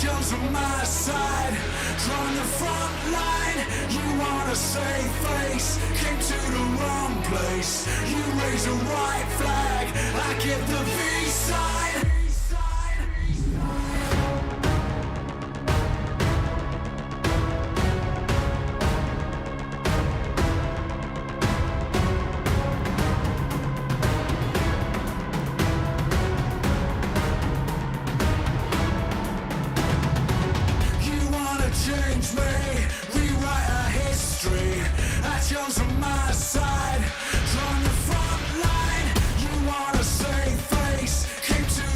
chose my side, from the front line. You wanna save face, came to the wrong place. You raise a white flag, I get the V side. Change me, rewrite our history. I chose my side, from the front line. You wanna save face, came to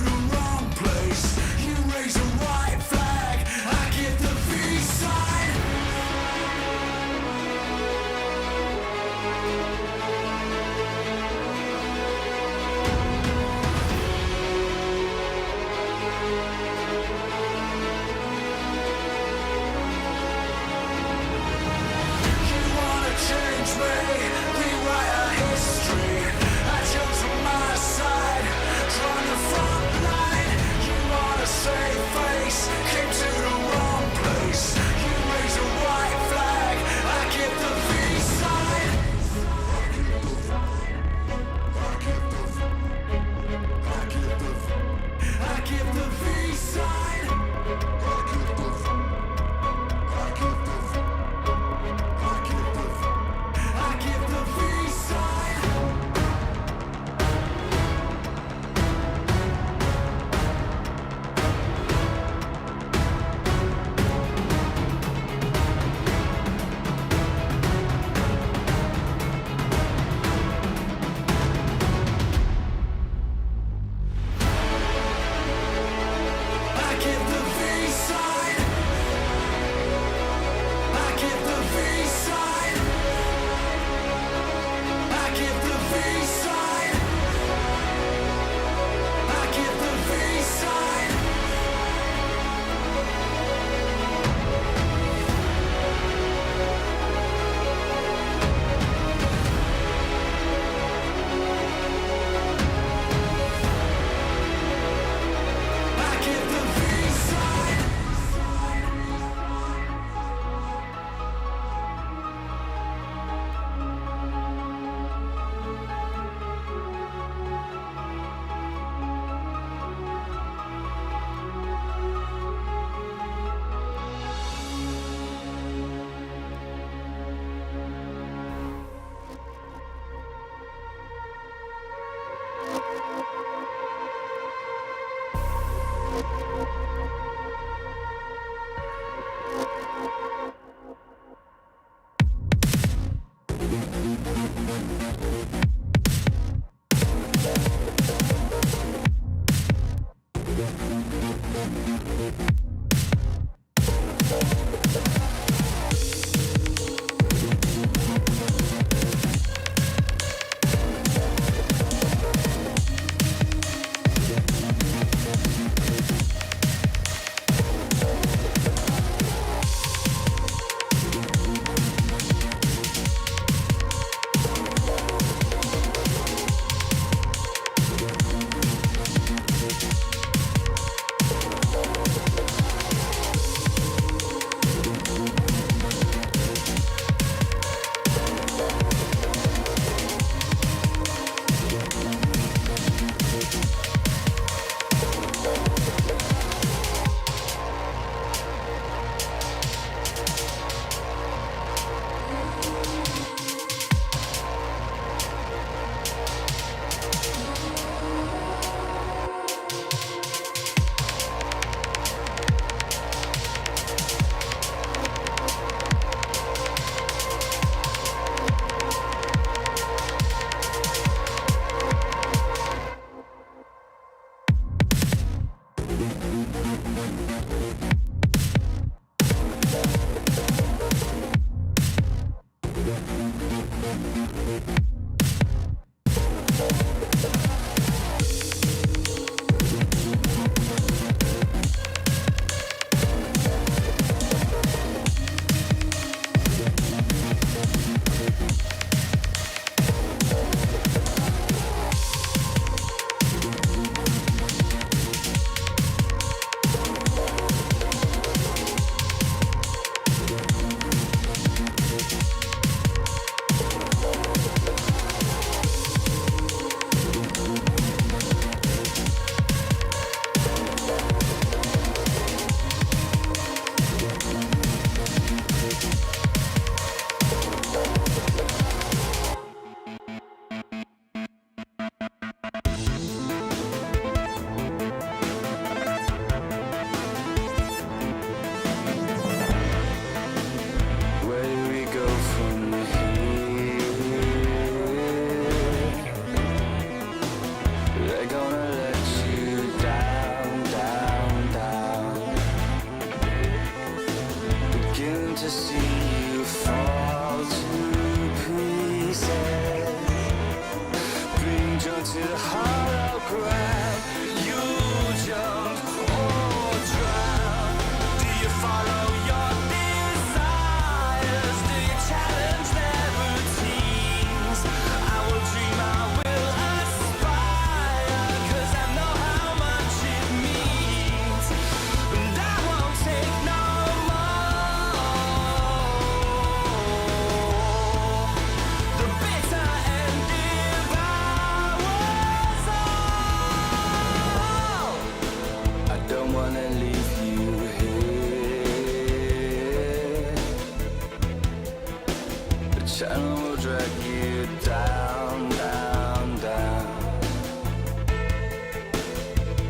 channel will drag you down, down, down.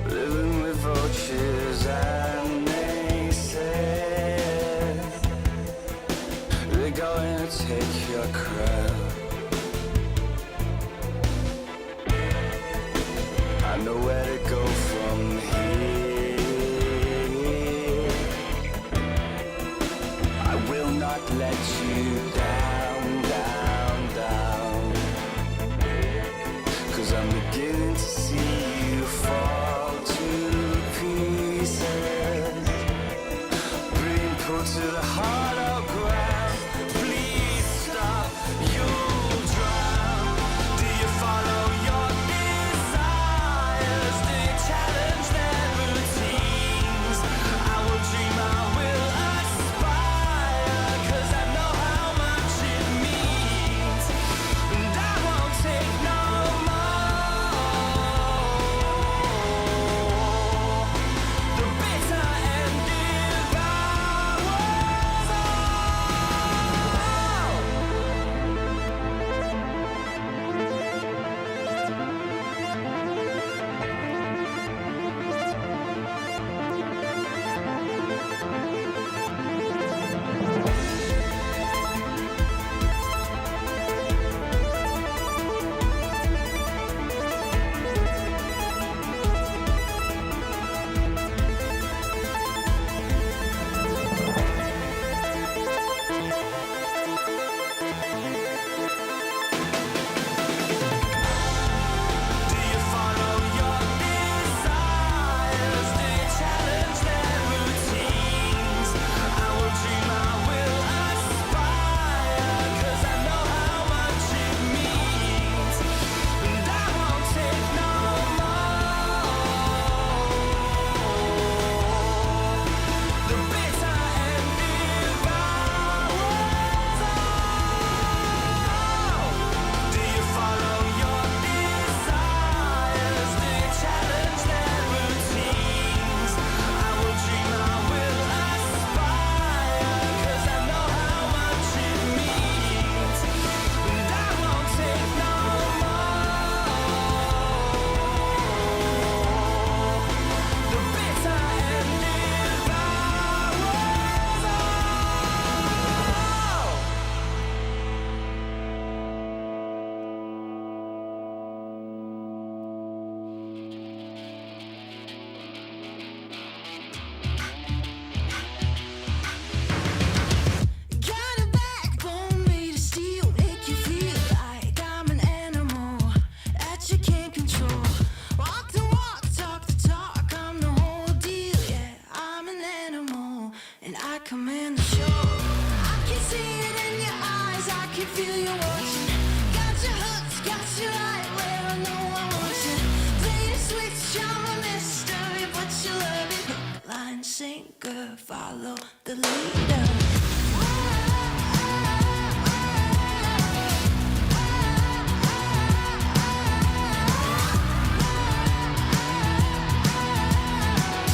Living with vultures and naysayers. They're going to take your crown. I know where to go from here. I will not let you down, down, down. 'Cause I'm beginning to see you fall to pieces. Being pulled to the hollow ground. Please stop, you'll drown. Do you follow your desires? Do you challenge their routines? I will dream, I will aspire, 'cause I know how much it means. And I won't take no more. The bitter and devours all. Do you follow your desires? Do you challenge their routines? I will dream, I will aspire, 'cause I know how much it means. And I won't take no more. The bitter and devours all. Do you follow your desires? Do you challenge their routines? I will dream, I will aspire, 'cause I know how much it means. And I won't take no more. The bitter and devours all. Got a backbone made of steel, make you feel like I'm an animal that you can't control. Walk the walk, talk the talk, I'm the whole deal. Yeah, I'm an animal and I command the show. I can see it in your eyes, I can feel you watching. Got your hooks, got you right where I know I want you. Play the switch, I'm a mystery, but you love it. Hook, line, sinker, follow the leader.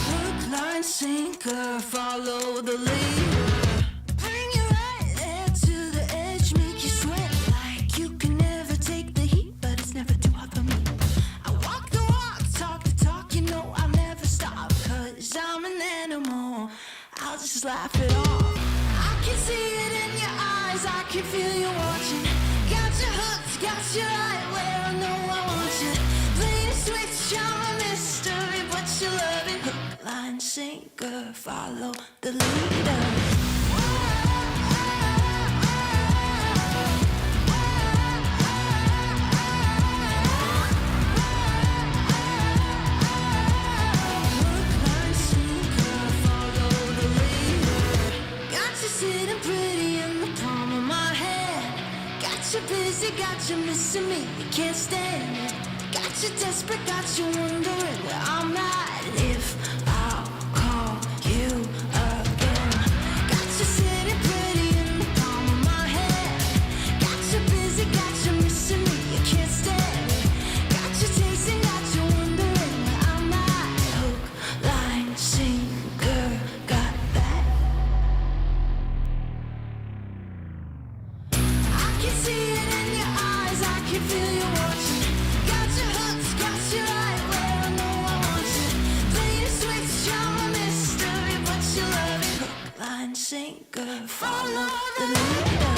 Hook, line, sinker, follow the leader. Bring you right there to the edge, make you sweat like you can never take the heat, but it's never too hot for me. I walk the walk, talk the talk, you know I'll never stop, 'cause I'm an animal, I'll just laugh it off. I can see it in your eyes, I can feel you watching. Got your hooks, got you right where I know I want you. Play the switch, I'm a mystery, but you love it. Hook, line, sinker, follow the leader. Hook, line, sinker, follow the leader. Got you sitting pretty in the palm of my hand. Got you busy, got you missing me, you can't stand it. Got you desperate, got you wondering where I'm at. If I'll call you again. Got you sitting pretty in the palm of my hand. Got you busy, got you missing me, you can't stand it. Got you chasing, got you wondering where I'm at. Hook, line, sinker, got that. I can feel you watching. Got your hooks, got you right where I know I want you. Play the switch, you're a mystery, but you love it. Hook, line, sinker, follow the leader.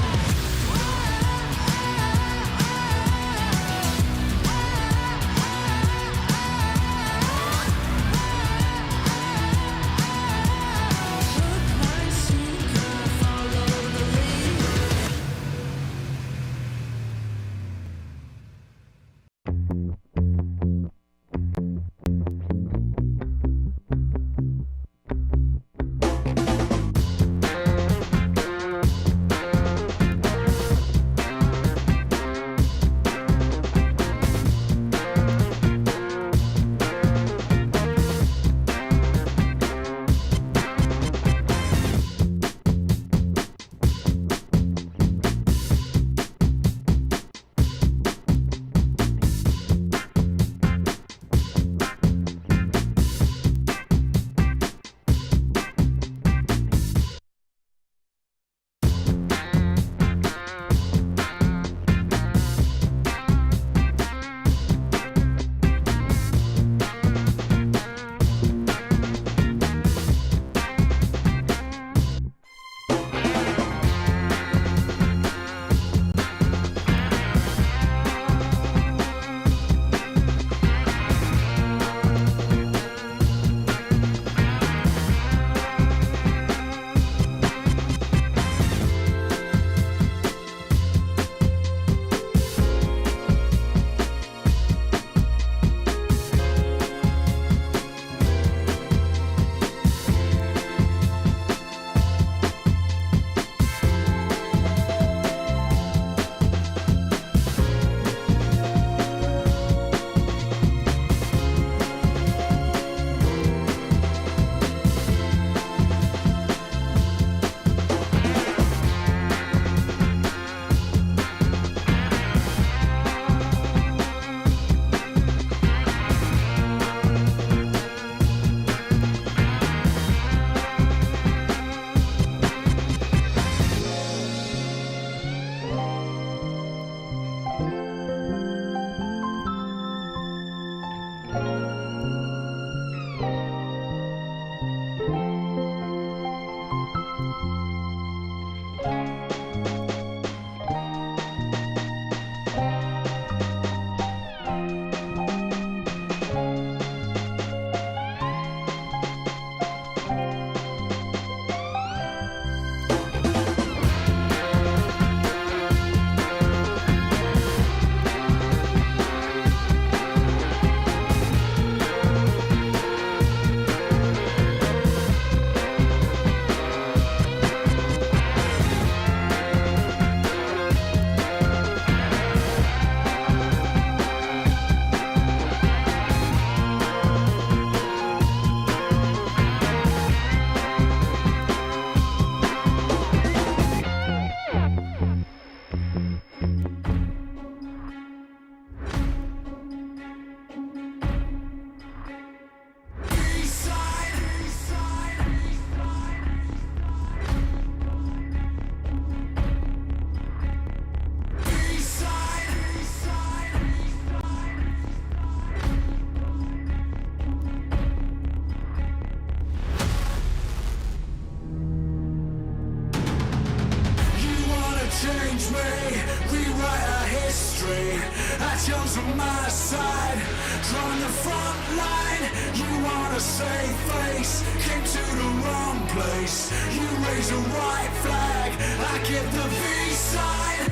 Angels on my side, drawing the front line. You want a safe face, came to the wrong place. You raise a white flag, I get the V-side.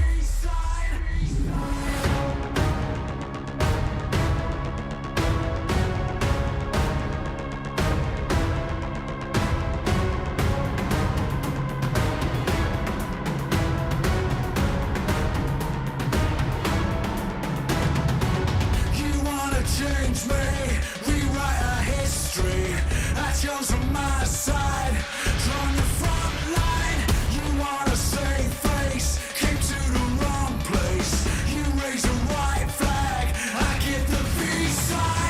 Change me, rewrite our history. Angels on my side, drawing the front line. You want a safe face, came to the wrong place. You raise a white flag, I get the V-side.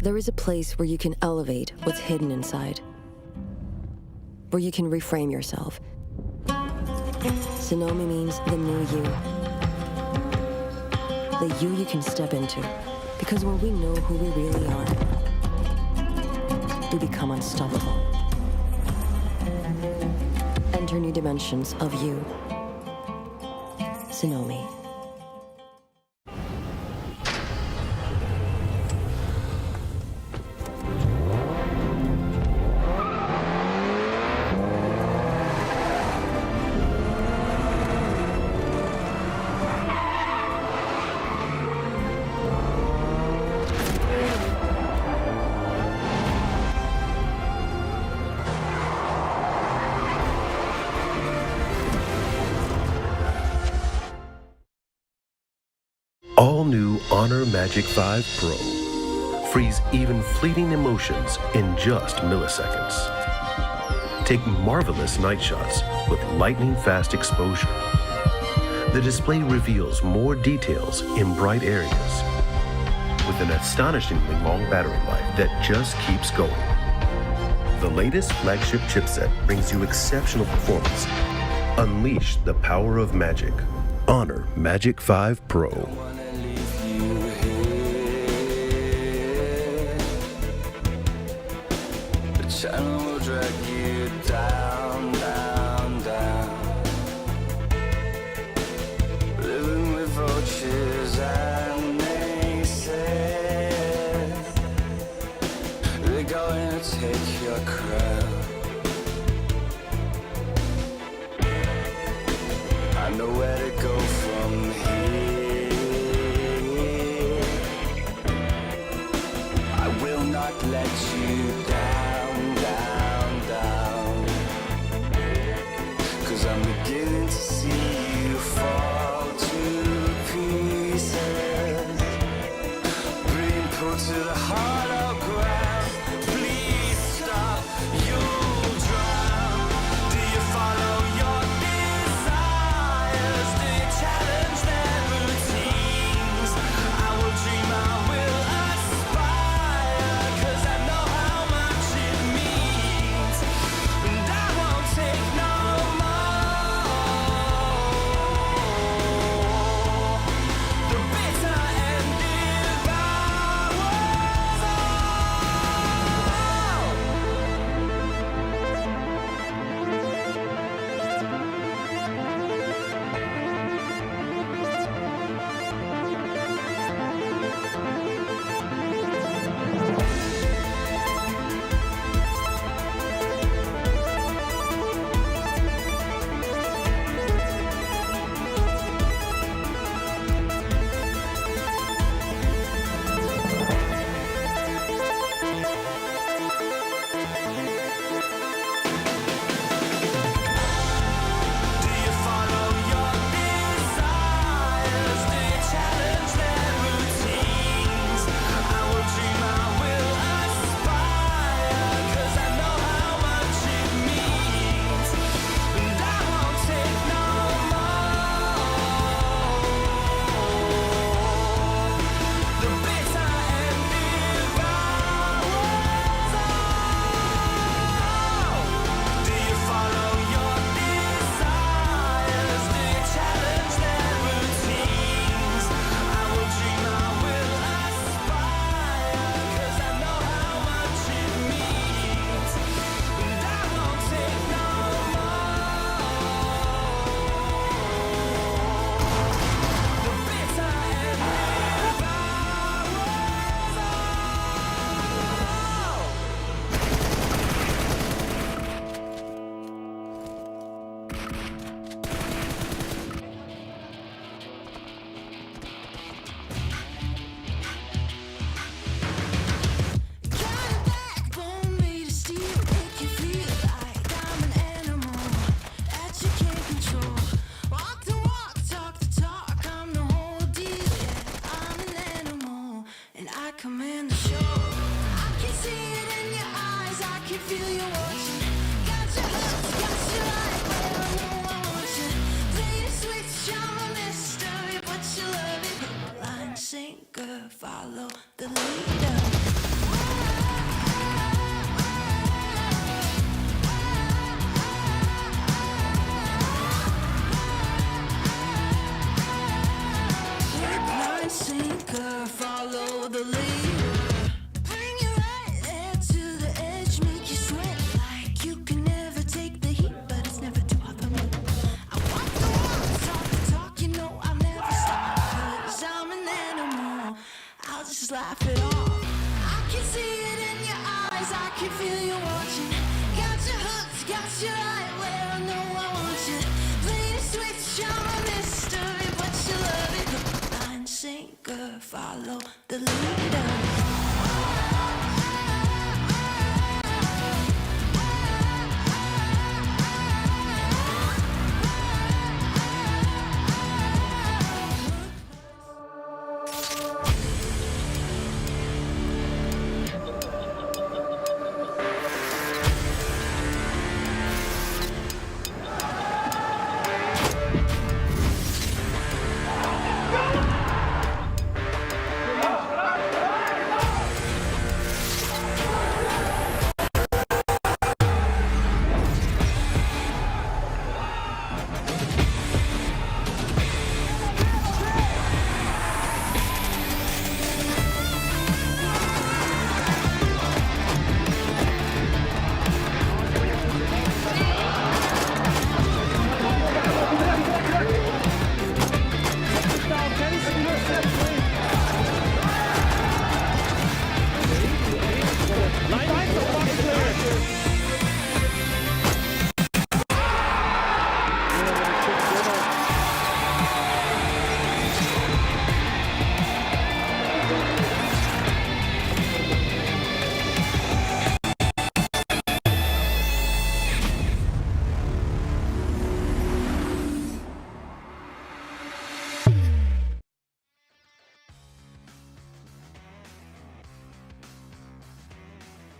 There is a place where you can elevate what's hidden inside, where you can reframe yourself. Sonomi means the new you. The you can step into. Because when we know who we really are, we become unstoppable. Enter new dimensions of you. Sonomi. All new Honor Magic 5 Pro. Freeze even fleeting emotions in just milliseconds. Take marvelous night shots with lightning-fast exposure. The display reveals more details in bright areas with an astonishingly long battery life that just keeps going. The latest flagship chipset brings you exceptional performance. Unleash the power of magic. Honor Magic 5 Pro. Channel will drag you down, down, down. Living with vultures and naysayers. They're going to take your crown. I know where to go from here. I will not let you down. just laugh it off. I can see it in your eyes, I can feel you watching. Got your hooks, got your right where I know I want you. Play the switch, I'm a mystery, but you love it. Hook, line, sinker, follow the leader.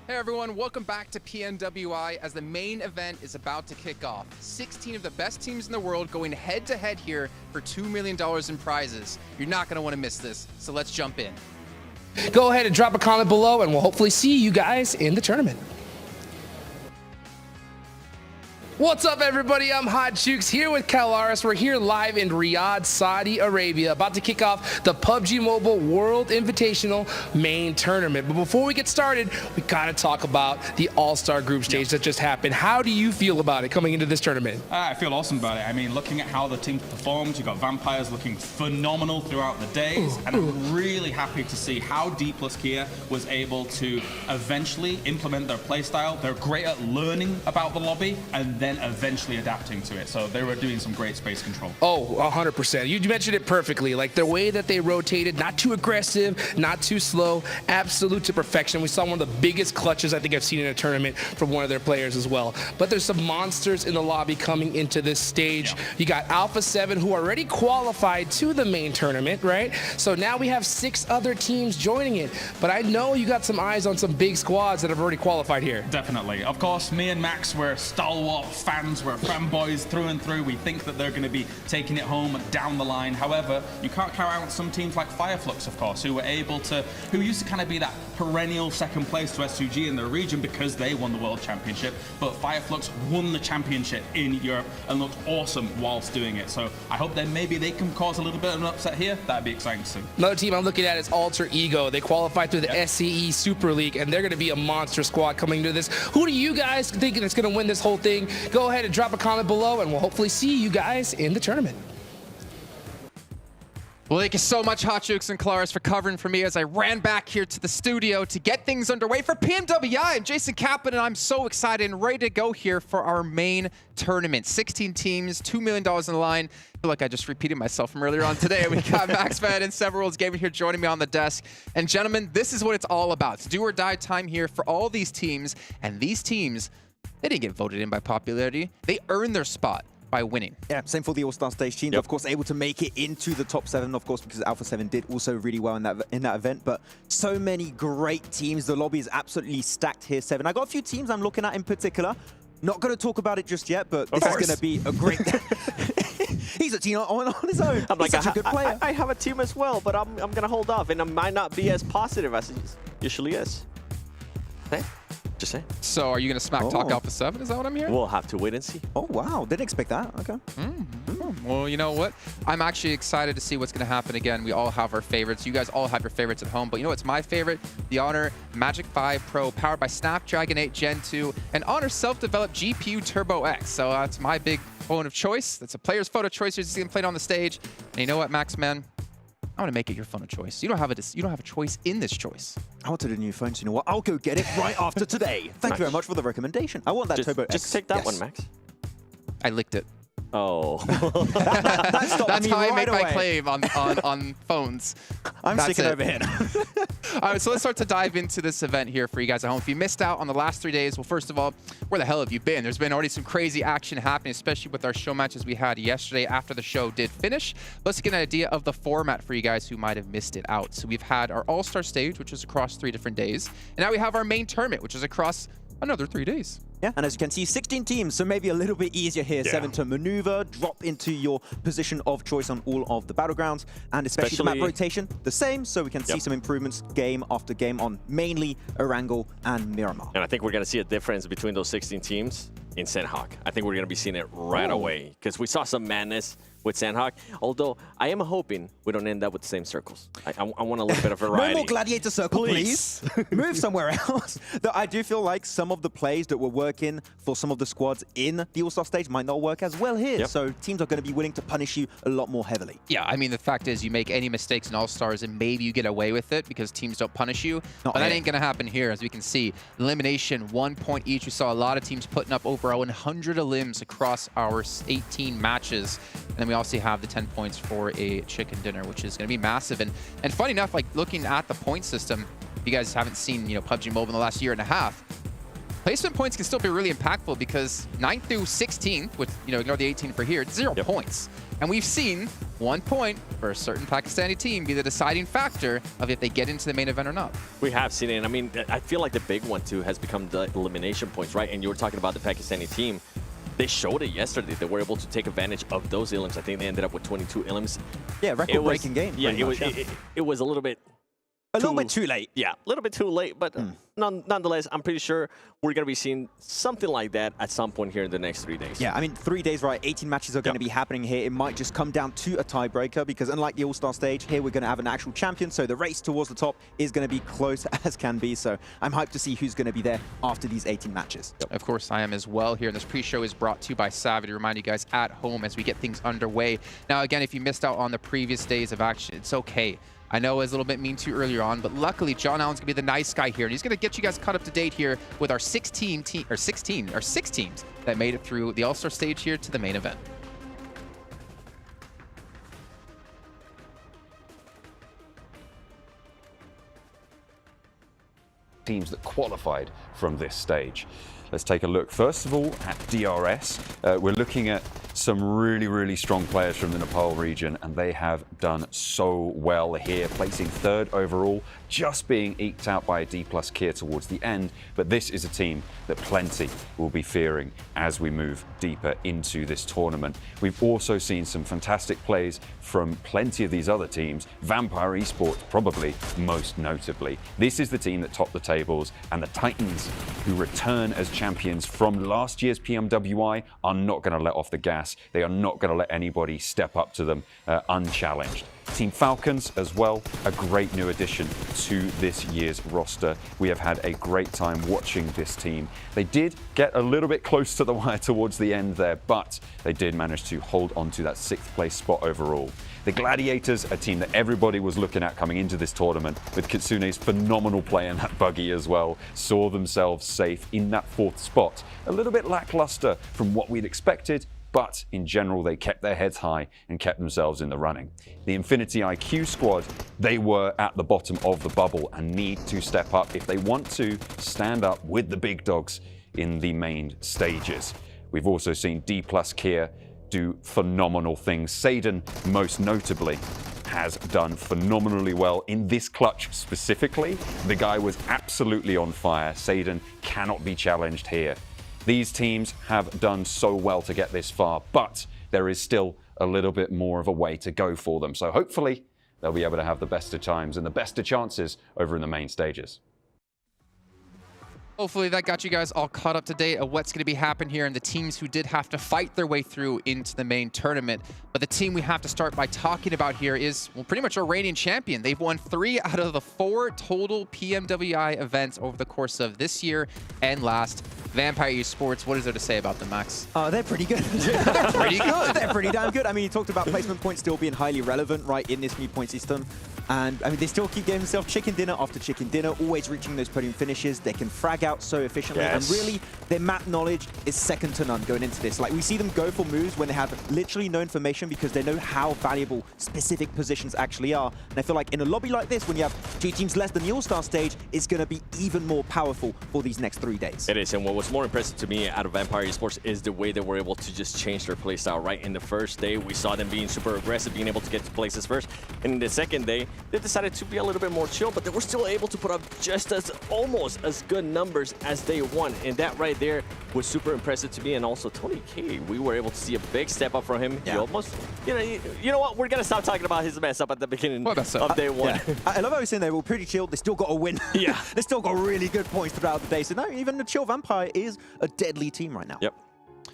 Hey everyone, welcome back to PMWI as the main event is about to kick off. 16 of the best teams in the world going head to head here for $2 million in prizes. You're not going to want to miss this, so let's jump in. Go ahead and drop a comment below and we'll hopefully see you guys in the tournament. What's up, everybody? I'm Hot Jukes here with Kalaris. We're here live in Riyadh, Saudi Arabia, about to kick off the PUBG Mobile World Invitational Main Tournament. But before we get started, we gotta talk about the All-Star Group Stage that just happened. How do you feel about it coming into this tournament? I feel awesome about it. I mean, looking at how the team performed, you've got Vampires looking phenomenal throughout the days, and I'm really happy to see how Dplus KIA was able to eventually implement their playstyle. They're great at learning about the lobby, and then eventually adapting to it. So they were doing some great space control. Oh, 100%. You mentioned it perfectly. Like the way that they rotated, not too aggressive, not too slow, absolute to perfection. We saw one of the biggest clutches I think I've seen in a tournament from one of their players as well. But there's some monsters in the lobby coming into this stage. Yeah. You got Alpha7 who already qualified to the main tournament, right? So now we have 6 other teams joining it. But I know you got some eyes on some big squads that have already qualified here. Definitely. Of course, me and Max were stalwart fans, we're fanboys through and through. We think that they're going to be taking it home down the line. However, you can't count out some teams like Flux, of course, who used to kind of be that perennial second place to S2G in their region because they won the World Championship. But Flux won the championship in Europe and looked awesome whilst doing it. So I hope that maybe they can cause a little bit of an upset here. That'd be exciting to see. Another team I'm looking at is Alter Ego. They qualified through the SCE Super League, and they're going to be a monster squad coming to this. Who do you guys think is going to win this whole thing? Go ahead and drop a comment below, and we'll hopefully see you guys in the tournament. Well, thank you so much, Hot Jukes and Kalaris, for covering for me as I ran back here to the studio to get things underway for PMWI. I'm Jason Kaplan, and I'm so excited and ready to go here for our main tournament. 16 teams, $2 million in the line. I feel like I just repeated myself from earlier on today. We got Max Fed and Several Worlds Gaming here joining me on the desk. And gentlemen, this is what it's all about. It's do or die time here for all these teams. And these teams, they didn't get voted in by popularity. They earned their spot by winning. Yeah, same for the All-Star Stage teams. Of course, able to make it into the top 7, of course, because Alpha7 did also really well in that event. But so many great teams. The lobby is absolutely stacked here, 7. I got a few teams I'm looking at in particular. Not going to talk about it just yet, but this is going to be a great... He's a team on his own. I'm like, He's such a good player. I have a team as well, but I'm going to hold off, and I might not be as positive as it usually is. Hey, just saying. So are you going to smack talk Alpha7? Is that what I'm hearing? We'll have to wait and see. Oh, wow. Didn't expect that. Okay. Well, you know what? I'm actually excited to see what's going to happen again. We all have our favorites. You guys all have your favorites at home. But you know what's my favorite? The Honor Magic 5 Pro, powered by Snapdragon 8 Gen 2, and Honor self-developed GPU Turbo X. So that's my big phone of choice. That's a player's photo choice. You see him playing on the stage. And you know what, Max, man? I want to make it your phone of choice. You don't have a choice in this choice. I wanted a new phone, so you know what? I'll go get it right after today. Thank you very much for the recommendation. I want that Turbo X. Just take that one, Max. I licked it. Oh. That's how I make my claim on phones. I'm sticking over here. All right, so let's start to dive into this event here for you guys at home. If you missed out on the last 3 days, well, first of all, where the hell have you been? There's been already some crazy action happening, especially with our show matches we had yesterday after the show did finish. Let's get an idea of the format for you guys who might have missed it out. So we've had our All-Star Stage, which is across 3 different days. And now we have our main tournament, which is across another 3 days. Yeah, and as you can see, 16 teams, so maybe a little bit easier here, Seven, to maneuver, drop into your position of choice on all of the battlegrounds, and especially the map rotation, the same, so we can see some improvements game after game on mainly Erangel and Miramar. And I think we're going to see a difference between those 16 teams in Sanhok. I think we're going to be seeing it right away, because we saw some madness with Sanhok, although I am hoping we don't end up with the same circles. I want a little bit of variety. No more gladiator circle, please. Move somewhere else. Though I do feel like some of the plays that were working for some of the squads in the All-Star Stage might not work as well here. So teams are going to be willing to punish you a lot more heavily. Yeah, I mean, the fact is you make any mistakes in All-Stars and maybe you get away with it because teams don't punish you. But that ain't going to happen here. As we can see, elimination, 1 point each. We saw a lot of teams putting up over 100 elims across our 18 matches. And then we also have the 10 points for a chicken dinner, which is going to be massive. And funny enough, like looking at the point system, if you guys haven't seen, PUBG Mobile in the last year and a half, placement points can still be really impactful because 9th through 16th, with, ignore the 18 for here, it's 0 points. And we've seen 1 point for a certain Pakistani team be the deciding factor of if they get into the main event or not. We have seen it. I mean, I feel like the big one, too, has become the elimination points, right? And you were talking about the Pakistani team. They showed it yesterday. They were able to take advantage of those elims. I think they ended up with 22 elims. Yeah, record-breaking game. Yeah, it was a little bit... A little bit too late. Yeah, a little bit too late, but nonetheless, I'm pretty sure we're going to be seeing something like that at some point here in the next 3 days. Yeah, I mean, 3 days, right? 18 matches are going to be happening here. It might just come down to a tiebreaker because unlike the All-Star Stage, here we're going to have an actual champion, so the race towards the top is going to be close as can be. So I'm hyped to see who's going to be there after these 18 matches. Of course, I am as well here. And this pre-show is brought to you by Savvy to remind you guys at home as we get things underway. Now, again, if you missed out on the previous days of action, it's okay. I know I was a little bit mean to you earlier on, but luckily John Allen's gonna be the nice guy here, and he's gonna get you guys caught up to date here with our 6 teams that made it through the All-Star Stage here to the main event. Teams that qualified from this stage. Let's take a look first of all at DRS. We're looking at some really strong players from the Nepal region, and they have done so well here, placing 3rd overall, just being eked out by a Dplus KIA towards the end. But this is a team that plenty will be fearing as we move deeper into this tournament. We've also seen some fantastic plays from plenty of these other teams, Vampire Esports probably most notably. This is the team that topped the tables, and the Titans, who return as champions from last year's PMWI, are not going to let off the gas. They are not going to let anybody step up to them unchallenged. Team Falcons as well, a great new addition to this year's roster. We have had a great time watching this team. They did get a little bit close to the wire towards the end there, but they did manage to hold on to that 6th place spot overall. The Gladiators, a team that everybody was looking at coming into this tournament, with Kitsune's phenomenal play in that buggy as well, saw themselves safe in that 4th spot. A little bit lackluster from what we'd expected, but in general, they kept their heads high and kept themselves in the running. The Infinity IQ squad, they were at the bottom of the bubble and need to step up if they want to stand up with the big dogs in the main stages. We've also seen Dplus KIA do phenomenal things. Satan, most notably, has done phenomenally well in this clutch specifically. The guy was absolutely on fire. Satan cannot be challenged here. These teams have done so well to get this far, but there is still a little bit more of a way to go for them. So hopefully they'll be able to have the best of times and the best of chances over in the main stages. Hopefully that got you guys all caught up to date of what's going to be happening here and the teams who did have to fight their way through into the main tournament. But the team we have to start by talking about here is, well, pretty much our reigning champion. They've won 3 out of the 4 total PMWI events over the course of this year and last. Vampire Esports, what is there to say about them, Max? They're pretty good. They're pretty good. They're pretty damn good. I mean, you talked about placement points still being highly relevant, right, in this new point system. And I mean, they still keep getting themselves chicken dinner after chicken dinner, always reaching those podium finishes. They can frag out so efficiently. Yes. And really, their map knowledge is second to none going into this. Like, we see them go for moves when they have literally no information because they know how valuable specific positions actually are. And I feel like in a lobby like this, when you have 2 teams less than the All-Star stage, it's going to be even more powerful for these next 3 days. It is, and what was more impressive to me out of Vampire Esports is the way they were able to just change their playstyle. Right in the first day, we saw them being super aggressive, being able to get to places first. And in the second day, they decided to be a little bit more chill, but they were still able to put up just almost as good numbers as day one. And that right there was super impressive to me. And also Tony K, we were able to see a big step up from him. Yeah. He almost, you know what? We're gonna stop talking about his mess up at the beginning of day one. Yeah. I love how he's saying they were pretty chilled. They still got a win. Yeah. They still got really good points throughout the day. So no, even the chill Vampire is a deadly team right now. Yep.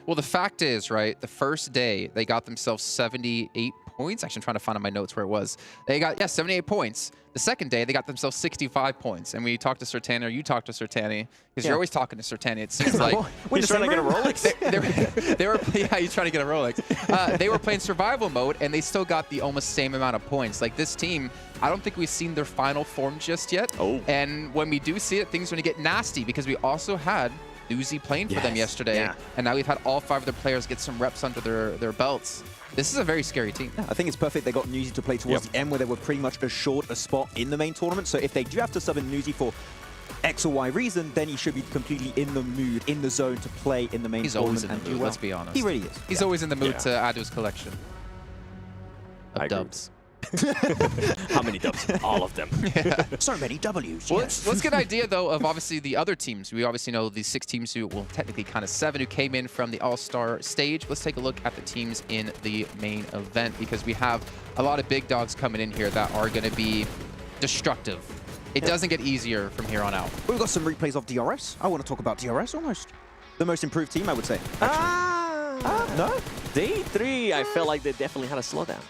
Well, the fact is, right, the first day, they got themselves 78 points. Actually, I'm trying to find on my notes where it was. They got, 78 points. The second day, they got themselves 65 points. And we talked to Sertani, or you talked to Sertani, because you're always talking to Sertani, it seems like. He's trying to get a Rolex. they were, yeah, he's trying to get a Rolex. They were playing survival mode, and they still got the almost same amount of points. Like, this team, I don't think we've seen their final form just yet. Oh. And when we do see it, things are going to get nasty, because we also had Uzi playing for them yesterday, and now we've had all 5 of their players get some reps under their belts. This is a very scary team. Yeah, I think it's perfect they got Nuzi to play towards the end where they were pretty much assured a spot in the main tournament. So if they do have to sub in Nuzi for X or Y reason, then he should be completely in the mood, in the zone to play in the main tournament. He's always in the mood, let's be honest. He really is. He's always in the mood to add to his collection of dubs. How many dubs? All of them. Yeah. So many W's. Well, yes. let's get an idea, though, of obviously the other teams. We obviously know these 6 teams who, well, technically kind of 7 who came in from the All-Star stage. Let's take a look at the teams in the main event, because we have a lot of big dogs coming in here that are going to be destructive. It doesn't get easier from here on out. We've got some replays of DRS. I want to talk about DRS almost. The most improved team, I would say. No? Day 3, I felt like they definitely had a slowdown.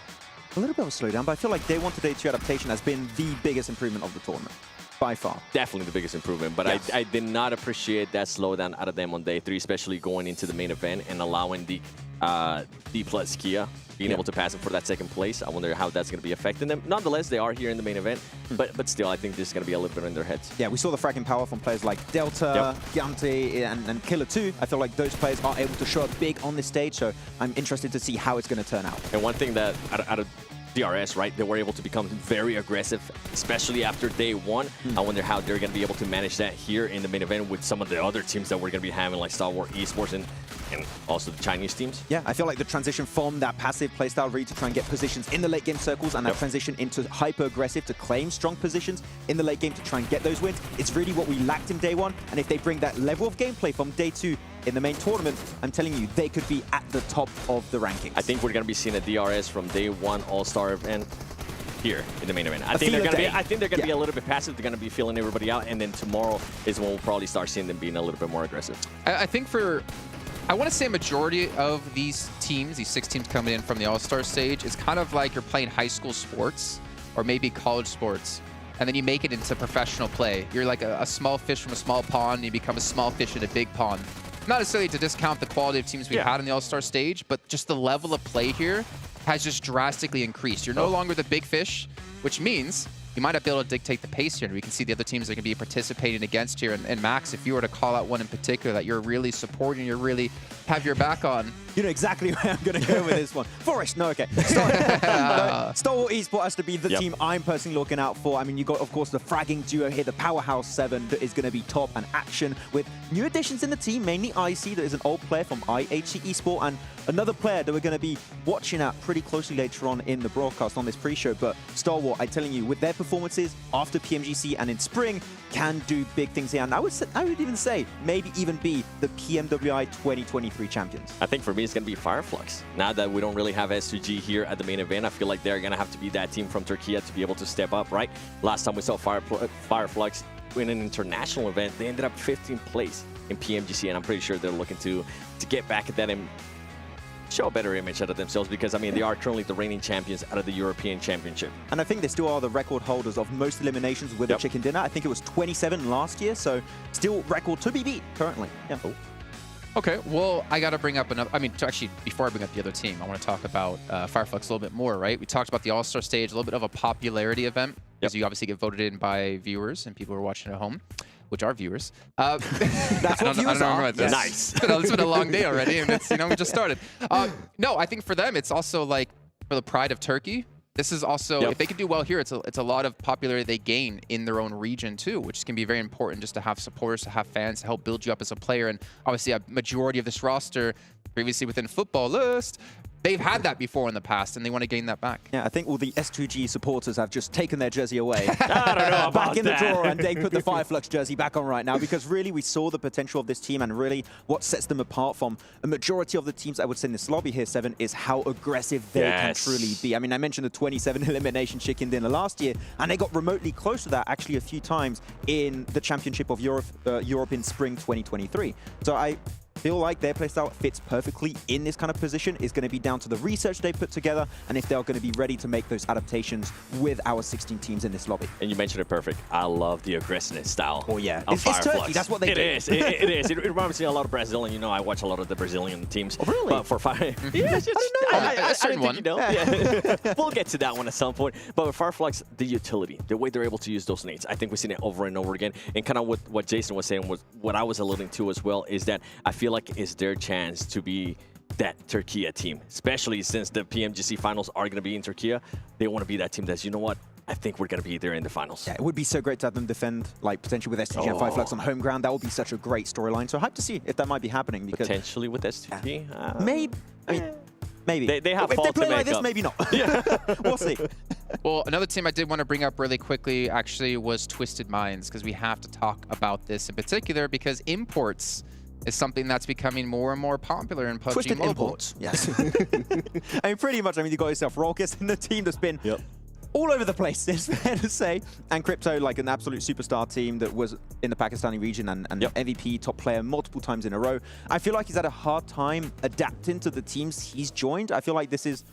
A little bit of a slowdown, but I feel like day 1 to day 2 adaptation has been the biggest improvement of the tournament, by far. Definitely the biggest improvement, but I did not appreciate that slowdown out of them on day 3, especially going into the main event and allowing the Dplus KIA being able to pass them for that second place. I wonder how that's going to be affecting them. Nonetheless, they are here in the main event, but still, I think this is going to be a little bit in their heads. Yeah, we saw the fragging power from players like Delta, Giante, and Killer 2. I feel like those players are able to show up big on this stage, so I'm interested to see how it's going to turn out. And one thing that out of DRS, right, they were able to become very aggressive, especially after day 1. I wonder how they're going to be able to manage that here in the main event with some of the other teams that we're going to be having, like Star Wars Esports and also the Chinese teams. Yeah, I feel like the transition from that passive playstyle really to try and get positions in the late game circles and that transition into hyper-aggressive to claim strong positions in the late game to try and get those wins, it's really what we lacked in day 1. And if they bring that level of gameplay from day 2 in the main tournament, I'm telling you, they could be at the top of the rankings. I think we're going to be seeing a DRS from day 1 All-Star event here in the main event. I think they're going to be a little bit passive. They're going to be feeling everybody out, and then tomorrow is when we'll probably start seeing them being a little bit more aggressive. I think I want to say a majority of these teams, these 6 teams coming in from the All-Star stage, is kind of like you're playing high school sports or maybe college sports, and then you make it into professional play. You're like a small fish from a small pond, and you become a small fish in a big pond. Not necessarily to discount the quality of teams we've had in the All-Star stage, but just the level of play here has just drastically increased. You're no longer the big fish, which means you might not be able to dictate the pace here. And we can see the other teams that are going to be participating against here. And Max, if you were to call out one in particular that you're really supporting, you really have your back on. You know exactly where I'm going to go with this one. Forest, no, okay. Star Wars Esports has to be the team I'm personally looking out for. I mean, you got, of course, the fragging duo here, the Powerhouse 7 that is going to be top and action with new additions in the team, mainly IC, that is an old player from IHC Esports, and another player that we're going to be watching at pretty closely later on in the broadcast on this pre-show. But Star Wars, I'm telling you, with their performances after PMGC and in spring, can do big things here. And I would even say, maybe even be the PMWI 2023 champions. I think for me, it's going to be Flux. Now that we don't really have S2G here at the main event, I feel like they're going to have to be that team from Turkey to be able to step up, right? Last time we saw Flux in an international event, they ended up 15th place in PMGC, and I'm pretty sure they're looking to get back at that and show a better image out of themselves because, I mean, they are currently the reigning champions out of the European Championship. And I think they still are the record holders of most eliminations with a chicken dinner. I think it was 27 last year, so still record to be beat currently. Yeah. Okay, well, I got to bring up another. I mean, actually, before I bring up the other team, I want to talk about Fireflux a little bit more, right? We talked about the All-Star Stage, a little bit of a popularity event, because you obviously get voted in by viewers and people who are watching at home, which are viewers. That's what viewers are. Yes. Nice. It's been a long day already, and it's, we just started. No, I think for them, it's also like for the pride of Turkey. This is also, if they can do well here, it's a lot of popularity they gain in their own region too, which can be very important just to have supporters, to have fans, to help build you up as a player. And obviously a majority of this roster previously within Football List, they've had that before in the past, and they want to gain that back. Yeah, I think all the S2G supporters have just taken their jersey away. I don't know about back in that. the drawer, and they put the Fireflux jersey back on right now, because really we saw the potential of this team, and really what sets them apart from a majority of the teams I would say in this lobby here, Seven, is how aggressive they can truly be. I mean, I mentioned the 27 elimination chicken dinner last year, and they got remotely close to that actually a few times in the Championship of Europe in spring 2023. So I feel like their playstyle fits perfectly in this kind of position. Is going to be down to the research they put together and if they're going to be ready to make those adaptations with our 16 teams in this lobby. And you mentioned it perfect. I love the aggressiveness style. Oh yeah, it's Turkey. That's what they do. It is. It reminds me a lot of Brazilian. You know, I watch a lot of the Brazilian teams. Oh, really? But for Fire, yeah, I didn't think you know. Yeah. We'll get to that one at some point. But with Fireflux, the utility, the way they're able to use those nades, I think we've seen it over and over again. And kind of what Jason was saying, was what I was alluding to as well, is that I feel like it's their chance to be that Turkey team, especially since the PMGC finals are going to be in Turkey. They want to be that team that's, you know what, I think we're going to be there in the finals. Yeah, it would be so great to have them defend, like, potentially with S2G and Fireflux on home ground. That would be such a great storyline. So hyped to see if that might be happening. Because potentially with S2G? Maybe. I mean, maybe. They have if they play to like make this, up. maybe not. We'll see. Well, another team I did want to bring up really quickly actually was Twisted Minds, because we have to talk about this in particular because imports is something that's becoming more and more popular in PUBG Twisted Mobile. imports, yes. I mean, pretty much, I mean, you got yourself Raucus in the team that's been all over the place, it's fair to say. And Crypto, like an absolute superstar team that was in the Pakistani region and MVP top player multiple times in a row. I feel like he's had a hard time adapting to the teams he's joined. I feel like this is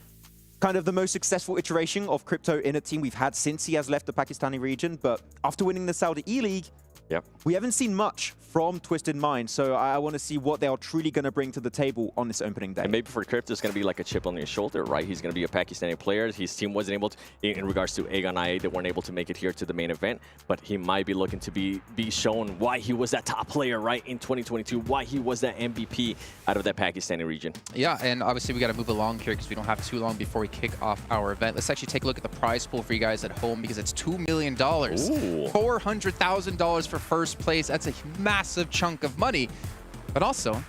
kind of the most successful iteration of Crypto in a team we've had since he has left the Pakistani region. But after winning the Saudi E-League, we haven't seen much from Twisted Mind, so I want to see what they are truly going to bring to the table on this opening day. And maybe for Crypto, it's going to be like a chip on your shoulder, right? He's going to be a Pakistani player. His team wasn't able to, in regards to Aegon IA, they weren't able to make it here to the main event, but he might be looking to be shown why he was that top player, right, in 2022, why he was that MVP out of that Pakistani region. Yeah, and obviously we got to move along here because we don't have too long before we kick off our event. Let's actually take a look at the prize pool for you guys at home because it's $2 million. $400,000 for first place. That's a massive chunk of money. But also,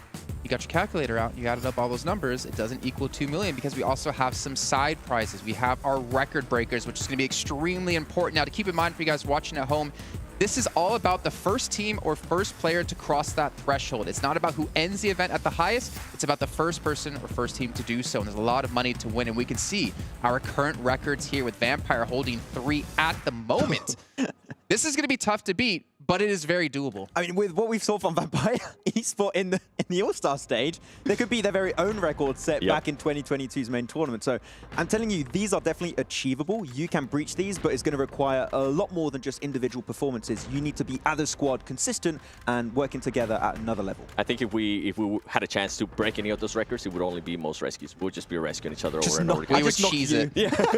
you got your calculator out, you added up all those numbers, it doesn't equal 2 million because we also have some side prizes. We have our record breakers, which is going to be extremely important. Now, to keep in mind for you guys watching at home, this is all about the first team or first player to cross that threshold. It's not about who ends the event at the highest. It's about the first person or first team to do so. And there's a lot of money to win. And we can see our current records here with Vampire holding 3 at the moment. This is going to be tough to beat, but it is very doable. I mean, with what we've saw from Vampire Esports in the All-Star stage, there could be their very own record set back in 2022's main tournament. So I'm telling you, these are definitely achievable. You can breach these, but it's going to require a lot more than just individual performances. You need to be as a squad consistent and working together at another level. I think if we had a chance to break any of those records, it would only be most rescues. We'll just be rescuing each other over and over again. We would cheese it.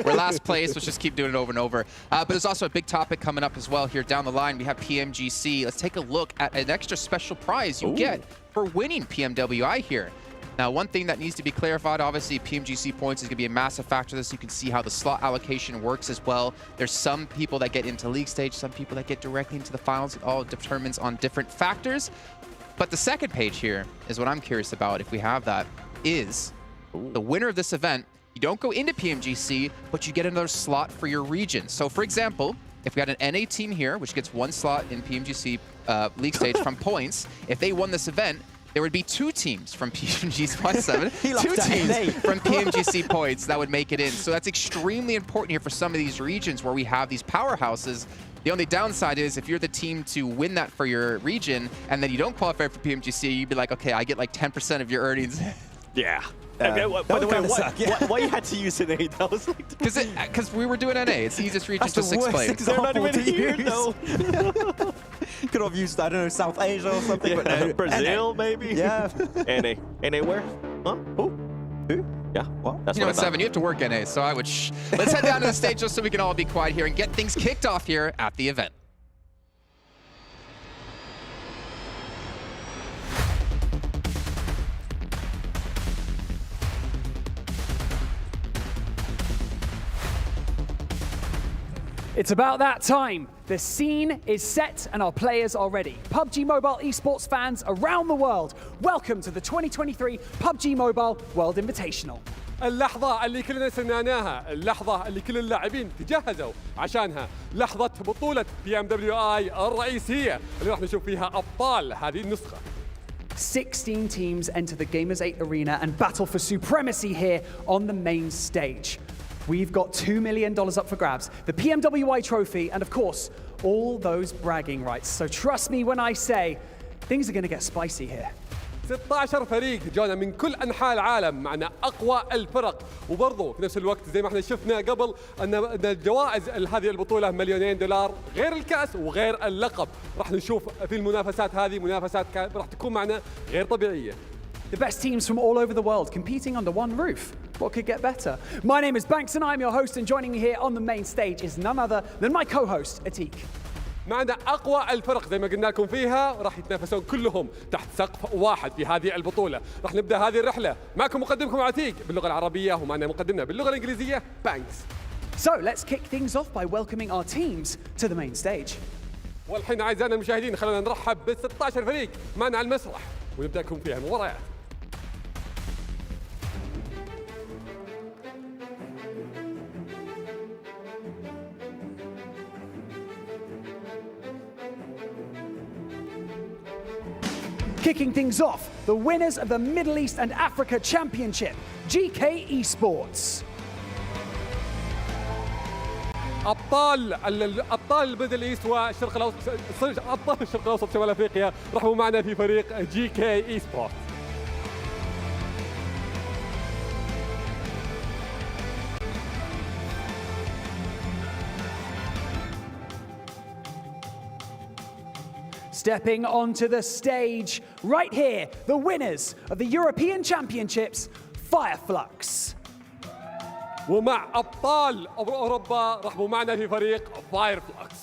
We're last place. Let's just keep doing it over and over. But there's also a big topic coming up as well here down the line. We have PMGC. Let's take a look at an extra special prize you get for winning PMWI here. Now, one thing that needs to be clarified, obviously, PMGC points is going to be a massive factor to this. You can see how the slot allocation works as well. There's some people that get into league stage, some people that get directly into the finals. It all determines on different factors. But the second page here is what I'm curious about, if we have that, is the winner of this event. You don't go into PMGC, but you get another slot for your region. So, for example, if we had an NA team here, which gets 1 slot in PMGC league stage from points, if they won this event, there would be 2 teams from PMGC 7, 2 teams from PMGC points that would make it in. So that's extremely important here for some of these regions where we have these powerhouses. The only downside is if you're the team to win that for your region and then you don't qualify for PMGC, you'd be like, okay, I get like 10% of your earnings. Yeah. By the way, why you had to use an 8? That was like... Because we were doing NA. It's the easiest region That's to the worst explain. example They're not even to here, use. though. Could have used, I don't know, South Asia or something. But no, Brazil, NA. maybe? Yeah. NA. NA where? Huh? Who? Yeah, What? that's You know, what I thought. 7, you have to work NA, so I would let's head down to the stage just so we can all be quiet here and get things kicked off here at the event. It's about that time. The scene is set and our players are ready. PUBG Mobile esports fans around the world, welcome to the 2023 PUBG Mobile World Invitational. اللحظة اللي كلنا استناناها، اللحظة اللي كل اللاعبين تجهزوا عشانها، لحظة بطولة PMWI الرئيسية اللي راح نشوف فيها أبطال هذه النسخة. 16 teams enter the Gamers8 arena and battle for supremacy here on the main stage. We've got $2 million up for grabs, the PMWI trophy, and of course, all those bragging rights. So trust me when I say, things are going to get spicy here. 16 فريق جانا من كل أنحاء العالم، معنا أقوى الفرق، وبرضه في نفس الوقت زي ما احنا شفنا قبل أن الجوائز هذه البطولة $2,000,000 غير الكأس وغير اللقب. راح نشوف في المنافسات هذه منافسات راح تكون معنا غير طبيعية. The best teams from all over the world competing under one roof. What could get better? My name is Banks and I'm your host, and joining me here on the main stage is none other than my co-host, Atik. معنا أقوى الفرق زي ما قلنا لكم فيها، راح يتنافسون كلهم تحت سقف واحد في هذه البطولة. راح نبدأ هذه الرحلة. معكم مقدمكم عتيق باللغة العربية ومعنا مقدمنا باللغة الإنجليزية بانكس. So let's kick things off by welcoming our teams to the main stage. والحين أعزائنا المشاهدين خلونا نرحب ب 16 فريق معنا على المسرح ونبدأ لكم فيها المباريات. Kicking things off, the winners of the Middle East and Africa Championship, GK Esports. أبطال الميدل إيست والشرق الأوسط، أبطال الشرق الأوسط شمال أفريقيا رحبوا معنا في فريق GK Esports. Stepping onto the stage, right here, the winners of the European Championships, Flux. ومع أبطال أوروبا رحبوا معنا في فريق Flux.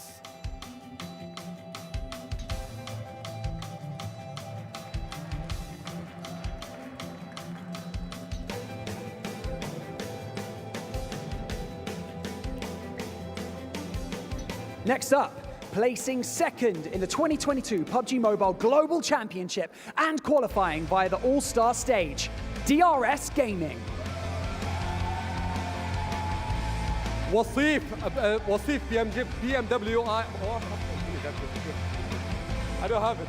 Next up, placing second in the 2022 PUBG Mobile Global Championship and qualifying via the All-Star Stage, DRS Gaming. وصيف PMWI. I don't have it.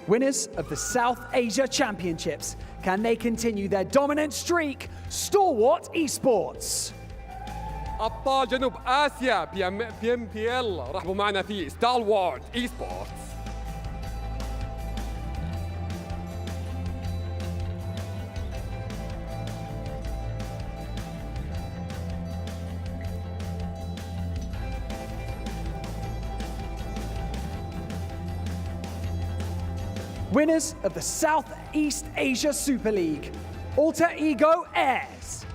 Winners of the South Asia Championships, can they continue their dominant streak? Stalwart Esports. أبطال جنوب آسيا PMPL رحبوا معنا في Stalwart Esports. Winners of the Southeast Asia Super League, Alter Ego Airs.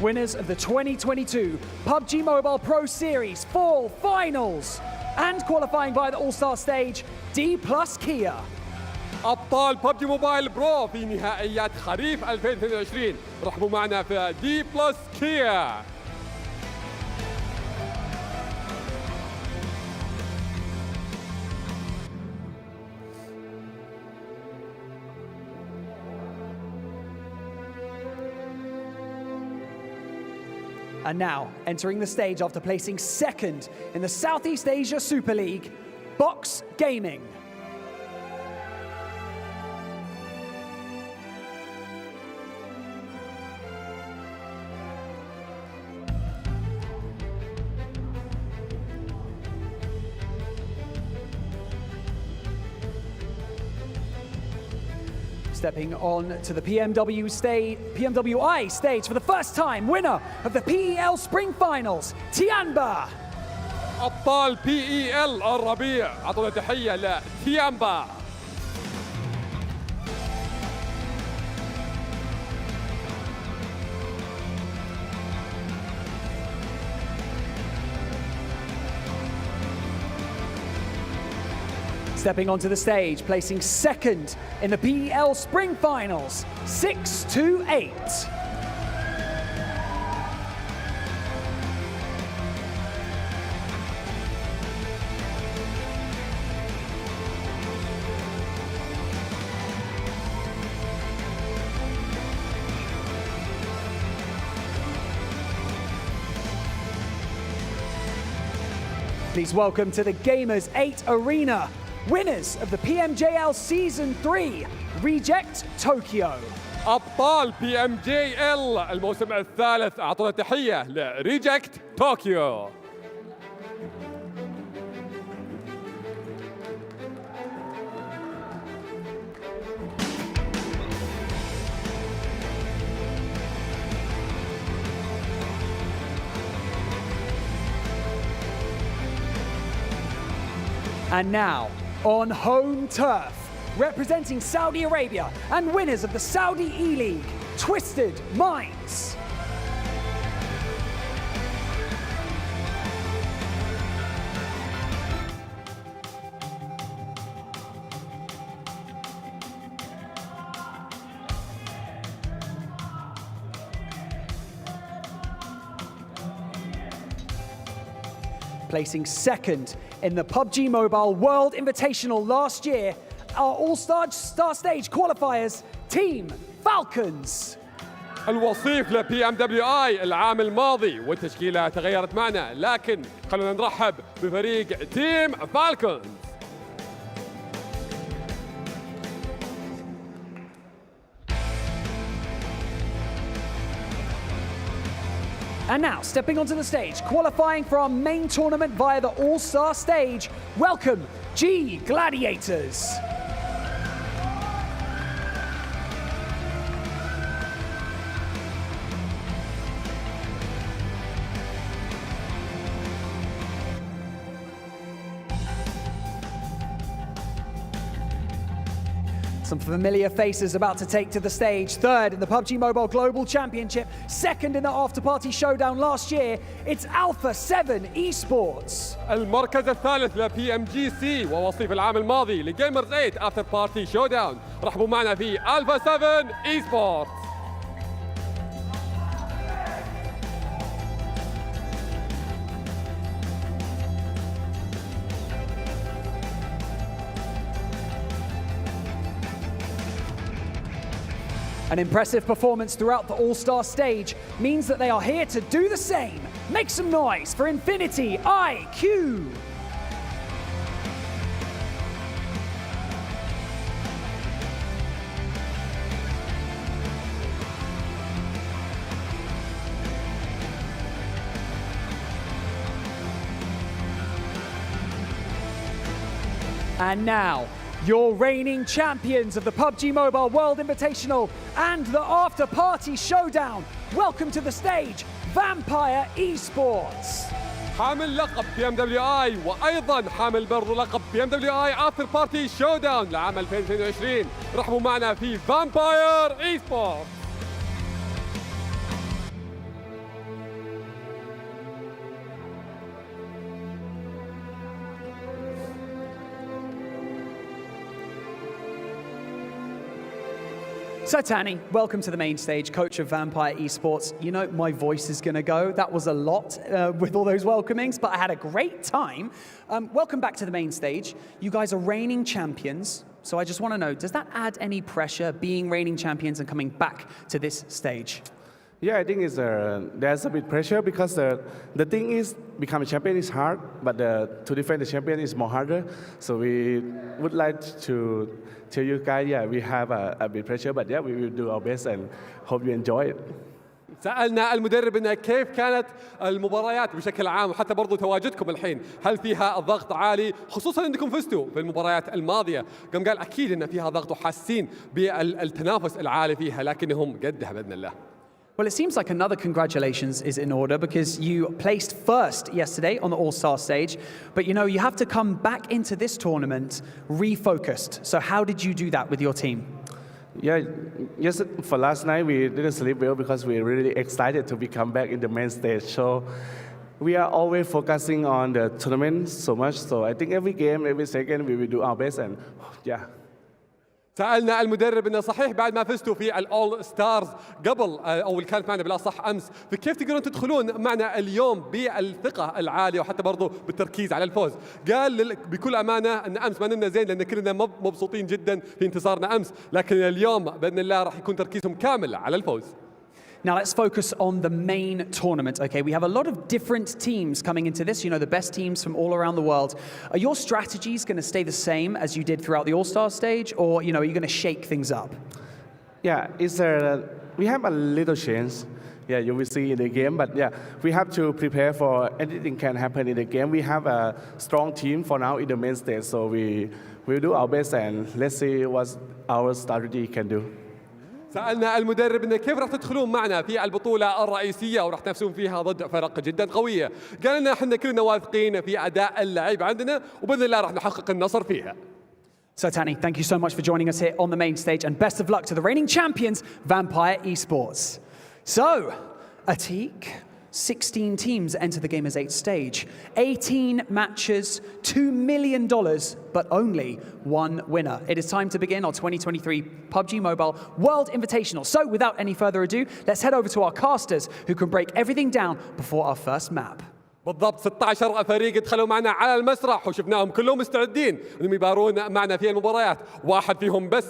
Winners of the 2022 PUBG Mobile Pro Series Fall Finals and qualifying via the All-Star Stage, Dplus KIA. أبطال PUBG موبايل برو في نهائيات خريف 2022 رحبوا معنا في Dplus KIA. And now, entering the stage after placing second in the Southeast Asia Super League, Box Gaming. Stepping on to the PMWI stage for the first time, winner of the PEL Spring Finals, Tianba. أبطال PEL الربيع، أعطونا تحية لتيامبا. Stepping onto the stage, placing second in the PEL Spring Finals, 6-8. Please welcome to the Gamers8 Arena, winners of the PMJL Season 3, Reject Tokyo. أبطال PMJL الموسم الثالث، أعطونا تحية لريجكت طوكيو. And now, on home turf, representing Saudi Arabia and winners of the Saudi E-League, Twisted Minds. Placing second in the PUBG Mobile World Invitational last year, our All-Star Stage qualifiers, Team Falcons. الوصيف ل PMWI العام الماضي والتشكيلة تغيرت معنا، لكن خلونا نرحب بفريق تيم فالكونز. And now, stepping onto the stage, qualifying for our main tournament via the All-Star Stage, welcome G Gladiators. Some familiar faces about to take to the stage. Third in the PUBG Mobile Global Championship. Second in the After Party Showdown last year. It's Alpha7 Esports. المركز الثالث ل PMGC ووصيف العام الماضي لجيمرز 8 After Party Showdown. رحبوا معنا في Alpha7 Esports. An impressive performance throughout the All-Star Stage means that they are here to do the same. Make some noise for Infinity IQ. And now, your reigning champions of the PUBG Mobile World Invitational and the After Party Showdown. Welcome to the stage, Vampire Esports. حامل لقب PMWI وأيضا حامل برضو لقب PMWI After Party Showdown لعام 2022. رحبوا معنا في Vampire Esports. So Tani, welcome to the main stage, coach of Vampire Esports. You know, my voice is going to go. That was a lot with all those welcomings, but I had a great time. Welcome back to the main stage. You guys are reigning champions. So I just want to know, does that add any pressure, being reigning champions and coming back to this stage? Yeah, I think there's a bit pressure because the thing is, become a champion is hard, but to defend the champion is more harder. So we would like to tell you guys, yeah, we have a bit pressure, but yeah, we will do our best and hope you enjoy it. سألنا المدرب إنه كيف كانت المباريات بشكل عام وحتى برضو تواجدكم الحين، هل فيها ضغط عالي خصوصا انكم فزتوا في المباريات الماضية؟ قال اكيد ان فيها ضغط وحاسين بالتنافس العالي فيها، لكنهم قدها باذن الله. Well, it seems like another congratulations is in order because you placed first yesterday on the All-Star stage, but you know, you have to come back into this tournament refocused. So how did you do that with your team? Yeah, yes, for last night we didn't sleep well because we were really excited to become back in the main stage. So we are always focusing on the tournament so much. So I think every game, every second, we will do our best and yeah. سألنا المدرب انه صحيح بعد ما فزتوا في الأول ستارز قبل او اللي كانت معنا بالاصح امس، فكيف تقدرون تدخلون معنا اليوم بالثقة العالية وحتى برضو بالتركيز على الفوز؟ قال بكل امانة ان امس ما نلنا زين لان كلنا مبسوطين جدا في انتصارنا امس، لكن اليوم باذن الله راح يكون تركيزهم كامل على الفوز. Now let's focus on the main tournament. Okay, we have a lot of different teams coming into this, you know, the best teams from all around the world. Are your strategies going to stay the same as you did throughout the All-Star stage, or, you know, are you going to shake things up? Yeah, we have a little change. Yeah, you will see in the game, but yeah, we have to prepare for anything can happen in the game. We have a strong team for now in the main stage, so we will do our best and let's see what our strategy can do. سألنا المدرب إنه كيف راح تدخلون معنا في البطولة الرئيسية وراح تنافسون فيها ضد فرق جدا قوية. قال لنا احنا كلنا واثقين في أداء اللعيبة عندنا وبإذن الله راح نحقق النصر فيها. So Tani, thank you so much for joining us here on the main stage and best of luck to the reigning champions, Vampire Esports. So, Atik, 16 teams enter the Gamers8 stage. 18 matches, $2 million, but only one winner. It is time to begin our 2023 PUBG Mobile World Invitational. So without any further ado, let's head over to our casters who can break everything down before our first map. بالضبط 16 فريق دخلوا معنا على المسرح وشفناهم كلهم مستعدين انهم يبارون معنا في المباريات، واحد فيهم بس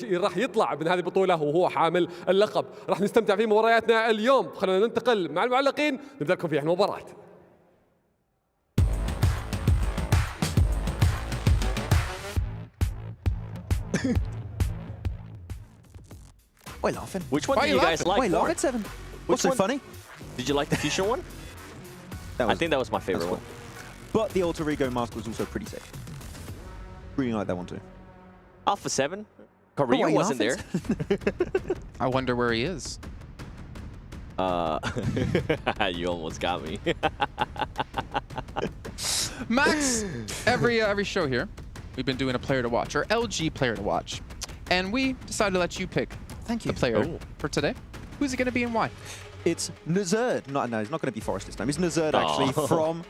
راح يطلع من هذه البطوله وهو حامل اللقب. راح نستمتع في مبارياتنا اليوم، خلونا ننتقل مع المعلقين نبدا لكم في المباراه. Why laughing? Which one do you guys like Why more? laughing, 7? What's so funny? Did you like the future one? I think that was my favorite one. But the alter ego mask was also pretty sick. Really like that one too. Alpha7? Korea wasn't there. I wonder where he is. You almost got me. Max, every show here, we've been doing a player to watch, or LG player to watch. And we decided to let you pick the player for today. Who's it going to be and why? It's Nazerd. No, it's not going to be Forest this time. It's Nazerd, actually, from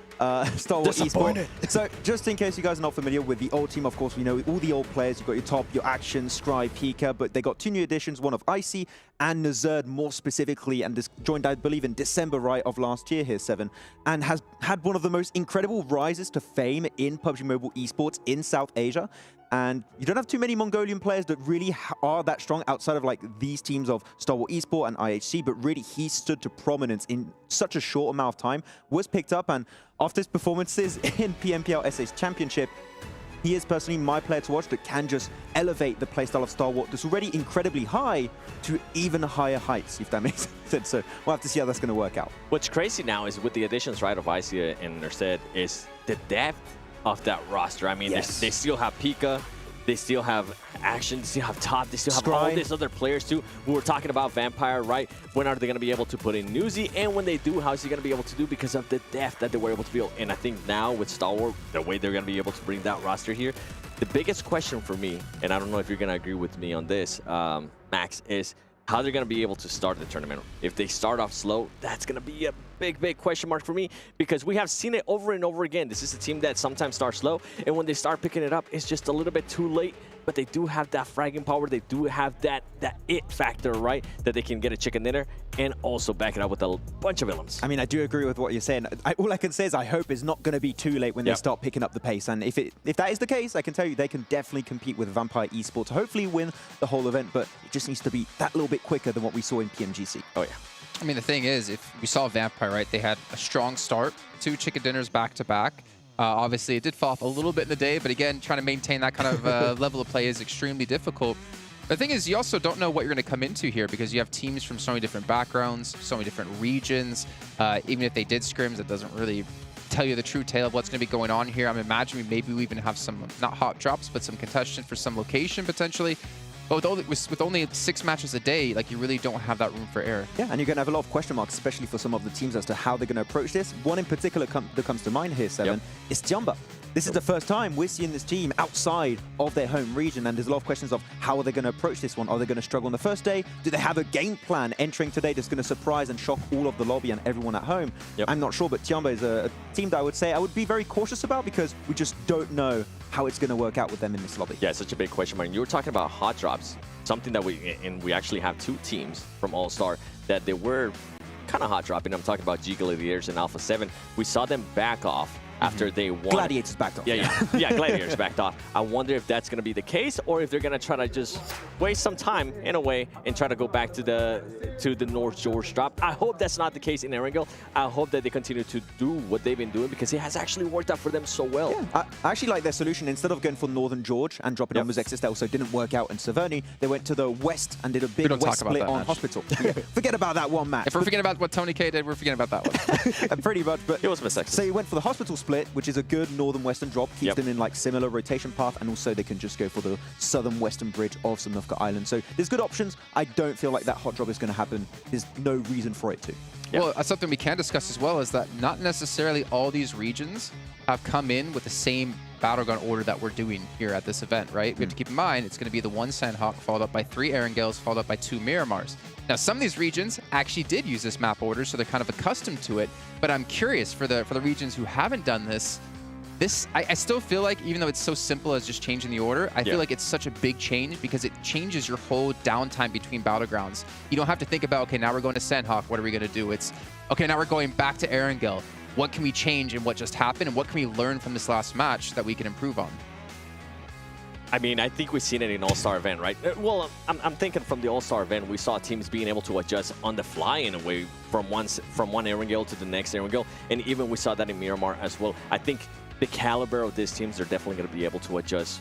Star Wars Esports. So, just in case you guys are not familiar with the old team, of course, we know all the old players. You've got your top, your Action, Scry, Pika, but they got 2 new additions, one of Icy and Nazerd more specifically, and this joined, I believe, in December, right, of last year here, 7, and has had one of the most incredible rises to fame in PUBG Mobile Esports in South Asia. And you don't have too many Mongolian players that really are that strong outside of like these teams of Star Wars Esports and IHC, but really he stood to prominence in such a short amount of time, was picked up, and after his performances in PMWI SA Championship, he is personally my player to watch that can just elevate the playstyle of Star Wars that's already incredibly high to even higher heights, if that makes sense. So we'll have to see how that's going to work out. What's crazy now is with the additions, right, of Icy and Nerset is the depth of that roster. I mean, they still have Pika, they still have Action, they still have Top, they still have all these other players too. We were talking about Vampire, right? When are they going to be able to put in Newsy? And when they do, how is he going to be able to do because of the depth that they were able to build? And I think now with Star Wars, the way they're going to be able to bring that roster here, the biggest question for me, and I don't know if you're going to agree with me on this, Max, is how they're going to be able to start the tournament. If they start off slow, that's going to be a big question mark for me because we have seen it over and over again. This is a team that sometimes starts slow, and when they start picking it up, it's just a little bit too late. But they do have that fragging power. They do have that it factor, right? That they can get a chicken dinner and also back it up with a bunch of villains. I mean, I do agree with what you're saying. All I can say is I hope it's not going to be too late when they start picking up the pace. And if that is the case, I can tell you they can definitely compete with Vampire Esports, hopefully win the whole event, but it just needs to be that little bit quicker than what we saw in PMGC. Oh, yeah. I mean, the thing is, if we saw Vampire, right, they had a strong start, 2 chicken dinners back-to-back. Obviously, it did fall off a little bit in the day, but again, trying to maintain that kind of level of play is extremely difficult. The thing is, you also don't know what you're going to come into here because you have teams from so many different backgrounds, so many different regions. Even if they did scrims, it doesn't really tell you the true tale of what's going to be going on here. I'm imagining maybe we even have some, not hot drops, but some contention for some location potentially. But with only 6 matches a day, like, you really don't have that room for error. Yeah, and you're going to have a lot of question marks, especially for some of the teams as to how they're going to approach this. One in particular that comes to mind here, Seven, is Jumba. This is the first time we're seeing this team outside of their home region, and there's a lot of questions of how are they going to approach this one? Are they going to struggle on the first day? Do they have a game plan entering today that's going to surprise and shock all of the lobby and everyone at home? I'm not sure, but Jumba is a team that I would say I would be very cautious about because we just don't know how it's going to work out with them in this lobby. Yeah, it's such a big question mark. You were talking about hot drops, something that we actually have 2 teams from All-Star that they were kind of hot dropping. I'm talking about G Gladiators and Alpha7. We saw them back off after they won. Gladiators backed off. Yeah, Gladiators backed off. I wonder if that's going to be the case or if they're going to try to just waste some time in a way and try to go back to the North George drop. I hope that's not the case in Erangel. I hope that they continue to do what they've been doing because it has actually worked out for them so well. Yeah, I actually like their solution. Instead of going for Northern George and dropping on Muzexis, that also didn't work out in Severny. They went to the west and did a big west split on Hospital. Forget about that one match. If we're forgetting about what Tony K did, we're forgetting about that one. Pretty much, but it was Muzexis. So you went for the Hospital split, which is a good northern western drop, keeps them in like similar rotation path, and also they can just go for the southern western bridge of Sanhok Island. So there's good options. I don't feel like that hot drop is going to happen. There's no reason for it to. Well, something we can discuss as well is that not necessarily all these regions have come in with the same Battleground order that we're doing here at this event, right? We have to keep in mind it's going to be the 1 Sanhok followed up by 3 Erangels followed up by 2 Miramars. Now, some of these regions actually did use this map order, so they're kind of accustomed to it. But I'm curious for the regions who haven't done this. I still feel like, even though it's so simple as just changing the order, I feel like it's such a big change because it changes your whole downtime between Battlegrounds. You don't have to think about, okay, now we're going to Sanhok, what are we going to do? It's, okay, now we're going back to Erangel. What can we change in what just happened, and what can we learn from this last match that we can improve on? I mean, I think we've seen it in All-Star event, right? Well, I'm thinking from the All-Star event, we saw teams being able to adjust on the fly in a way from one Erangel to the next Erangel, and even we saw that in Miramar as well. I think the caliber of these teams are definitely going to be able to adjust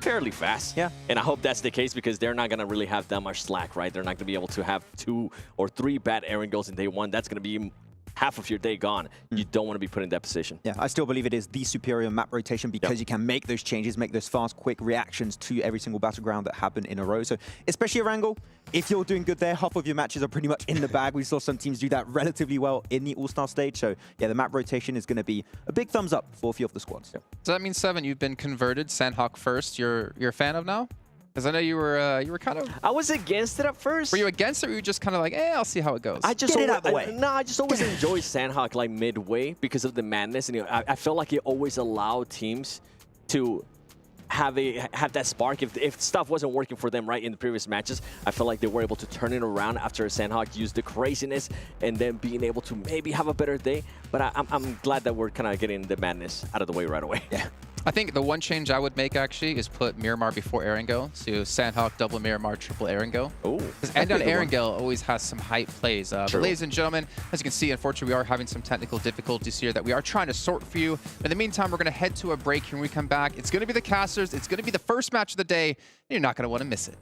fairly fast. Yeah. And I hope that's the case because they're not going to really have that much slack, right? They're not going to be able to have 2 or 3 bad Erangels in day 1. That's going to be half of your day gone. You don't want to be put in that position. Yeah, I still believe it is the superior map rotation because you can make those changes, make those fast, quick reactions to every single battleground that happen in a row. So especially Erangel, if you're doing good there, half of your matches are pretty much in the bag. We saw some teams do that relatively well in the All-Star stage. So yeah, the map rotation is going to be a big thumbs up for a few of the squads. So that means, Seven, you've been converted, Sanhok first. You're a fan of now? Because I know you were kind of... I was against it at first. Were you against it, or were you just kind of like, I'll see how it goes? I just I just always enjoy Sanhok like midway because of the madness, and I felt like it always allowed teams to have that spark. If stuff wasn't working for them right in the previous matches, I felt like they were able to turn it around after Sanhok used the craziness and then being able to maybe have a better day. But I'm glad that we're kind of getting the madness out of the way right away. Yeah. I think the one change I would make, actually, is put Miramar before Erangel. So Sanhok, double Miramar, triple Erangel. Oh. Because End on Erangel always has some hype plays. But ladies and gentlemen, as you can see, unfortunately, we are having some technical difficulties here that we are trying to sort for you. In the meantime, we're going to head to a break here when we come back. It's going to be the casters. It's going to be the first match of the day. And you're not going to want to miss it.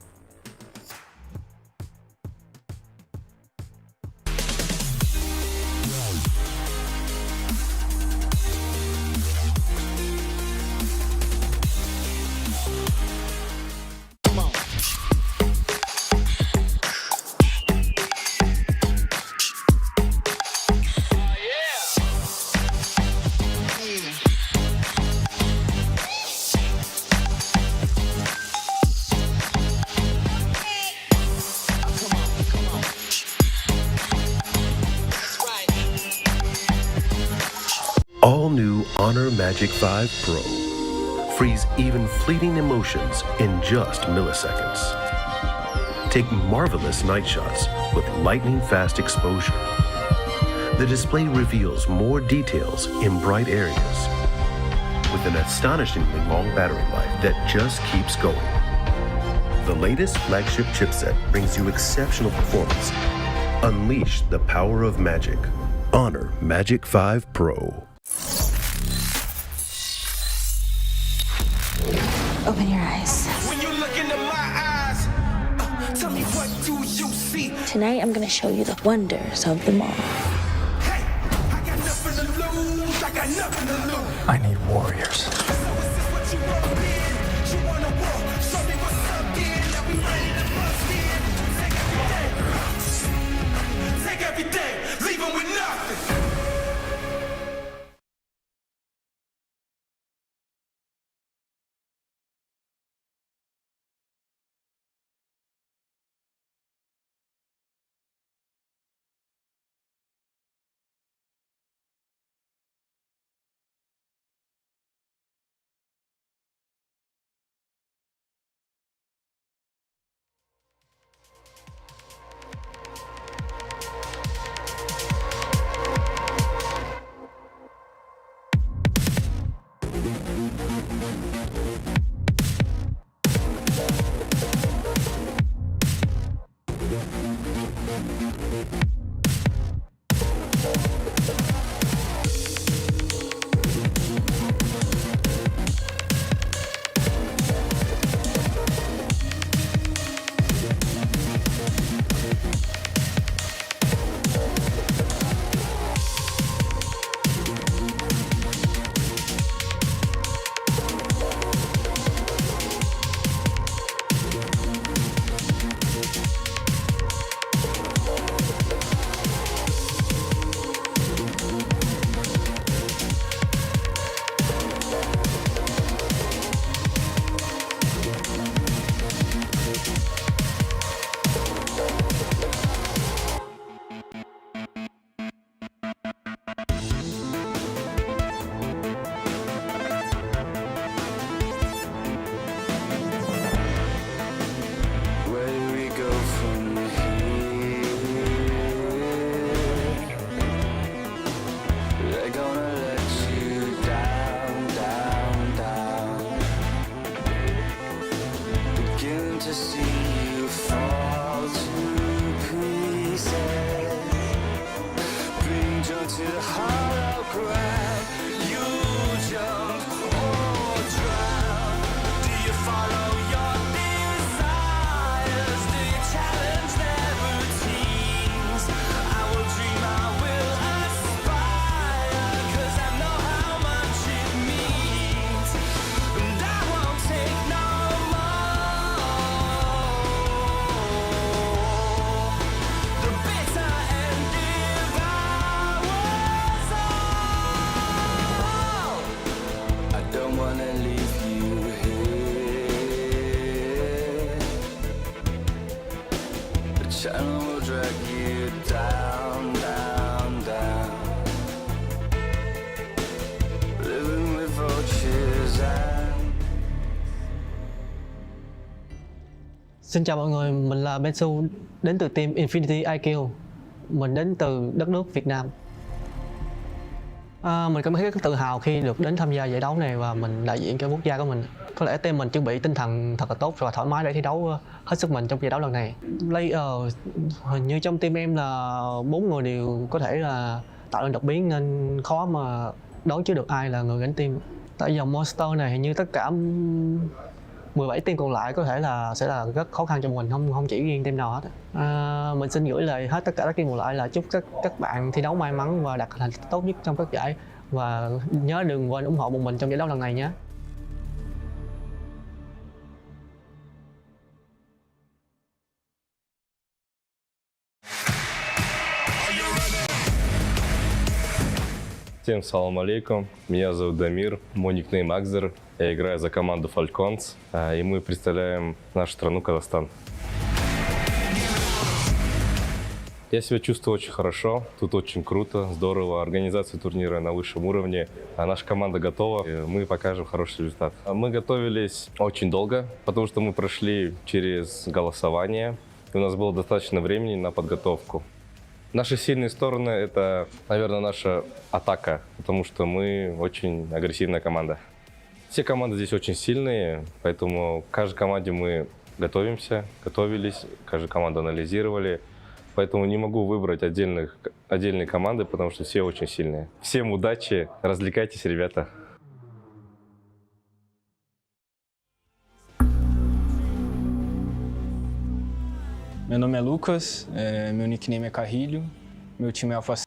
All new Honor Magic 5 Pro. Freeze even fleeting emotions in just milliseconds. Take marvelous night shots with lightning-fast exposure. The display reveals more details in bright areas with an astonishingly long battery life that just keeps going. The latest flagship chipset brings you exceptional performance Unleash the power of magic. Honor Magic 5 Pro. Open your eyes. When you look into my eyes, tell me what do you see? Tonight, I'm going to show you the wonders of the mall. Hey, I got nothing to lose. I got nothing to lose. I need warriors. So is this what you want to be? You want to war? Show me what's up, then. Now we ready to bust in. Take everything. Leave them with nothing. Xin chào mọi người, mình là Bensu, đến từ team Infinity IQ. Mình đến từ đất nước Việt Nam. Mình cảm thấy rất tự hào khi được đến tham gia giải đấu này và mình đại diện cho quốc gia của mình. Có lẽ team mình chuẩn bị tinh thần thật là tốt và thoải mái để thi đấu hết sức mình trong giải đấu lần này. Player hình như trong team em là 4 người đều có thể là tạo nên đột biến nên khó mà đoán trước được ai là người gánh team. Tại dòng Monster này hình như tất cả 17 team còn lại có thể là sẽ là rất khó khăn cho mình, không chỉ riêng team nào hết. Mình xin gửi lời hết tất cả các team còn lại là chúc các bạn thi đấu may mắn và đạt thành tích tốt nhất trong các giải, và nhớ đừng quên ủng hộ bọn mình trong giải đấu lần này nhé. Всем салам алейкум, меня зовут Дамир, мой никнейм Акзер, я играю за команду Falcons, и мы представляем нашу страну Казахстан. Я себя чувствую очень хорошо, тут очень круто, здорово, организация турнира на высшем уровне, наша команда готова, и мы покажем хороший результат. Мы готовились очень долго, потому что мы прошли через голосование, и у нас было достаточно времени на подготовку. Наши сильные стороны – это, наверное, наша атака, потому что мы очень агрессивная команда. Все команды здесь очень сильные, поэтому к каждой команде мы готовились, каждую команду анализировали. Поэтому не могу выбрать отдельные команды, потому что все очень сильные. Всем удачи, развлекайтесь, ребята. Meu nome é Lucas, meu nickname é Carrilho, meu time é Alpha7.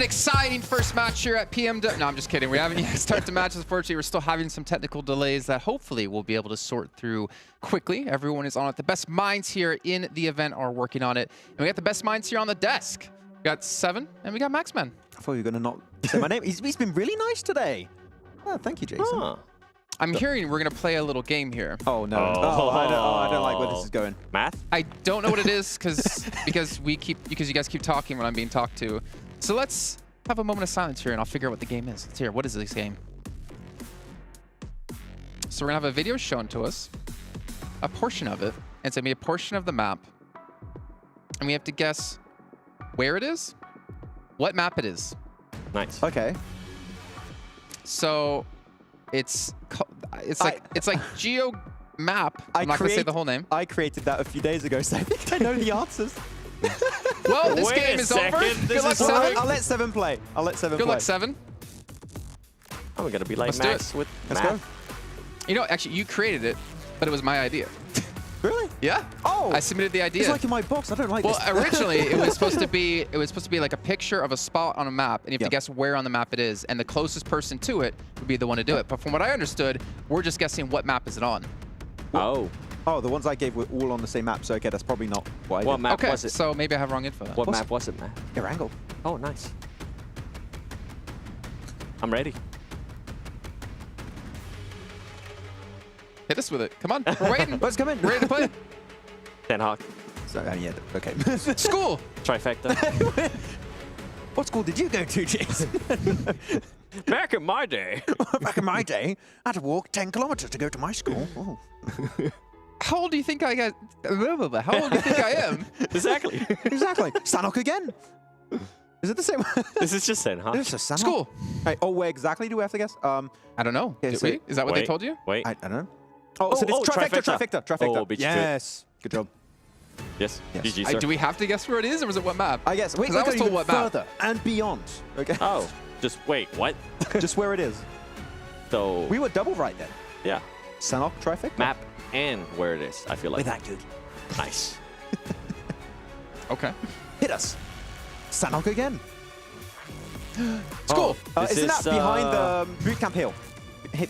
an exciting first match here at PMW. No, I'm just kidding. We haven't yet started the match. Unfortunately, we're still having some technical delays that hopefully we'll be able to sort through quickly. Everyone is on it. The best minds here in the event are working on it. And we got the best minds here on the desk. We got 7 and we got Maxman. I thought you were going to not say my name. He's been really nice today. Oh, thank you, Jason. Huh. I'm hearing we're going to play a little game here. Oh, no. I don't like where this is going. Math? I don't know what it is because you guys keep talking when I'm being talked to. So let's have a moment of silence here and I'll figure out what the game is. Let's hear. What is this game? So we're going to have a video shown to us, a portion of it. It's going to be a portion of the map. And we have to guess where it is, what map it is. Nice. Okay. So it's like Geo Map. I'm not going to say the whole name. I created that a few days ago, so I think I know the answers. Well, this game is over. Good luck, 7. I'll let 7 play. Good luck, 7. I'm going to be like Let's Max do it. with Let's math. go. You know, actually, you created it, but it was my idea. Really? Yeah. Oh. I submitted the idea. It's like in my box. I don't like this. Well, originally it was supposed to be like a picture of a spot on a map, and you have to guess where on the map it is, and the closest person to it would be the one to do it. But from what I understood, we're just guessing what map is it on. Oh. Oh, the ones I gave were all on the same map, so okay, that's probably not what I did. What map was it? So maybe I have wrong info. What map was it, Matt? Erangel. Oh, nice. I'm ready. Hit us with it. Come on. We're waiting. Let's come in. We're ready to play. Sanhok. So, yeah, okay. School. Trifecta. What school did you go to, Jason? Back in my day. Back in my day, I had to walk 10 kilometers to go to my school. Oh. How old do you think I got? How old do you think I am? Exactly. Exactly. Sanhok again. Is it the same? This is just Sanhok. This is Sanhok. School. Right. Oh, where exactly do we have to guess? I don't know. Okay, Did we? Is that what they told you? Wait. I don't know. Oh, so this is trifecta. Oh, beat you to it. Yes. Good job. Yes. GG, sir. Do we have to guess where it is, or was it what map? I guess. Wait, I was told what map. further and beyond. Okay. Oh, just wait, what? Just where it is. So We were double right then. yeah, Sanhok trifecta. map and where it is. I feel like We're that good. nice. Okay. Hit us. Sanhok again. School. This Isn't that is, behind the boot camp hill?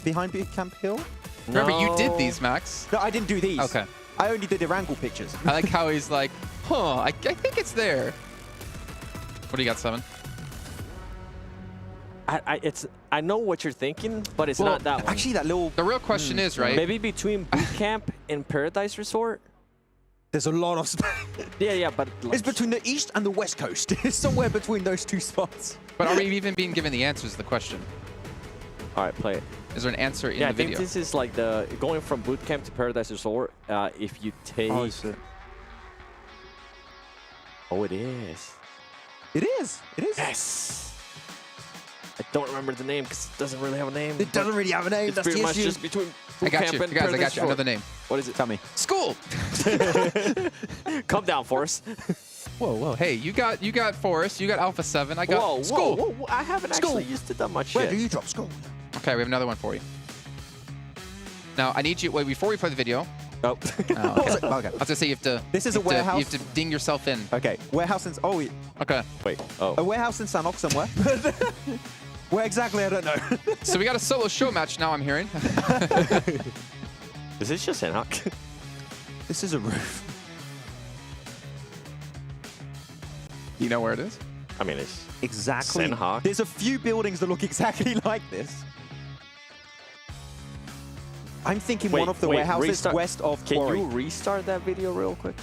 Behind boot camp hill? Remember, you did No. these, Max. No, I didn't do these. Okay. I only did Erangel pictures. I like how he's like, huh, I think it's there. What do you got, 7? I know what you're thinking, but it's not that one. Actually, that little... The real question is, right? Maybe between boot camp and Paradise Resort. There's a lot of... Yeah, but like, It's between the east and the west coast. It's somewhere between those two spots. But are we even being given the answers to the question? all right, play it. Is there an answer in Yeah, the I think video? this is like the going from boot camp to Paradise Resort. If you take, Oh, shit. oh, it is. It is. It is. Yes. I don't remember the name because it doesn't really have a name. It doesn't really have a name. It's That's pretty the much issue. just between I boot got camp you. and Guys, I Paradise got you. I know Resort. the name. What is it? Tell me. School. Calm down, Forrest. Whoa. Hey, you got Forest. You got Alpha7. I got School. Whoa. I haven't actually used to done much Where shit. do you drop school? Okay, we have another one for you. Now, I need you, wait, before we play the video. Oh. Okay. Okay. I was going to say you have to... This is a you have to- warehouse. You have to ding yourself in. Okay. Warehouse in... Oh, Okay. Wait. Oh. a warehouse in Sanhok somewhere. Where exactly, I don't know. So we got a solo show match now, I'm hearing. Is this just Sanhok? This is a roof. You know where it is? I mean, it's Exactly. Sanhok. There's a few buildings that look exactly like this. I'm thinking one of the warehouses restart. west of Can Quarry. you restart that video real quick?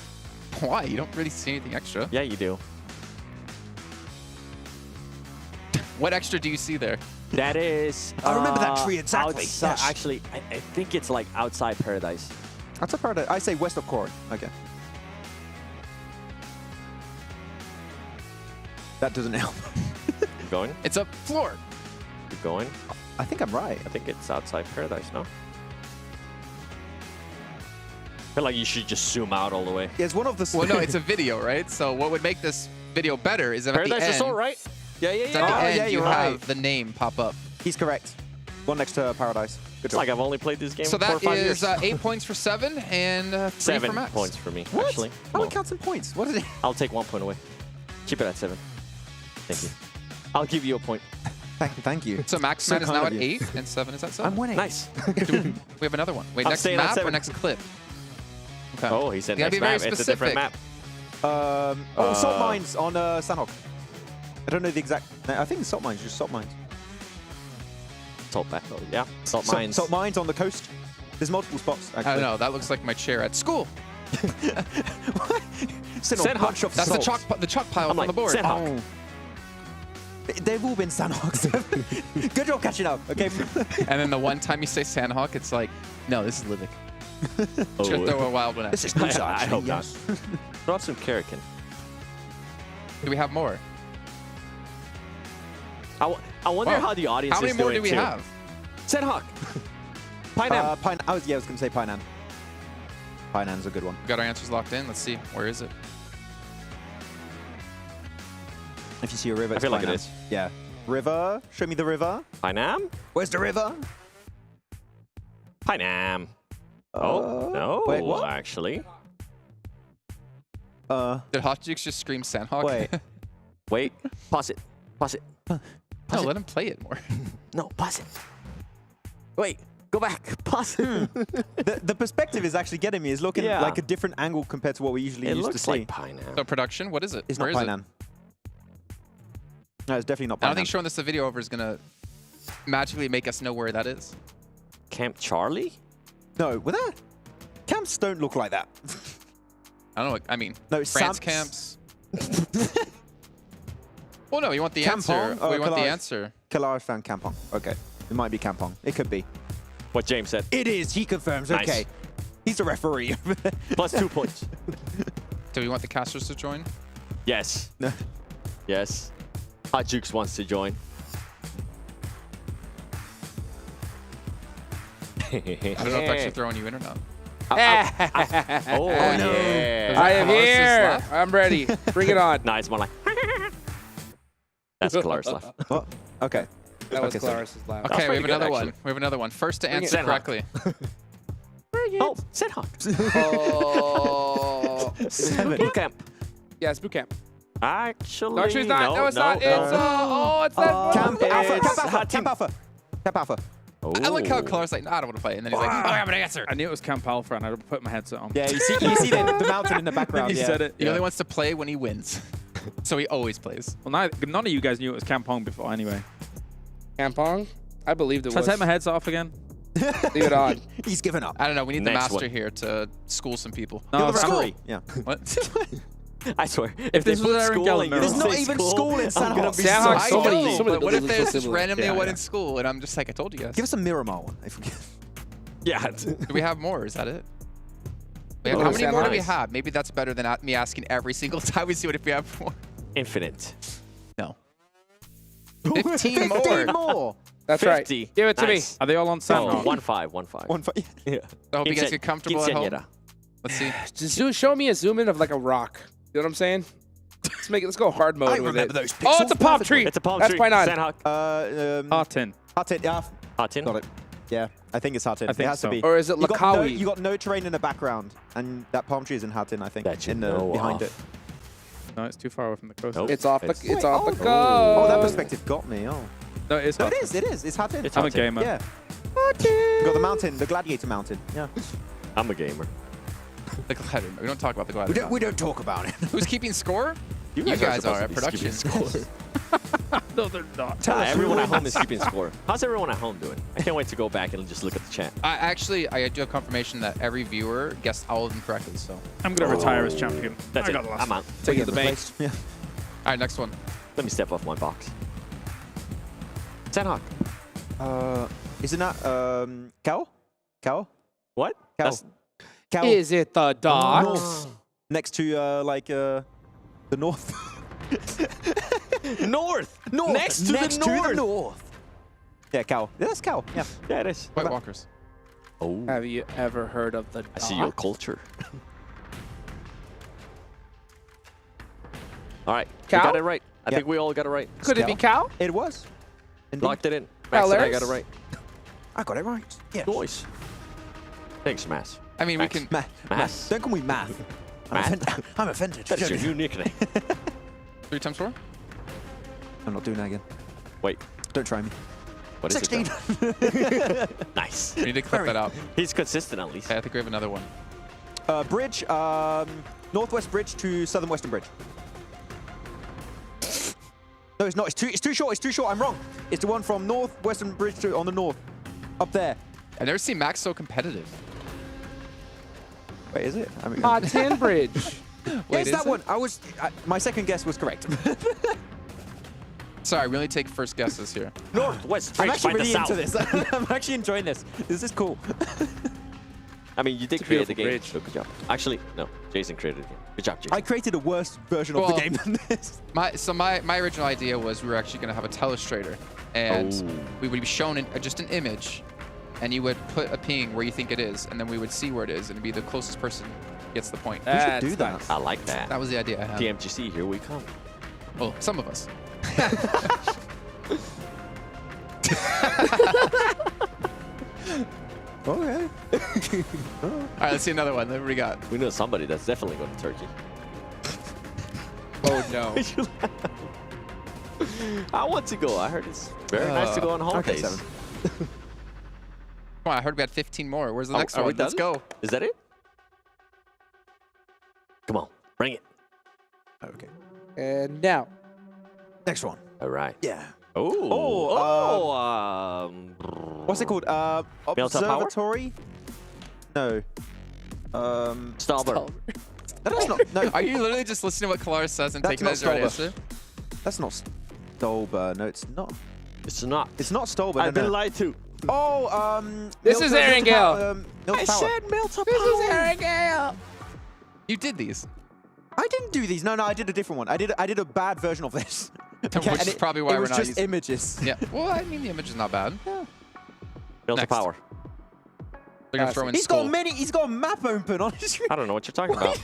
Why? You don't really see anything extra. Yeah, you do. What extra do you see there? That is. I remember that tree exactly. Outside, Yes. Actually, I think it's like outside Paradise. That's a part of, I say west of Quarry. Okay. That doesn't help. Keep going. It's a floor. Keep going. I think I'm right. I think it's outside Paradise, no? I feel like you should just zoom out all the way. Yeah, it's one of the... Well, no, it's a video, right? So what would make this video better is if at the Paradise end, Resort, right? Yeah. at the end yeah, you you're have right. the name pop up. He's correct. One next to Paradise. Good It's job. like I've only played this game So for 4 or that 5 is years. 8 points for 7 and 3 7 for Max. points for me, What? actually. How Well, many counts in points? What is it? I'll take 1 point away. Keep it at 7. Thank you. I'll give you a point. Thank you. So Max Man is now at 8 and 7 is at 7. I'm winning. Nice. We have another one. Wait, I'm next staying at map or 7. next clip? Okay. Oh, he said You gotta next be very map. It's a different map. Salt mines on Sanhok. I don't know the exact. I think it's salt mines. Just salt mines. Salt back. Oh, yeah. Salt mines. Salt mines on the coast. There's multiple spots. Actually. I don't know. That looks like my chair at school. Sanhok. That's the chalk pile on the board. Sanhok. They've all been Sanhoks. Good job catching up. Okay. And then the one time you say Sanhok, it's like, no, this is Livik. Should throw a wild one at This is you. Nusa, I actually, hope not. yes. Throw out some Karakin. Do we have more? I wonder Wow. how the audience How many is more doing do we too. have? Sanhok. Pinam. I was gonna say Painan. Painan's a good one. We got our answers locked in. Let's see. Where is it? If you see a river, I it's feel like it Painan. is. Yeah. River. Show me the river. Pinam? Where's the river? Pinam. Oh, no. Wait, what? Actually. Did Hot Jukes just scream Sanhok? Wait. Wait. Pause it. Pause it. No, let him play it more. No, pause it. Wait. Go back. Pause it. The perspective is actually getting me. It's looking Yeah. like a different angle compared to what we usually It used to looks see. like Pinam. So production, what is it? It's Where not is it? Painan. No, it's definitely not Painan. I don't think showing this the video over is gonna magically make us know where that is. Camp Charlie? No, well, that camps don't look like that. I don't know. I mean, No, France Samps- camps. Well, no, you want the answer. Campong? We want the Kalaj. answer. Kalaj found Kampong. Okay. It might be Kampong. It could be. What James said. It is. He confirms. Nice. Okay. He's a referee. Plus 2 points. Do we want the casters to join? Yes. No. Yes. Hot Jukes wants to join. I don't know if I should throw you in or not. Oh, no. yeah. I am Closest here. left. I'm ready. Bring it on. Nah, it's more like. That's Clara's left. What? Okay. That was Okay, so- Clara's laugh. That's Okay, we pretty have good, another one. actually. We have another one. First to Bring it. answer Sanhok. correctly. Oh, Sanhok. Oh. Boot camp. Yeah, it's boot camp. Actually, No, actually, it's not. No, it's no, not. It's it's that. Camp Alpha. It's Camp Alpha. hot Camp team. Alpha. Camp Alpha. I like how Oh. Clark's like, no, I don't want to play. And then he's like, oh, I have an answer. I knew it was Camp Alpha, and I put my headset on. Yeah, you see the mountain in the background. You Yeah. said it. He Yeah. only wants to play when he wins. So he always plays. Well, none of you guys knew it was Kampong before, anyway. Kampong? I believed it Should I was. take my headset off again? Leave it on. He's given up. I don't know. We need the Next master one. here to school some people. No, You're the school. referee. Yeah. What? I swear. If this was Erangel and There's Miramar. not even school in I'm gonna Sanhok. be Sanhok, so somebody- guilty. somebody But what if doesn't there's feel just similar. randomly Yeah, one yeah. in school? And I'm just like, I told you guys. Give us a Miramar one. I forget. Yeah. Do we have more? Is that it? Wait, Oh, how many more do we Sanhok. have? Maybe that's better than me asking every single time we see what if we have more. Infinite. No. 15 more. more. That's 50. right. Give it to Nice. Are they all on Oh, Sanhok? 1-5, 1-5. 1-5. Yeah. I hope you guys get comfortable at home. Quinceañera. Let's see. Just show me a zoom in of like a rock. You know what I'm saying? Let's go hard mode I with remember it. those Oh, pixels it's a palm tree. It's a palm That's tree. Painan. Sanhok. Hot tin. Hot tin. Yeah. Hot tin. Got it. Yeah, I think it's Hatin. I think it has so. to be. Or is it You got no- Lakawi? You got no terrain in the background, and that palm tree is in Hatin, I think. That you in the know behind of. it. No, it's too far away from the coast. Nope. It's off the. It's- It's off the Oh, coast. that perspective got me. Oh, No, it's no, hot. it is. It is. It's Hatin. It's I'm a Hatin. gamer. Yeah. You got the mountain, the gladiator mountain. Yeah. I'm a gamer. The gladiator. We don't talk about the gladiator. We don't talk about it. Who's keeping score? You guys supposed are to at be production. keeping score. No, they're not. Everyone at home is keeping score. How's everyone at home doing? I can't wait to go back and just look at the chat. I do have confirmation that every viewer guessed all of them correctly. So, I'm gonna retire as champion. That's I it. got the last I'm out. Take it to the bank. Yeah. all right, next one. Let me step off my box. Sanhok. Isn't that Cow? Cow? What? Cow. That's Cow. Is it the docks? North. Next to the north. north. North. Next to the north. Yeah, Cow. Yeah, that's Cow. Yeah. Yeah, it is. White Walkers. Oh. Have you ever heard of the I docks? see your culture. All right. Cow? We got it right. I Yeah. think we all got it right. Could it be cow? It was. Indeed. Locked it in. Max and I got it Colors? right. I got it right. Yeah. Noise. Thanks, Mass. I mean, Max. we can. Mass. Don't call me Math. Math. I'm offended. That's your new nickname. 3 times 4. I'm not doing that again. Wait. Don't try me. What is 16. it? Nice. We need to clip that out. He's consistent at least. Okay, I think we have another one. Bridge, northwest bridge to southern western bridge. No, it's not. It's too short. It's too short. I'm wrong. It's the one from northwestern bridge to on the north, up there. I've never seen Max so competitive. Wait, is it? I mean, Hot 10 bridge. Wait, it's that one. My second guess was correct. Sorry, we only take first guesses here. Northwest I'm bridge actually by really the into south. this. I'm actually enjoying this. This is cool. I mean, you did a create the beautiful game, bridge. so good job. Actually, no, Jason created the game. Good job, Jason. I created a worse version of the game than this. My original idea was we were actually going to have a telestrator, and we would be shown just an image, and you would put a ping where you think it is, and then we would see where it is, and it'd be the closest person gets the point. We should do that. I like that. That was the idea I had. PMGC, here we come. Well, some of us. Okay. All right, let's see another one. What do we got? We know somebody that's definitely going to Turkey. Oh, no. I want to go. I heard it's very nice to go on holidays. Okay, 7. Come on, I heard we had 15 more. Where's the next are we one? Let's done? go. Is that it? Come on, bring it. Okay. And now. Next one. All right. Yeah. What's it called? Observatory? No. Stallbar. That's not. No. Are you literally just listening to what Kalaris says and taking that as your answer? That's not Stolber. No, it's not. It's not. It's not Stolber. I've been lied to. Oh, This is Erangel. I said Milta This is Erangel. You did these. I didn't do these. No, I did a different one. I did a bad version of this. Which is probably why it we're was not just using images. Yeah. Well, I mean, the image is not bad. Yeah. Milta Next. Power. They're gonna throw in He's school. got a map open on his screen. I don't know what you're talking about.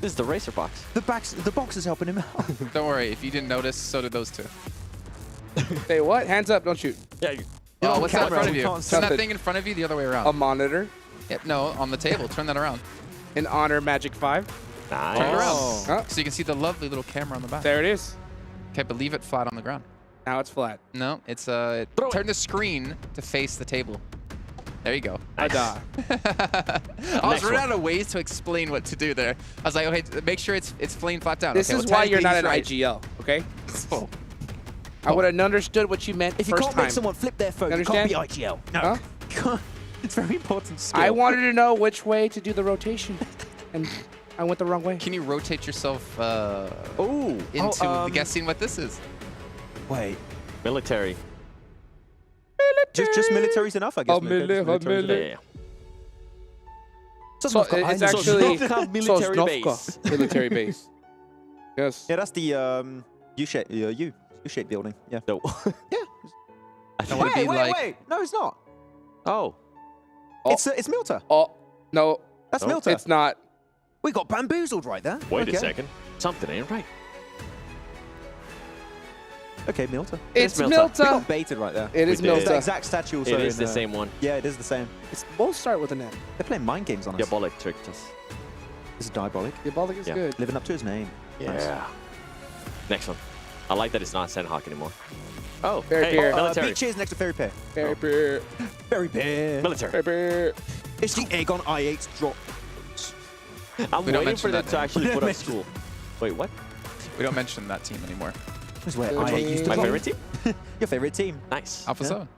This is the racer box. The box is helping him out. Don't worry. If you didn't notice, so did those two. Hey, what? Hands up, don't shoot. Yeah. Oh, what's that in camera, front of we you? can't Turn see that it. thing in front of you the other way around. A monitor. Yep, no, on the table. Turn that around. An Honor Magic 5. Nice. Turn it around. Oh. So you can see the lovely little camera on the back. There it is. Okay, but leave it flat on the ground. Now it's flat. No, it's turn the screen to face the table. There you go. I die. I was running out of ways to explain what to do there. I was like, okay, make sure it's laying flat down. This okay, is well, why you're not an technically IGL, okay? he's right. I would have understood what you meant If you first can't time. make someone flip their phone, You you can't be understand? IGL. No. Huh? You can't. It's very important skill. I wanted to know which way to do the rotation, and I went the wrong way. Can you rotate yourself Ooh. into guessing what this is? Wait. Military. Just military's enough, I guess. Yeah. So it's actually Sosnovka military Sosnovka base. military base. Yes. Yeah, that's the U-shaped building. Yeah. No. Yeah. And would it be like, Wait. No, it's not. Oh. It's Milta. Oh, no. That's Oh. Milta. It's not. We got bamboozled right there. Wait Okay. a second. Something ain't right. Okay, Milta. It's Milta. We Milta. got baited right there. It is We did. It's the Milta. exact statue also It is in, the same one. Yeah, it is the same. It's both start with an M. They're playing mind games on us. Diabolic tricked us. This is Diabolic. Diabolic is Yeah. good. Living up to his name. Nice. Yeah. Next one. I like that it's not Sanhok anymore. Oh, Very hey, fair. military. Beaches next to Fairy Pair. Very fair. Fairy Pair. Military. Very fair. It's the egg on I8 drop. I'm We don't waiting for mention them that to name. actually put up school. Wait, what? we don't mention that team anymore. This is where I8 used to My play. favorite team? Your favorite team. Nice. Alpha7.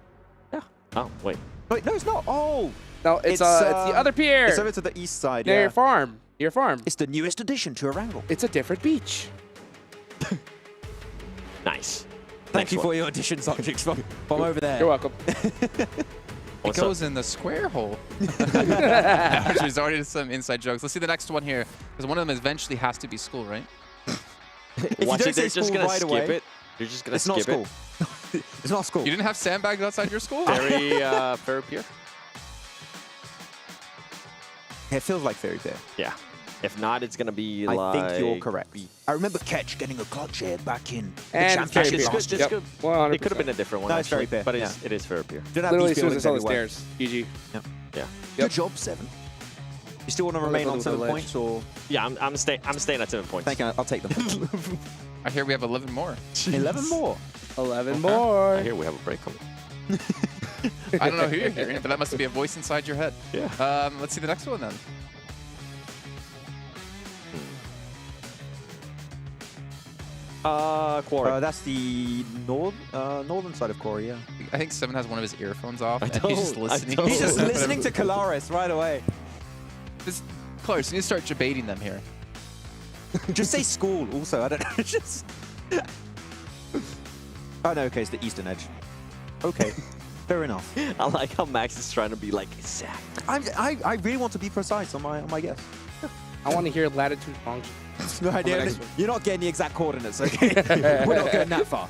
Yeah. Oh, wait. Wait, no, it's not. Oh. No, it's the other pier. It's over to the east side, Near yeah. your farm. Your farm. It's the newest addition to Erangel. It's a different beach. Nice. Thank you for your addition, subjects from over there. You're welcome. It goes in the square hole. Which is already some inside jokes. Let's see the next one here. Because one of them eventually has to be school, right? you Watch don't it, say they're just school gonna right skip away, it. You're just gonna It's skip not school. It's not school. You didn't have sandbags outside your school? Very fair pier. It feels like Fairy Pair. Yeah. If not, it's gonna be I like. think you're correct. I remember Ketch getting a clutch here back in the And championship Fairy Just Pair. good, last just year. good. 100%. It could have been a different one. No, it's actually, very fair, but yeah. it is fair pier. Didn't have Literally, as these soon as I saw the buildings stairs. GG. Yeah. Good job, 7. You still want to remain on with the 7 ledge. points, or? Yeah, I'm staying at 7 points. Thank you. I'll take them. I hear we have 11 more. 11 more. 11 more. I hear we have a break coming. I don't know who you're hearing, but that must be a voice inside your head. Yeah. Let's see the next one then. Quarry. That's the northern side of Corey, yeah. I think Seven has one of his earphones off, and don't. he's just listening. He's just listening to Kalaris right away. Close, you need to start debating them here. Just say school also, I don't know. Just... Oh no, okay, it's the eastern edge. Okay, fair enough. I like how Max is trying to be like exact. I really want to be precise on my guess. I want to hear latitude function. No idea. You're not getting the exact coordinates, okay? We're not going that far.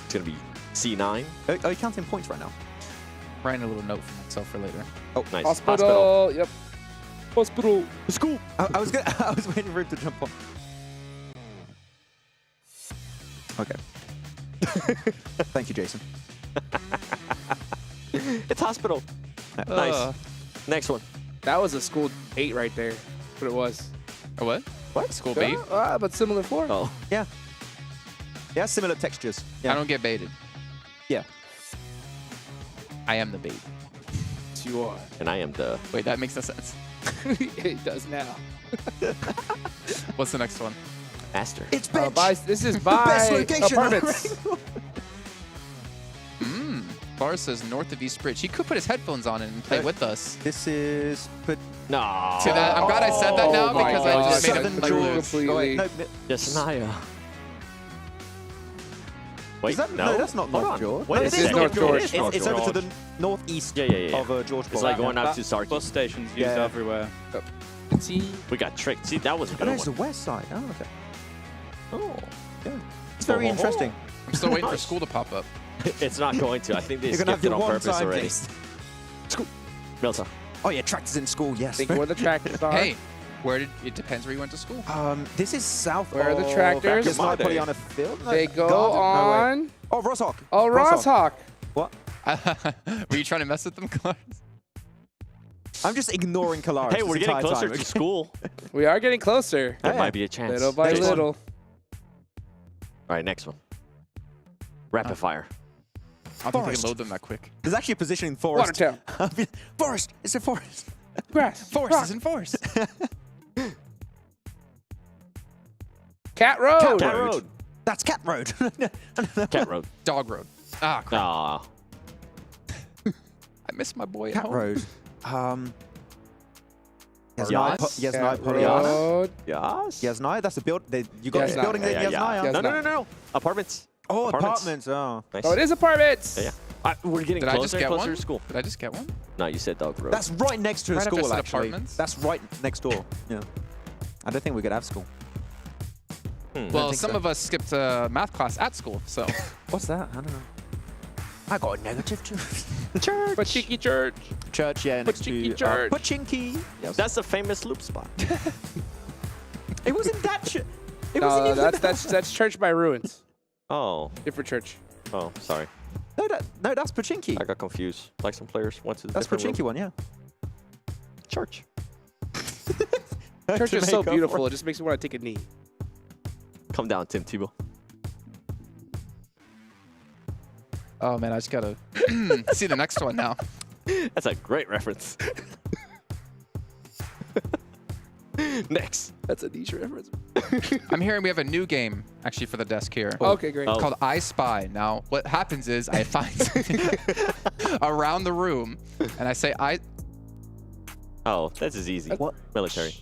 It's going to be C9. Are you counting points right now? Writing a little note for myself for later. Oh, nice. Hospital. Yep. Hospital. School. I was waiting for him to jump on. Okay. Thank you, Jason. It's hospital. Nice. Next one. That was a school 8 right there. What it was. A what? What? School bait? But similar form. Oh. Yeah. Yeah, similar textures. Yeah. I don't get baited. Yeah. I am the bait. Yes, you are. And I am the... Wait, that makes no sense. It does now. What's the next one? Master. It's this is by apartments. Bar says north of East Bridge. He could put his headphones on and play with us. This is... No. See that? I'm glad I said that now because I just made Southern him like lose. Completely. No, Yes, Naya. Wait, no, that's not Hold North on. George. Wait No, a it is second. North George. It is It's over to the northeast Yeah. of George. It's like going out to Sarky. Bus stations used Yeah. everywhere. See? We got tricked. See, that was a Oh, good no, one. it's the west side. Oh, okay. Oh. Yeah. It's very interesting. I'm still waiting for school to pop up. It's not going to. I think they You're gonna skipped have it the on one purpose time already. case. School. Milta. Oh yeah, tractors in school. Yes. Think where the tractors are. Hey, it depends where you went to school. This is south. Where are the of tractors? It's not Pollyanna Field. No, They go Garden? No, on. oh, Rosshawk. Oh, Rosshawk. What? Were you trying to mess with them, Clarence? I'm just ignoring Kalaris. Hey, we're getting closer to school. We are getting closer. There might be a chance. Little by Next one. little. All right, next one. Rapid fire. I don't think I can load them that quick. There's actually a position in Forest. Watertown. Forest. It's a forest. Grass. Forest Rock. is in forest. Cat Road. Cat Road. That's Cat Road. Cat Road. Dog Road. Ah, crap. Ah. I miss my boy at Cat home. Road. Yes. Pollyanna. Road. Yes. Yasnai, that's a build. You got this Yasnai. building there, Yasnai. No. Apartments. Oh, apartments. Oh. Nice. Oh, it is apartments. Yeah. We're getting Did I just closer and get closer one? to school. Did I just get one? No, you said Dog Road. That's right next to a Right after I school, said actually. apartments? That's right next door. Yeah. I don't think we could have school. Well, some of us skipped math class at school, so. What's that? I don't know. I got a negative Church. Pachinki Church. Church, yeah, next Pachinki to Church. Pachinki. Yes. That's the famous loop spot. It wasn't that church. No, that's Church by Ruins. Oh. Different church. Oh, sorry. No, that's Pachinki. I got confused. Like some players went to the That's different Pachinki room. one, yeah. Church. Church is so beautiful. It just makes me want to take a knee. Come down, Tim Tebow. Oh, man, I just got to see the next one now. That's a great reference. Next. That's a niche reference. I'm hearing we have a new game, actually, for the desk here. Okay, great. It's called I Spy. Now, what happens is I find something around the room, and I say, Oh, this is easy. What? Military.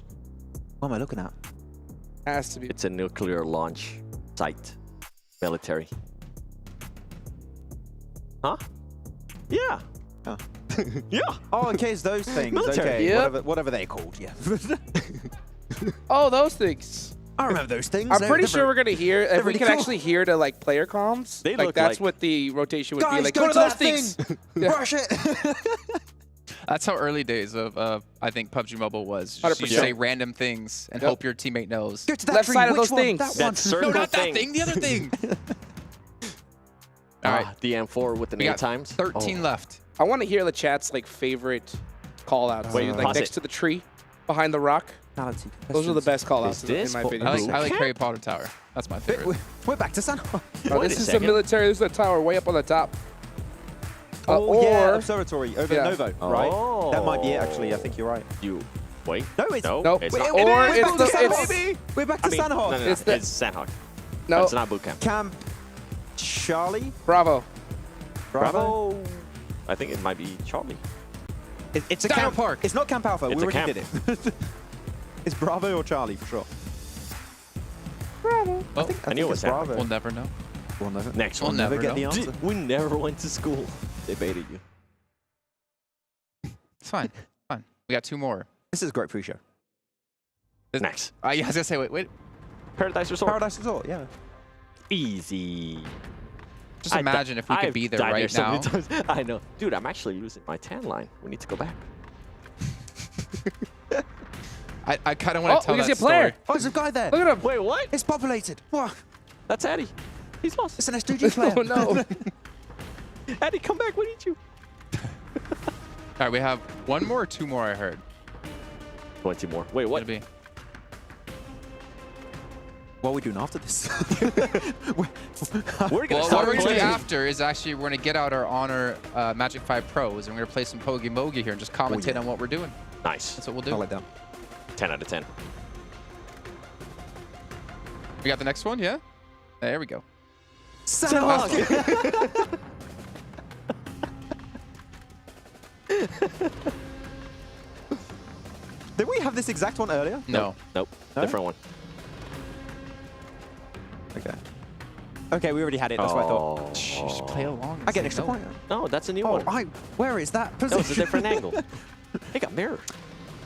What am I looking at? Has to be. It's a nuclear launch site. Military. Huh? Yeah. Oh. Yeah. Oh, in case those things. Military. Okay, Yep. whatever they're called, yeah. Oh, those things. I remember those things. I'm pretty sure we're gonna hear if we really can cool. actually hear to like player comms. They like look that's like- what the rotation would Guys, be like. go Go to to those that things. thing. Brush it. That's how early days of, I think, PUBG Mobile was. 100%. You say random things and hope your teammate knows. Go to that Left tree. side of Which those one? things. That That one. circle No, not thing. that thing, the other thing. All right. The M4 with the We name got times. 13 left. I want to hear the chat's like favorite call outs. Wait, like pause next it. to the tree, behind the rock. nationality. Those are the best call-outs Is in this my for- opinion. I like Harry Potter Tower. That's my favorite. We're back to Sanhok. Oh, Wait this a is the second. military. This is the tower way up on the top. Oh, yeah, or observatory over yeah. Novo, right? That might be it, actually. I think you're right. You wait. No, it's Nope. It's We're- not. Or we're it's back to the- Sanhok, it's- baby. We're back to I mean, Sanhok. no, It's the- it's Sanhok. no. But it's not boot camp. Camp Charlie? Bravo. Bravo? I think it might be Charlie. It's a Dino camp. Park. It's not Camp Alpha. It's we a already camp. did it. It's Bravo or Charlie for sure. Bravo. Oh, I knew it it's was Sanhok. Bravo. we'll never know. We'll never. Next We'll one. never get the know. answer. We never went to school. They baited you. It's fine. Fine. We got 2 more. This is a great pre-show. Next. Yeah, I was gonna say, wait. Paradise Resort. Paradise Resort, yeah. Easy. Just imagine if we could be there right so now. many times. I know. Dude, I'm actually losing my tan line. We need to go back. I kind of want to tell we that can see a player. story. Oh, there's a guy there. Look at him. Wait, what? It's populated. What? That's Eddie. He's lost. It's an SDG player. Oh, no. Eddie, come back. We need you. All right, we have 1 more or 2 more, I heard. 20 more. Wait, what? It'll be. What are we doing after this? We're going to Well, start what we're going to do playing. after is actually we're going to get out our Honor Magic 5 Pros and we're going to play some Pogi Mogi here and just commentate on what we're doing. Nice. That's what we'll do. I like that. 10 out of 10. We got the next one, yeah? There we go. Sanhok! Did we have this exact one earlier? No. Nope. No? Different one. Okay. Okay, we already had it. That's what I thought. Just play along. I get an extra point. No, that's a new Oh, one. where is that No, position? it's a different angle. It got mirrored.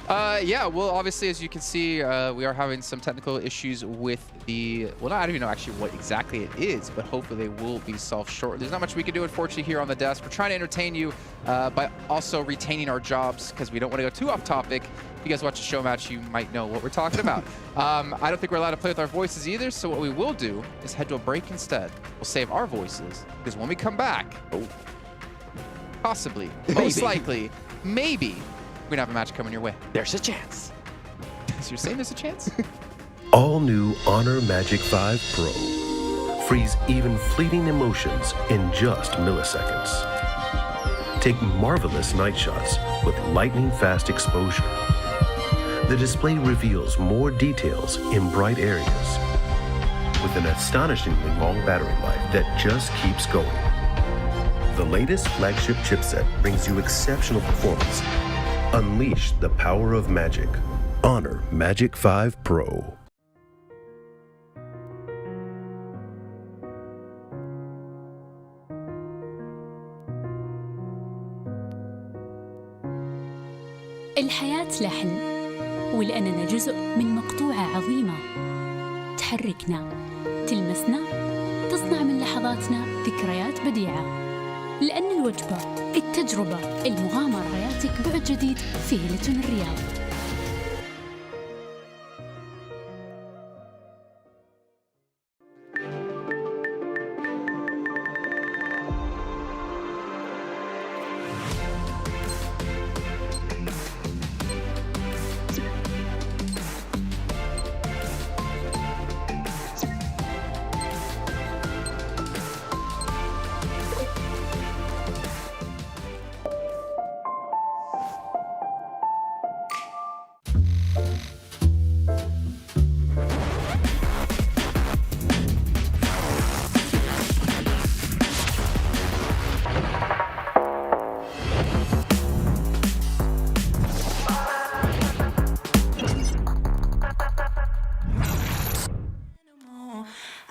Yeah, well, obviously, as you can see, we are having some technical issues with the... Well, I don't even know actually what exactly it is, but hopefully they will be solved shortly. There's not much we can do, unfortunately, here on the desk. We're trying to entertain you by also retaining our jobs because we don't want to go too off topic. If you guys watch a show match, you might know what we're talking about. I don't think we're allowed to play with our voices either, so what we will do is head to a break instead. We'll save our voices because when we come back, possibly, most likely, maybe, we're going to have a match coming your way. There's a chance. So you're saying there's a chance? All new Honor Magic 5 Pro. Freeze even fleeting emotions in just milliseconds. Take marvelous night shots with lightning fast exposure. The display reveals more details in bright areas with an astonishingly long battery life that just keeps going. The latest flagship chipset brings you exceptional performance. Unleash the power of magic. Honor Magic 5 Pro. الحياة لحن ولأننا جزء من مقطوعة عظيمة تحركنا تلمسنا تصنع من لحظاتنا ذكريات بديعة لأن الوجبة التجربة المغامرة حياتك بعد جديد في هيلتون الرياض.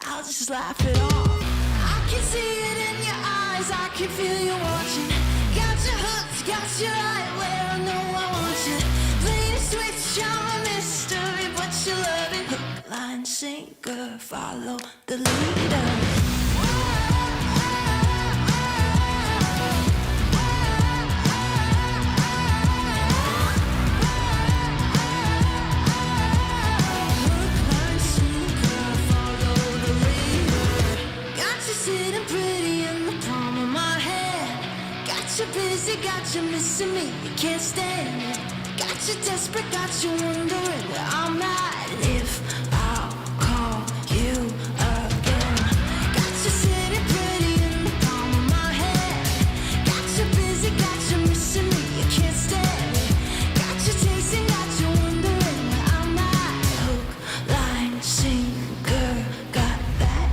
I'll just laugh it off. I can see it in your eyes, I can feel you watching. Got you hooked, got you right where I know I want you. Play the switch, I'm a mystery, but you love it. Hook, line, sinker, follow the leader. Sitting pretty in the palm of my hand. Got you busy, got you missing me, you can't stand it. Got you desperate, got you wondering where I'm at. If I'll call you again, got you sitting pretty in the palm of my hand. Got you busy, got you missing me, you can't stand me. Got you chasing, got you wondering where I'm at. Hook, line, sinker, got that.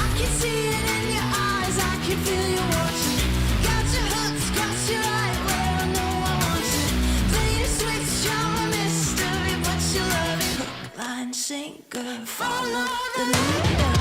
I can see it in your eyes, I can feel you watching. Got your hooks, got you right where I know I want you. Play the switch, you're a mystery, but you love it. Hook, line, sinker, follow the leader.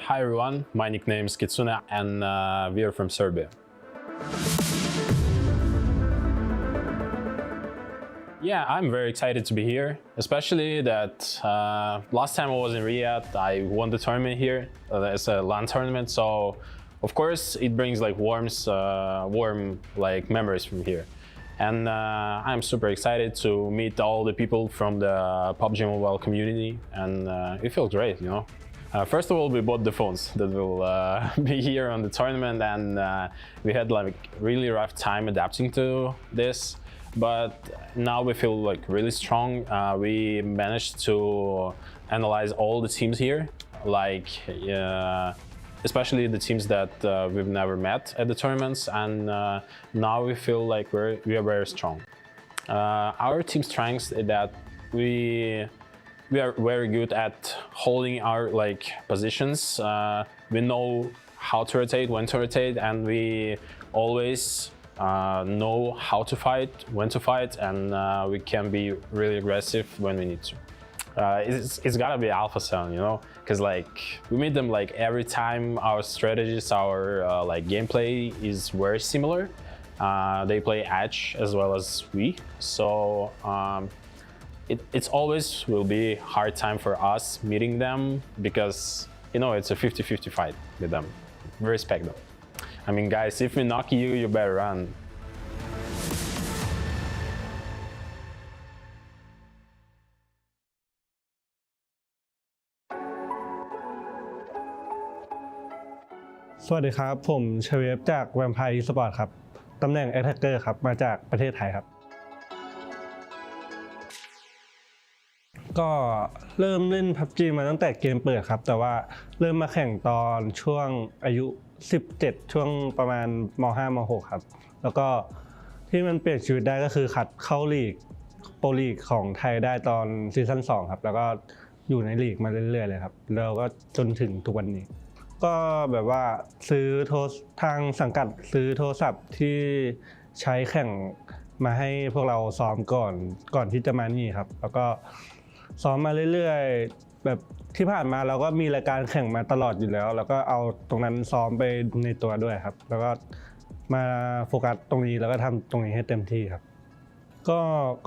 Hi everyone, my nickname is Kitsune and we are from Serbia. Yeah, I'm very excited to be here, especially that last time I was in Riyadh, I won the tournament here. It's a LAN tournament, so of course it brings like warm like memories from here. And I'm super excited to meet all the people from the PUBG Mobile community, and it feels great, you know. First of all, we bought the phones that will be here on the tournament, and we had like really rough time adapting to this, but now we feel like really strong. We managed to analyze all the teams here, like especially the teams that we've never met at the tournaments, and now we feel like we are very strong. Our team strengths is that we are very good at holding our like positions. We know how to rotate, when to rotate, and we always know how to fight, when to fight, and we can be really aggressive when we need to. It's gotta be Alpha7, you know, because like we meet them like every time. Our strategies, our like gameplay is very similar. They play Edge as well as we, so it's always will be hard time for us meeting them, because you know it's a 50-50 fight with them. We respect them. I mean, guys, if we knock you, you better run. สวัสดีครับผมเชเวฟจากแวมไพร์อีสปอร์ตครับตำแหน่งแอทแทคเกอร์ครับมาจากประเทศไทยครับก็เริ่มเล่น PUBG มาตั้งแต่เกมเปิดครับแต่ว่าเริ่มมาแข่งตอนช่วงอายุ17ช่วงประมาณม.5 ม.6 ครับแล้วก็ที่มันเปลี่ยนชีวิตได้ก็คือคัดเข้าลีกโปรลีกของไทยได้ตอนซีซั่น2ครับแล้วก็อยู่ในลีกมาเรื่อยๆเลยครับแล้วก็จนถึงทุกวันนี้ก็แบบว่าซื้อทางสังกัดซื้อโทรศัพท์ที่ใช้แข่งมาให้พวกเราซ้อมก่อนที่จะมานี่ครับแล้วก็ซ้อมมาเรื่อยๆ แบบที่ผ่านมาเราก็มีรายการแข่งมาตลอดอยู่แล้วแล้วก็เอาตรงนั้นซ้อมไปในตัวด้วยครับแล้วก็มาโฟกัสตรงนี้แล้วก็ทำตรงนี้ให้เต็มที่ครับ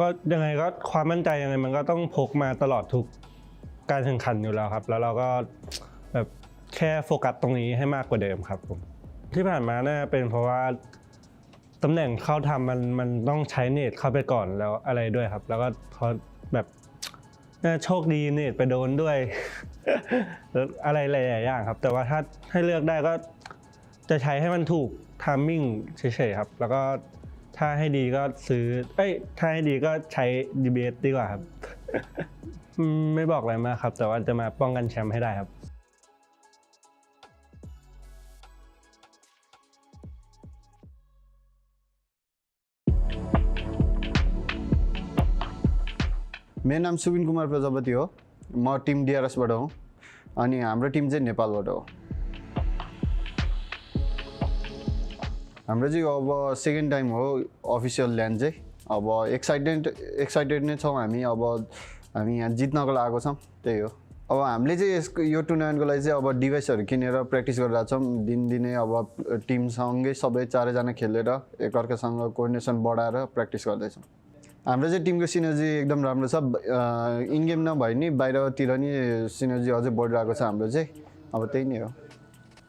ก็ยังไงก็ความมั่นใจยังไงมันก็ต้องพกมาตลอดทุกการแข่งขันอยู่แล้วครับแล้วเราก็แบบแค่โฟกัสตรงนี้ให้มากกว่าเดิมครับผมที่ผ่านมาน่าเป็นเพราะว่าตำแหน่งเข้าทำมันต้องใช้เนตเข้าไปก่อนแล้วอะไรด้วยครับแล้วก็พอแบบโชคดีเนตไปโดนด้วย แล้วอะไรหลายๆอย่างครับแต่ว่าถ้าให้เลือกได้ก็จะใช้ให้มันถูกไทมิ่งเฉยๆครับแล้วก็ถ้าให้ดีก็ซื้อถ้าให้ดีก็ใช้ DBS ดีกว่าครับ ไม่บอกอะไรมากครับแต่ว่าจะมาป้องกันแชมป์ให้ได้ครับ मेरो नाम सुबिन कुमार प्रजापति हो म Tim DRS बाट हो अनि हाम्रो Tim चाहिँ नेपालबाट हो हाम्रो चाहिँ अब सेकेन्ड टाइम हो अफिसियल ल्यान्ड चाहिँ अब एक्साइटेड नै छौँ हामी अब हामी यहाँ जित्नको लागि आएको छौँ त्यही हो अब हामीले चाहिँ यो टुर्नामेन्टको लागि चाहिँ अब डिभाइसहरू किनेर प्र्याक्टिस गरिरहेको छौँ दिनदिनै अब टिमसँगै सबै चारैजना खेलेर एकअर्कासँग कोअर्डिनेसन बढाएर प्र्याक्टिस गर्दैछौँ हाम्रो चाहिँ टिमको सिनर्जी एकदम राम्रो छ इन गेम नभए नि बाहिरतिर नि सिनर्जी अझै बढिरहेको छ हाम्रो चाहिँ अब त्यही नै हो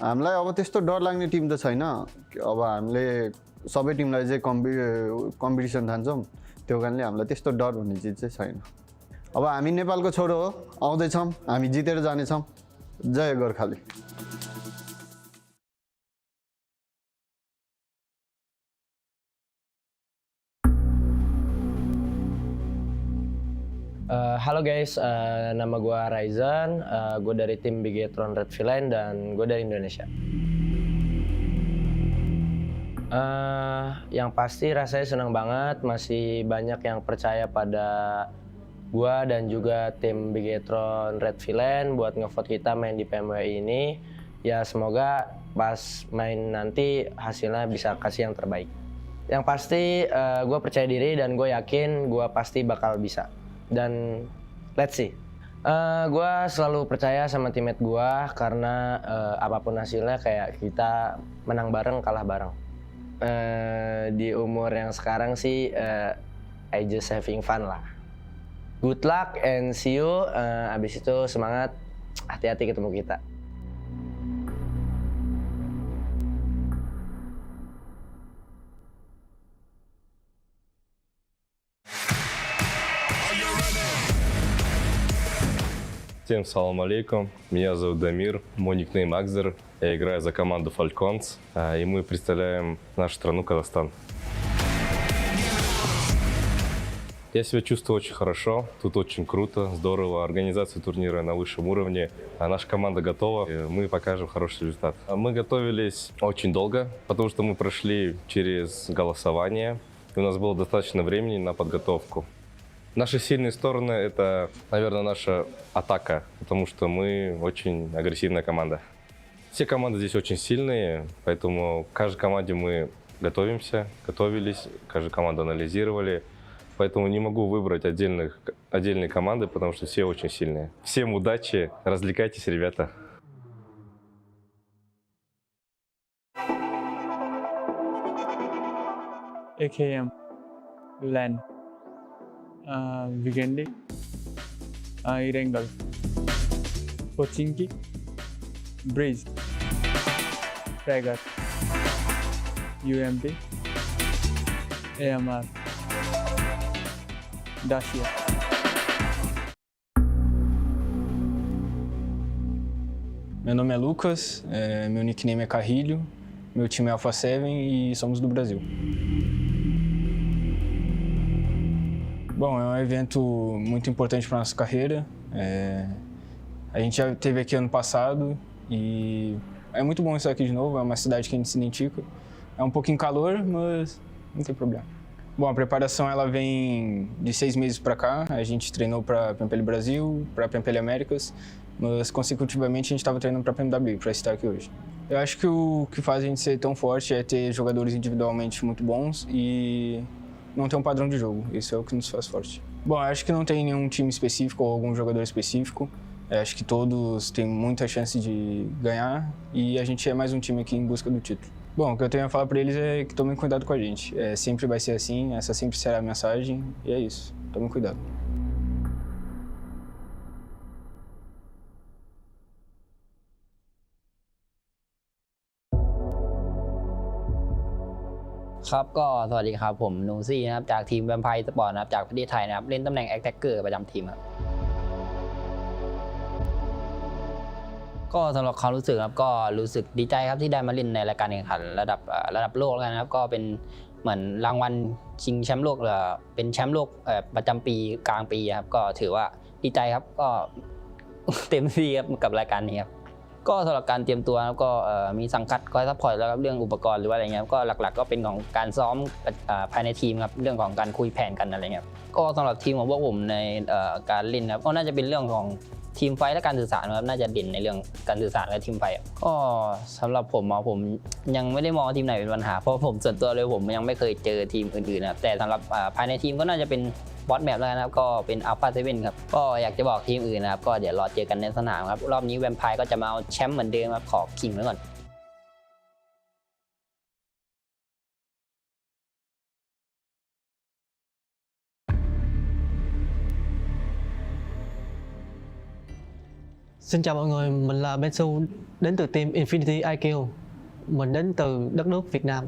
हामीलाई अब त्यस्तो डर लाग्ने टिम त छैन अब हामीले सबै टिमलाई चाहिँ कम्पिटिसन ठान्छौँ त्यो कारणले हामीलाई त्यस्तो डर भन्ने चिज चाहिँ छैन अब हामी नेपालको छोरो हो आउँदैछौँ हामी जितेर जानेछौँ जय Gorkhali Halo guys, nama gue Ryzen, gue dari tim Bigetron Red Villain dan gue dari Indonesia. Yang pasti rasanya senang banget, masih banyak yang percaya pada gue dan juga tim Bigetron Red Villain buat ngevote kita main di PMWI ini. Ya semoga pas main nanti hasilnya bisa kasih yang terbaik. Yang pasti gue percaya diri dan gue yakin gue pasti bakal bisa. Dan let's see, gue selalu percaya sama teammate gue karena apapun hasilnya kayak kita menang bareng kalah bareng. Di umur yang sekarang sih I just having fun lah. Good luck and see you. Abis itu semangat, hati-hati ketemu kita. Всем салам алейкум, меня зовут Дамир, мой никнейм Акзер, я играю за команду Falcons, и мы представляем нашу страну Казахстан. Я себя чувствую очень хорошо, тут очень круто, здорово, организация турнира на высшем уровне, наша команда готова, и мы покажем хороший результат. Мы готовились очень долго, потому что мы прошли через голосование, и у нас было достаточно времени на подготовку. Наши сильные стороны — это, наверное, наша атака, потому что мы очень агрессивная команда. Все команды здесь очень сильные, поэтому к каждой команде мы готовились, каждую команду анализировали. Поэтому не могу выбрать отдельные команды, потому что все очень сильные. Всем удачи, развлекайтесь, ребята. AKM, LAN, Vigendi, Erangel, Pochinki, Breeze, Fragger, UMP, AMR, Dacia. Meu nome é Lucas, meu nickname é Carrilho, meu time é Alpha7 e somos do Brasil. Bom, é um evento muito importante para a nossa carreira. A gente já esteve aqui ano passado e é muito bom estar aqui de novo, é uma cidade que a gente se identifica. É um pouquinho calor, mas não tem problema. Bom, a preparação ela vem de 6 meses para cá. A gente treinou para PMPL Brasil, para PMPL Américas, mas consecutivamente a gente estava treinando para PMWI, para estar aqui hoje. Eu acho que o que faz a gente ser tão forte é ter jogadores individualmente muito bons e não ter um padrão de jogo. Isso é o que nos faz forte. Bom, eu acho que não tem nenhum time específico ou algum jogador específico. Acho que todos têm muita chance de ganhar e a gente é mais um time aqui em busca do título. Bom, o que eu tenho a falar para eles é que tomem cuidado com a gente. Sempre vai ser assim, essa sempre será a mensagem e é isso. Tomem cuidado.ครับก็สวัสดีครับผมนูซี่นะครับจากทีมแวมไพร์สปอร์ตนะครับจากประเทศไทยนะครับเล่นตำแหน่งแอคแท็กเกอร์ประจำทีมครับก็สำหรับความรู้สึกครับก็รู้สึกดีใจครับที่ได้มาเล่นในรายการแข่งขันระดับโลกแล้วนะครับก็เป็นเหมือนรางวัลชิงแชมป์โลกเป็นแชมป์โลกประจำปีกลางปีครับก็ถือว่าดีใจครับก็เต็มที่ครับกับรายการนี้ครับก็สำหรับการเตรียมตัวก็มีสังกัดคอยซัพพอร์ตแล้วครับเรื่องอุปกรณ์หรือว่าอะไรเงี้ยก็หลักๆก็เป็นของการซ้อมภายในทีมครับเรื่องของการคุยแผนกันอะไรเงี้ยก็สำหรับทีมของพวกผมในการเล่นครับก็น่าจะเป็นเรื่องของทีมไฟและการสื่อสารครับน่าจะเด่นในเรื่องการสื่อสารและทีมไฟก็สำหรับผมยังไม่ได้มองทีมไหนเป็นปัญหาเพราะผมส่วนตัวเลยผมยังไม่เคยเจอทีมอื่นๆนะครับแต่สำหรับภายในทีมก็น่าจะเป็นบอสแมปแล้วนะครับก็เป็น Alpha7 ครับก็อยากจะบอกทีมอื่นนะครับก็เดี๋ยวรอเจอกันในสนามครับรอบนี้แวมไพร์ก็จะมาเอาแชมป์เหมือนเดิมครับขอคิงไว้ก่อนXin chào mọi người, mình là Bensu đến từ team Infinity IQ. Mình đến từ đất nước Việt Nam.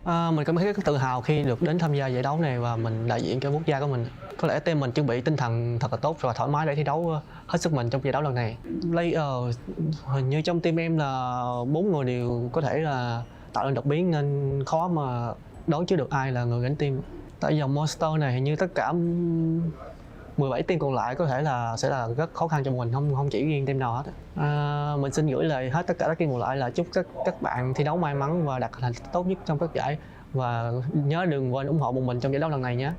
Mình cảm thấy rất tự hào khi được đến tham gia giải đấu này và mình đại diện cho quốc gia của mình. Có lẽ team mình chuẩn bị tinh thần thật là tốt và thoải mái để thi đấu hết sức mình trong giải đấu lần này. Player hình như trong team em là 4 người đều có thể là tạo nên đột biến nên khó mà đoán trước được ai là người gánh team. Tại dòng Monster này hình như tất cả 17 team còn lại có thể là sẽ là rất khó khăn cho mình, không chỉ riêng team nào hết. Mình xin gửi lời hết tất cả các team còn lại là chúc các bạn thi đấu may mắn và đạt thành tích tốt nhất trong các giải và nhớ đừng quên ủng hộ một mình trong giải đấu lần này nhé.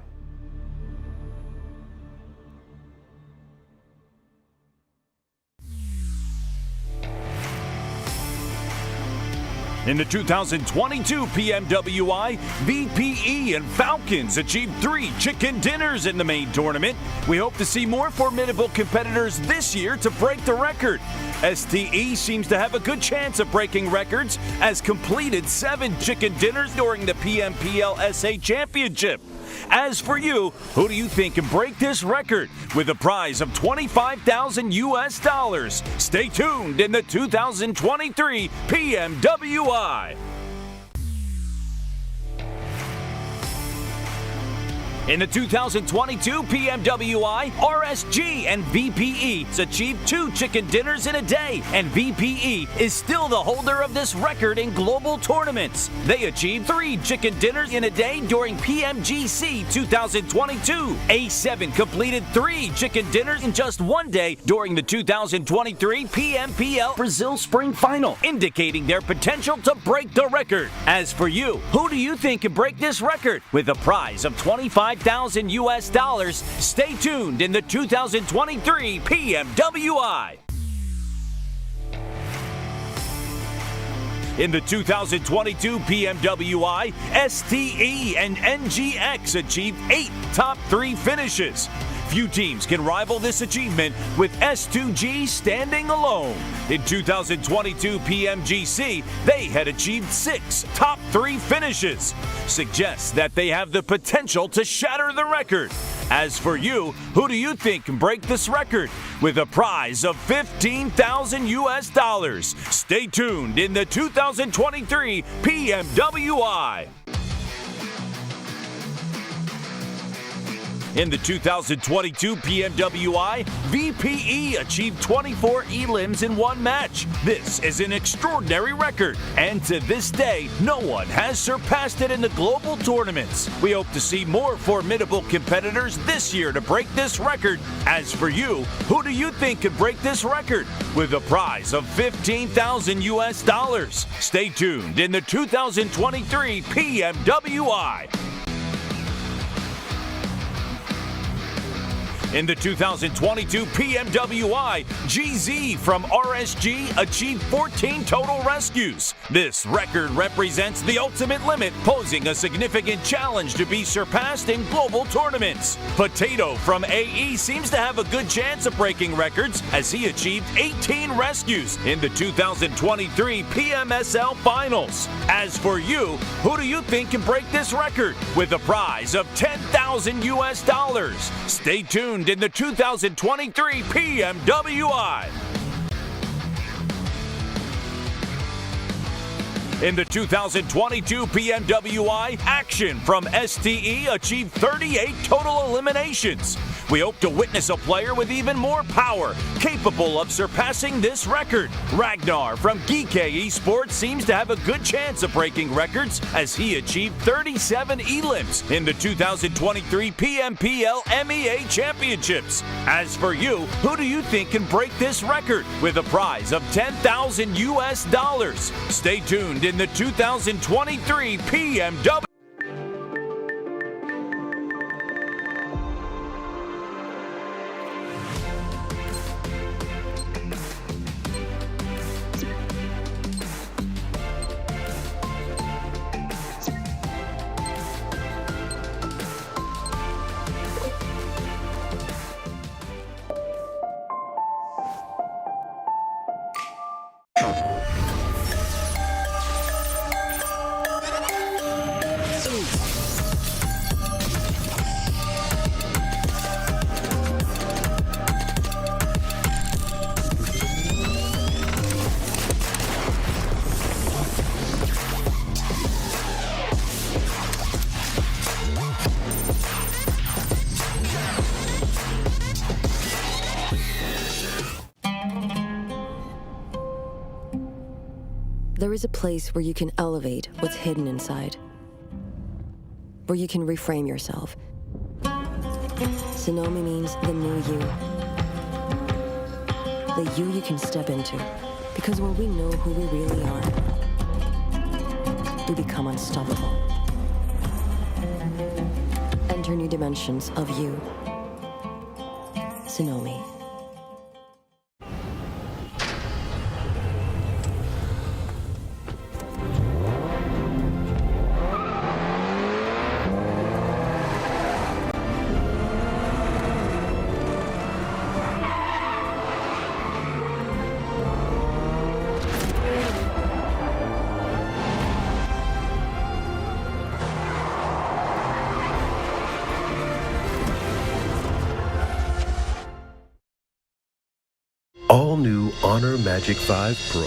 In the 2022 PMWI, VPE and Falcons achieved 3 chicken dinners in the main tournament. We hope to see more formidable competitors this year to break the record. STE seems to have a good chance of breaking records as completed 7 chicken dinners during the PMPL SA Championship. As for you, who do you think can break this record with a prize of $25,000 US? Stay tuned in the 2023 PMWI. In the 2022 PMWI, RSG and VPE achieved 2 chicken dinners in a day, and VPE is still the holder of this record in global tournaments. They achieved 3 chicken dinners in a day during PMGC 2022. A7 completed 3 chicken dinners in just 1 day during the 2023 PMPL Brazil Spring Final, indicating their potential to break the record. As for you, who do you think can break this record with a prize of $25,000 US? Stay tuned in the 2023 PMWI. In the 2022 PMWI, STE and NGX achieved 8 top 3 finishes. Few teams can rival this achievement with S2G standing alone. In 2022 PMGC, they had achieved 6 top 3 finishes. Suggests that they have the potential to shatter the record. As for you, who do you think can break this record with a prize of $15,000 US? Stay tuned in the 2023 PMWI. In the 2022 PMWI, VPE achieved 24 elims in 1 match. This is an extraordinary record, and to this day, no one has surpassed it in the global tournaments. We hope to see more formidable competitors this year to break this record. As for you, who do you think could break this record with a prize of $15,000 US? Stay tuned in the 2023 PMWI. In the 2022 PMWI, GZ from RSG achieved 14 total rescues. This record represents the ultimate limit, posing a significant challenge to be surpassed in global tournaments. Potato from AE seems to have a good chance of breaking records as he achieved 18 rescues in the 2023 PMSL Finals. As for you, who do you think can break this record with a prize of $10,000 US? Stay tuned in the 2023 PMWI. In the 2022 PMWI, Action from STE achieved 38 total eliminations. We hope to witness a player with even more power, capable of surpassing this record. Ragnar from DRS Esports seems to have a good chance of breaking records as he achieved 37 elims in the 2023 PMPL MEA Championships. As for you, who do you think can break this record with a prize of $10,000 US? Stay tuned in the 2023 PMW. There is a place where you can elevate what's hidden inside, where you can reframe yourself. Tsunomi means the new you. The you can step into. Because when we know who we really are, we become unstoppable. Enter new dimensions of you. Tsunomi. All new Honor Magic 5 Pro.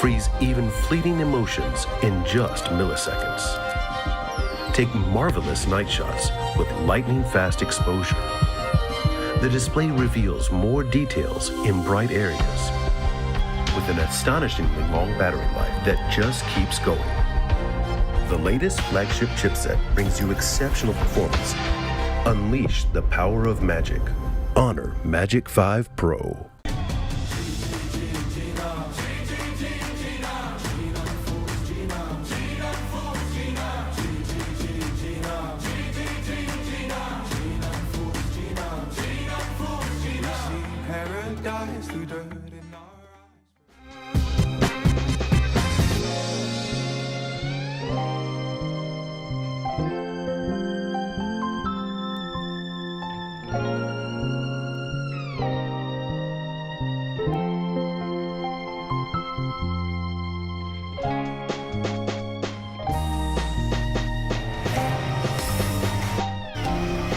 Freeze even fleeting emotions in just milliseconds. Take marvelous night shots with lightning-fast exposure. The display reveals more details in bright areas with an astonishingly long battery life that just keeps going. The latest flagship chipset brings you exceptional performance. Unleash the power of magic. Honor Magic 5 Pro.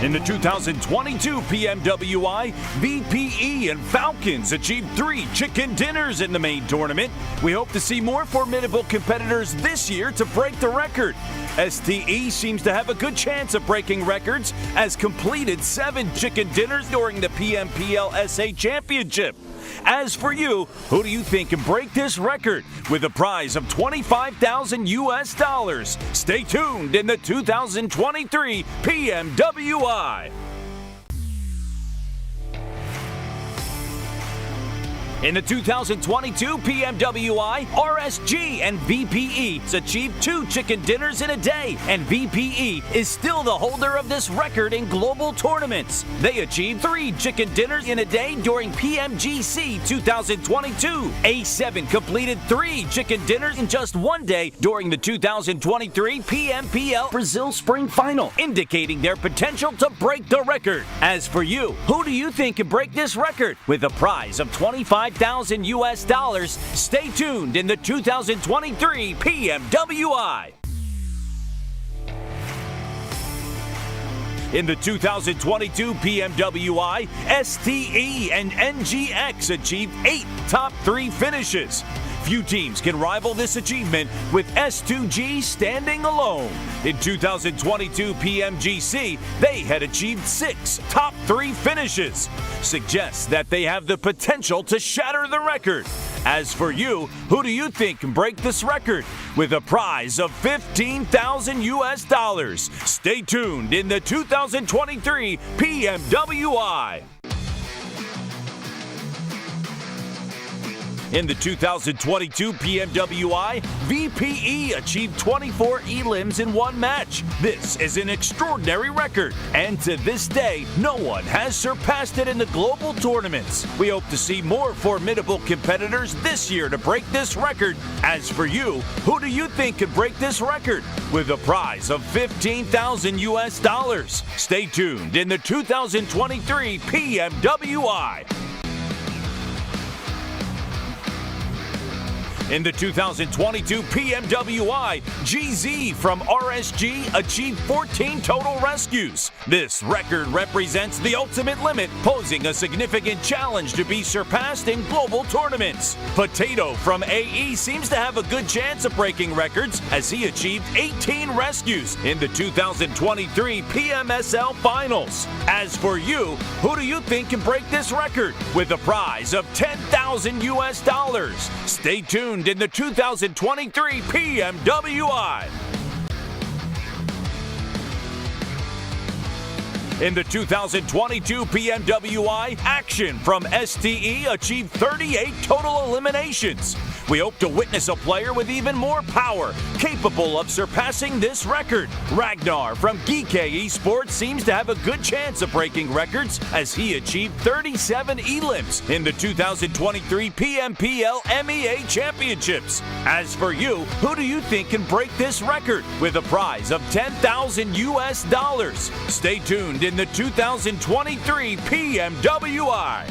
In the 2022 PMWI, VPE and Falcons achieved 3 chicken dinners in the main tournament. We hope to see more formidable competitors this year to break the record. STE seems to have a good chance of breaking records as completed 7 chicken dinners during the PMPL SA Championship. As for you, who do you think can break this record with a prize of $25,000 US? Stay tuned in the 2023 PMWI. In the 2022 PMWI, RSG and VPE achieved 2 chicken dinners in a day, and VPE is still the holder of this record in global tournaments. They achieved 3 chicken dinners in a day during PMGC 2022. A7 completed 3 chicken dinners in just 1 day during the 2023 PMPL Brazil Spring Final, indicating their potential to break the record. As for you, who do you think can break this record? With a prize of $25,000 US, stay tuned in the 2023 PMWI. In the 2022 PMWI, STE and NGX achieved 8 top 3 finishes. Few teams can rival this achievement, with S2G standing alone. In 2022 PMGC, they had achieved 6 top 3 finishes. Suggests that they have the potential to shatter the record. As for you, who do you think can break this record? With a prize of $15,000 US. Stay tuned in the 2023 PMWI. In the 2022 PMWI, VPE achieved 24 elims in 1 match. This is an extraordinary record, and to this day, no one has surpassed it in the global tournaments. We hope to see more formidable competitors this year to break this record. As for you, who do you think could break this record? With a prize of $15,000 US. Stay tuned in the 2023 PMWI. In the 2022 PMWI, GZ from RSG achieved 14 total rescues. This record represents the ultimate limit, posing a significant challenge to be surpassed in global tournaments. Potato from AE seems to have a good chance of breaking records, as he achieved 18 rescues in the 2023 PMSL Finals. As for you, who do you think can break this record? With a prize of $10,000 US. Stay tuned in the 2023 PMWI. In the 2022 PMWI, Action from STE achieved 38 total eliminations. We hope to witness a player with even more power, capable of surpassing this record. Ragnar from DRS Esports seems to have a good chance of breaking records, as he achieved 37 elims in the 2023 PMPL MEA Championships. As for you, who do you think can break this record? With a prize of $10,000 US. Stay tuned in the 2023 PMWI.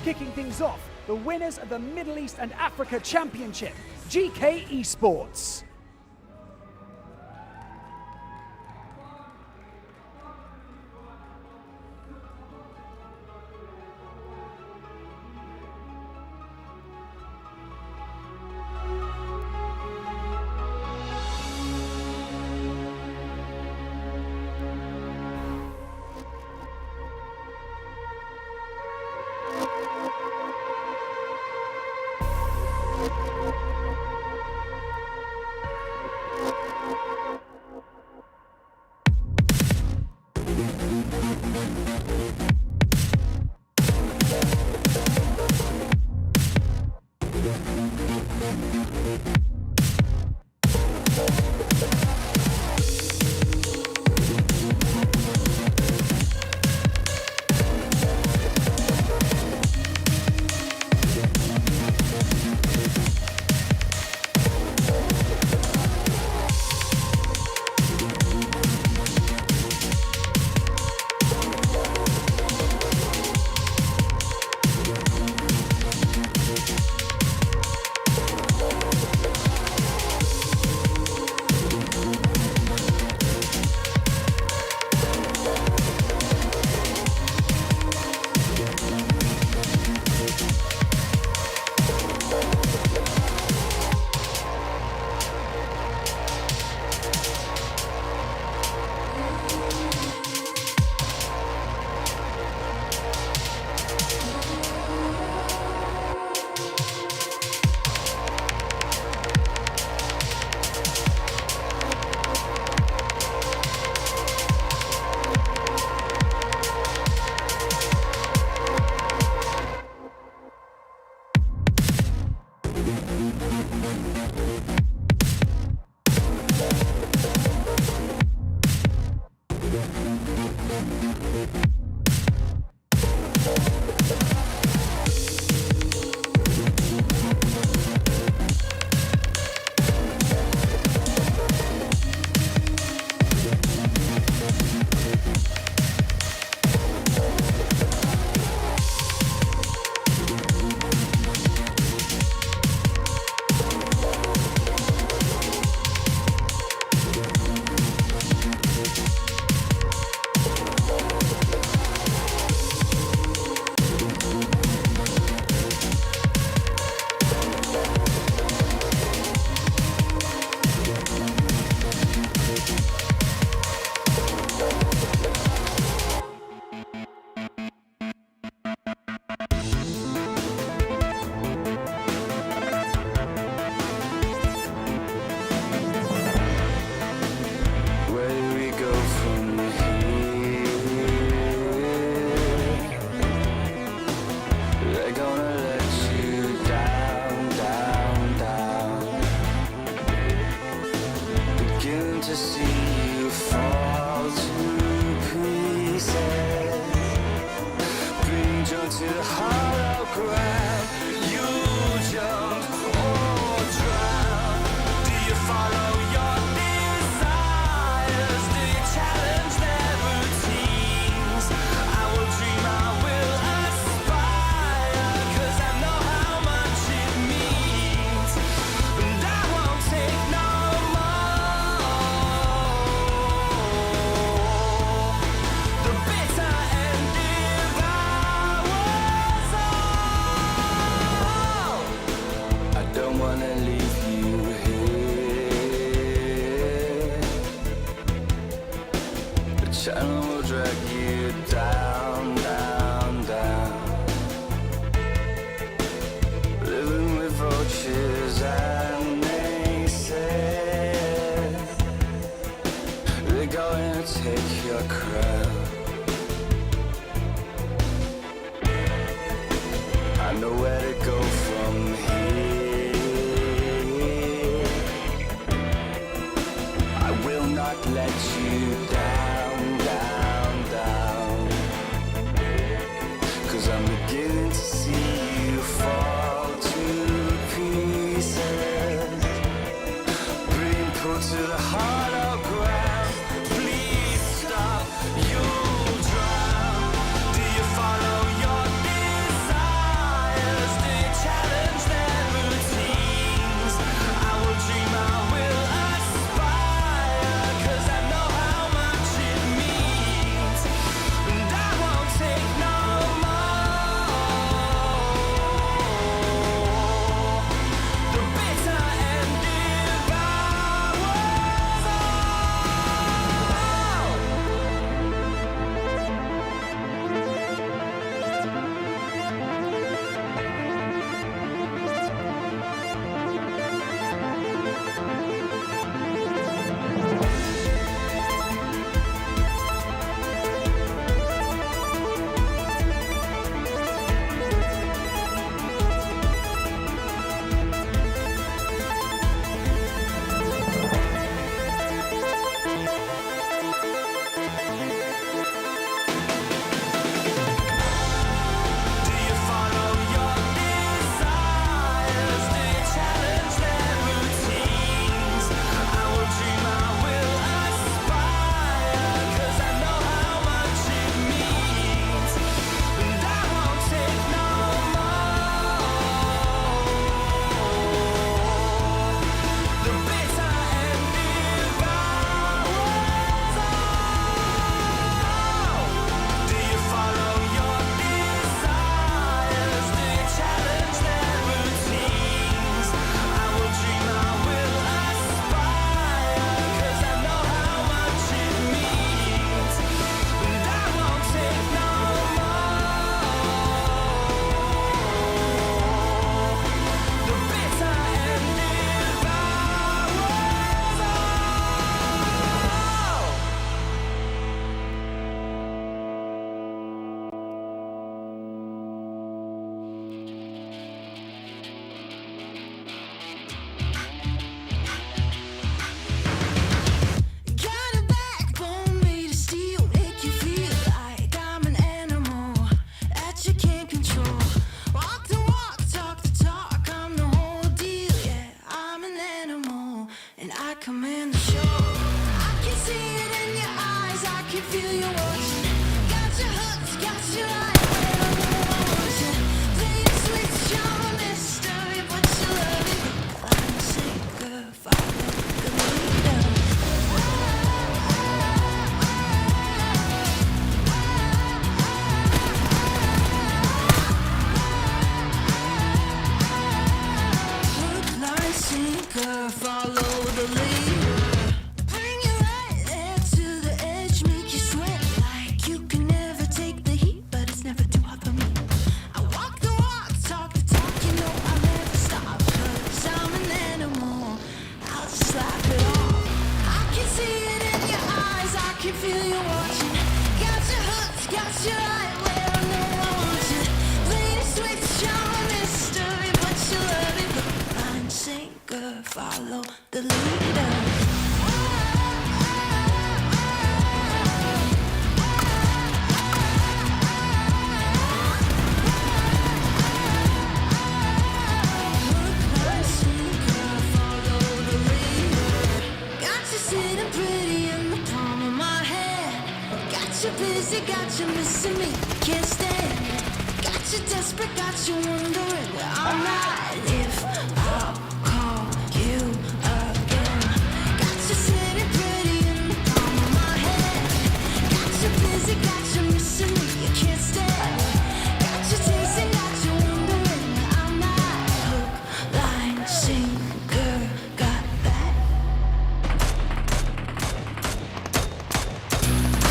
Kicking things off, the winners of the Middle East and Africa Championship, GK Esports. you're watching. Got your hooks, got you right where I know I want you. Play the switch, you're a mystery, but you love it. Line sinker, follow the leader. Hook, line, sinker, follow the leader. Bring you right there to the edge, make you sweat like you can never take the heat, but it's never too hot for me. I walk the walk, talk the talk, you know I'll never stop, 'cause I'm an animal. I'll just laugh it off. I can see it in your eyes, I can feel you watching. Got your hooks, got you right where I know I want you. Play the switch, you're a mystery, but you love it. Hook, line, sinker, follow the leader. Got you sitting pretty in the palm of my hand. Got you busy, got you missing me, can't stand it. Got you desperate, got you wondering where I'm at. If I'll call you again. Got you sitting pretty in the palm of my hand. Got you busy, got you missing me, you can't stand it. Got you chasing, got you wondering where I'm at. Hook, line, sinker, got that.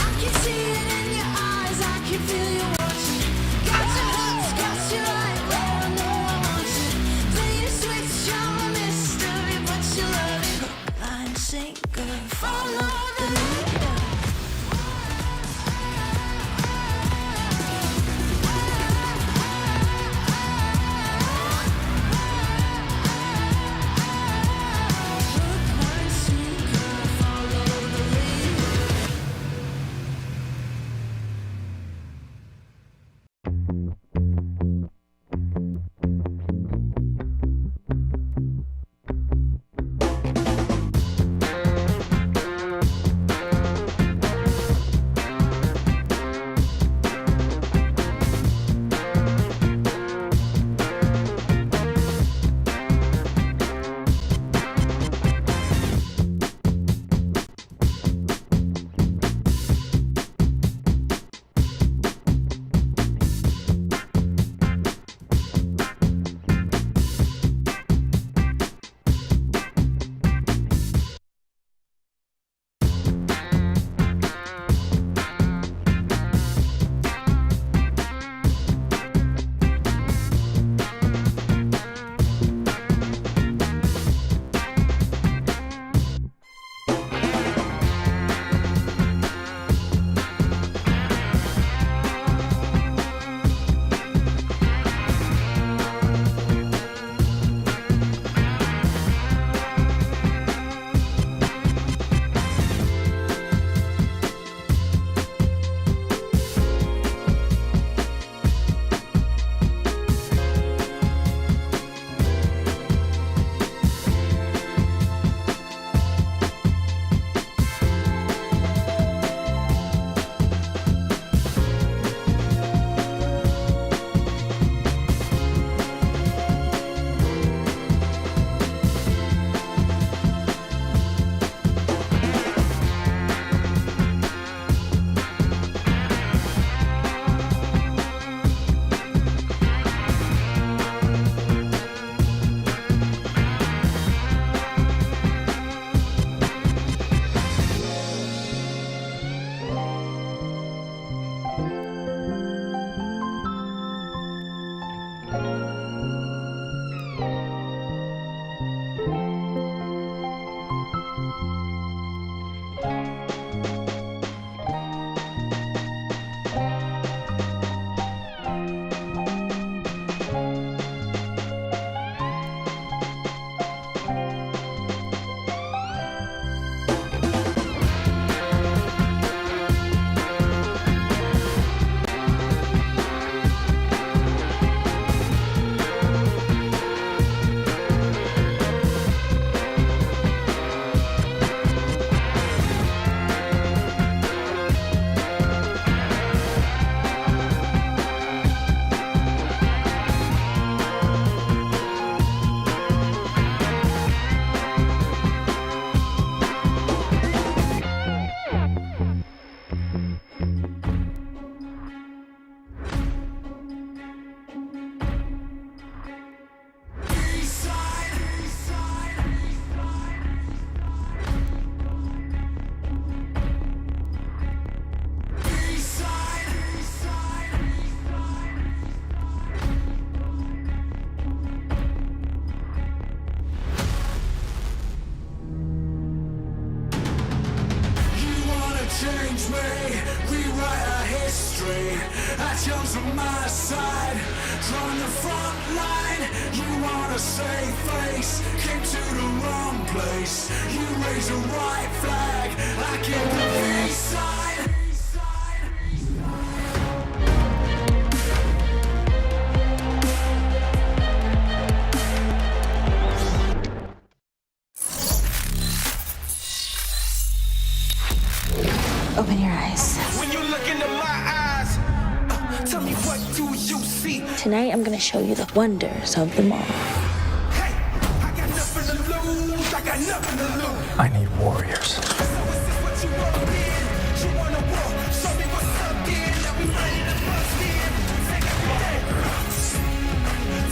I can see it in your eyes, I can feel you watching. Got your hooks, got you right where I know I want you. Play the switch, you're a mystery, but you love it. Hook, line, sinker, follow the leader. That's yours on my side. Drawing the front line. You want to save face. Came to the wrong place. You raise a white flag. I get the peace sign. Open your eyes. When you look into my eyes, tell me what do you see? Tonight I'm gonna show you the wonders of the mall. I got nothing to lose. I got nothing to lose. I need warriors.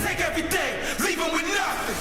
Take everything, leave them with nothing.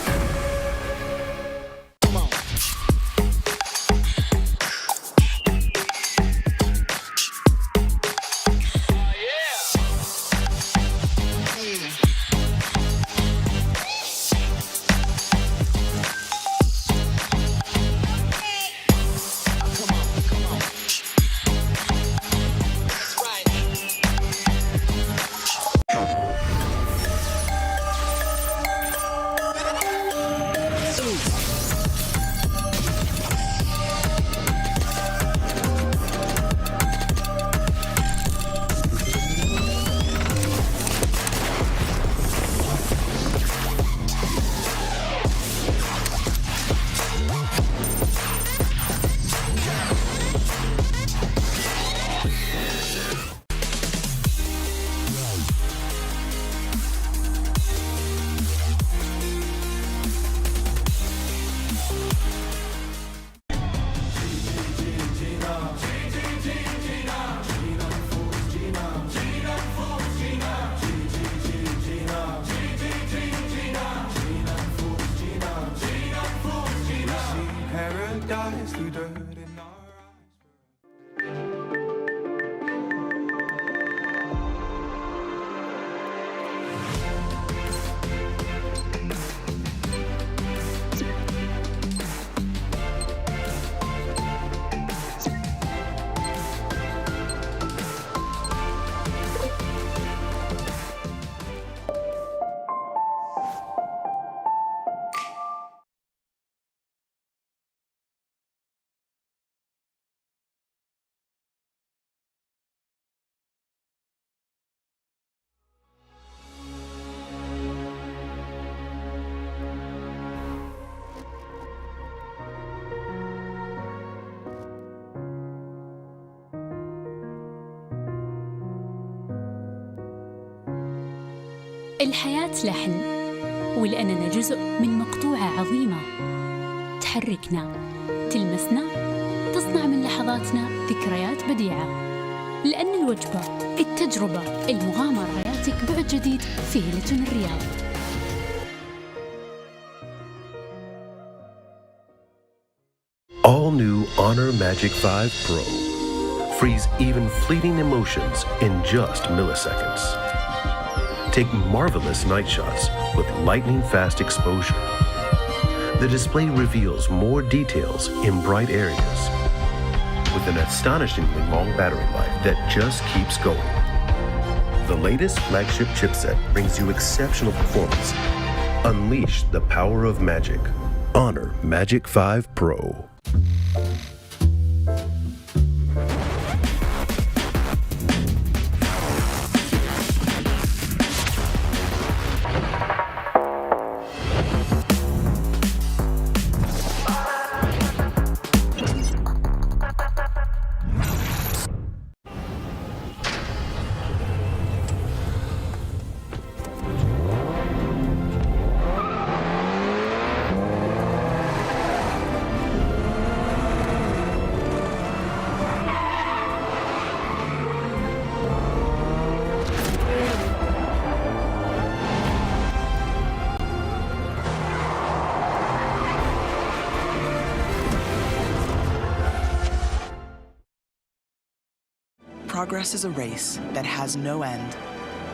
الحياة لحن، ولأننا جزء من مقطوعة عظيمة تحركنا، تلمسنا، تصنع من لحظاتنا ذكريات بديعة. لأن الوجبة، التجربة، المغامرة، حياتك بعد جديد في هيلتون الرياض. All new Honor Magic 5 Pro. Freeze even fleeting emotions in just milliseconds. Take marvelous night shots with lightning-fast exposure. The display reveals more details in bright areas with an astonishingly long battery life that just keeps going. The latest flagship chipset brings you exceptional performance. Unleash the power of magic. Honor Magic 5 Pro. Progress is a race that has no end.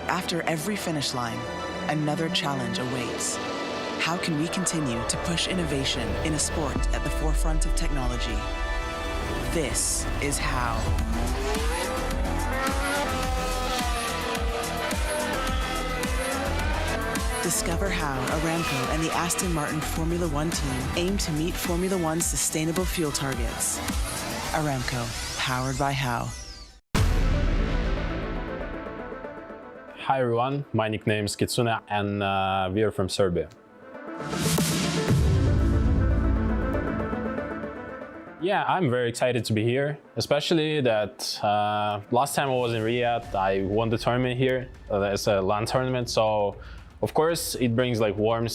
After every finish line, another challenge awaits. How can we continue to push innovation in a sport at the forefront of technology? This is how. Discover how Aramco and the Aston Martin Formula One team aim to meet Formula One's sustainable fuel targets. Aramco, powered by How. Hi everyone, my nickname is Kitsune and we are from Serbia. Yeah, I'm very excited to be here, especially that last time I was in Riyadh, I won the tournament here. It's a LAN tournament, so of course it brings like warm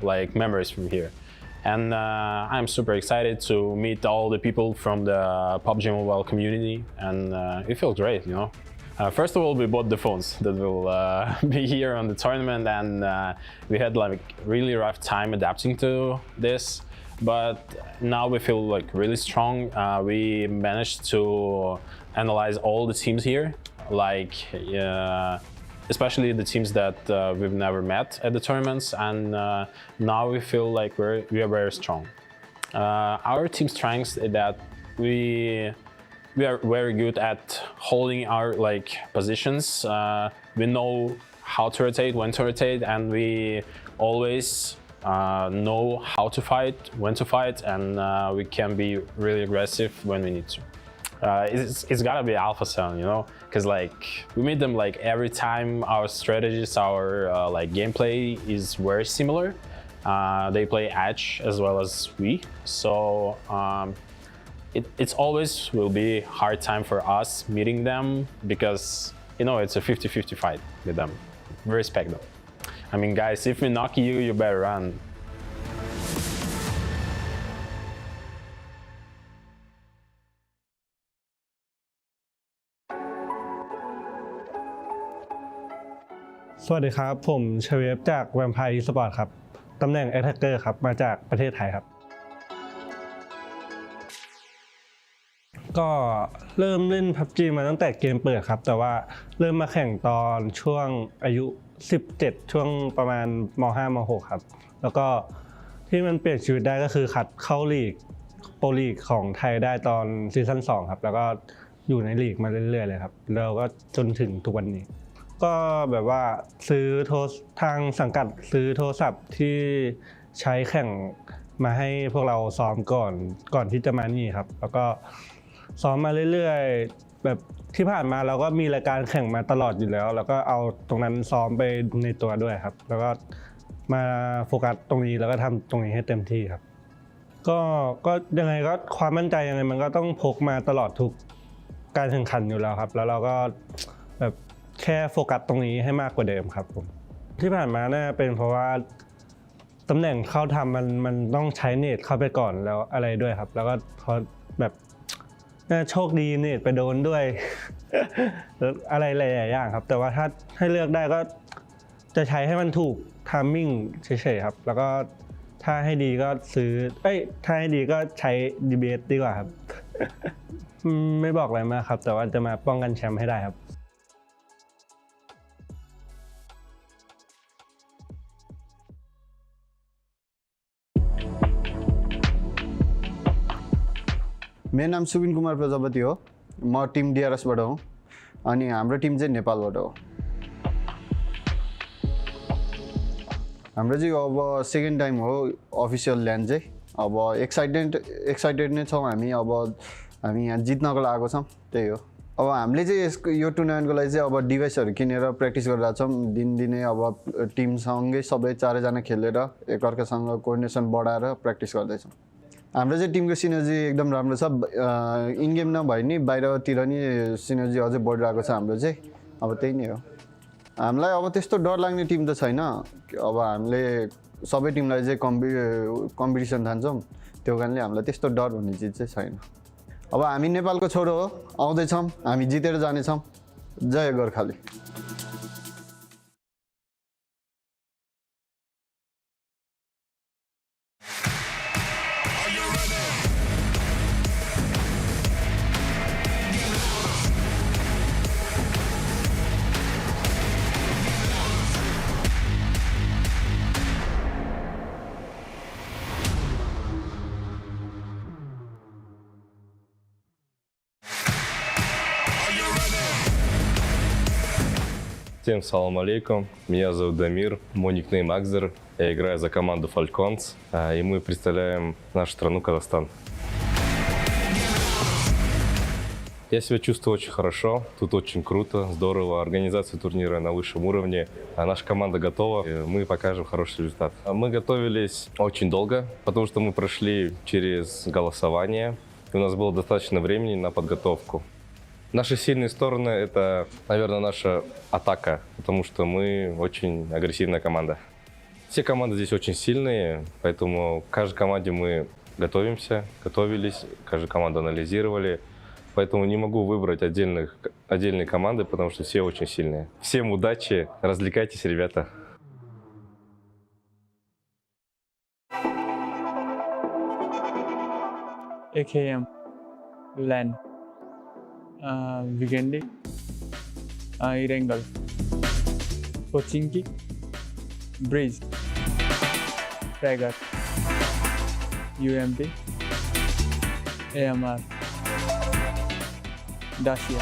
like memories from here. And I'm super excited to meet all the people from the PUBG Mobile community, and it feels great, you know. First of all, we bought the phones that will be here on the tournament, and we had like really rough time adapting to this. But now we feel like really strong. We managed to analyze all the teams here, like especially the teams that we've never met at the tournaments, and now we feel like we are very strong. Our team strengths is that we are very good at holding our like positions. We know how to rotate, when to rotate, and we always know how to fight, when to fight, and we can be really aggressive when we need to. It's gotta be Alpha7, you know, because like we meet them like every time. Our strategies, our like gameplay is very similar. They play edge as well as we, so it's always will be hard time for us meeting them, because you know it's a 50-50 fight with them. We respect them. I mean, guys, if we knock you, you better run.สวัสดีครับผมเชเวฟจาก PMWI Allstars ครับตำแหน่ง Attacker ครับมาจากประเทศไทยครับก็เริ่มเล่น PUBG มาตั้งแต่เกมเปิดครับแต่ว่าเริ่มมาแข่งตอนช่วงอายุ17ช่วงประมาณม.5 ม.6 ครับแล้วก็ที่มันเปลี่ยนชีวิตได้ก็คือคัดเข้าลีกโปรลีกของไทยได้ตอนซีซั่น2ครับแล้วก็อยู่ในลีกมาเรื่อยๆเลยครับแล้วก็จนถึงทุกวันนี้ก็แบบว่าซื้อทางสังกัดซื้อโทรศัพท์ที่ใช้แข่งมาให้พวกเราซ้อมก่อนที่จะมานี่ครับแล้วก็ซ้อมมาเรื่อยๆแบบที่ผ่านมาเราก็มีรายการแข่งมาตลอดอยู่แล้วแล้วก็เอาตรงนั้นซ้อมไปในตัวด้วยครับแล้วก็มาโฟกัสตรงนี้แล้วก็ทำตรงนี้ให้เต็มที่ครับก็ยังไงก็ความมั่นใจยังไงมันก็ต้องพกมาตลอดทุกการแข่งขันอยู่แล้วครับแล้วเราก็แบบแค่โฟกัสตรงนี้ให้มากกว่าเดิมครับผมที่ผ่านมาน่าเป็นเพราะว่าตำแหน่งเข้าทำมันต้องใช้เนตเข้าไปก่อนแล้วอะไรด้วยครับแล้วก็พอแบบโชคดีเนตไปโดนด้วย อะไรหลายๆอย่างครับแต่ว่าถ้าให้เลือกได้ก็จะใช้ให้มันถูกไทมิ่งเฉยๆครับแล้วก็ถ้าให้ดีก็ถ้าให้ดีก็ใช้ DRS ดีกว่าครับ ไม่บอกอะไรมากครับแต่ว่าจะมาป้องกันแชมป์ให้ได้ครับमेरो नाम सुबिन कुमार प्रजापति हो म Tim DRS बाट हो अनि हाम्रो Tim चाहिँ नेपालबाट हो हाम्रो चाहिँ अब सेकेन्ड टाइम हो अफिसियल ल्यान्ड चाहिँ अब एक्साइटेड नै छौँ हामी यहाँ जित्नको लागि आएको छौँ त्यही हो अब हामीले चाहिँ यो टुर्नामेन्टको लागि चाहिँ अब डिभाइसहरू किनेर प्र्याक्टिस गरिरहेको छौँ दिनदिनै अब टिमसँगै सबै चारैजना खेलेर एकअर्कासँग कोअर्डिनेसन बढाएर प्र्याक्टिस गर्दैछौँ हाम्रो चाहिँ टिमको सिनर्जी एकदम राम्रो छ इन गेम नभए नि बाहिरतिर नि सिनर्जी अझै बढिरहेको छ हाम्रो चाहिँ अब त्यही नै हो हामीलाई अब त्यस्तो डर लाग्ने टिम त छैन अब हामीले सबै टिमलाई चाहिँ कम्पिटिसन ठान्छौँ त्यो कारणले हामीलाई त्यस्तो डर भन्ने चिज चाहिँ छैन अब हामी नेपालको छोरो हो आउँदैछौँ हामी जितेर जानेछौँ जय Gorkhali Всем салам алейкум. Меня зовут Дамир, мой никнейм Акзер. Я играю за команду Falcons, и мы представляем нашу страну Казахстан. Я себя чувствую очень хорошо, тут очень круто, здорово. Организация турнира на высшем уровне. Наша команда готова, и мы покажем хороший результат. Мы готовились очень долго, потому что мы прошли через голосование, и у нас было достаточно времени на подготовку. Наши сильные стороны — это, наверное, наша атака, потому что мы очень агрессивная команда. Все команды здесь очень сильные, поэтому к каждой команде мы готовились, каждую команду анализировали. Поэтому не могу выбрать отдельные команды, потому что все очень сильные. Всем удачи, развлекайтесь, ребята. AKM, LAN, Vigendi, Erangel, Pochinki, Breeze, Tiger, UMP, AMR, Dacia.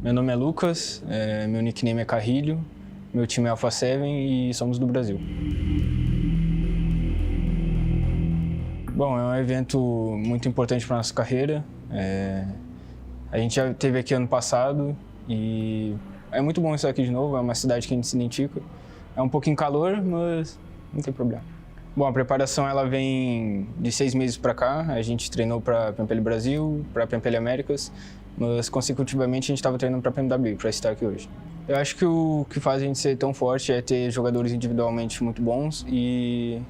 Meu nome é Lucas, meu nickname é Carrilho, meu time é Alpha7 e somos do Brasil. Bom, é um evento muito importante para a nossa carreira. A gente já esteve aqui ano passado e é muito bom estar aqui de novo, é uma cidade que a gente se identifica. É um pouquinho calor, mas não tem problema. Bom, a preparação ela vem de 6 meses para cá, a gente treinou para a PMWI Brasil, para a PMWI Américas, mas consecutivamente a gente estava treinando para a PMWI, para estar aqui hoje. Eu acho que o que faz a gente ser tão forte é ter jogadores individualmente muito bons e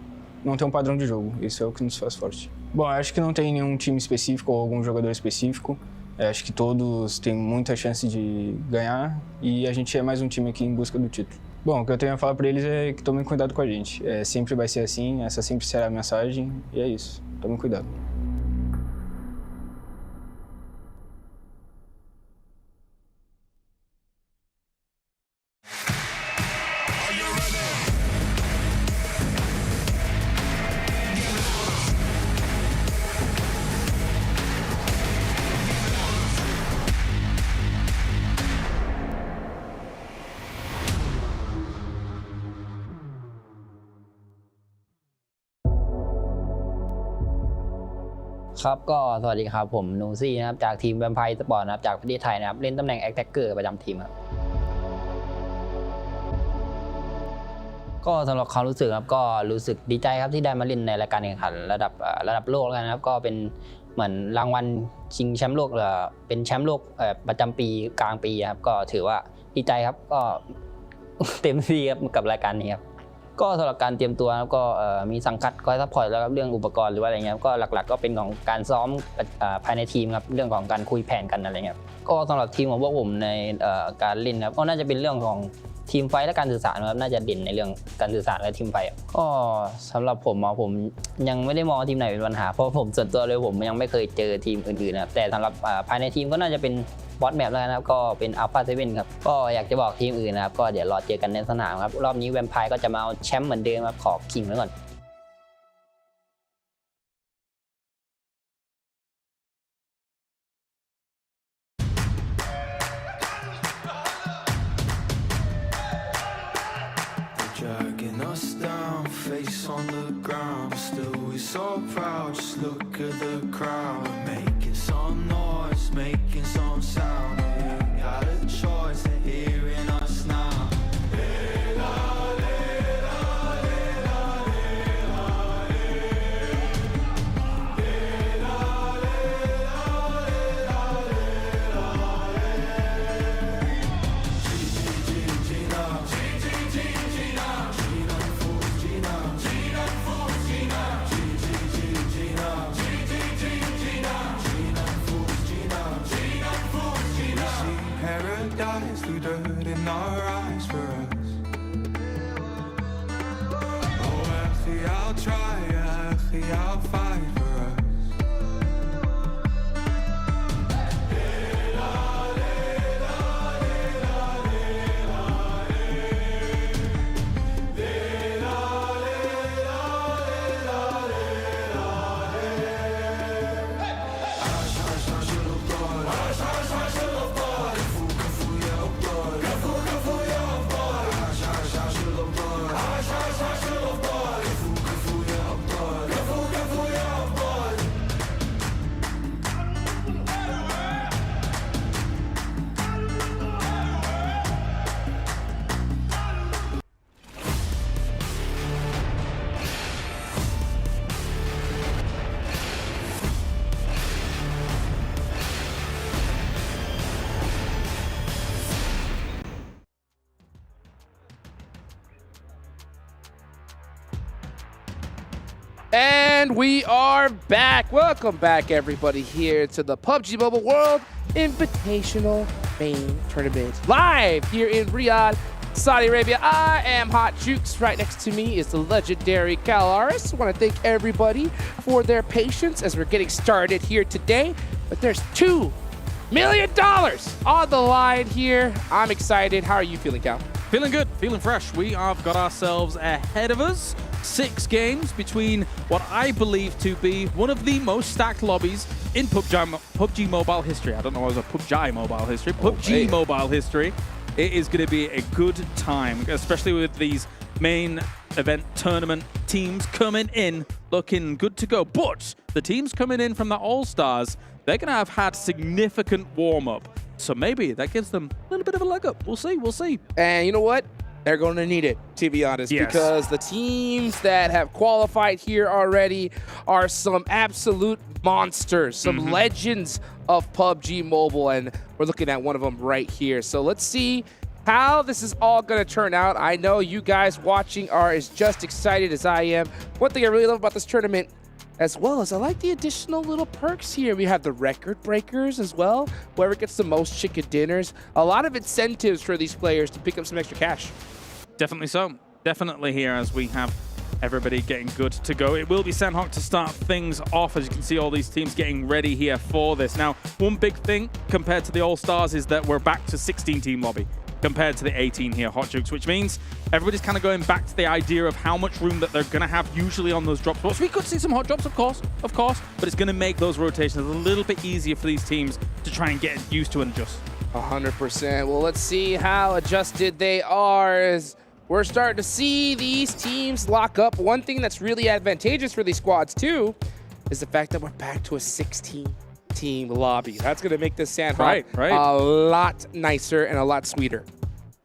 não ter um padrão de jogo. Isso é o que nos faz forte. Bom, eu acho que não tem nenhum time específico ou algum jogador específico. Eu acho que todos têm muita chance de ganhar e a gente é mais um time aqui em busca do título. Bom, o que eu tenho a falar para eles é que tomem cuidado com a gente. Sempre vai ser assim, essa sempre será a mensagem e é isso. Tomem cuidado.ครับก็สวัสดีครับผมนูซี่นะครับจากทีมแวมไพร์สปอร์ตนะครับจากประเทศไทยนะครับเล่นตำแหน่งแอคแท็กเกอร์ประจำทีมครับก็สำหรับความรู้สึกครับก็รู้สึกดีใจครับที่ได้มาเล่นในรายการแข่งขันระดับโลกแล้วกันครับก็เป็นเหมือนรางวัลชิงแชมป์โลกเป็นแชมป์โลกประจำปีกลางปีครับก็ถือว่าดีใจครับก็เต็มที่ครับกับรายการนี้ครับก็สำหรับการเตรียมตัวก็มีสังกัดคอยซัพพอร์ตแล้วครับเรื่องอุปกรณ์หรือว่าอะไรเงี้ยก็หลักๆก็เป็นของการซ้อมภายในทีมครับเรื่องของการคุยแผนกันอะไรเงี้ยก็สำหรับทีมของพวกผมในการเล่นครับก็น่าจะเป็นเรื่องของทีมไฟและการสื่อสารครับน่าจะเด่นในเรื่องการสื่อสารและทีมไฟก็สำหรับผมยังไม่ได้มองทีมไหนเป็นปัญหาเพราะผมส่วนตัวเลยผมยังไม่เคยเจอทีมอื่นๆนะครับแต่สำหรับภายในทีมก็น่าจะเป็นบอสแมปแล้วนะครับก็เป็น Alpha7 ครับก็อยากจะบอกทีมอื่นนะครับก็เดี๋ยวรอเจอกันในสนามครับรอบนี้แวมไพร์ก็จะมาเอาแชมป์เหมือนเดิมครับขอคิงไว้ก่อน Dragging us down, face on the ground, but still we so proud. Just look at the crowd, making some noise, making some sound. We got a choice, they're hearing us now. paradise, through dirt in our eyes for us. Oh, actually, I'll try, actually, I'll fight for us. And we are back. Welcome back, everybody, here to the PUBG Mobile World Invitational Main Tournament. Live here in Riyadh, Saudi Arabia. I am Hot Jukes. Right next to me is the legendary Calaris. I want to thank everybody for their patience as we're getting started here today. But there's $2 million on the line here. I'm excited. How are you feeling, Cal? Feeling good, feeling fresh. We have got ourselves ahead of us 6 games between what I believe to be one of the most stacked lobbies in PUBG Mobile history. I don't know if it was a PUBG Mobile history. PUBG Mobile history. It is going to be a good time, especially with these main event tournament teams coming in looking good to go. But the teams coming in from the All-Stars, they're going to have had significant warm-up. So maybe that gives them a little bit of a leg up. We'll see, we'll see. And you know what? They're going to need it, to be honest, because the teams that have qualified here already are some absolute monsters, some legends of PUBG Mobile, and we're looking at one of them right here. So let's see how this is all going to turn out. I know you guys watching are as just excited as I am. One thing I really love about this tournament, as well as I like the additional little perks here. We have the record breakers as well. Whoever gets the most chicken dinners. A lot of incentives for these players to pick up some extra cash. Definitely so. Definitely here as we have everybody getting good to go. It will be Sanhok to start things off. As you can see, all these teams getting ready here for this. Now, one big thing compared to the All-Stars is that we're back to 16-team lobby compared to the 18 here, Hot Jukes, which means everybody's kind of going back to the idea of how much room that they're going to have usually on those drop spots. We could see some hot drops, of course, but it's going to make those rotations a little bit easier for these teams to try and get used to and adjust. 100%. Well, let's see how adjusted they are as we're starting to see these teams lock up. One thing that's really advantageous for these squads, too, is the fact that we're back to a 16-team lobby. That's going to make this Sanhok a lot nicer and a lot sweeter.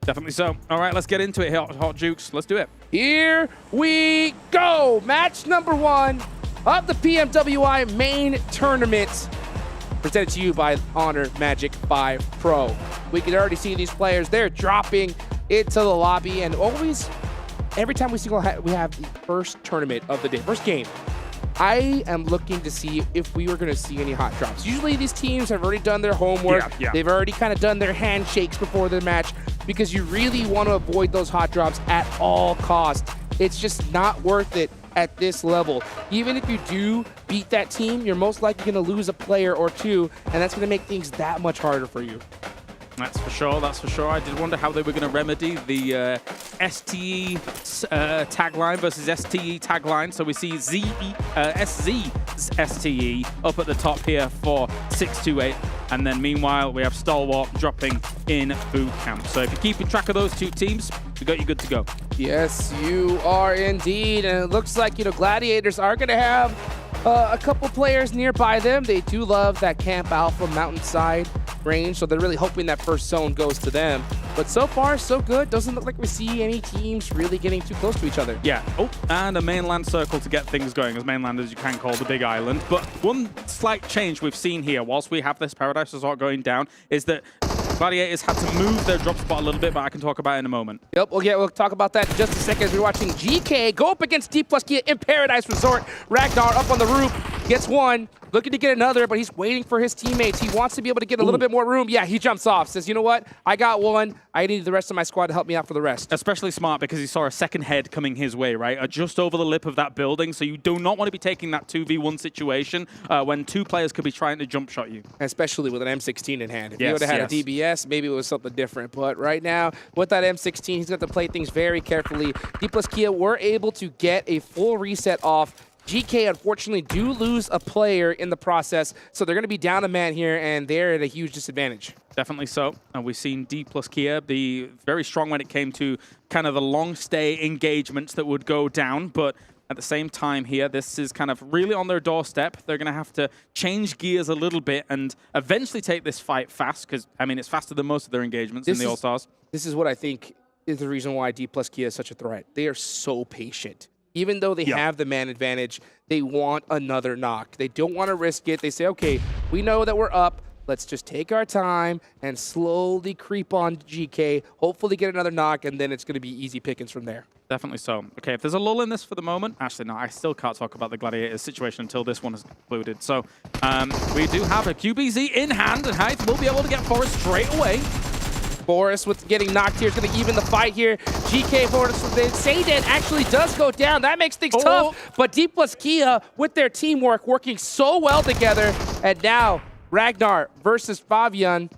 Definitely so. All right, let's get into it, Hot Jukes. Let's do it. Here we go. Match number 1 of the PMWI Main Tournament, presented to you by Honor Magic 5 Pro. We can already see these players. They're dropping into the lobby, and always, every time we have the first tournament of the day, first game, I am looking to see if we were going to see any hot drops. Usually these teams have already done their homework. They've already kind of done their handshakes before the match, because you really want to avoid those hot drops at all costs. It's just not worth it at this level. Even if you do beat that team, you're most likely going to lose a player or two, and that's going to make things that much harder for you. That's for sure, that's for sure. I did wonder how they were going to remedy the STE tagline versus STE tagline. So we see SZ STE up at the top here for 628. And then meanwhile, we have Stalwart dropping in boot camp. So if you're keeping track of those two teams, we got you good to go. Yes, you are indeed. And it looks like, Gladiators are going to have a couple players nearby them. They do love that Camp Alpha mountainside range, so they're really hoping that first zone goes to them. But so far, so good. Doesn't look like we see any teams really getting too close to each other. Yeah. Oh, and a mainland circle to get things going, as mainland as you can call the big island. But one slight change we've seen here, whilst we have this Paradise Resort going down, is that Gladiators had to move their drop spot a little bit, but I can talk about it in a moment. Yep, we'll talk about that in just a second as we're watching GK go up against Dplus KIA in Paradise Resort. Ragnar up on the roof. Gets one, looking to get another, but he's waiting for his teammates. He wants to be able to get a little bit more room. Yeah, he jumps off, says, you know what? I got one. I need the rest of my squad to help me out for the rest. Especially smart because he saw a second head coming his way, right? Just over the lip of that building, so you do not want to be taking that 2v1 situation when two players could be trying to jump shot you. Especially with an M16 in hand. If Yes, he would have had yes. a DBS, maybe it was something different. But right now, with that M16, he's going to play things very carefully. Dplus KIA were able to get a full reset off. GK, unfortunately, do lose a player in the process, so they're going to be down a man here, and they're at a huge disadvantage. Definitely so. And we've seen Dplus KIA be very strong when it came to kind of the long stay engagements that would go down, but at the same time here, this is kind of really on their doorstep. They're going to have to change gears a little bit and eventually take this fight fast, because, I mean, it's faster than most of their engagements in the All-Stars. This is what I think is the reason why Dplus KIA is such a threat. They are so patient. Even though they have the man advantage, they want another knock. They don't want to risk it. They say, okay, we know that we're up. Let's just take our time and slowly creep on GK, hopefully get another knock, and then it's going to be easy pickings from there. Definitely so. Okay, if there's a lull in this for the moment, actually, no, I still can't talk about the Gladiators situation until this one is concluded. So we do have a QBZ in hand, and Hythe will be able to get Forest straight away. Forrest with getting knocked here is going to even the fight here. GK Forrest, Sayden actually does go down. That makes things tough. But Dplus KIA with their teamwork working so well together. And now Ragnar versus Fabian.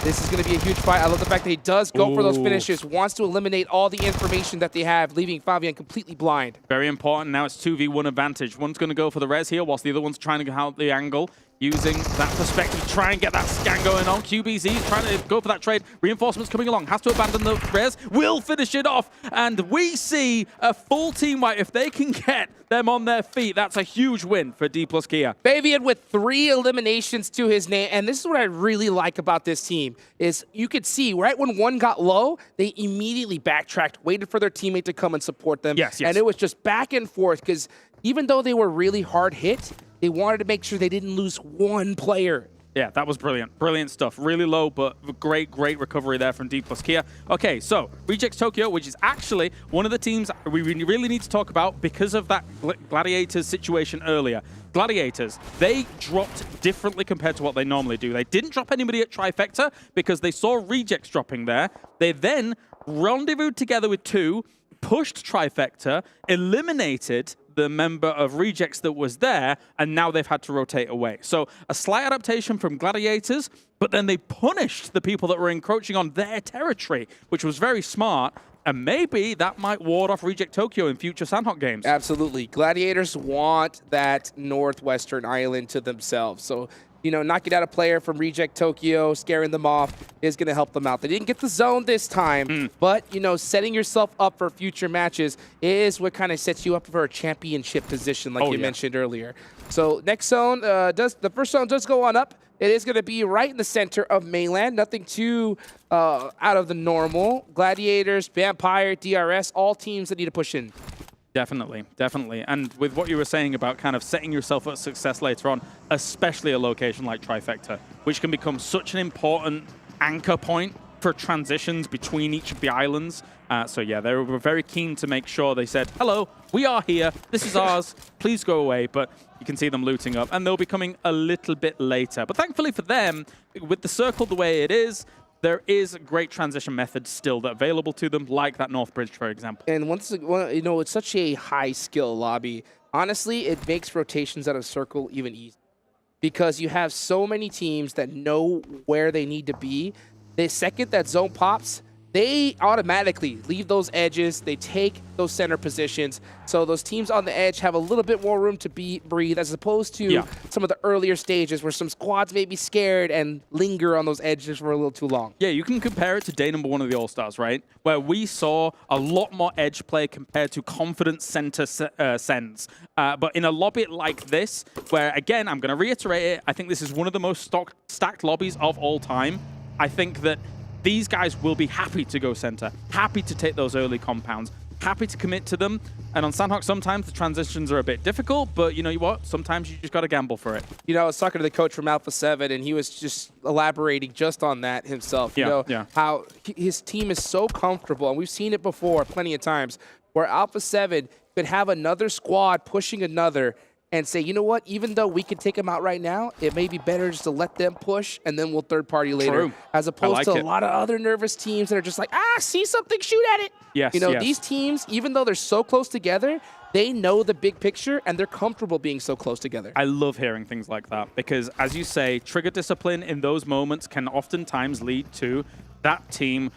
This is going to be a huge fight. I love the fact that he does go for those finishes, wants to eliminate all the information that they have, leaving Fabian completely blind. Very important. Now it's 2v1 advantage. One's going to go for the res here, whilst the other one's trying to get out the angle. Using that perspective to try and get that scan going on. QBZ trying to go for that trade. Reinforcements coming along. Has to abandon the res. Will finish it off. And we see a full team wipe. If they can get them on their feet, that's a huge win for Dplus KIA. Fabian with 3 eliminations to his name. And this is what I really like about this team is you could see right when one got low, they immediately backtracked, waited for their teammate to come and support them. Yes, yes. And it was just back and forth because even though they were really hard hit, they wanted to make sure they didn't lose one player. Yeah, that was brilliant. Brilliant stuff. Really low, but great recovery there from Dplus KIA. Okay, so Rejects Tokyo, which is actually one of the teams we really need to talk about because of that Gladiators situation earlier. Gladiators, they dropped differently compared to what they normally do. They didn't drop anybody at Trifecta because they saw Rejects dropping there. They then rendezvoused together with 2, pushed Trifecta, eliminated the member of Rejects that was there, and now they've had to rotate away. So a slight adaptation from Gladiators, but then they punished the people that were encroaching on their territory, which was very smart. And maybe that might ward off Reject Tokyo in future Sanhok games. Absolutely. Gladiators want that Northwestern island to themselves. So, you know, knocking out a player from Reject Tokyo, scaring them off, is going to help them out. They didn't get the zone this time, but, you know, setting yourself up for future matches is what kind of sets you up for a championship position, like you mentioned earlier. So next zone, the first zone does go on up. It is going to be right in the center of mainland. Nothing too out of the normal. Gladiators, Vampire, DRS, all teams that need to push in. Definitely, definitely. And with what you were saying about kind of setting yourself up for success later on, especially a location like Trifecta, which can become such an important anchor point for transitions between each of the islands. So yeah, they were very keen to make sure they said, hello, we are here, this is ours, please go away. But you can see them looting up, and they'll be coming a little bit later. But thankfully for them, with the circle the way it is, there is great transition methods still that are available to them, like that North Bridge, for example. And once, you know, it's such a high skill lobby. Honestly, it makes rotations out of circle even easier because you have so many teams that know where they need to be. The second that zone pops, they automatically leave those edges. They take those center positions. So those teams on the edge have a little bit more room to breathe as opposed to some of the earlier stages where some squads may be scared and linger on those edges for a little too long. Yeah, you can compare it to day number 1 of the All-Stars, right? Where we saw a lot more edge play compared to confident center sends. But in a lobby like this, where, again, I'm going to reiterate it, I think this is one of the most stacked lobbies of all time. I think that these guys will be happy to go center, happy to take those early compounds, happy to commit to them. And on Sanhok, sometimes the transitions are a bit difficult, but you know what? Sometimes you just got to gamble for it. You know, I was talking to the coach from Alpha7, and he was just elaborating just on that himself. You know, how his team is so comfortable, and we've seen it before plenty of times, where Alpha7 could have another squad pushing another, and say, you know what, even though we can take them out right now, it may be better just to let them push and then we'll third party later. True. As opposed to a it. lot of other nervous teams that are just like, see something, shoot at it. Yes, you know, yes. these teams, even though they're so close together, they know the big picture and they're comfortable being so close together. I love hearing things like that because, as you say, trigger discipline in those moments can oftentimes lead to that team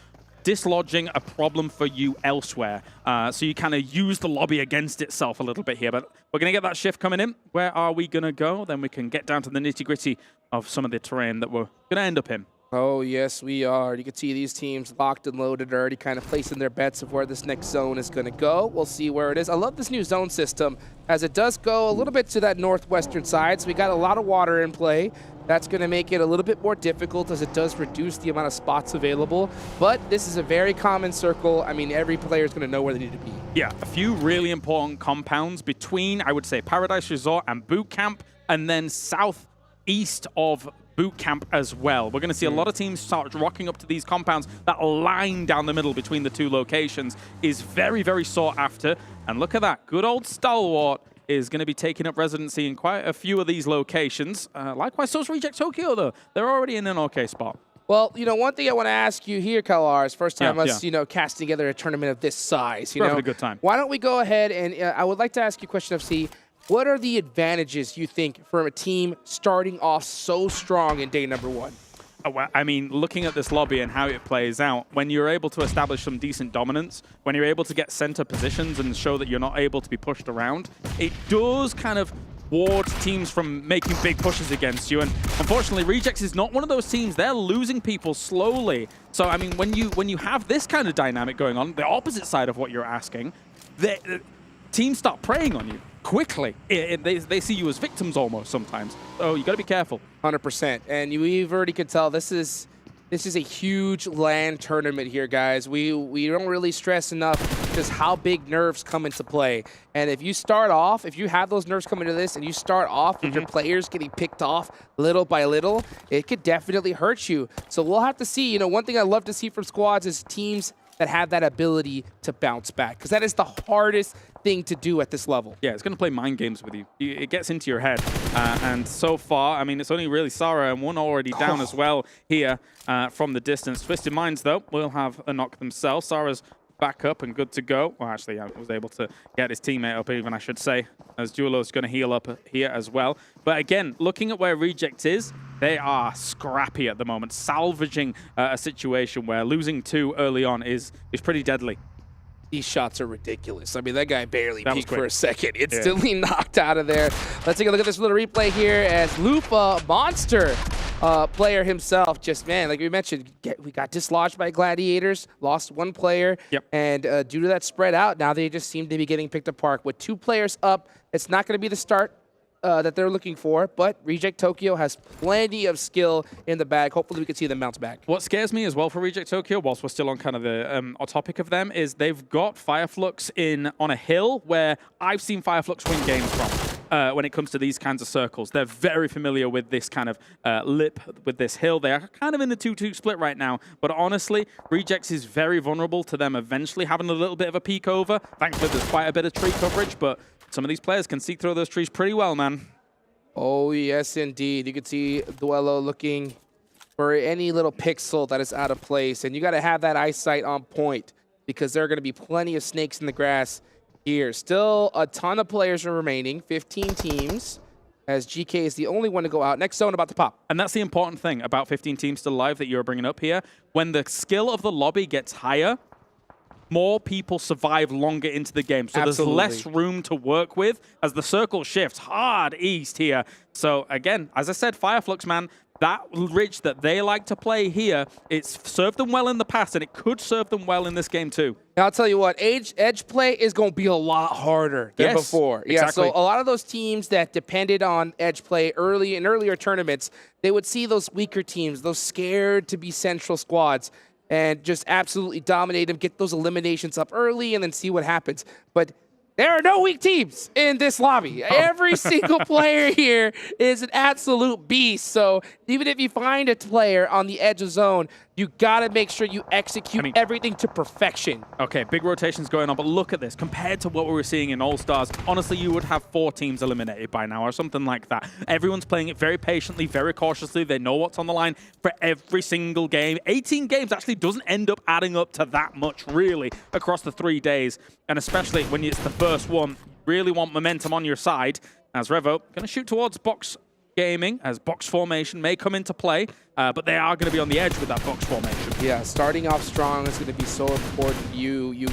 dislodging a problem for you elsewhere. So you kind of use the lobby against itself a little bit here. But we're going to get that shift coming in. Where are we going to go? Then we can get down to the nitty-gritty of some of the terrain that we're going to end up in. Oh, yes, we are. You can see these teams locked and loaded, already kind of placing their bets of where this next zone is going to go. We'll see where it is. I love this new zone system, as it does go a little bit to that northwestern side, so we got a lot of water in play. That's going to make it a little bit more difficult, as it does reduce the amount of spots available. But this is a very common circle. I mean, every player is going to know where they need to be. Yeah, a few really important compounds between, I would say, Paradise Resort and Boot Camp, and then southeast of Boot Camp as well. We're going to see a lot of teams start rocking up to these compounds. That line down the middle between the two locations is very, very sought after. And look at that. Good old Stalwart is going to be taking up residency in quite a few of these locations. Likewise, so is Reject Tokyo, though. They're already in an okay spot. Well, you know, one thing I want to ask you here, Kalar, is first time us, you know, casting together a tournament of this size. We're having a good time. Why don't we go ahead and I would like to ask you a question, FC. What are the advantages you think for a team starting off so strong in day number one? I mean, looking at this lobby and how it plays out, when you're able to establish some decent dominance, when you're able to get center positions and show that you're not able to be pushed around, it does kind of ward teams from making big pushes against you. And unfortunately, Rejects is not one of those teams. They're losing people slowly. So, I mean, when you have this kind of dynamic going on, the opposite side of what you're asking, teams start preying on you quickly. They see you as victims almost sometimes. So you got to be careful. 100%. And we've already could tell this is a huge LAN tournament here, guys. We don't really stress enough just how big nerves come into play. And if you start off, if you have those nerves come into this and you start off with your players getting picked off little by little, it could definitely hurt you. So we'll have to see. You know, one thing I love to see from squads is teams that have that ability to bounce back, because that is the hardest thing to do at this level. Yeah, it's going to play mind games with you. It gets into your head. And so far, I mean, it's only really Sarah and one already down as well here from the distance. Twisted Minds, though, will have a knock themselves. Sarah's back up and good to go. Well, actually, I was able to get his teammate up even, I should say, as Duelo's going to heal up here as well. But again, looking at where Reject is, they are scrappy at the moment, salvaging a situation where losing 2 early on is pretty deadly. These shots are ridiculous. I mean, that guy barely peeked for a second. Instantly knocked out of there. Let's take a look at this little replay here as Lupa, monster player himself, just, man, like we mentioned, we got dislodged by Gladiators, lost 1 player, and due to that spread out, now they just seem to be getting picked apart. With 2 players up, it's not going to be the start that they're looking for, but Reject Tokyo has plenty of skill in the bag. Hopefully we can see them bounce back. What scares me as well for Reject Tokyo, whilst we're still on kind of the topic of them, is they've got Fireflux on a hill where I've seen Fireflux win games from. When it comes to these kinds of circles, they're very familiar with this kind of lip, with this hill. They are kind of in the 2-2 split right now, but honestly, Rejects is very vulnerable to them eventually having a little bit of a peek over. Thankfully, there's quite a bit of tree coverage, but some of these players can see through those trees pretty well, man. Oh, yes, indeed. You can see Duelo looking for any little pixel that is out of place, and you got to have that eyesight on point because there are going to be plenty of snakes in the grass here. Still a ton of players are remaining, 15 teams, as GK is the only one to go out. Next zone about to pop. And that's the important thing about 15 teams still alive that you're bringing up here. When the skill of the lobby gets higher, more people survive longer into the game. So there's less room to work with as the circle shifts hard east here. So again, as I said, Fireflux, man, that ridge that they like to play here, it's served them well in the past, and it could serve them well in this game too. Now, I'll tell you what, edge play is going to be a lot harder than before. Exactly. Yeah, so a lot of those teams that depended on edge play early in earlier tournaments, they would see those weaker teams, those scared to be central squads, and just absolutely dominate them, get those eliminations up early, and then see what happens. But there are no weak teams in this lobby. Every single player here is an absolute beast. So even if you find a player on the edge of zone, You got to make sure you execute everything to perfection. Okay, big rotations going on, but look at this. Compared to what we were seeing in All-Stars, honestly, you would have 4 teams eliminated by now or something like that. Everyone's playing it very patiently, very cautiously. They know what's on the line for every single game. 18 games actually doesn't end up adding up to that much, really, across the 3 days. And especially when it's the first one, you really want momentum on your side. As Revo, going to shoot towards box gaming, as box formation may come into play, but they are going to be on the edge with that box formation. Yeah, starting off strong is going to be so important. You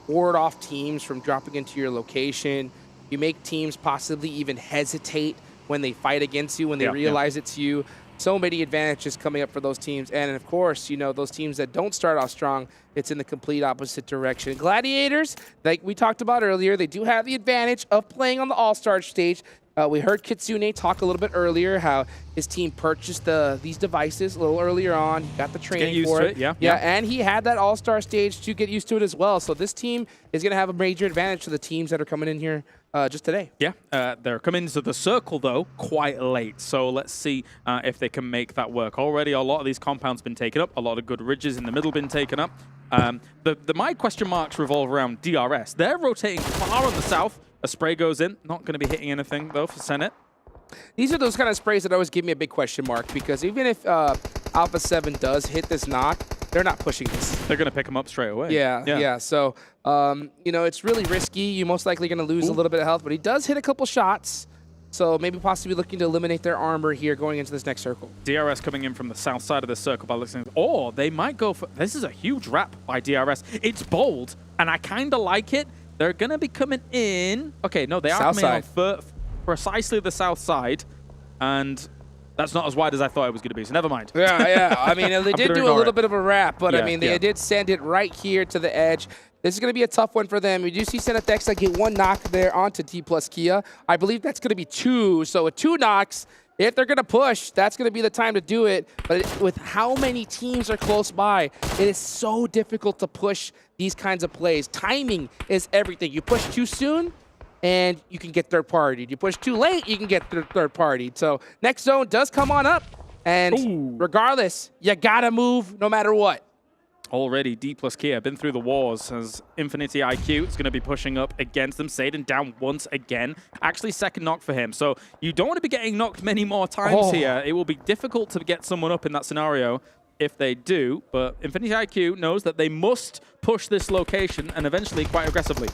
ward off teams from dropping into your location. You make teams possibly even hesitate when they fight against you, when they realize it's you. So many advantages coming up for those teams. And of course, you know, those teams that don't start off strong, it's in the complete opposite direction. Gladiators, like we talked about earlier, they do have the advantage of playing on the All-Stars stage. We heard Kitsune talk a little bit earlier how his team purchased these devices a little earlier on. He got the training for it. Yeah, and he had that All-Star stage to get used to it as well. So this team is going to have a major advantage to the teams that are coming in here just today. Yeah, they're coming into the circle, though, quite late. So let's see if they can make that work. Already, a lot of these compounds been taken up. A lot of good ridges in the middle been taken up. My question marks revolve around DRS. They're rotating far on the south. A spray goes in. Not going to be hitting anything, though, for Senate. These are those kind of sprays that always give me a big question mark, because even if Alpha7 does hit this knock, they're not pushing this. They're going to pick him up straight away. Yeah. So, you know, it's really risky. You're most likely going to lose a little bit of health, but he does hit a couple shots. So maybe possibly looking to eliminate their armor here going into this next circle. DRS coming in from the south side of the circle by listening. Or they might go for... This is a huge wrap by DRS. It's bold, and I kind of like it. They're going to be coming in. Okay, no, they are coming on for precisely the south side. And that's not as wide as I thought it was going to be, so never mind. Yeah. I mean, they did do a little bit of a wrap, but I mean, they did send it right here to the edge. This is going to be a tough one for them. We do see Sanhok get 1 knock there onto Dplus KIA. I believe that's going to be 2. So with 2 knocks, if they're going to push, that's going to be the time to do it. But with how many teams are close by, it is so difficult to push these kinds of plays. Timing is everything. You push too soon, and you can get third-partied. You push too late, you can get third-partied. So next zone does come on up, and regardless, you got to move no matter what. Already, Dplus KIA been through the wars as Infinity IQ is going to be pushing up against them. Satan down once again. Actually, second knock for him. So you don't want to be getting knocked many more times here. It will be difficult to get someone up in that scenario if they do. But Infinity IQ knows that they must push this location and eventually quite aggressively.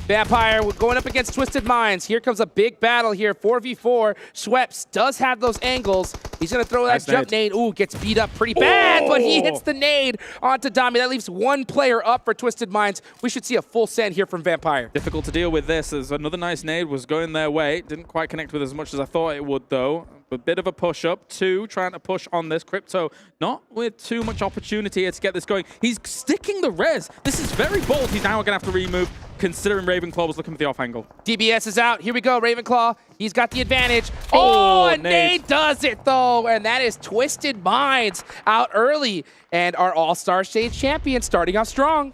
Vampire going up against Twisted Minds. Here comes a big battle here. 4v4. Schweppes does have those angles. He's going to throw that jump nade. Ooh, gets beat up pretty bad, but he hits the nade onto Dami. That leaves 1 player up for Twisted Minds. We should see a full send here from Vampire. Difficult to deal with this, as another nice nade was going their way. Didn't quite connect with as much as I thought it would, though. A bit of a push-up. 2 trying to push on this. Crypto not with too much opportunity here to get this going. He's sticking the res. This is very bold. He's now going to have to remove, considering Ravenclaw was looking for the off angle. DBS is out. Here we go, Ravenclaw. He's got the advantage. Oh, and Nade does it, though. And that is Twisted Minds out early. And our All-Star Stage champion starting off strong.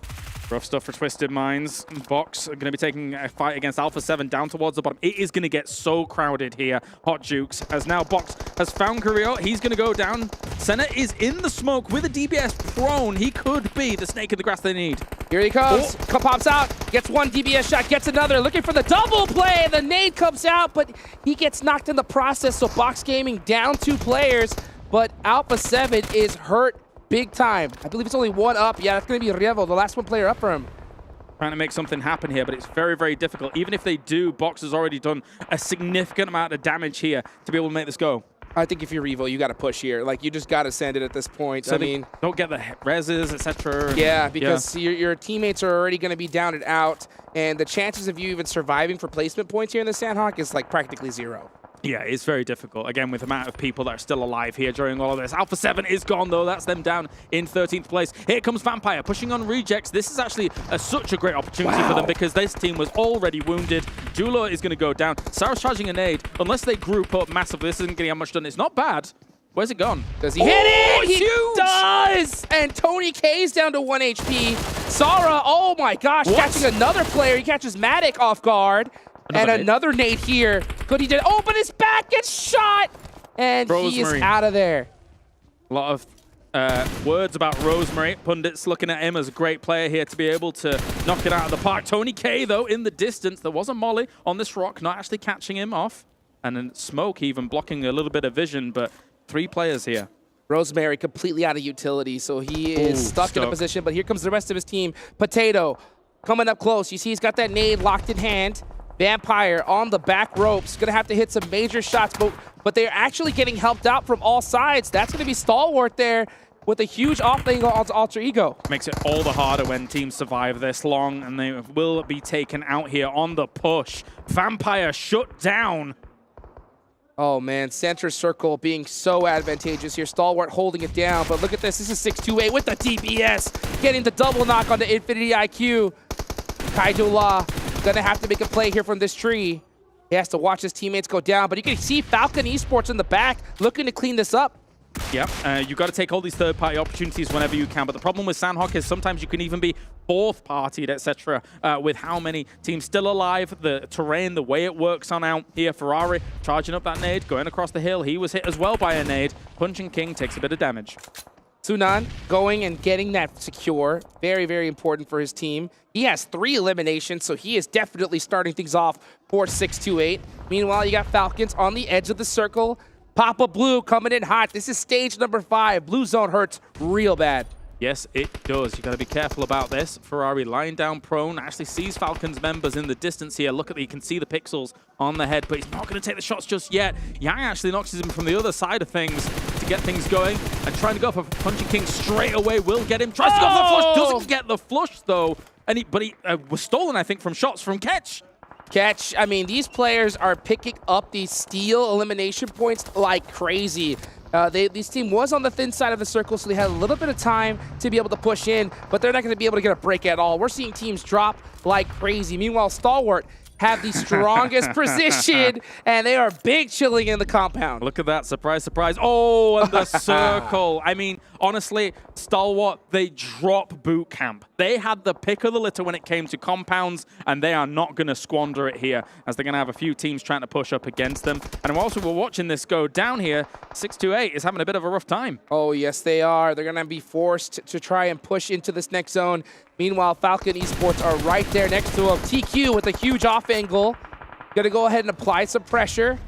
Rough stuff for Twisted Minds. Box are going to be taking a fight against Alpha7 down towards the bottom. It is going to get so crowded here, Hot Jukes, as now Box has found Carrillo. He's going to go down. Senna is in the smoke with a DBS prone. He could be the snake in the grass they need. Here he comes. Pops out, gets 1 DBS shot, gets another. Looking for the double play. The nade comes out, but he gets knocked in the process. So Box Gaming down 2 players, but Alpha7 is hurt big time. I believe it's only 1 up. Yeah, that's going to be Revo, the last 1 player up for him. Trying to make something happen here, but it's very, very difficult. Even if they do, Box has already done a significant amount of damage here to be able to make this go. I think if you're Revo, you got to push here. Like, you just got to send it at this point. So I mean, don't get the reses, etc. Yeah, because your teammates are already going to be down and out, and the chances of you even surviving for placement points here in the Sanhok is like practically 0. Yeah, it's very difficult. Again, with the amount of people that are still alive here during all of this. Alpha7 is gone, though. That's them down in 13th place. Here comes Vampire, pushing on rejects. This is actually such a great opportunity for them because this team was already wounded. Jula is going to go down. Sarah's charging a nade. Unless they group up massively, this isn't going to get much done. It's not bad. Where's it gone? Does he hit it? He does! And Tony K's down to 1 HP. Sarah, oh my gosh, catching another player. He catches Matic off guard. Another nade here. Could he do? Oh, but his back gets shot, and he is out of there. A lot of words about Rosemary. Pundits looking at him as a great player here to be able to knock it out of the park. Tony K, though, in the distance. There was a molly on this rock, not actually catching him off. And then Smoke even blocking a little bit of vision, but 3 players here. Rosemary completely out of utility, so he is stuck in a position, but here comes the rest of his team. Potato coming up close. You see he's got that nade locked in hand. Vampire on the back ropes. Gonna have to hit some major shots, but they're actually getting helped out from all sides. That's gonna be Stalwart there with a huge off angle onto Alter Ego. Makes it all the harder when teams survive this long, and they will be taken out here on the push. Vampire shut down. Oh man, center circle being so advantageous here. Stalwart holding it down, but look at this. This is 628 with the DPS, getting the double knock on the Infinity IQ. Kaidula gonna have to make a play here from this tree. He has to watch his teammates go down, but you can see Falcon Esports in the back looking to clean this up. Yep, you got to take all these third-party opportunities whenever you can. But the problem with Sanhok is sometimes you can even be fourth-partied, etc. With how many teams still alive, the terrain, the way it works on out here. Ferrari charging up that nade, going across the hill. He was hit as well by a nade. Punching King takes a bit of damage. Sunan going and getting that secure. Very, very important for his team. He has 3 eliminations, so he is definitely starting things off for 628. Meanwhile, you got Falcons on the edge of the circle. Papa Blue coming in hot. This is stage number 5. Blue zone hurts real bad. Yes, it does. You got to be careful about this. Ferrari lying down prone, actually sees Falcons members in the distance here. Look at you can see the pixels on the head, but he's not going to take the shots just yet. Yang actually knocks him from the other side of things to get things going, and trying to go for Punching King straight away will get him. Tries to go for the flush, doesn't get the flush though, and he was stolen, I think, from shots from Ketch. Catch. I mean, these players are picking up these steal elimination points like crazy. This team was on the thin side of the circle, so they had a little bit of time to be able to push in, but they're not going to be able to get a break at all. We're seeing teams drop like crazy. Meanwhile, Stalwart have the strongest position, and they are big chilling in the compound. Look at that. Surprise, surprise. Oh, and the circle. I mean, honestly, Stalwart, they drop boot camp. They had the pick of the litter when it came to compounds, and they are not going to squander it here, as they're going to have a few teams trying to push up against them. And also, we're watching this go down here. 628 is having a bit of a rough time. Oh, yes, they are. They're going to be forced to try and push into this next zone. Meanwhile, Falcon Esports are right there next to him. TQ with a huge off angle. Going to go ahead and apply some pressure.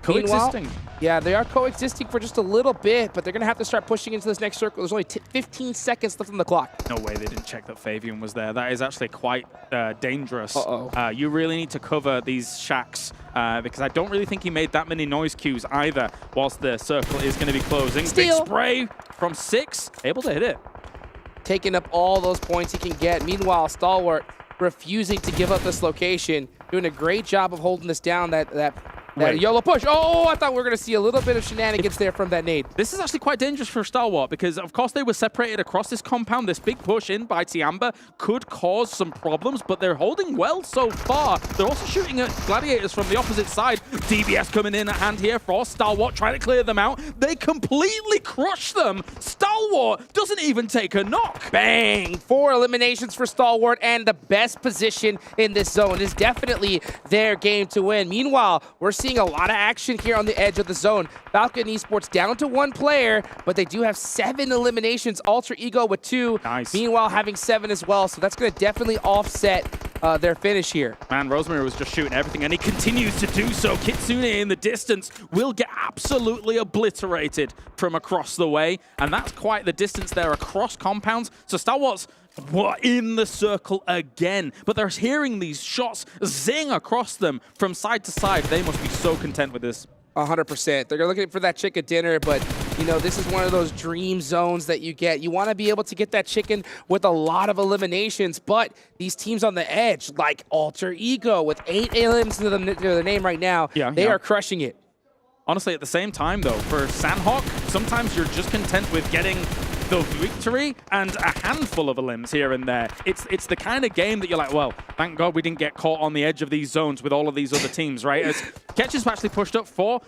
Coexisting. Meanwhile, yeah, they are coexisting for just a little bit, but they're going to have to start pushing into this next circle. There's only 15 seconds left on the clock. No way they didn't check that Fabian was there. That is actually quite dangerous. Uh-oh. You really need to cover these shacks because I don't really think he made that many noise cues either whilst the circle is going to be closing. Steal. Big spray from 6. Able to hit it. Taking up all those points he can get. Meanwhile, Stalwart refusing to give up this location. Doing a great job of holding this down, that YOLO push. Oh, I thought we were going to see a little bit of shenanigans there from that nade. This is actually quite dangerous for Stalwart because, of course, they were separated across this compound. This big push in by Tiamba could cause some problems, but they're holding well so far. They're also shooting at Gladiators from the opposite side. DBS coming in at hand here for Stalwart, trying to clear them out. They completely crush them. Stalwart doesn't even take a knock. Bang! 4 eliminations for Stalwart, and the best position in this zone is definitely their game to win. Meanwhile, we're seeing a lot of action here on the edge of the zone. Falcon Esports down to 1 player, but they do have 7 eliminations. Alter Ego with 2. Nice. Meanwhile, having 7 as well, so that's going to definitely offset their finish here. Man, Rosemary was just shooting everything, and he continues to do so. Kitsune in the distance will get absolutely obliterated from across the way, and that's quite the distance there across compounds. So Stalwart's in the circle again, but they're hearing these shots zing across them from side to side. They must be so content with this. 100%. They're looking for that chicken dinner, but you know, this is one of those dream zones that you get. You want to be able to get that chicken with a lot of eliminations, but these teams on the edge, like Alter Ego with 8 elims to the name right now, they are crushing it. Honestly, at the same time, though, for Sanhok, sometimes you're just content with getting the victory and a handful of elims here and there. It's the kind of game that you're like, well, thank God we didn't get caught on the edge of these zones with all of these other teams, right? As Ketch has actually pushed up for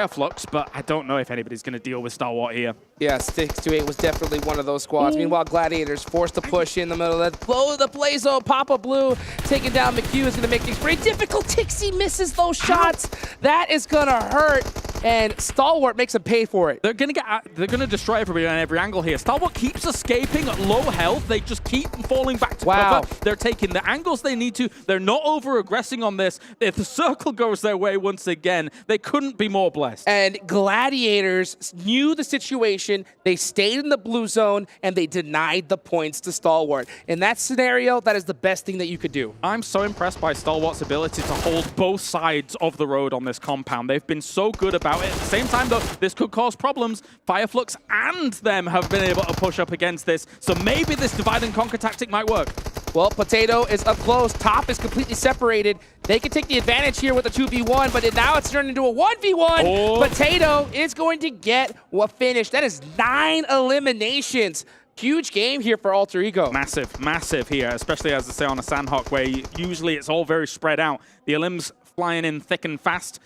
Flux, but I don't know if anybody's going to deal with Stalwart here. Yeah, 628 was definitely one of those squads. Ooh. Meanwhile, Gladiators forced to push in the middle of that. Blow the play zone. Papa Blue taking down McHugh is going to make things very difficult. Tixie misses those shots. That is going to hurt. and Stalwart makes him pay for it. They're gonna destroy everybody on every angle here. Stalwart keeps escaping at low health. They just keep falling back to cover. They're taking the angles they need to. They're not over-aggressing on this. If the circle goes their way once again, they couldn't be more blessed. And Gladiators knew the situation. They stayed in the blue zone, and they denied the points to Stalwart. In that scenario, that is the best thing that you could do. I'm so impressed by Stalwart's ability to hold both sides of the road on this compound. They've been so good about it. At the same time, though, this could cause problems. Flux and them have been able to push up against this, so maybe this divide and conquer tactic might work. Well, Potato is up close. Top is completely separated. They can take the advantage here with a 2v1, but now it's turned into a 1v1. Oh. Potato is going to get a finish. That is 9 eliminations. Huge game here for Alter Ego. Massive, massive here, especially as I say on a Sanhok, where usually it's all very spread out. The elims flying in thick and fast.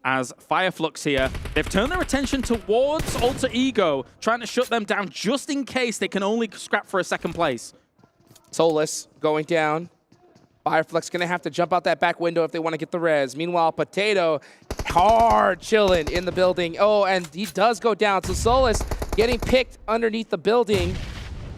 As Flux here, they've turned their attention towards Alter Ego, trying to shut them down just in case they can only scrap for a second place. Solus going down. Flux going to have to jump out that back window if they want to get the res. Meanwhile, Potato hard chilling in the building. Oh, and he does go down. So Solus getting picked underneath the building.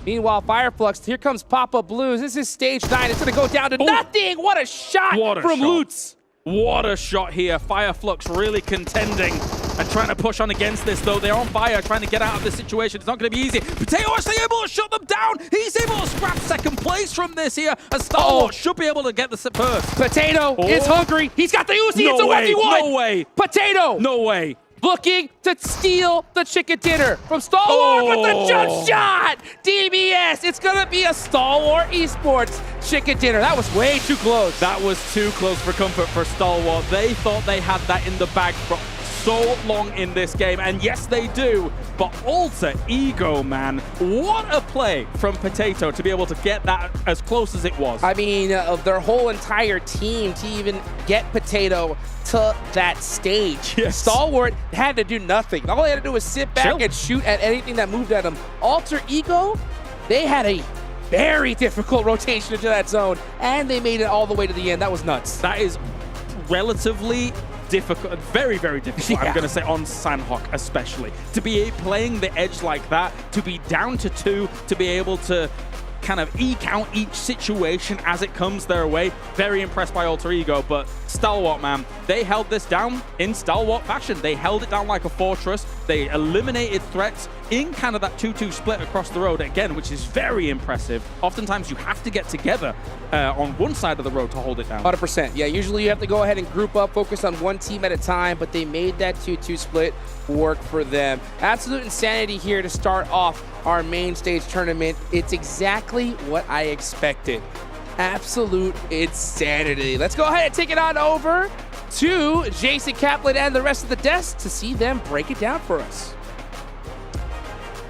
Meanwhile, Flux, here comes Papa Blues. This is stage 9. It's going to go down to nothing. What a shot from Lutz. What a shot here. Flux really contending and trying to push on against this, though. They're on fire, trying to get out of this situation. It's not going to be easy. Potato actually able to shut them down. He's able to scrap second place from this here. And Stalwart should be able to get the first. Potato is hungry. He's got the Uzi. No it's a way. 1v1. No way. Potato. No way. Looking to steal the chicken dinner from Stalwart with the jump shot. DBS. It's going to be a Stalwart Esports chicken dinner. That was way too close. That was too close for comfort for Stalwart. They thought they had that in the bag for so long in this game, and yes, they do. But Alter Ego, man, what a play from Potato to be able to get that as close as it was. I mean, of their whole entire team to even get Potato to that stage. Yes. Stalwart had to do nothing. All they had to do was sit back and shoot at anything that moved at them. Alter Ego, they had a very difficult rotation into that zone, and they made it all the way to the end. That was nuts. That is relatively difficult, very, very difficult, I'm going to say, on Sanhok especially. To be playing the edge like that, to be down to 2, to be able to kind of eke out each situation as it comes their way. Very impressed by Alter Ego, but Stalwart, man, they held this down in Stalwart fashion. They held it down like a fortress. They eliminated threats in kind of that 2-2 split across the road again, which is very impressive. Oftentimes you have to get together on one side of the road to hold it down. 100%. Yeah, usually you have to go ahead and group up, focus on one team at a time, but they made that 2-2 split work for them. Absolute insanity here to start off our main stage tournament. It's exactly what I expected. Absolute insanity. Let's go ahead and take it on over to Jason Kaplan and the rest of the desk to see them break it down for us.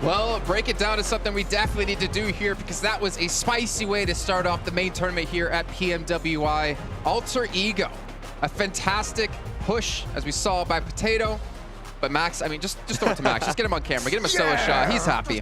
Well, break it down is something we definitely need to do here because that was a spicy way to start off the main tournament here at PMWI. Alter Ego, a fantastic push, as we saw by Potato. But Max, I mean, just throw it to Max. Just get him on camera. Get him a solo shot. He's happy.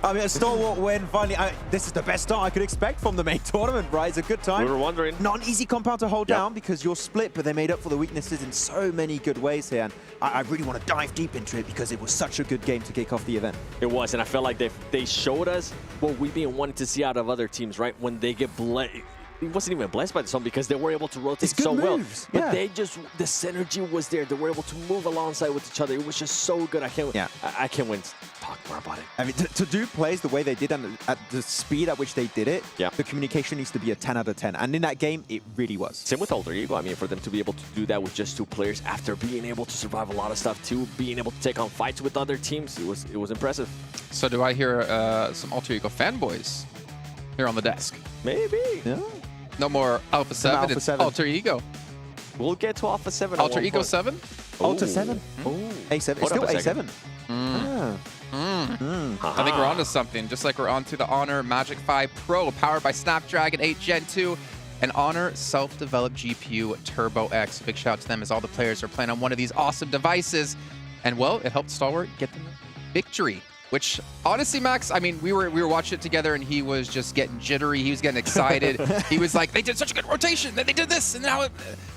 I mean, a stalwart win, finally. This is the best start I could expect from the main tournament, right? It's a good time. We were wondering. Not an easy compound to hold down because you're split, but they made up for the weaknesses in so many good ways here. And I really want to dive deep into it because it was such a good game to kick off the event. It was, and I felt like they showed us what we've been wanting to see out of other teams, right? When they get blessed. He wasn't even blessed by the song because they were able to rotate so well. But they just, the synergy was there. They were able to move alongside with each other. It was just so good. I can't wait to talk more about it. I mean, to do plays the way they did and at the speed at which they did it, the communication needs to be a 10 out of 10. And in that game, it really was. Same with Alter Ego. I mean, for them to be able to do that with just 2 players after being able to survive a lot of stuff too, being able to take on fights with other teams, it was impressive. So do I hear some Alter Ego fanboys here on the desk? Maybe. Yeah. No more Alpha7, it's Alter Ego. We'll get to Alpha7. Alter Ego 7? Alter 7? A7. It's still A7. I think we're onto something, just like we're onto the Honor Magic 5 Pro, powered by Snapdragon 8 Gen 2, and Honor self-developed GPU Turbo X. Big shout out to them as all the players are playing on one of these awesome devices. And well, it helped Stalwart get the victory. Which, honestly, Max, I mean, we were watching it together, and he was just getting jittery. He was getting excited. He was like, they did such a good rotation. Then they did this, and now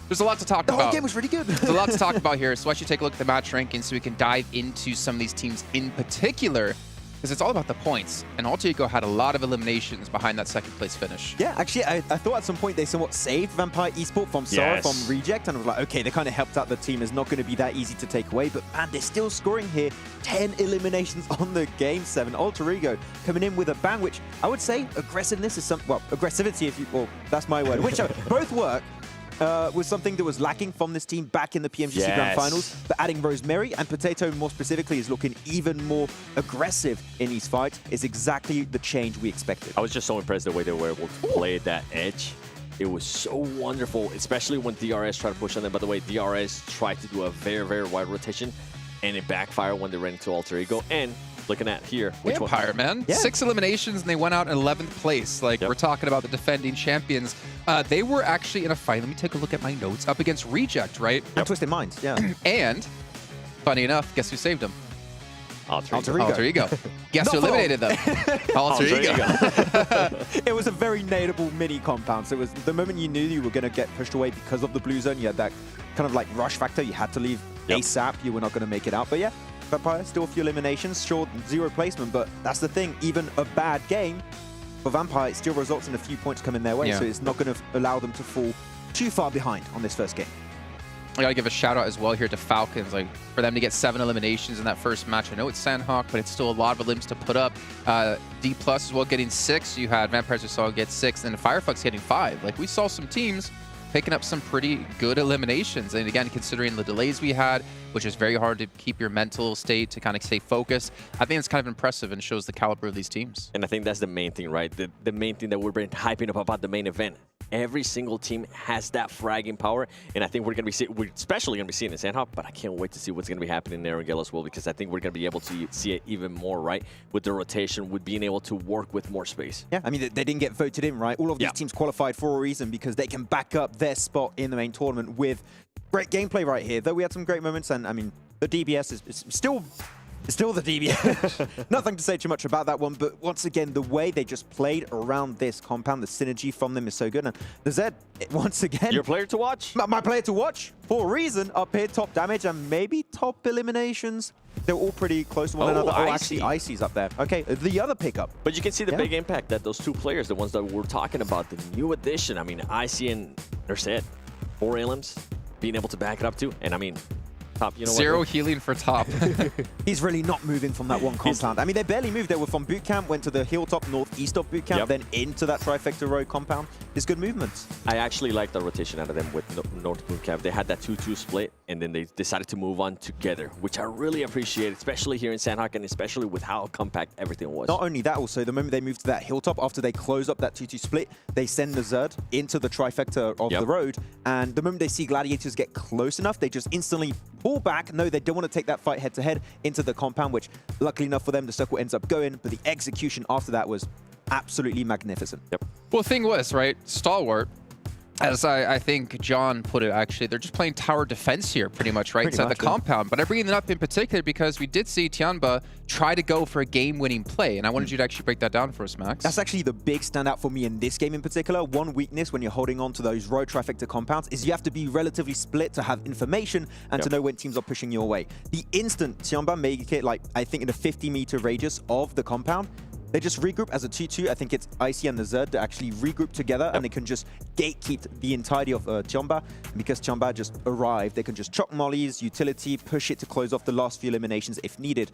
There's a lot to talk about. The whole game was really good. There's a lot to talk about here, so why don't you take a look at the match rankings so we can dive into some of these teams in particular, because it's all about the points. And Alter Ego had a lot of eliminations behind that second place finish. Yeah, actually, I thought at some point they somewhat saved Vampire Esports from Sora, from Reject, and I was like, okay, they kind of helped out the team. It's not going to be that easy to take away, but man, they're still scoring here. 10 eliminations on the game 7. Alter Ego coming in with a bang, which I would say aggressiveness is some, well, aggressivity, if you, well, that's my word, which both work. Was something that was lacking from this team back in the PMGC Grand Finals. But adding Rosemary and Potato more specifically is looking even more aggressive in these fights is exactly the change we expected. I was just so impressed the way they were able to play that edge. It was so wonderful, especially when DRS tried to push on them. By the way, DRS tried to do a very, very wide rotation, and it backfired when they ran into Alter Ego. And looking at here, which Vampire, man. 6 eliminations, and they went out in 11th place. Like, we're talking about the defending champions. They were actually in a fight. Let me take a look at my notes. Up against Reject, right? And Twisted Minds, yeah. And, funny enough, guess who saved them? Alter Ego. Guess who eliminated them? Alter Ego. It was a very nadeable mini compound. So it was the moment you knew you were going to get pushed away because of the blue zone, you had that kind of like rush factor. You had to leave ASAP. You were not going to make it out. But yeah, Vampire, still a few eliminations, short 0 placement, but that's the thing. Even a bad game for Vampire, it still results in a few points coming their way, so it's not going to allow them to fall too far behind on this first game. I gotta give a shout out as well here to Falcons, like for them to get 7 eliminations in that first match. I know it's Sanhok, but it's still a lot of limbs to put up. Dplus as well getting 6. You had Vampires we saw get 6, and Fireflux getting 5. Like, we saw some teams picking up some pretty good eliminations. And again, considering the delays we had, which is very hard to keep your mental state to kind of stay focused, I think it's kind of impressive and shows the caliber of these teams. And I think that's the main thing, right? The main thing that we've been hyping up about the main event. Every single team has that fragging power, and I think we're especially going to be seeing it in Sanhok, but I can't wait to see what's going to be happening in Erangel as well, because I think we're going to be able to see it even more, right? With the rotation, with being able to work with more space. Yeah, I mean, they didn't get voted in, right? All of these teams qualified for a reason because they can back up their spot in the main tournament with great gameplay right here. Though we had some great moments, and I mean, the DBS is still the DBS. Nothing to say too much about that one, but once again, the way they just played around this compound, the synergy from them is so good. And the Zed, once again... Your player to watch? My player to watch, for a reason, up here, top damage and maybe top eliminations. They're all pretty close to one another. Oh, actually, Icy's up there. Okay, the other pickup. But you can see the big impact that those 2 players, the ones that we're talking about, the new addition, I mean, Icy and Nerset, 4 elims, being able to back it up too. And I mean... Top, you know 0 healing for top. He's really not moving from that one compound. I mean, they barely moved. They were from boot camp, went to the hilltop northeast of boot camp, then into that trifecta road compound. It's good movements. I actually like the rotation out of them with North boot camp. They had that 2-2 split, and then they decided to move on together, which I really appreciate, especially here in Sanhok, and especially with how compact everything was. Not only that, also, the moment they moved to that hilltop, after they close up that 2-2 split, they send the Zerd into the trifecta of the road, and the moment they see Gladiators get close enough, they just instantly pull back. No, they don't want to take that fight head-to-head into the compound, which, luckily enough for them, the circle ends up going, but the execution after that was absolutely magnificent. Well, the thing was, right, Stalwart, as I think John put it, actually, they're just playing tower defense here, pretty much, right, inside the compound. But I bring it up in particular because we did see Tianba try to go for a game-winning play, and I wanted you to actually break that down for us, Max. That's actually the big standout for me in this game in particular. One weakness when you're holding on to those road trifecta compounds is you have to be relatively split to have information and to know when teams are pushing your way. The instant Tianba make it, like, I think in a 50-meter radius of the compound, they just regroup as a 2-2. I think it's Icy and the Zerd that actually regroup together, and they can just gatekeep the entirety of Tianba. Because Tianba just arrived, they can just chop mollies, utility, push it to close off the last few eliminations if needed.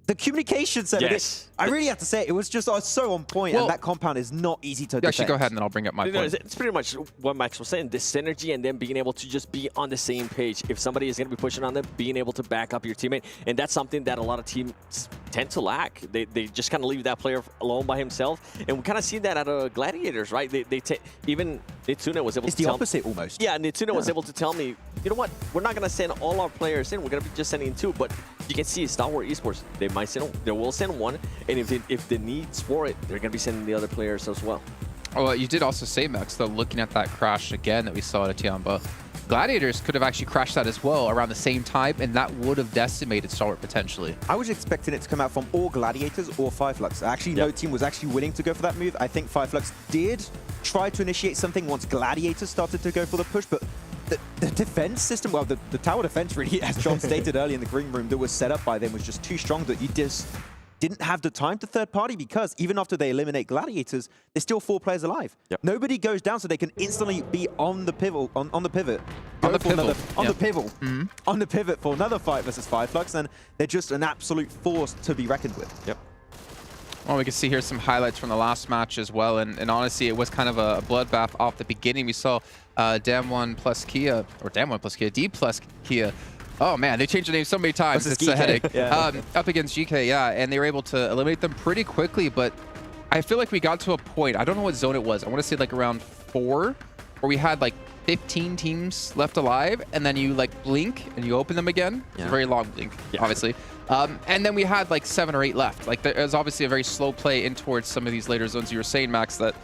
The communication set of it, I really have to say, it was just so on point, and that compound is not easy to defend. Actually, go ahead, and then I'll bring up my point. It's pretty much what Max was saying, this synergy and then being able to just be on the same page. If somebody is going to be pushing on them, being able to back up your teammate, and that's something that a lot of teams tend to lack. They just kind of leave that player alone by himself, and we kind of see that out of Gladiators, right? Even Nitsuna was able to tell... It's the opposite, almost. Yeah, Nitsuna was able to tell me, you know what, we're not going to send all our players in, we're going to be just sending 2, but you can see Stalwart Esports, they will send 1, and if the needs for it, they're going to be sending the other players as well. Well, you did also say, Max, though, looking at that crash again that we saw at Tianba, Gladiators could have actually crashed that as well around the same time, and that would have decimated Stalwart potentially. I was expecting it to come out from all Gladiators or Fireflux. Actually, no team was actually willing to go for that move. I think Fireflux did try to initiate something once Gladiators started to go for the push, but the defense system, well, the tower defense really, as John stated earlier in the green room, that was set up by them was just too strong that you just didn't have the time to third party, because even after they eliminate gladiators, there's still 4 players alive. Yep. Nobody goes down, so they can instantly be on the pivot, on the pivot for another fight versus Flux, and they're just an absolute force to be reckoned with. Yep. Well, we can see here some highlights from the last match as well, and honestly, it was kind of a bloodbath off the beginning. We saw Dplus KIA, Dplus KIA. Oh man, they changed the name so many times, it's a headache. Up against GK, yeah, and they were able to eliminate them pretty quickly, but I feel like we got to a point, I don't know what zone it was, I want to say like around 4, where we had like 15 teams left alive, and then you like blink and you open them again. It's a very long blink, obviously. And then we had like 7 or 8 left. Like there was obviously a very slow play in towards some of these later zones. You were saying, Max, that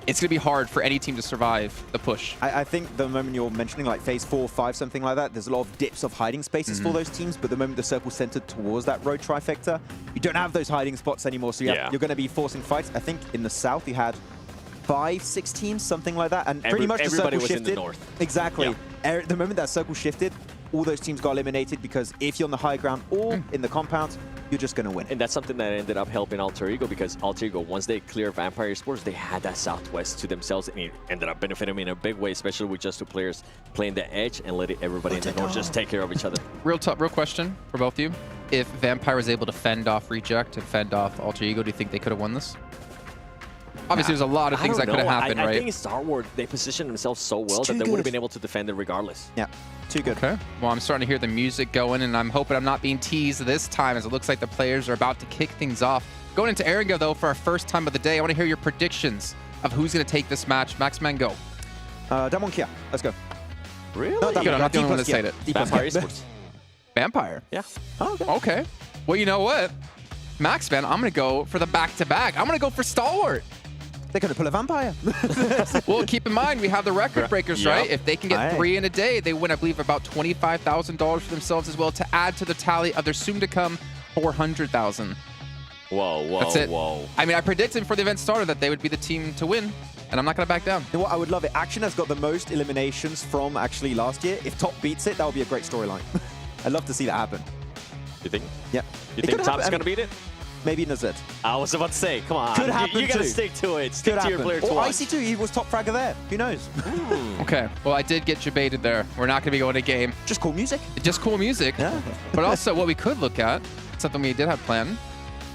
it's going to be hard for any team to survive the push. I think the moment you're mentioning like phase 4, 5, something like that, there's a lot of dips of hiding spaces for those teams, but the moment the circle's centered towards that road trifecta, you don't have those hiding spots anymore, so you're going to be forcing fights. I think in the south you had 5, 6 teams, something like that, and pretty much the circle shifted. In the north. Exactly. The moment that circle shifted, all those teams got eliminated, because if you're on the high ground or in the compound, you're just going to win. And that's something that ended up helping Alter Ego, because Alter Ego, once they clear Vampire Esports, they had that southwest to themselves, and it ended up benefiting them in a big way, especially with just 2 players playing the edge and letting everybody in the north just take care of each other. Real question for both of you. If Vampire was able to fend off Reject and fend off Alter Ego, do you think they could have won this? Obviously, there's a lot of things that could have happened, right? I think in Star Wars, they positioned themselves so well that they would have been able to defend it regardless. Yeah, too good. Okay. Well, I'm starting to hear the music going, and I'm hoping I'm not being teased this time, as it looks like the players are about to kick things off. Going into Erangel, though, for our first time of the day, I want to hear your predictions of who's going to take this match. Max Man, go. Damwon KIA, let's go. Really? No, I'm not the only one that said it. Vampire Esports. Vampire? Yeah. Oh, okay. Well, you know what? Max Man, I'm going to go for the back-to-back. I'm going to go for Stalwart. They're going to pull a Vampire. Well, keep in mind, we have the record breakers, right? If they can get 3 in a day, they win, I believe, about $25,000 for themselves as well, to add to the tally of their soon-to-come $400,000. Whoa. That's it. I mean, I predicted for the event starter that they would be the team to win, and I'm not going to back down. You know what? I would love it. Action has got the most eliminations from actually last year. If Top beats it, that would be a great storyline. I'd love to see that happen. You think? Yeah. You think Top's going to beat it? Maybe Nazet. I was about to say, come on. Could happen. You got to stick to it. Stick to your player to Or watch. IC2, he was top fragger there. Who knows? Okay. Well, I did get you baited there. We're not going to be going to game. Just cool music. Just cool music. Yeah. But also, what we could look at, something we did have planned,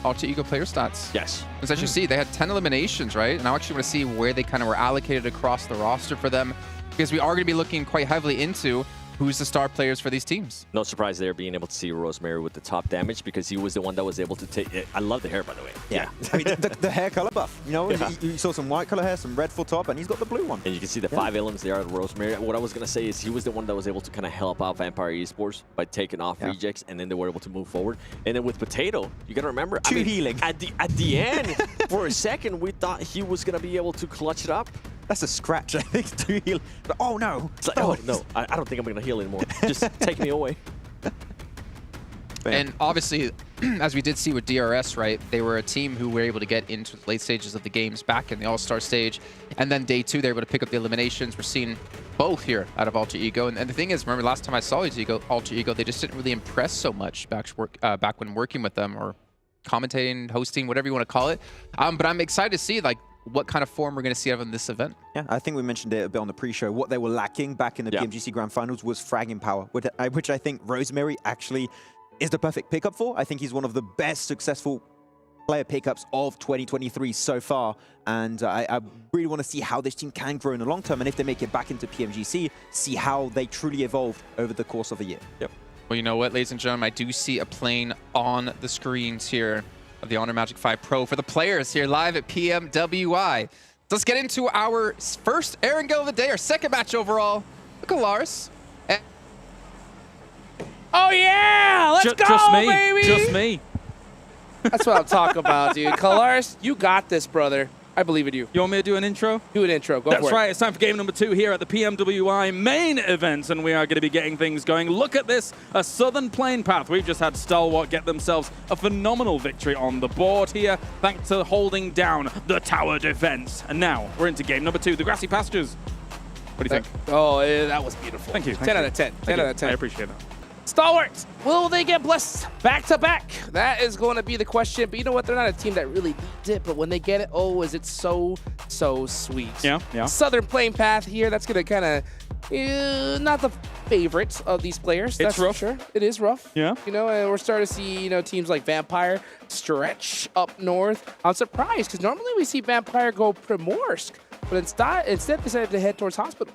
Alter Ego player stats. Yes. As you see, they had 10 eliminations, right? And I actually want to see where they kind of were allocated across the roster for them, because we are going to be looking quite heavily into who's the star players for these teams. No surprise there being able to see Rosemary with the top damage, because he was the one that was able to take it. I love the hair, by the way. Yeah. I mean, the hair color buff. You know, you saw some white color hair, some red full top, and he's got the blue one. And you can see the 5 elements there at Rosemary. What I was going to say is he was the one that was able to kind of help out Vampire Esports by taking off rejects, and then they were able to move forward. And then with Potato, you got to remember, healing. At the end, for a second, we thought he was going to be able to clutch it up. That's a scratch, I think, to heal. But, oh, no. It's like, oh, no. I don't think I'm going to heal anymore. Just take me away. And obviously, as we did see with DRS, right, they were a team who were able to get into the late stages of the games back in the All-Star stage. And then day 2, they were able to pick up the eliminations. We're seeing both here out of Alter Ego. And the thing is, remember last time I saw Alter Ego, they just didn't really impress so much back when working with them, or commentating, hosting, whatever you want to call it. But I'm excited to see, like, what kind of form we're going to see out of this event. Yeah, I think we mentioned it a bit on the pre-show. What they were lacking back in the PMGC Grand Finals was fragging power, which I think Rosemary actually is the perfect pickup for. I think he's one of the best successful player pickups of 2023 so far, and I really want to see how this team can grow in the long term, and if they make it back into PMGC, see how they truly evolve over the course of a year. Yep. Well, you know what, ladies and gentlemen, I do see a plane on the screens here of the Honor Magic 5 Pro for the players here live at PMWI. Let's get into our first Erangel of the day, our second match overall. Look at Lars. Oh yeah, let's go, just me, baby! Just me. That's what I'm talking about, dude. Kalaris, you got this, brother. I believe in you. You want me to do an intro? Do an intro. Go for it. That's right. It's time for game number 2 here at the PMWI main event, and we are going to be getting things going. Look at this, a Southern Plane Path. We've just had Stalwart get themselves a phenomenal victory on the board here, thanks to holding down the tower defense. And now we're into game number 2, the Grassy Pastures. What do you think? Oh, that was beautiful. Thank you. 10 out of 10. 10 out of 10. I appreciate that. Stalwarts, will they get blessed back-to-back? That is going to be the question. But you know what? They're not a team that really needs it. But when they get it, oh, is it so sweet. Yeah. Southern playing path here. That's going to kind of not the favorite of these players. It's rough. For sure. It is rough. Yeah. You know, and we're starting to see, teams like Vampire stretch up north. I'm surprised because normally we see Vampire go Primorsk, but instead they decided to head towards Hospital.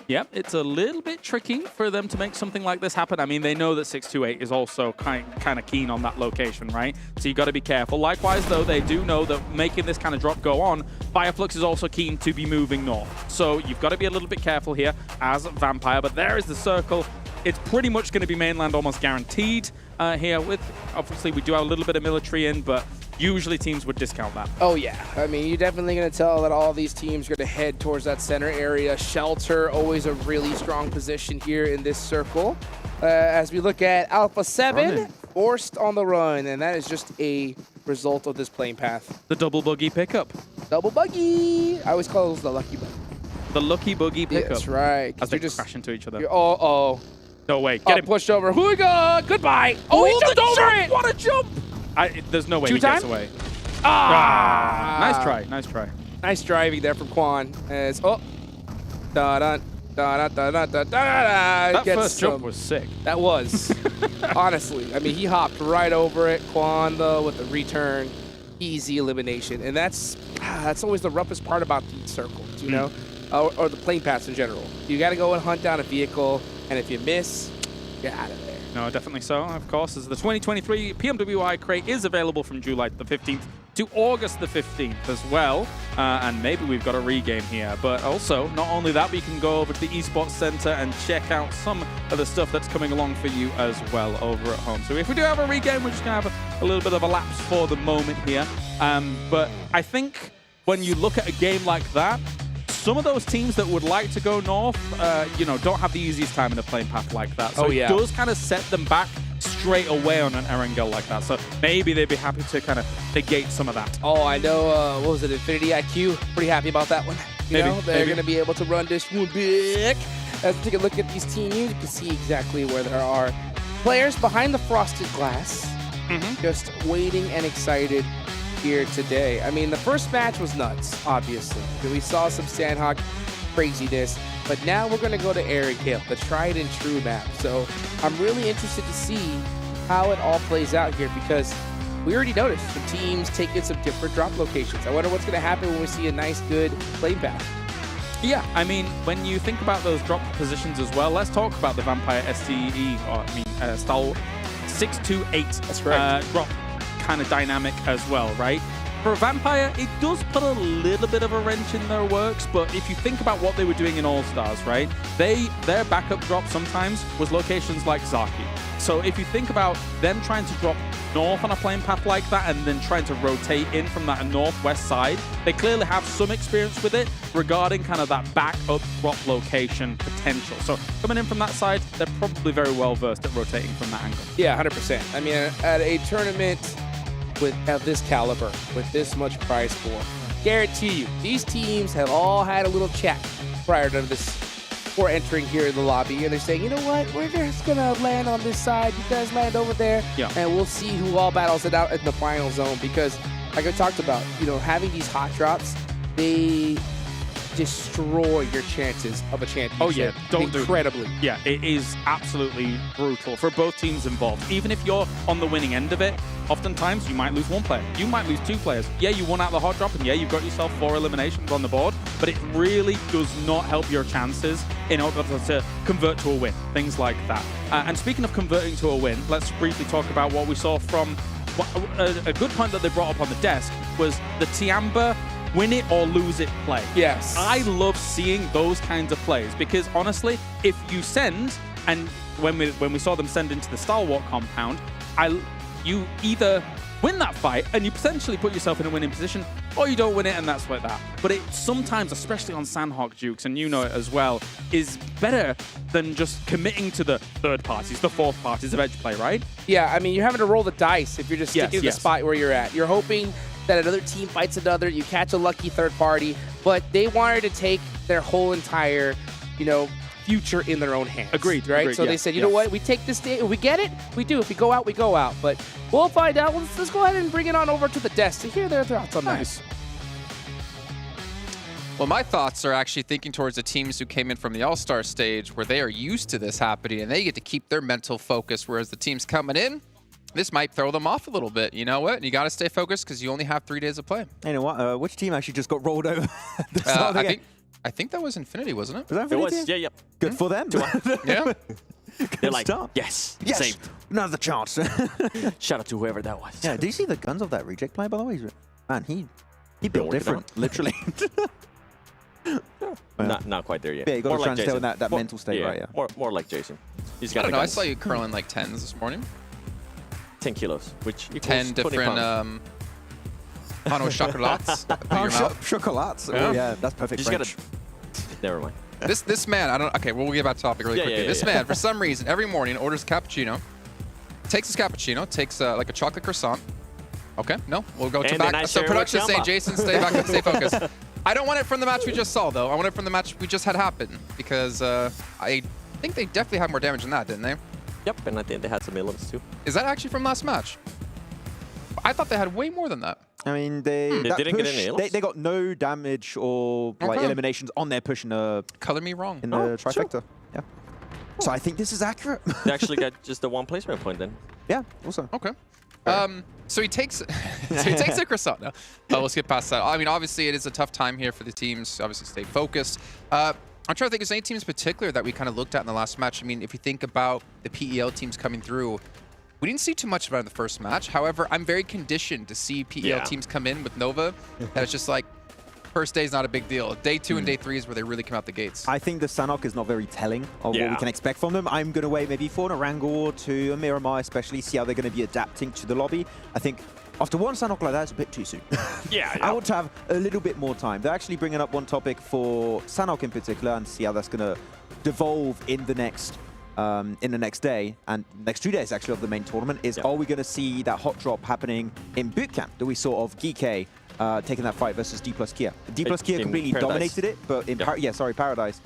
Yep, it's a little bit tricky for them to make something like this happen. I mean, they know that 628 is also kind of keen on that location, right? So you got to be careful. Likewise, though, they do know that making this kind of drop go on, Fireflux is also keen to be moving north. So you've got to be a little bit careful here as Vampire. But there is the circle. It's pretty much going to be mainland almost guaranteed here. With obviously, we do have a little bit of military in, but usually teams would discount that. Oh, yeah. I mean, you're definitely going to tell that all these teams are going to head towards that center area. Shelter, always a really strong position here in this circle. As we look at Alpha7, forced on the run, and that is just a result of this playing path. The double buggy pickup. Double buggy. I always call those the lucky buggy. The lucky buggy pickup. That's right. As they just crash into each other. Oh. No way. Get him. Pushed over. Huiga. Goodbye. Oh, he jumped over it. What a jump. There's no way he gets away. Nice try. Nice driving there from Quan. As that first jump was sick. That was. Honestly. I mean, he hopped right over it. Quan, though, with the return. Easy elimination. And that's always the roughest part about these circles, you know? Or the plane paths in general. You got to go and hunt down a vehicle, and if you miss, get out of there. No, definitely so. Of course, as the 2023 PMWI crate is available from July the 15th to August the 15th as well. And maybe we've got a regame here. But also, not only that, we can go over to the Esports Center and check out some of the stuff that's coming along for you as well over at home. So if we do have a regame, we're just going to have a little bit of a lapse for the moment here. But I think when you look at a game like that, some of those teams that would like to go north, don't have the easiest time in a playing path like that. So it does kind of set them back straight away on an Erangel like that. So maybe they'd be happy to kind of negate some of that. Oh, I know. What was it? Infinity IQ. Pretty happy about that one. They're going to be able to run this one big. Let's take a look at these teams. You can see exactly where there are players behind the frosted glass, just waiting and excited here today. I mean, the first match was nuts, obviously. We saw some Sanhok craziness, but now we're going to go to Erangel, the tried and true map. So I'm really interested to see how it all plays out here because we already noticed some teams taking some different drop locations. I wonder what's going to happen when we see a nice, good play path. Yeah, I mean, when you think about those drop positions as well, let's talk about the Vampire style 628 That's correct. drop kind of dynamic as well, right? For a Vampire, it does put a little bit of a wrench in their works, but if you think about what they were doing in All-Stars, right? Their backup drop sometimes was locations like Zaki. So if you think about them trying to drop north on a plane path like that and then trying to rotate in from that northwest side, they clearly have some experience with it regarding kind of that backup drop location potential. So coming in from that side, they're probably very well versed at rotating from that angle. Yeah, 100%. I mean, at a tournament of this caliber, with this much prize pool, guarantee you, these teams have all had a little chat prior to this, before entering here in the lobby, and they're saying, you know what, we're just gonna land on this side, you guys land over there, and we'll see who all battles it out in the final zone, because like I talked about, having these hot drops, they destroy your chances of a championship. Oh yeah, incredibly. Yeah, it is absolutely brutal for both teams involved. Even if you're on the winning end of it, oftentimes you might lose one player, you might lose two players. Yeah, you won out the hot drop, and yeah, you've got yourself 4 eliminations on the board, but it really does not help your chances in order to convert to a win, things like that. And speaking of converting to a win, let's briefly talk about what we saw from a good point that they brought up on the desk was the Tiamba win it or lose it play. Yes. I love seeing those kinds of plays because honestly, if you send, and when we saw them send into the Stalwart compound, you either win that fight and you potentially put yourself in a winning position, or you don't win it and that's like that. But it sometimes, especially on Sanhok Dukes, and you know it as well, is better than just committing to the third parties, the fourth parties of edge play, right? Yeah, I mean, you're having to roll the dice if you're just sticking to the spot where you're at. You're hoping that another team fights another, you catch a lucky third party, but they wanted to take their whole entire you know, future in their own hands. Agreed. Right? Agreed, So they said, you know what? We take this day. If we get it, we do. If we go out, we go out. But we'll find out. Let's go ahead and bring it on over to the desk to hear their thoughts on that. Well, my thoughts are actually thinking towards the teams who came in from the All-Star stage where they are used to this happening and they get to keep their mental focus, whereas the teams coming in, this might throw them off a little bit. You know what? And you got to stay focused because you only have 3 days of play. You know what? Which team actually just got rolled over? I think that was Infinity, wasn't it? Was that Infinity? It was, yeah. Good for them. Yeah. They're like, start. yes, Yes, saved. another chance. Shout out to whoever that was. Yeah, do you see the guns of that reject player, by the way? Man, he built different, literally. Not quite there yet. Yeah, you got More to like try and stay in Jason. that mental state, right? Yeah. More like Jason. He's I got don't the know. I guns. saw you curling like 10s this morning. 10 kilos, which equals 10 20 different pounds. Pano chocolates. Chocolates. Oh, yeah, that's perfect. You just gotta. Never mind. This man, I don't. Okay, we'll get back to topic really quickly. This man, for some reason, every morning orders a cappuccino, takes his cappuccino, takes like a chocolate croissant. Okay, no, we'll go to back. So production saying, Jason, stay back, stay focused. I don't want it from the match we just saw, though. I want it from the match we just had happen because I think they definitely had more damage than that, didn't they? Yep, and I think they had some elims too. Is that actually from last match? I thought they had way more than that. I mean, they didn't get any elims? They got no damage or like eliminations on their push in the color me wrong in the trifecta. Sure. Yeah. So I think this is accurate. They actually got just the 1 placement point then. Yeah. Also. Okay. So he takes a croissant. No, we'll skip past that. I mean, obviously, it is a tough time here for the teams. Obviously, stay focused. I'm trying to think of any teams in particular that we kind of looked at in the last match. I mean, if you think about the PEL teams coming through, we didn't see too much about it in the first match. However, I'm very conditioned to see PEL teams come in with Nova. And it's just like, first day is not a big deal. Day 2 and day 3 is where they really come out the gates. I think the Sanhok is not very telling of what we can expect from them. I'm going to wait maybe for an Erangel or to a Miramar, especially see how they're going to be adapting to the lobby. I think after one Sanhok like that, it's a bit too soon. I want to have a little bit more time. They're actually bringing up one topic for Sanhok in particular and see how that's going to devolve in the next day and next 2 days actually of the main tournament is are we going to see that hot drop happening in bootcamp that we saw of GK taking that fight versus Dplus KIA. Dplus KIA completely dominated it, but in Paradise.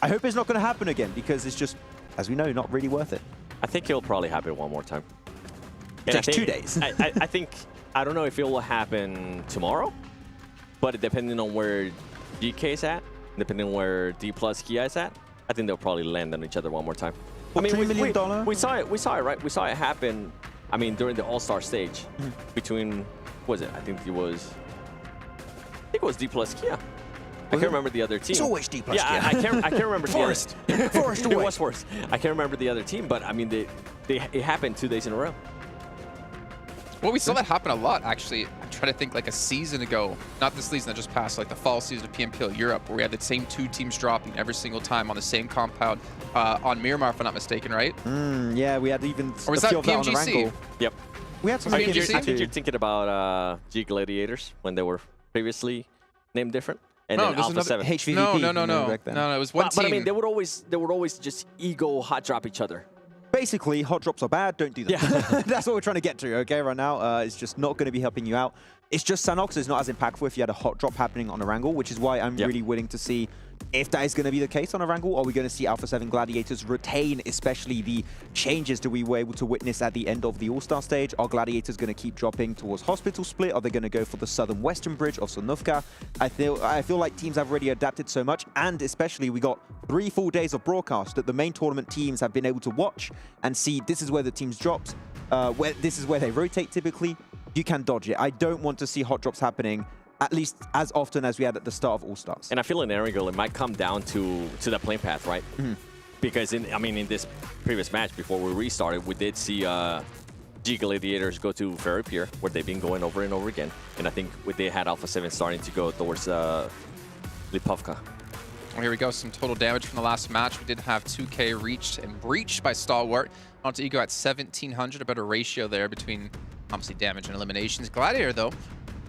I hope it's not going to happen again because it's just, as we know, not really worth it. I think it'll probably happen one more time. It takes 2 days. I think, I don't know if it will happen tomorrow, but depending on where GK is at, depending on where Dplus KIA is at, I think they'll probably land on each other one more time. I mean, we saw it, right? We saw it happen, I mean, during the All-Star stage between, what was it? I think it was Dplus KIA. I can't remember the other team. It's always Dplus KIA. Yeah, I can't remember Forest. the other. Forest away. It was Forest. I can't remember the other team, but I mean, it happened 2 days in a row. Well, we saw that happen a lot, actually. I'm trying to think like a season ago, not this season that just passed, like the fall season of PMPL Europe, where we had the same 2 teams dropping every single time on the same compound on Miramar, if I'm not mistaken, right? Yeah, we had even or was that PMGC? Yep. We had some I think you're thinking about G Gladiators when they were previously named different. And then Alpha7. HVVP. No, it was one team. But I mean, they would always just ego hot drop each other. Basically, hot drops are bad. Don't do that. Yeah. That's what we're trying to get to, okay, right now. It's just not going to be helping you out. It's just Sanhok, so it's not as impactful if you had a hot drop happening on Erangel, which is why I'm really willing to see if that is going to be the case on Erangel. Are we going to see Alpha7 Gladiators retain, especially the changes that we were able to witness at the end of the All-Star stage? Are Gladiators going to keep dropping towards Hospital Split? Are they going to go for the southern western bridge of Sanhok? I feel like teams have already adapted so much, and especially we got 3 full days of broadcast that the main tournament teams have been able to watch and see this is where the teams dropped, this is where they rotate typically. You can dodge it. I don't want to see hot drops happening at least as often as we had at the start of All-Stars. And I feel in Erangel, it might come down to the plane path, right? Because, in this previous match, before we restarted, we did see G Gladiators go to Ferry Pier, where they've been going over and over again. And I think they had Alpha7 starting to go towards Lipovka. Well, here we go. Some total damage from the last match. We did have 2K reached and breached by Stalwart. Onto Ego at 1,700, a better ratio there between, obviously, damage and eliminations. Gladiator, though,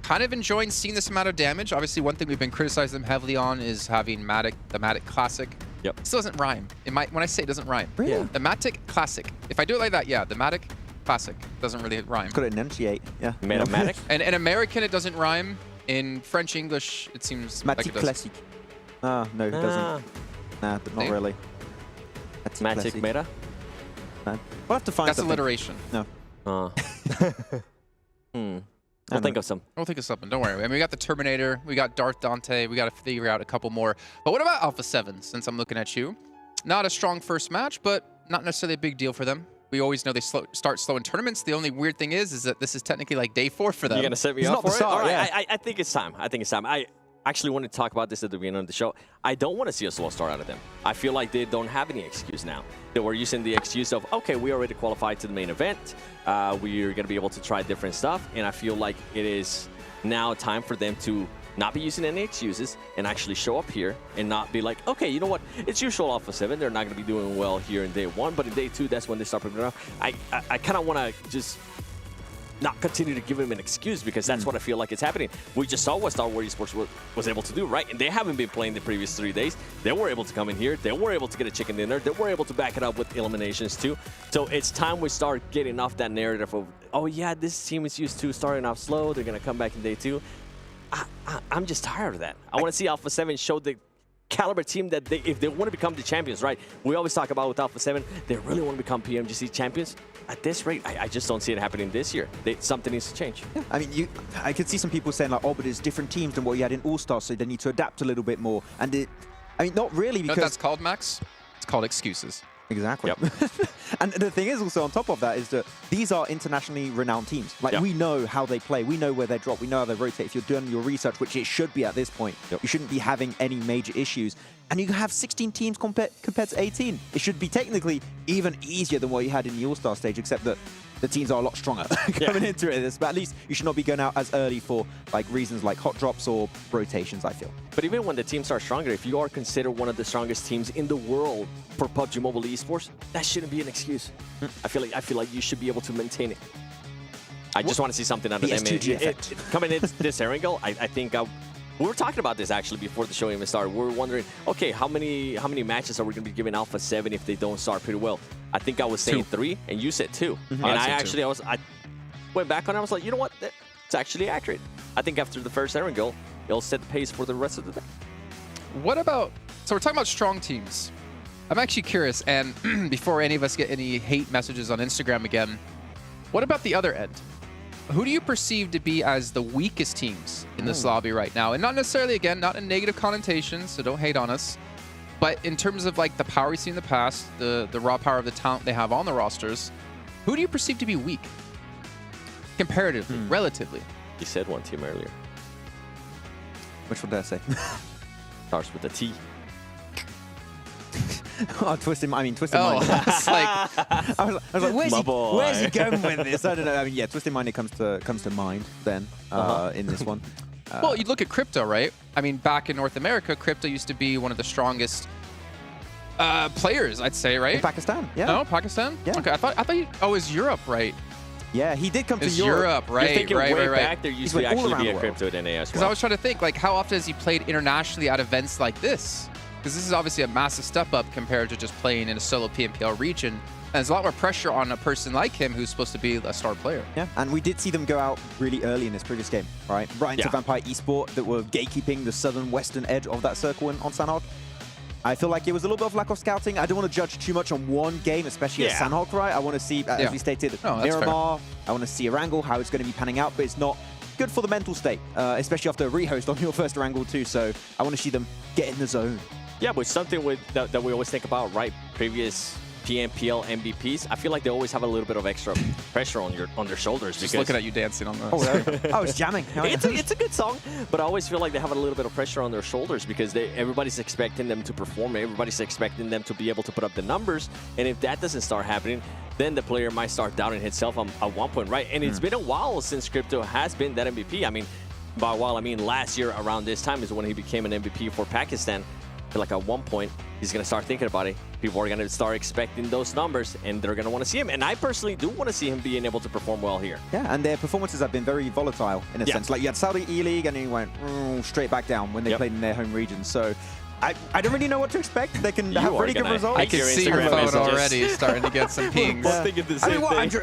kind of enjoying seeing this amount of damage. Obviously, one thing we've been criticizing them heavily on is having the Matic Classic. Yep. It still doesn't rhyme. When I say it doesn't rhyme. Really? Yeah. The Matic Classic. If I do it like that, yeah, the Matic Classic doesn't really rhyme. Got to enunciate, yeah. Matic? And in American, it doesn't rhyme. In French, English, it seems like it does. Classic. No, it doesn't. Nah, but not really. Magic meta? No. We'll have to find That's something. alliteration. No. We'll think of some. We'll think of something. Don't worry. I mean, we got the Terminator. We got Darth Dante. We got to figure out a couple more. But what about Alpha7, since I'm looking at you? Not a strong first match, but not necessarily a big deal for them. We always know they start slow in tournaments. The only weird thing is that this is technically like day 4 for them. You're going to set me up for it? All right, I think it's time. I think it's time. I actually wanted to talk about this at the beginning of the show. I don't want to see a slow start out of them. I feel like they don't have any excuse now. They were using the excuse of, okay, we already qualified to the main event. We're going to be able to try different stuff. And I feel like it is now time for them to not be using any excuses and actually show up here and not be like, okay, you know what? It's usual Alpha7. They're not going to be doing well here in day 1, but in day 2, that's when they start picking it up. I kind of want to just not continue to give him an excuse because that's what I feel like is happening. We just saw what World Esports was able to do, right? And they haven't been playing the previous 3 days. They were able to come in here. They were able to get a chicken dinner. They were able to back it up with eliminations too. So it's time we start getting off that narrative of, oh yeah, this team is used to starting off slow. They're going to come back in day 2. I'm just tired of that. I want to see Alpha7 show the caliber team that if they want to become the champions, right? We always talk about with Alpha7, they really want to become PMGC champions. At this rate, I just don't see it happening this year. Something needs to change. Yeah, I mean, I could see some people saying like, oh, but it's different teams than what you had in All-Stars, so they need to adapt a little bit more. And I mean, not really, because... You know what that's called, Max? It's called excuses. Exactly. Yep. And the thing is also on top of that is that these are internationally renowned teams. Like we know how they play. We know where they drop. We know how they rotate. If you're doing your research, which it should be at this point, you shouldn't be having any major issues. And you have 16 teams compared to 18. It should be technically even easier than what you had in the All-Star stage, except that the teams are a lot stronger coming into it. But at least you should not be going out as early for like reasons like hot drops or rotations, I feel. But even when the teams are stronger, if you are considered one of the strongest teams in the world for PUBG Mobile Esports, that shouldn't be an excuse. I feel like you should be able to maintain it. I just want to see something out of them. Coming in this Erangel, I think we were talking about this actually before the show even started. We were wondering, okay, how many matches are we going to be giving Alpha7 if they don't start pretty well? I think I was saying 3, and you said 2. And I went back on it. I was like, you know what? It's actually accurate. I think after the first Erangel, it'll set the pace for the rest of the day. What about, so we're talking about strong teams. I'm actually curious, and before any of us get any hate messages on Instagram again, what about the other end? Who do you perceive to be as the weakest teams in this lobby right now? And not necessarily, again, not in negative connotations, so don't hate on us. But in terms of like the power we've seen in the past, the raw power of the talent they have on the rosters, who do you perceive to be weak? Comparatively, relatively. You said one team earlier. Which one did I say? Starts with a T. Oh, Twisted Mind. I was like, where's he going with this? I don't know. I mean, yeah, Twisted Mind comes to mind then in this one. Well, you look at Crypto, right? I mean, back in North America, Crypto used to be one of the strongest players, I'd say, right? In Pakistan, yeah. No, Pakistan? Yeah. Okay, I thought you, oh, it was Europe, right? Yeah, he did come to Europe, right? You're thinking right. back, there used to actually be a Crypto at NA as well. Because I was trying to think, like, how often has he played internationally at events like this? Because this is obviously a massive step up compared to just playing in a solo PMPL region. And there's a lot more pressure on a person like him who's supposed to be a star player. Yeah, and we did see them go out really early in this previous game, right? Right into Vampire Esports that were gatekeeping the southern-western edge of that circle on Sanhok. I feel like it was a little bit of lack of scouting. I don't want to judge too much on one game, especially at Sanhok, right? I want to see, as we stated, Miramar. I want to see Erangel, how it's going to be panning out, but it's not good for the mental state, especially after a rehost on your first Erangel too. So I want to see them get in the zone. Yeah, but something that we always think about, right? Previous PMPL MVPs, I feel like they always have a little bit of extra pressure on their shoulders. Just looking at you dancing on the... Oh, I was jamming. It's a good song, but I always feel like they have a little bit of pressure on their shoulders because everybody's expecting them to perform. Everybody's expecting them to be able to put up the numbers. And if that doesn't start happening, then the player might start doubting himself at one point, right? And it's been a while since Crypto has been that MVP. I mean, by a while, I mean last year around this time is when he became an MVP for Pakistan. I feel like at one point, he's going to start thinking about it. People are going to start expecting those numbers, and they're going to want to see him. And I personally do want to see him being able to perform well here. Yeah, and their performances have been very volatile in a sense. Like you had Saudi E-League, and then he went straight back down when they played in their home region. So I don't really know what to expect. They can have pretty good results. I can see your phone already starting to get some pings. Thinking the same thing.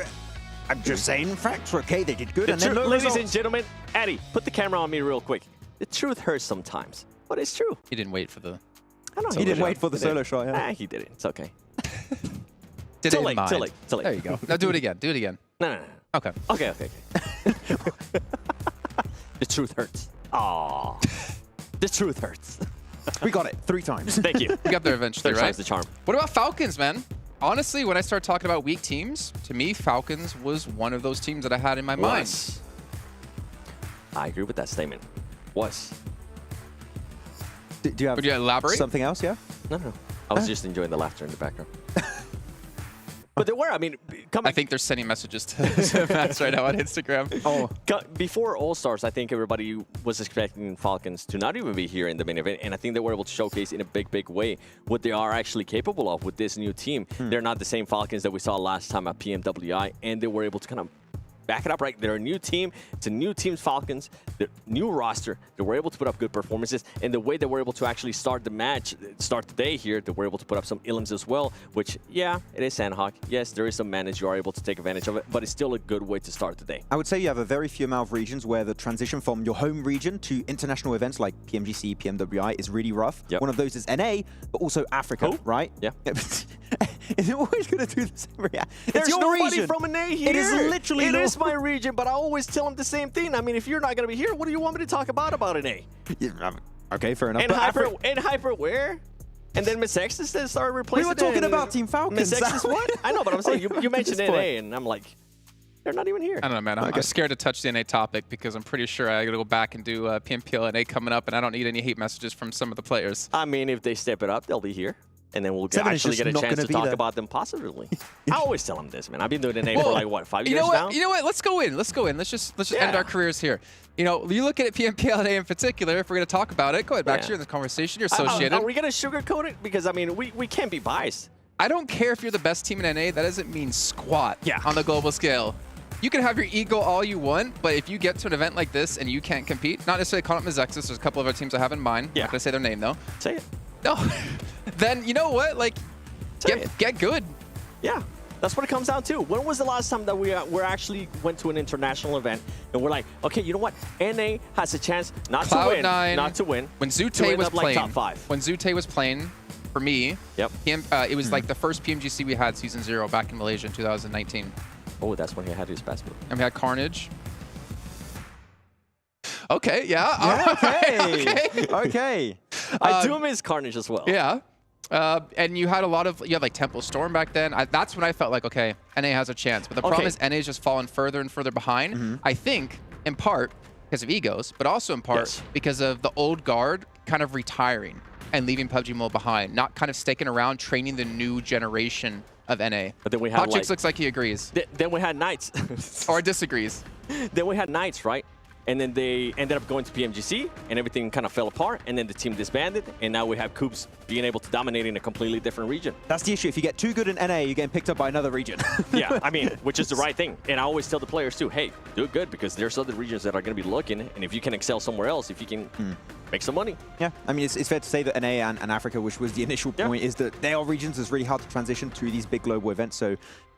I'm just saying facts. Okay, they did good. And then ladies and gentlemen, Addy, put the camera on me real quick. The truth hurts sometimes, but it's true. You didn't wait for the... I know He didn't wait for the solo shot. Yeah. He didn't. It's okay. Did Too it in late, mind. too late, too late. There you go. Now do it again. Do it again. No. Okay. Okay. The truth hurts. Aww. The truth hurts. We got it 3 times. Thank you. We got there eventually, Third right? time's the charm. What about Falcons, man? Honestly, when I start talking about weak teams, to me, Falcons was one of those teams that I had in my mind. I agree with that statement. Was. Do you have Would you elaborate? something else? Yeah. No. I was just enjoying the laughter in the background. But there were, I mean, I think they're sending messages to Max right now on Instagram. Before All-Stars, I think everybody was expecting Falcons to not even be here in the main event, and I think they were able to showcase in a big way what they are actually capable of with this new team. They're not the same Falcons that we saw last time at PMWI, and they were able to kind of back it up, right? They're a new team. It's a new team's Falcons. They're new roster. They were able to put up good performances. And the way they were able to actually start the match, start the day here, they were able to put up some illims as well, which, yeah, it is Sanhok. Yes, there is some manage. You are able to take advantage of it, but it's still a good way to start the day. I would say you have a very few amount of regions where the transition from your home region to international events like PMGC, PMWI is really rough. One of those is NA, but also Africa, right? Yeah. Is it always going to do the same reaction? There's It's your nobody region. from NA here. It is literally It your- is my region, but I always tell them the same thing. I mean, if you're not going to be here, what do you want me to talk about NA? Okay, fair enough. And But Hyper where? And then Miss X started replacing. We were talking about Team Falcons. Miss X is what? I know, but I'm saying you mentioned This NA, point. and I'm like, they're not even here. I don't know, man. I'm scared to touch the NA topic because I'm pretty sure I got to go back and do PMPL NA coming up, and I don't need any hate messages from some of the players. I mean, if they step it up, they'll be here. And then we'll Seven is actually just get a not chance gonna to be talk there. about them positively. I always tell them this, man. I've been doing NA for like, what, 5 years now? You know what? Let's go in. Let's just end our careers here. You know, you look at PMPL NA in particular, if we're going to talk about it, go ahead, Baxter, in the conversation. You're associated. Are we going to sugarcoat it? Because, I mean, we can't be biased. I don't care if you're the best team in NA. That doesn't mean squat on the global scale. You can have your ego all you want, but if you get to an event like this and you can't compete, not necessarily calling it Mizexis, there's a couple of other teams I have in mind. I'm not going to say their name, though. Say it. No. Then, you know what? Like, get good. Yeah. That's what it comes down to. When was the last time that we actually went to an international event and we're like, okay, you know what? NA has a chance not to win. Not to win. When to Zute end was up, like, playing, top 5. when Zute was playing, for me, it was like the first PMGC we had, Season 0, back in Malaysia in 2019. Oh, that's when he had his best move. And we had Carnage. Okay, yeah. Okay. I do miss Carnage as well. Yeah. And you had like Temple Storm back then. That's when I felt like, okay, NA has a chance. But the problem is NA is just falling further and further behind. I think, in part, because of egos, but also in part because of the old guard kind of retiring and leaving PUBG Mobile behind, not kind of sticking around, training the new generation of NA. But then we had Hotchix looks like he agrees. Then we had Knights. Or disagrees. Then we had Knights, right? And then they ended up going to PMGC, and everything kind of fell apart, and then the team disbanded, and now we have Coops being able to dominate in a completely different region. That's the issue. If you get too good in NA, you're getting picked up by another region. Yeah, I mean, which is the right thing. And I always tell the players too, hey, do it good, because there's other regions that are going to be looking, and if you can excel somewhere else, if you can make some money. Yeah, I mean, it's fair to say that NA and Africa, which was the initial point, is that they are regions that's really hard to transition to these big global events. So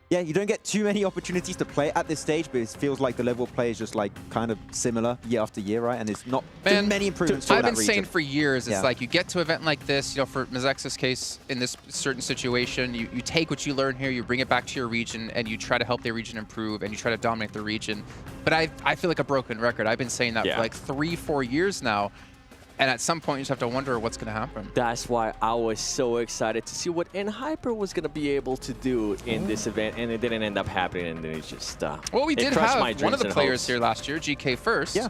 yeah, you don't get too many opportunities to play at this stage, but it feels like the level of play is just like kind of similar year after year, right? And it's not too many improvements to I've that been saying region. for years, it's like you get to an event like this, you know, for Mizex's case, in this certain situation, you take what you learn here, you bring it back to your region, and you try to help the region improve, and you try to dominate the region. But I feel like a broken record. I've been saying that for like 3-4 years now. And at some point, you just have to wonder what's going to happen. That's why I was so excited to see what NHyper was going to be able to do in this event, and it didn't end up happening, and then it just well, we did have one of the players hopes. here last year, GK First. Yeah.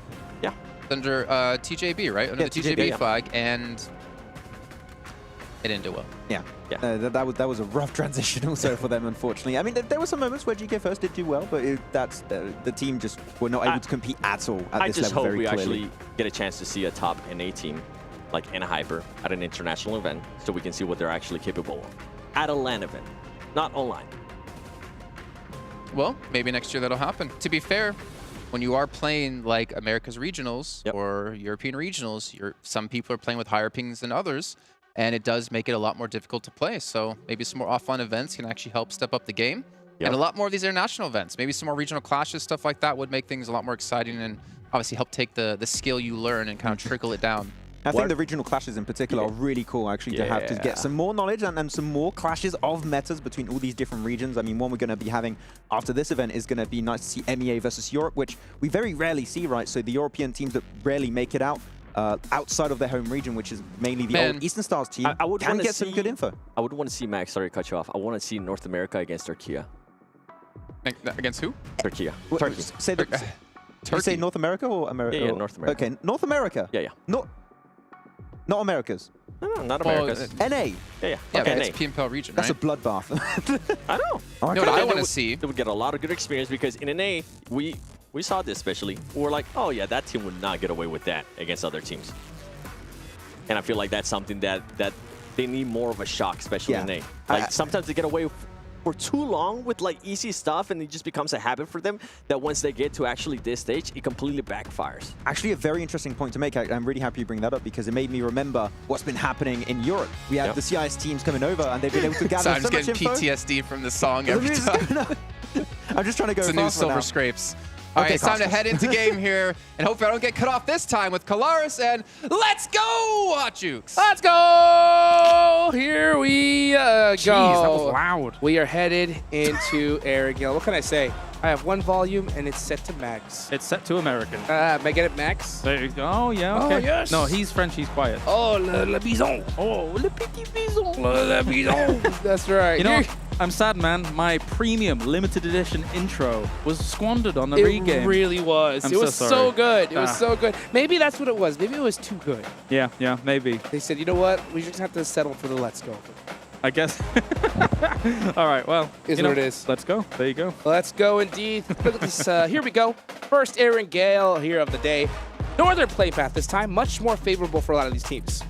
Under TJB, right? Under the TJB flag, and it didn't do well. Yeah. That was a rough transition also for them, unfortunately. I mean, there were some moments where GK First did do well, but the team just were not able to compete at all at this level very clearly. I just hope we actually get a chance to see a top NA team like NHyper at an international event, so we can see what they're actually capable of at a LAN event, not online. Well, maybe next year that'll happen. To be fair, when you are playing like America's regionals or European regionals, some people are playing with higher pings than others, and it does make it a lot more difficult to play. So maybe some more offline events can actually help step up the game. And a lot more of these international events, maybe some more regional clashes, stuff like that would make things a lot more exciting and obviously help take the skill you learn and kind of trickle it down. I think the regional clashes in particular are really cool, actually, to have to get some more knowledge and some more clashes of metas between all these different regions. I mean, one we're going to be having after this event is going to be nice to see MEA versus Europe, which we very rarely see, right? So the European teams that rarely make it out outside of their home region, which is mainly the old Eastern Stars team, I would can get some good info. I would want to see, Max, sorry to cut you off. I want to see North America against Turkey. Against who? Turkey. Turkey. Say that. Did you say North America or America? Yeah, North America. Okay, North America. Yeah. Not Americas. No, not Americas. NA. Yeah. Okay, NA. it's PMPL region, That's right? a bloodbath. I know. Okay. You know what I want to see? They would get a lot of good experience because in NA, we saw this especially. We're like, oh yeah, that team would not get away with that against other teams. And I feel like that's something that they need more of a shock, especially in NA. Like sometimes they get away for too long with like easy stuff, and it just becomes a habit for them that once they get to actually this stage, it completely backfires. Actually, a very interesting point to make. I'm really happy you bring that up because it made me remember what's been happening in Europe. We had the CIS teams coming over, and they've been able to gather so I'm just much getting info. PTSD from the song every time. I'm just trying to go It's a new fast Silver now. Scrapes. All right, it's time to head into game here, and hopefully I don't get cut off this time with Kalaris, and let's go, Hotjukes! Let's go! Here we go. Jeez, that was loud. We are headed into Erangel. What can I say? I have one volume, and it's set to max. It's set to American. May I get it max? There you go. Oh, yeah, okay. Oh, yes. No, he's French, he's quiet. Oh, le bison. Oh, le petit bison. Le bison. That's right. You know, I'm sad, man. My premium limited edition intro was squandered on the regame. It really was. I'm It was so so sorry. good. It was so good. Maybe that's what it was. Maybe it was too good. Yeah, maybe. They said, you know what? We just have to settle for the let's go. I guess. All right, well, Is you know, what it is. Let's go. There you go. Let's go indeed. Look at this. Here we go. First Erangel here of the day. Northern play path this time. Much more favorable for a lot of these teams.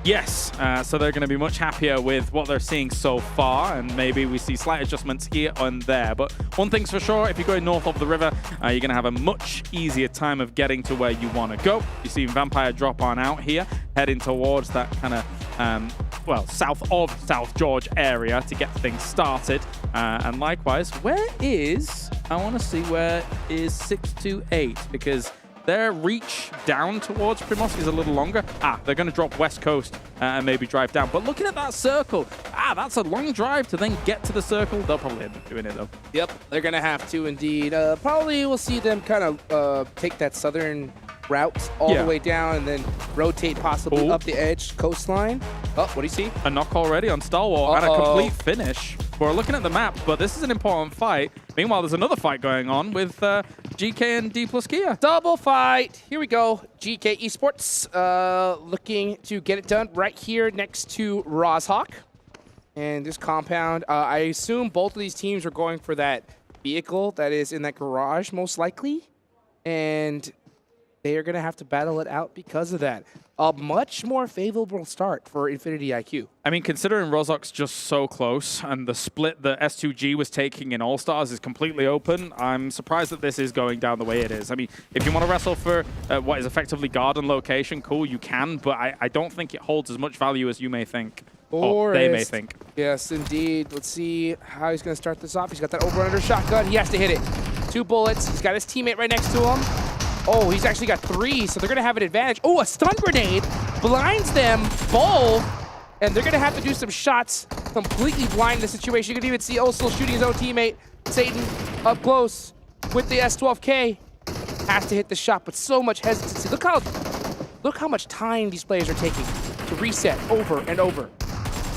Yes, so they're going to be much happier with what they're seeing so far, and maybe we see slight adjustments here and there. But one thing's for sure, if you're going north of the river, you're going to have a much easier time of getting to where you want to go. You see Vampire drop on out here, heading towards that kind of, well, south of South George area to get things started. And likewise, where is, I want to see where is 628, because their reach down towards Primorsky is a little longer. They're going to drop west coast and maybe drive down. But looking at that circle, that's a long drive to then get to the circle. They'll probably end up doing it, though. Yep, they're going to have to indeed. Probably we'll see them kind of take that southern route all the way down and then rotate possibly up the edge coastline. Oh, what do you see? A knock already on Stalwart and a complete finish. We're looking at the map, but this is an important fight. Meanwhile, there's another fight going on with GK and Dplus KIA. Double fight. Here we go. GK Esports looking to get it done right here next to Sanhok. And this compound, I assume both of these teams are going for that vehicle that is in that garage, most likely. And they are going to have to battle it out because of that. A much more favorable start for Infinity IQ. I mean, considering Rozok's just so close and the split that S2G was taking in All-Stars is completely open, I'm surprised that this is going down the way it is. I mean, if you want to wrestle for what is effectively garden location, cool, you can, but I don't think it holds as much value as you may think. Or they may think. Yes, indeed. Let's see how he's going to start this off. He's got that over-under shotgun. He has to hit it. 2 bullets. He's got his teammate right next to him. Oh, he's actually got 3, so they're going to have an advantage. Oh, a stun grenade blinds them both, and they're going to have to do some shots, completely blind the situation. You can even see Osel shooting his own teammate, Satan, up close with the S12K. Has to hit the shot, but so much hesitancy. Look how much time these players are taking to reset over and over.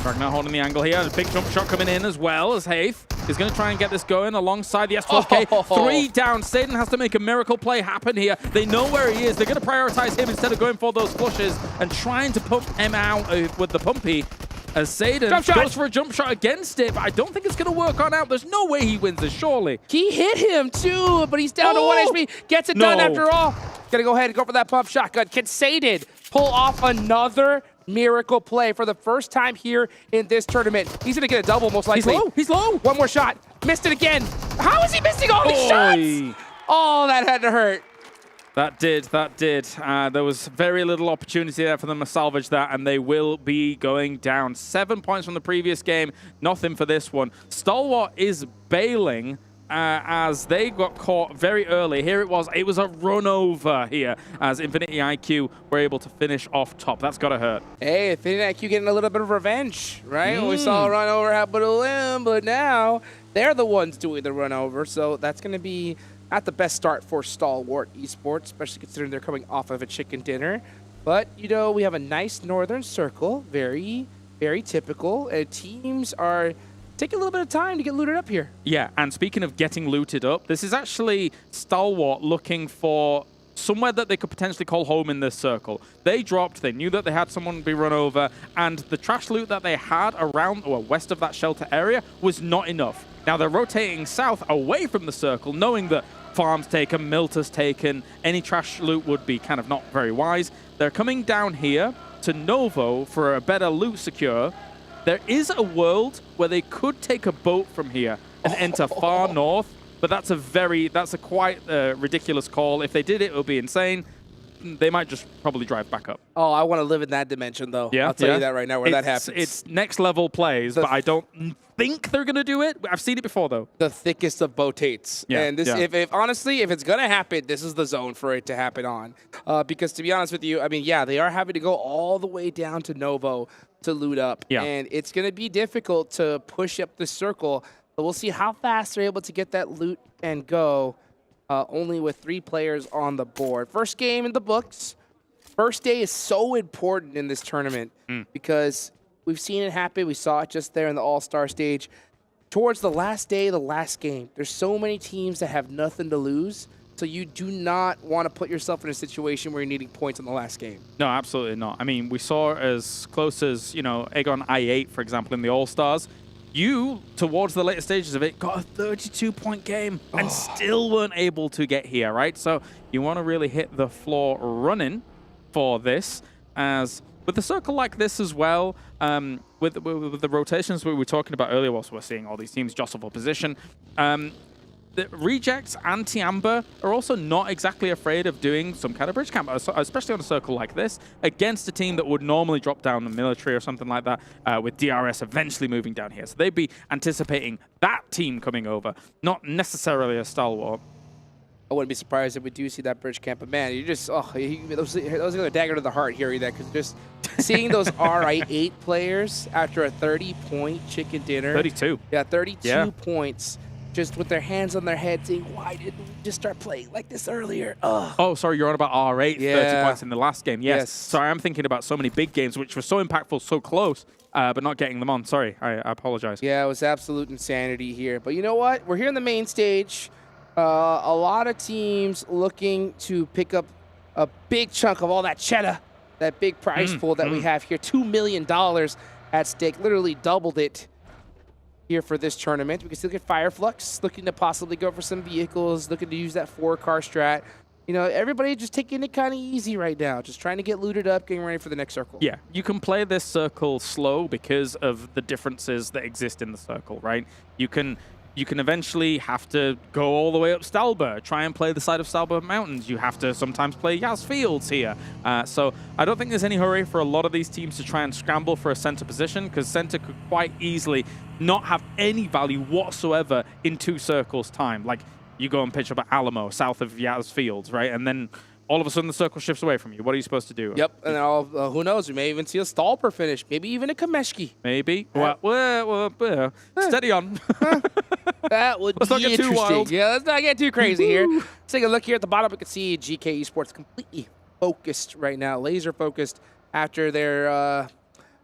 Ragnar holding the angle here. A big jump shot coming in as well as Haith is going to try and get this going alongside the S12K. 3 down. Satan has to make a miracle play happen here. They know where he is. They're going to prioritize him instead of going for those flushes and trying to pump him out with the pumpy. As Satan goes for a jump shot against it, but I don't think it's going to work on out. There's no way he wins this, surely. He hit him too, but he's down to 1 HP. Gets it done after all. Gonna go ahead and go for that pump shotgun. Can Satan pull off another miracle play for the first time here in this tournament? He's gonna get a double most likely. He's low. 1 more shot. Missed it again. How is he missing all these shots? Oh, that had to hurt. That did. There was very little opportunity there for them to salvage that, and they will be going down. 7 points from the previous game, nothing for this one. Stalwart is bailing, as they got caught very early. Here it was a run over here as Infinity IQ were able to finish off top. That's got to hurt. Hey, Infinity IQ getting a little bit of revenge, right? We saw a run over happen to them, but now they're the ones doing the run over. So that's going to be not the best start for Stalwart Esports, especially considering they're coming off of a chicken dinner. But, you know, we have a nice northern circle, very, very typical. Teams are taking a little bit of time to get looted up here. Yeah, and speaking of getting looted up, this is actually Stalwart looking for somewhere that they could potentially call home in this circle. They dropped, they knew that they had someone be run over, and the trash loot that they had around or west of that shelter area was not enough. Now they're rotating south away from the circle, knowing that farms taken, Milta's taken, any trash loot would be kind of not very wise. They're coming down here to Novo for a better loot secure. There is a world where they could take a boat from here and enter far north, but that's a quite ridiculous call. If they did it, it would be insane. They might just probably drive back up. Oh, I want to live in that dimension, though. Yeah, I'll tell you that right now, where that happens. It's next level plays, but I don't think they're going to do it. I've seen it before, though. The thickest of botates. Yeah, and this, yeah. if honestly, if it's going to happen, this is the zone for it to happen on. Because to be honest with you, I mean, yeah, they are having to go all the way down to Novo to loot up. Yeah. And it's going to be difficult to push up the circle. But we'll see how fast they're able to get that loot and go, only with 3 players on the board. First game in the books. First day is so important in this tournament because we've seen it happen. We saw it just there in the All-Star stage. Towards the last day, the last game, there's so many teams that have nothing to lose. So you do not want to put yourself in a situation where you're needing points in the last game. No, absolutely not. I mean, we saw as close as, you know, Aegon I8, for example, in the All-Stars. You, towards the later stages of it, got a 32-point game and still weren't able to get here, right? So you want to really hit the floor running for this, as with a circle like this as well, with the rotations we were talking about earlier, whilst we're seeing all these teams jostle for position, the rejects and Tiamba are also not exactly afraid of doing some kind of bridge camp, especially on a circle like this, against a team that would normally drop down the military or something like that, with DRS eventually moving down here. So they'd be anticipating that team coming over, not necessarily a Stalwart. I wouldn't be surprised if we do see that bridge camp, but man, you just, those are a dagger to the heart hearing that, because just seeing those RI8 players after a 30-point chicken dinner. 32. Yeah, 32 points, just with their hands on their head saying, why didn't we just start playing like this earlier? Oh, sorry, you're on about R8, 30 points in the last game. Yes. Yes. Sorry, I'm thinking about so many big games, which were so impactful, so close, but not getting them on. Sorry, I apologize. Yeah, it was absolute insanity here. But you know what? We're here in the main stage. A lot of teams looking to pick up a big chunk of all that cheddar, that big prize pool that we have here. $2 million at stake, literally doubled it here for this tournament. We can still get Fireflux, looking to possibly go for some vehicles, looking to use that 4-car strat. You know, everybody just taking it kind of easy right now, just trying to get looted up, getting ready for the next circle. Yeah, you can play this circle slow because of the differences that exist in the circle, right? You can eventually have to go all the way up Stalber, try and play the side of Stalber Mountains. You have to sometimes play Yaz Fields here. So I don't think there's any hurry for a lot of these teams to try and scramble for a center position, because center could quite easily not have any value whatsoever in 2 circles time. Like, you go and pitch up at Alamo, south of Yaz Fields, right? And then all of a sudden the circle shifts away from you. What are you supposed to do? Yep, and who knows? We may even see a Stalper finish, maybe even a Kameshki. Maybe. Well, steady on. That would Let's be not get too interesting. wild. Yeah, let's not get too crazy here. Let's take a look here at the bottom. We can see GK Esports completely focused right now, laser focused after their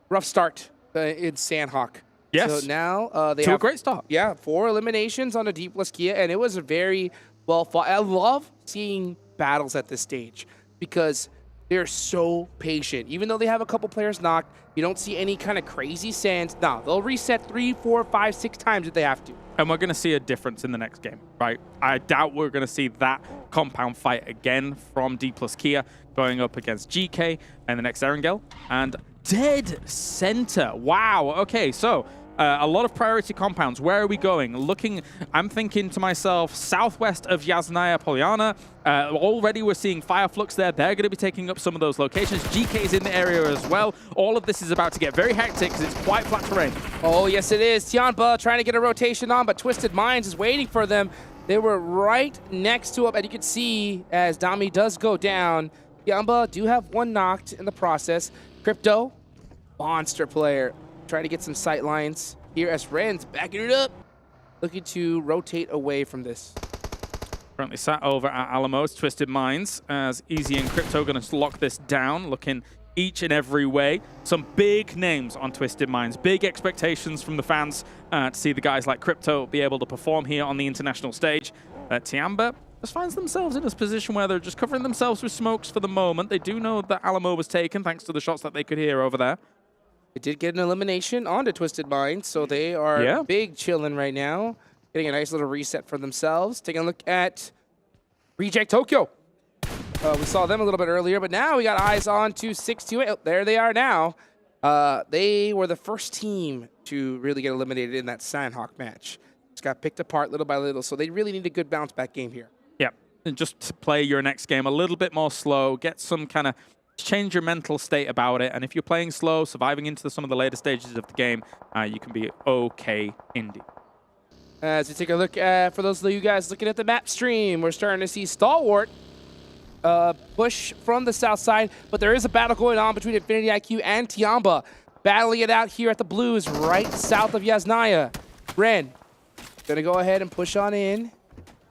rough start in Sanhok. Yes. So now they have have a great start. Yeah, 4 eliminations on the Dplus KIA, and it was a very well fought. I love seeing battles at this stage because they're so patient. Even though they have a couple players knocked, you don't see any kind of crazy sends. No, they'll reset 3, 4, 5, 6 times if they have to. And we're going to see a difference in the next game, right? I doubt we're going to see that compound fight again from Dplus KIA going up against GK and the next Erangel and dead center. Wow. Okay, so a lot of priority compounds. Where are we going? I'm thinking to myself, southwest of Yasnaya Polyana. Already we're seeing Fireflux there. They're going to be taking up some of those locations. GK is in the area as well. All of this is about to get very hectic because it's quite flat terrain. Oh, yes, it is. Tianba trying to get a rotation on, but Twisted Minds is waiting for them. They were right next to him, and you can see as Dami does go down, Tianba do have one knocked in the process. Crypto, monster player, trying to get some sight lines here as Ren's backing it up, looking to rotate away from this. Currently sat over at Alamo's Twisted Minds as Easy and Crypto going to lock this down, looking each and every way. Some big names on Twisted Minds, big expectations from the fans to see the guys like Crypto be able to perform here on the international stage. Tianba just finds themselves in this position where they're just covering themselves with smokes for the moment. They do know that Alamo was taken thanks to the shots that they could hear over there. They did get an elimination onto Twisted Minds, so they are big chilling right now. Getting a nice little reset for themselves. Taking a look at Reject Tokyo. We saw them a little bit earlier, but now we got eyes on to 628. Oh, there they are now. They were the first team to really get eliminated in that Sanhok match. Just got picked apart little by little, so they really need a good bounce back game here. Yeah, and just to play your next game a little bit more slow, get some kind of change your mental state about it, and if you're playing slow, surviving into some of the later stages of the game, you can be okay indeed. As we take a look at, for those of you guys looking at the map stream, we're starting to see Stalwart push from the south side, but there is a battle going on between Infinity IQ and Tianba, battling it out here at the blues right south of Yasnaya. Ren gonna go ahead and push on in,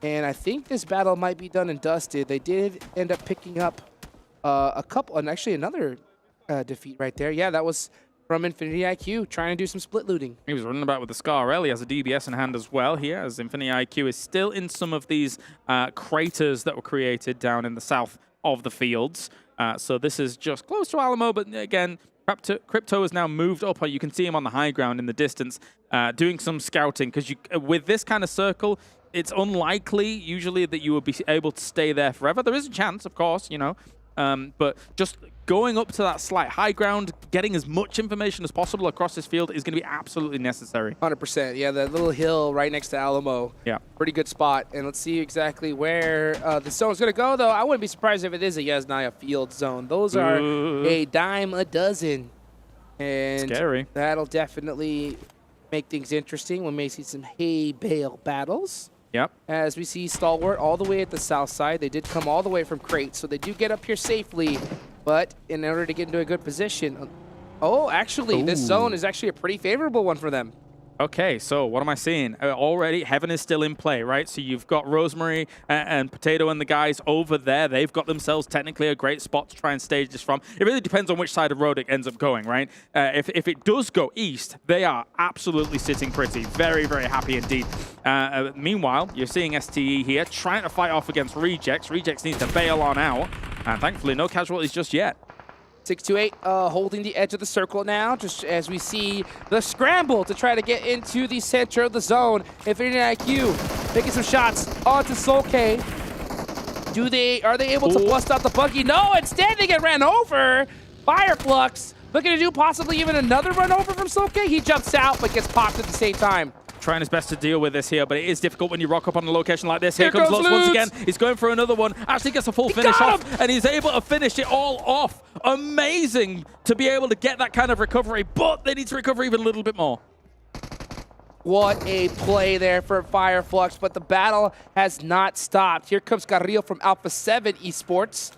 and I think this battle might be done and dusted. They did end up picking up a couple, and actually another defeat right there. Yeah, that was from Infinity IQ, trying to do some split looting. He was running about with the Scar. He has a DBS in hand as well here, as Infinity IQ is still in some of these craters that were created down in the south of the fields. So this is just close to Alamo, but again, Crypto has now moved up. You can see him on the high ground in the distance, doing some scouting, because with this kind of circle, it's unlikely usually that you would be able to stay there forever. There is a chance, of course, you know, but just going up to that slight high ground, getting as much information as possible across this field is going to be absolutely necessary. 100%. Yeah, that little hill right next to Alamo. Yeah. Pretty good spot. And let's see exactly where the zone's going to go, though. I wouldn't be surprised if it is a Yasnaya field zone. Those are a dime a dozen. And scary. That'll definitely make things interesting. We may see some hay bale battles. Yep. As we see Stalwart all the way at the south side. They did come all the way from Crate, so they do get up here safely. But in order to get into a good position... Oh, actually, this zone is actually a pretty favorable one for them. Okay, so what am I seeing? Already, Heaven is still in play, right? So you've got Rosemary and Potato and the guys over there. They've got themselves technically a great spot to try and stage this from. It really depends on which side of the road it ends up going, right? If it does go east, they are absolutely sitting pretty. Very, very happy indeed. Meanwhile, you're seeing STE here trying to fight off against Rejects. Rejects needs to bail on out. And thankfully, no casualties just yet. 628 holding the edge of the circle now, just as we see the scramble to try to get into the center of the zone. Infinity IQ making some shots onto Solke. Are they able to bust out the buggy? No, instead they get ran over. Fireflux looking to do possibly even another run over from Solke. He jumps out but gets popped at the same time. Trying his best to deal with this here, but it is difficult when you rock up on a location like this. Here comes Lutz once again. He's going for another one. Actually gets a full finish off, and he's able to finish it all off. Amazing to be able to get that kind of recovery, but they need to recover even a little bit more. What a play there for Fireflux, but the battle has not stopped. Here comes Carrillo from Alpha7 Esports,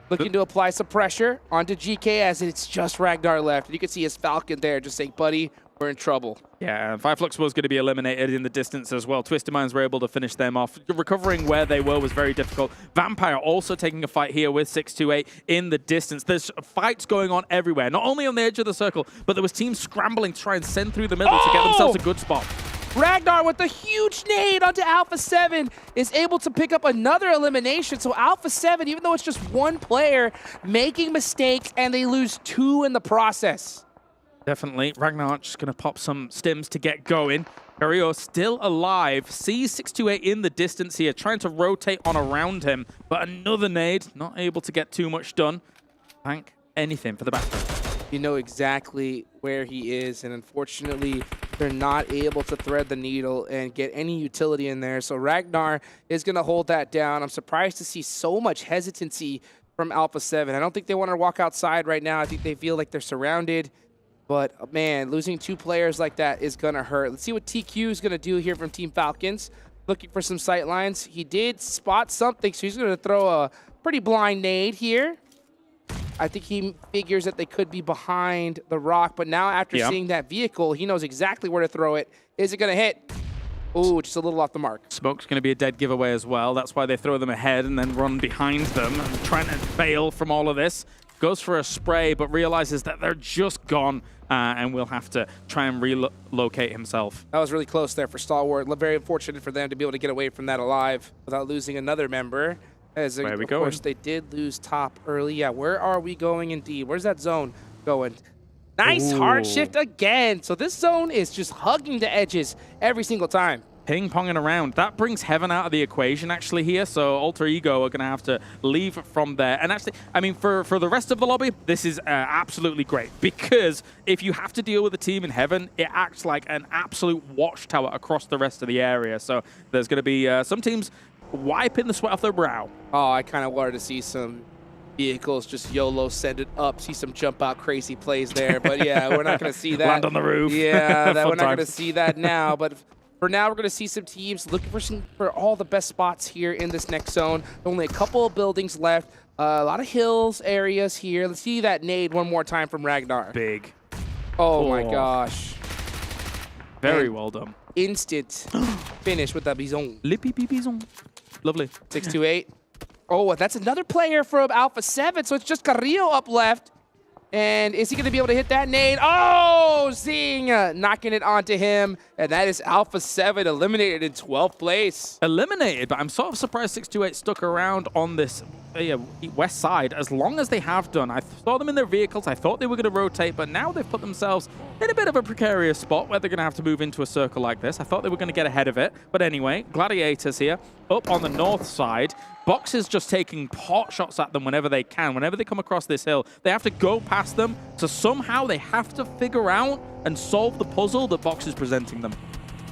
looking to apply some pressure onto GK as it's just Ragnar left. And you can see his Falcon there just saying, buddy, we're in trouble. Yeah, Fireflux was going to be eliminated in the distance as well. Twisted Minds were able to finish them off. Recovering where they were was very difficult. Vampire also taking a fight here with 628 in the distance. There's fights going on everywhere, not only on the edge of the circle, but there was teams scrambling to try and send through the middle to get themselves a good spot. Ragnar with a huge nade onto Alpha7 is able to pick up another elimination. So Alpha7, even though it's just one player, making mistakes, and they lose 2 in the process. Definitely. Ragnar just going to pop some stims to get going. Carrillo still alive. Sees 628 in the distance here, trying to rotate on around him. But another nade, not able to get too much done. Thank anything for the background. You know exactly where he is, and unfortunately, they're not able to thread the needle and get any utility in there. So Ragnar is going to hold that down. I'm surprised to see so much hesitancy from Alpha7. I don't think they want to walk outside right now. I think they feel like they're surrounded. But, man, losing 2 players like that is going to hurt. Let's see what TQ is going to do here from Team Falcons. Looking for some sight lines. He did spot something, so he's going to throw a pretty blind nade here. I think he figures that they could be behind the rock, but now after seeing that vehicle, he knows exactly where to throw it. Is it going to hit? Ooh, just a little off the mark. Smoke's going to be a dead giveaway as well. That's why they throw them ahead and then run behind them and trying to bail from all of this. Goes for a spray, but realizes that they're just gone and will have to try and relocate himself. That was really close there for Stalwart. Very unfortunate for them to be able to get away from that alive without losing another member. As where are we of going? course, they did lose top early. Yeah, where are we going indeed? Where's that zone going? Nice hard shift again. So this zone is just hugging the edges every single time. Ping-ponging around. That brings Heaven out of the equation, actually, here. So Alter Ego are going to have to leave from there. And actually, I mean, for the rest of the lobby, this is absolutely great. Because if you have to deal with a team in Heaven, it acts like an absolute watchtower across the rest of the area. So there's going to be some teams wiping the sweat off their brow. Oh, I kind of wanted to see some vehicles just YOLO send it up, see some jump out crazy plays there. But yeah, we're not going to see that. Land on the roof. Yeah, we're not going to see that now. But for now, we're going to see some teams looking for all the best spots here in this next zone. Only a couple of buildings left. A lot of hills areas here. Let's see that nade one more time from Ragnar. Big. Oh my gosh. Very well done. Instant finish with that Bison. Lippy Bison. Lovely. 628. Oh, that's another player from Alpha7, so it's just Carrillo up left. And is he going to be able to hit that nade? Oh, Zing knocking it onto him. And that is Alpha7 eliminated in 12th place. Eliminated, but I'm sort of surprised 628 stuck around on this west side as long as they have done. I saw them in their vehicles. I thought they were going to rotate, but now they've put themselves in a bit of a precarious spot where they're going to have to move into a circle like this. I thought they were going to get ahead of it. But anyway, Gladiators here up on the north side. Box is just taking pot shots at them whenever they can. Whenever they come across this hill, they have to go past them. So somehow they have to figure out and solve the puzzle that Box is presenting them.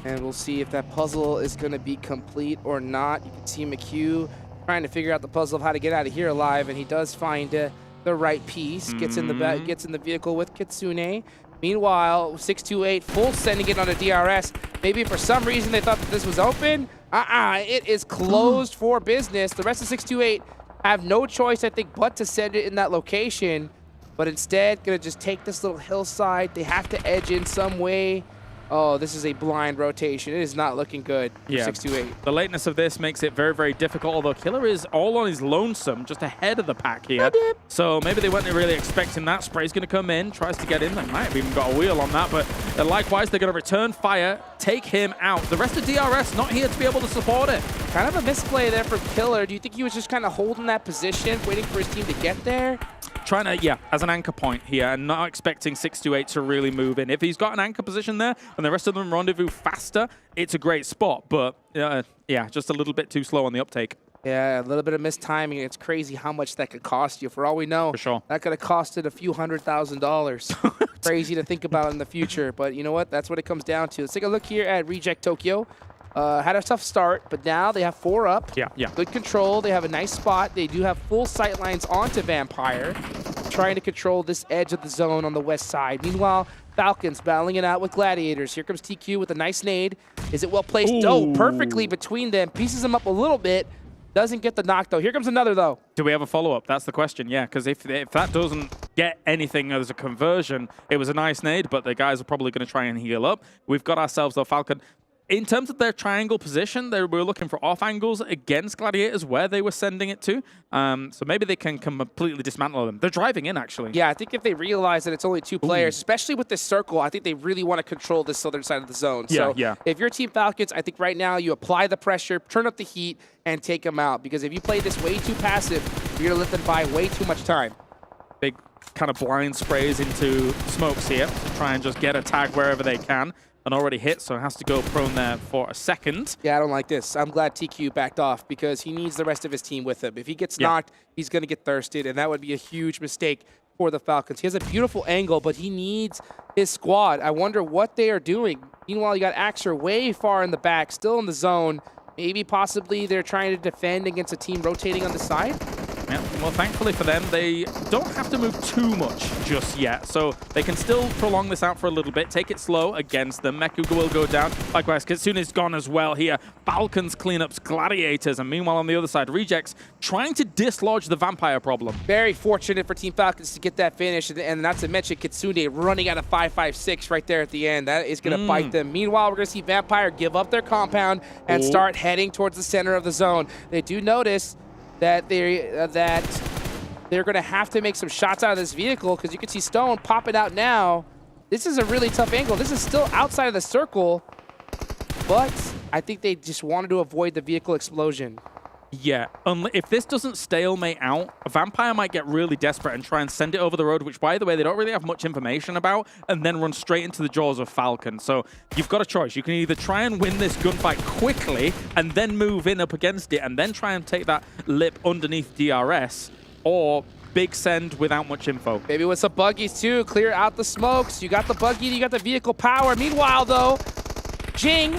And we'll see if that puzzle is going to be complete or not. You can see McHugh trying to figure out the puzzle of how to get out of here alive, and he does find the right piece. Gets in the vehicle with Kitsune. Meanwhile, 628 full sending it on a DRS. Maybe for some reason they thought that this was open. It is closed for business. The rest of 628 have no choice, I think, but to send it in that location. But instead, gonna just take this little hillside. They have to edge in some way. Oh, this is a blind rotation. It is not looking good for 628. The lateness of this makes it very, very difficult, although Killer is all on his lonesome, just ahead of the pack here. So maybe they weren't really expecting that. Spray's going to come in, tries to get in. They might have even got a wheel on that, but likewise, they're going to return fire, take him out. The rest of DRS not here to be able to support it. Kind of a misplay there from Killer. Do you think he was just kind of holding that position, waiting for his team to get there? Trying to, as an anchor point here and not expecting 628 to really move in. If he's got an anchor position there and the rest of them rendezvous faster, it's a great spot. But, just a little bit too slow on the uptake. Yeah, a little bit of mistiming. It's crazy how much that could cost you. For all we know, for sure, that could have costed a few $100,000. Crazy to think about in the future. But you know what? That's what it comes down to. Let's take a look here at Reject Tokyo. Had a tough start, but now they have 4 up. Yeah. Good control. They have a nice spot. They do have full sight lines onto Vampire, trying to control this edge of the zone on the west side. Meanwhile, Falcons battling it out with Gladiators. Here comes TQ with a nice nade. Is it well placed? Ooh. Oh, perfectly between them. Pieces them up a little bit. Doesn't get the knock, though. Here comes another, though. Do we have a follow-up? That's the question, yeah. Because if that doesn't get anything as a conversion, it was a nice nade, but the guys are probably going to try and heal up. We've got ourselves, though, Falcon. In terms of their triangle position, they were looking for off angles against Gladiators where they were sending it to. So maybe they can completely dismantle them. They're driving in, actually. Yeah, I think if they realize that it's only 2 players, especially with this circle, I think they really want to control this southern side of the zone. So if you're Team Falcons, I think right now you apply the pressure, turn up the heat, and take them out. Because if you play this way too passive, you're going to let them buy way too much time. Big kind of blind sprays into smokes here to try and just get a tag wherever they can. And already hit, so has to go prone there for a second. Yeah, I don't like this. I'm glad TQ backed off because he needs the rest of his team with him. If he gets knocked, he's going to get thirsted, and that would be a huge mistake for the Falcons. He has a beautiful angle, but he needs his squad. I wonder what they are doing. Meanwhile, you got Axer way far in the back, still in the zone. Maybe possibly they're trying to defend against a team rotating on the side. Yeah, well, thankfully for them, they don't have to move too much just yet, so they can still prolong this out for a little bit, take it slow against them. Meku will go down. Likewise, Kitsune's gone as well here. Falcons cleanups Gladiators, and meanwhile on the other side, Rejects trying to dislodge the Vampire problem. Very fortunate for Team Falcons to get that finish, and not to mention Kitsune running out of 5.56 right there at the end. That is going to bite them. Meanwhile, we're going to see Vampire give up their compound and start heading towards the center of the zone. They do notice that they're going to have to make some shots out of this vehicle, because you can see Stone popping out now. This is a really tough angle. This is still outside of the circle, but I think they just wanted to avoid the vehicle explosion. Yeah, if this doesn't stalemate out, Vampire might get really desperate and try and send it over the road, which, by the way, they don't really have much information about, and then run straight into the jaws of Falcon. So you've got a choice. You can either try and win this gunfight quickly and then move in up against it and then try and take that lip underneath DRS, or big send without much info. Maybe with some buggies, too. Clear out the smokes. You got the buggy, you got the vehicle power. Meanwhile, though, Jing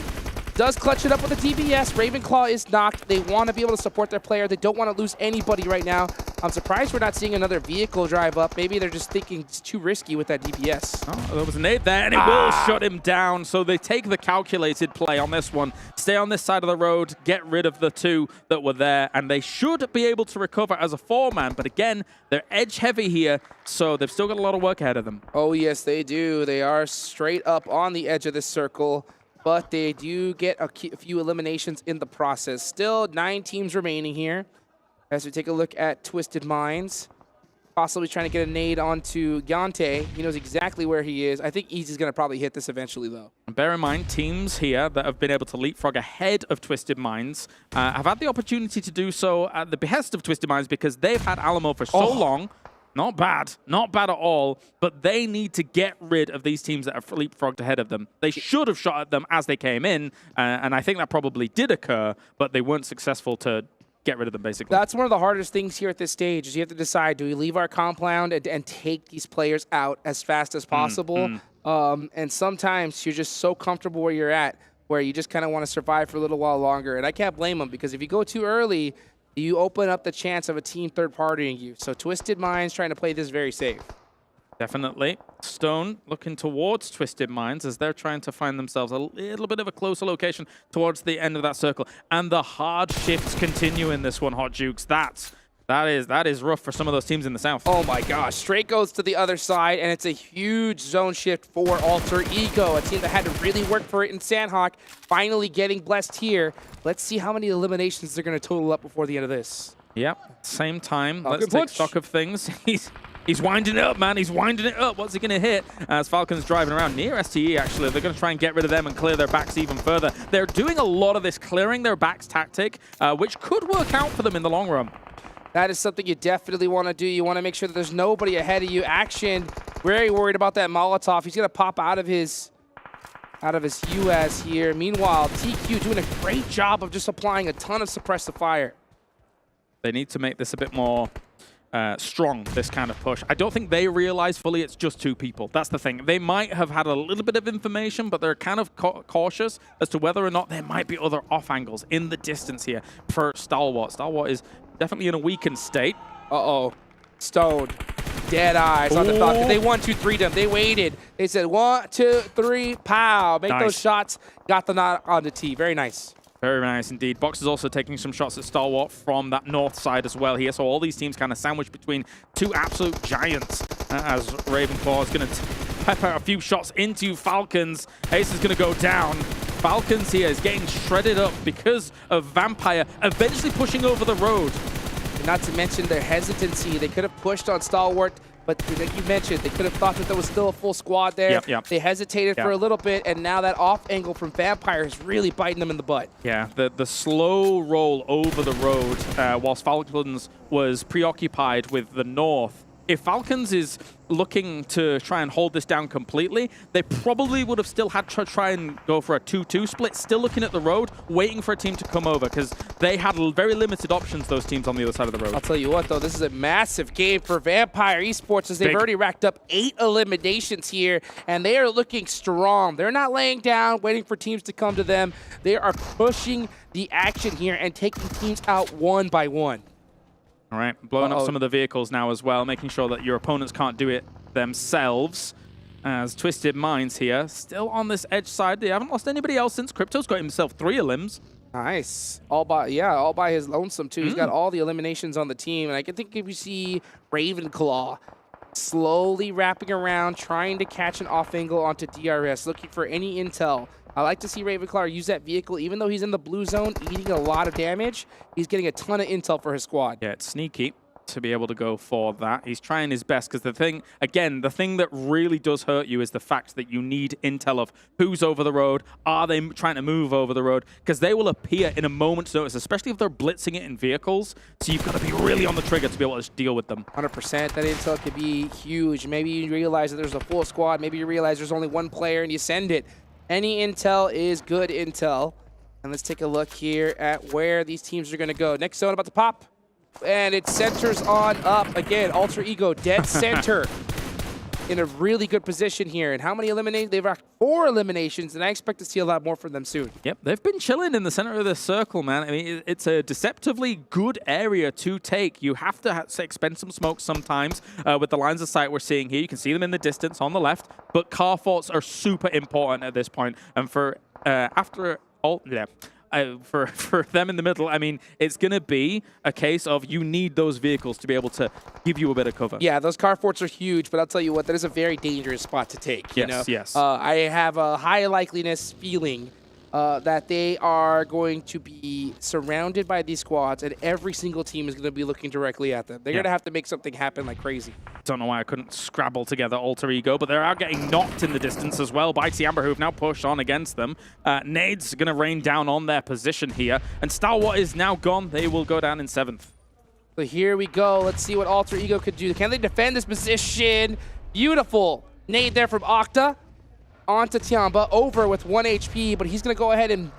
does clutch it up with a DBS. Ravenclaw is knocked. They want to be able to support their player. They don't want to lose anybody right now. I'm surprised we're not seeing another vehicle drive up. Maybe they're just thinking it's too risky with that DBS. Oh, there was a nade there, and it will shut him down. So they take the calculated play on this one. Stay on this side of the road, get rid of the two that were there, and they should be able to recover as a four-man. But again, they're edge-heavy here, so they've still got a lot of work ahead of them. Oh, yes, they do. They are straight up on the edge of this circle, but they do get a few eliminations in the process. Still 9 teams remaining here. As we take a look at Twisted Minds, possibly trying to get a nade onto Yante. He knows exactly where he is. I think Easy's going to probably hit this eventually, though. Bear in mind, teams here that have been able to leapfrog ahead of Twisted Minds have had the opportunity to do so at the behest of Twisted Minds, because they've had Alamo for so long. Not bad at all, but they need to get rid of these teams that have leapfrogged ahead of them. They should have shot at them as they came in, and I think that probably did occur, but they weren't successful to get rid of them, basically. That's one of the hardest things here at this stage, is you have to decide, do we leave our compound and take these players out as fast as possible? And sometimes you're just so comfortable where you're at, where you just kind of want to survive for a little while longer. And I can't blame them, because if you go too early, you open up the chance of a team third-partying you. So Twisted Minds trying to play this very safe. Definitely. Stone looking towards Twisted Minds as they're trying to find themselves a little bit of a closer location towards the end of that circle. And the hard shifts continue in this one, Hot Jukes. That is rough for some of those teams in the south. Oh my gosh, straight goes to the other side, and it's a huge zone shift for Alter Ego, a team that had to really work for it in Sanhok, finally getting blessed here. Let's see how many eliminations they're going to total up before the end of this. Yep, same time. Let's take stock of things. He's winding it up, man. He's winding it up. What's he going to hit? As Falcon's driving around near STE, actually. They're going to try and get rid of them and clear their backs even further. They're doing a lot of this clearing their backs tactic, which could work out for them in the long run. That is something you definitely want to do. You want to make sure that there's nobody ahead of you. Action, very worried about that Molotov. He's going to pop out of his US here. Meanwhile, TQ doing a great job of just applying a ton of suppressive fire. They need to make this a bit more strong, this kind of push. I don't think they realize fully it's just 2 people. That's the thing. They might have had a little bit of information, but they're kind of cautious as to whether or not there might be other off angles in the distance here for Stalwart. Stalwart is definitely in a weakened state. Uh-oh. Stone. Dead eyes on the Falcon. They 1-2-3'd them. They waited. They said 1, 2, 3, pow. Make those shots. Got the knot on the tee. Very nice. Very nice indeed. Box is also taking some shots at Stalwart from that north side as well here. So all these teams kind of sandwiched between 2 absolute giants as Ravenclaw is going to pepper a few shots into Falcons. Ace is going to go down. Falcons here is getting shredded up because of Vampire eventually pushing over the road. Not to mention their hesitancy. They could have pushed on Stalwart, but like you mentioned, they could have thought that there was still a full squad there. They hesitated for a little bit, and now that off angle from Vampire is really biting them in the butt. Yeah, the slow roll over the road whilst Falcons was preoccupied with the north if Falcons is looking to try and hold this down completely, they probably would have still had to try and go for a 2-2 split, still looking at the road, waiting for a team to come over, because they had very limited options, those teams on the other side of the road. I'll tell you what, though, this is a massive game for Vampire Esports, as they've already racked up 8 eliminations here, and they are looking strong. They're not laying down, waiting for teams to come to them. They are pushing the action here and taking teams out one by one. All right, blowing up some of the vehicles now as well, making sure that your opponents can't do it themselves. As Twisted Minds here, still on this edge side. They haven't lost anybody else since Crypto's got himself 3 elims. Nice. All by his lonesome, too. He's got all the eliminations on the team. And I can think if you see Ravenclaw slowly wrapping around, trying to catch an off angle onto DRS, looking for any intel. I like to see Ravenclaw use that vehicle, even though he's in the blue zone, eating a lot of damage. He's getting a ton of intel for his squad. Yeah, it's sneaky to be able to go for that. He's trying his best, because the thing that really does hurt you is the fact that you need intel of who's over the road, are they trying to move over the road, because they will appear in a moment's notice, especially if they're blitzing it in vehicles. So you've got to be really on the trigger to be able to deal with them. 100%. That intel could be huge. Maybe you realize that there's a full squad. Maybe you realize there's only one player and you send it. Any intel is good intel. And let's take a look here at where these teams are going to go. Next zone about to pop. And it centers on up. Again, Alter Ego, dead center. In a really good position here. And how many eliminated? They've racked 4 eliminations, and I expect to see a lot more from them soon. Yep, they've been chilling in the center of this circle, man. I mean, it's a deceptively good area to take. You have to expend some smoke sometimes with the lines of sight we're seeing here. You can see them in the distance on the left, but car forts are super important at this point. And for for them in the middle, I mean, it's going to be a case of you need those vehicles to be able to give you a bit of cover. Yeah, those car forts are huge, but I'll tell you what, that is a very dangerous spot to take. Yes. I have a high likeliness feeling that they are going to be surrounded by these squads, and every single team is going to be looking directly at them. They're going to have to make something happen like crazy. Don't know why I couldn't scrabble together Alter Ego, but they're out getting knocked in the distance as well by Tiamber, who have now pushed on against them. Nade's going to rain down on their position here, and Stalwart is now gone. They will go down in 7th. So here we go. Let's see what Alter Ego could do. Can they defend this position? Beautiful. Nade there from Octa. Onto Tiamba, over with 1 HP, but he's going to go ahead and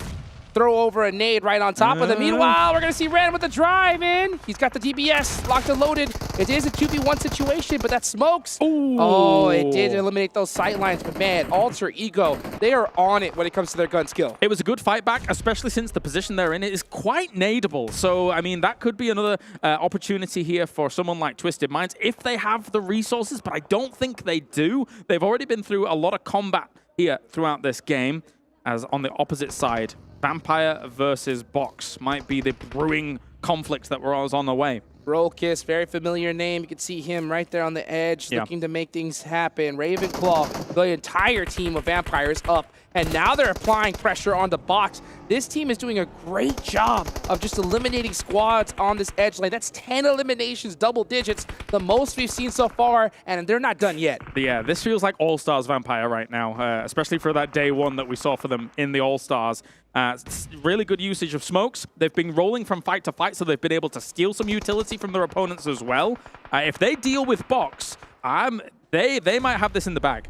throw over a nade right on top of them. Meanwhile, we're going to see Ren with the drive in. He's got the DBS locked and loaded. It is a 2v1 situation, but that smokes. Ooh. Oh, it did eliminate those sight lines, but man, Alter Ego, they are on it when it comes to their gun skill. It was a good fight back, especially since the position they're in is quite nadeable. So, I mean, that could be another opportunity here for someone like Twisted Minds if they have the resources, but I don't think they do. They've already been through a lot of combat here throughout this game, as on the opposite side, Vampire versus Box might be the brewing conflict that was on the way. Rolkiss, very familiar name. You can see him right there on the edge, looking to make things happen. Ravenclaw, the entire team of Vampires up, and now they're applying pressure on the Box. This team is doing a great job of just eliminating squads on this edge lane. That's 10 eliminations, double digits, the most we've seen so far, and they're not done yet. Yeah, this feels like All-Stars Vampire right now, especially for that day 1 that we saw for them in the All-Stars. Really good usage of smokes. They've been rolling from fight to fight, so they've been able to steal some utility from their opponents as well. If they deal with Box, they might have this in the bag.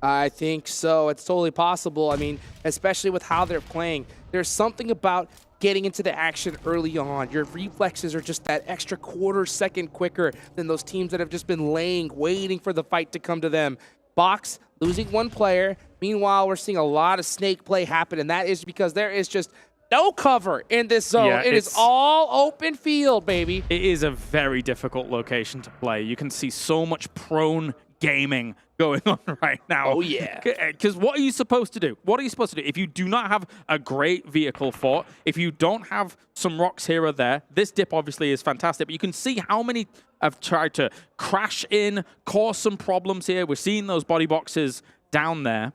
I think so. It's totally possible. I mean, especially with how they're playing. There's something about getting into the action early on. Your reflexes are just that extra quarter second quicker than those teams that have just been waiting for the fight to come to them. Box losing 1 player. Meanwhile, we're seeing a lot of snake play happen, and that is because there is just no cover in this zone. Yeah, it is all open field, baby. It is a very difficult location to play. You can see so much prone gaming going on right now. Oh, yeah. Because what are you supposed to do? What are you supposed to do? If you do not have a great vehicle fort, if you don't have some rocks here or there, this dip obviously is fantastic, but you can see how many have tried to crash in, cause some problems here. We're seeing those body boxes down there.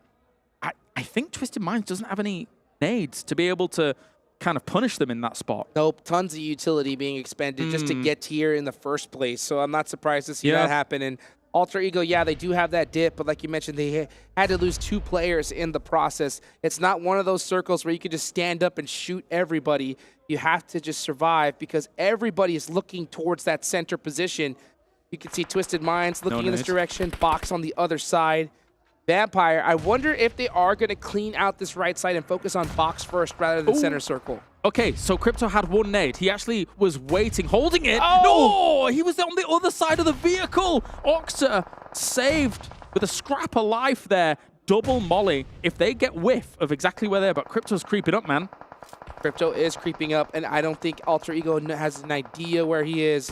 I think Twisted Minds doesn't have any nades to be able to kind of punish them in that spot. Nope, tons of utility being expended just to get here in the first place, so I'm not surprised to see that happen. And Alter Ego, yeah, they do have that dip, but like you mentioned, they had to lose 2 players in the process. It's not one of those circles where you can just stand up and shoot everybody. You have to just survive because everybody is looking towards that center position. You can see Twisted Minds looking in this direction, Box on the other side. Vampire, I wonder if they are going to clean out this right side and focus on Box first rather than center circle. Okay, so Crypto had one nade. He actually was waiting, holding it. Oh! No! He was on the other side of the vehicle. Octa saved with a scrap of life there. Double molly. If they get whiff of exactly where they're, but Crypto's creeping up, man. Crypto is creeping up, and I don't think Alter Ego has an idea where he is.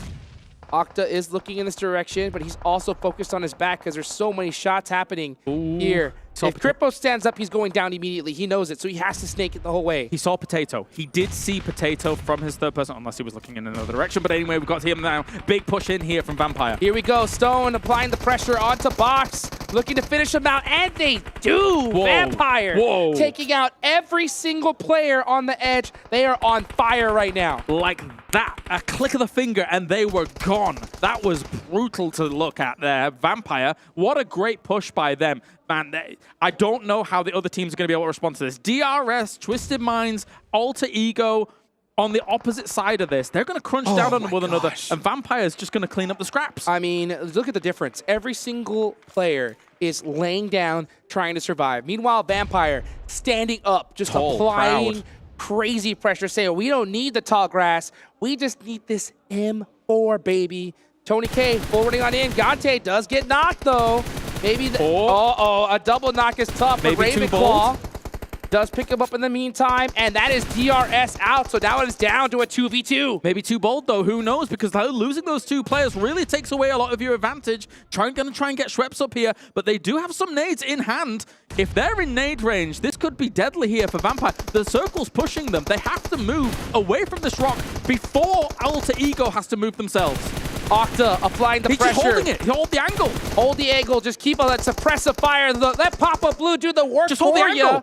Octa is looking in this direction, but he's also focused on his back because there's so many shots happening here. If Crypto stands up, he's going down immediately. He knows it, so he has to snake it the whole way. He saw Potato. He did see Potato from his third person, unless he was looking in another direction. But anyway, we've got him now. Big push in here from Vampire. Here we go. Stone applying the pressure onto Box, looking to finish him out, and they do! Whoa. Vampire taking out every single player on the edge. They are on fire right now. Like that. A click of the finger, and they were gone. That was brutal to look at there. Vampire, what a great push by them. Man, I don't know how the other teams are going to be able to respond to this. DRS, Twisted Minds, Alter Ego on the opposite side of this. They're going to crunch down on one another, and Vampire's just going to clean up the scraps. I mean, look at the difference. Every single player is laying down, trying to survive. Meanwhile, Vampire standing up, just applying crazy pressure, saying, we don't need the tall grass. We just need this M4, baby. Tony K forwarding on in. Gante does get knocked, though. Maybe a double knock is tough, but Ravenclaw does pick him up in the meantime, and that is DRS out, so now it is down to a 2v2. Maybe too bold, though. Who knows? Because losing those two players really takes away a lot of your advantage. Going to try and get Schweppes up here, but they do have some nades in hand. If they're in nade range, this could be deadly here for Vampire. The circle's pushing them. They have to move away from this rock before Alter Ego has to move themselves. Octa applying the pressure. He's holding it. He hold the angle. Hold the angle. Just keep on that suppressive fire. Let Papa Blue do the work for you.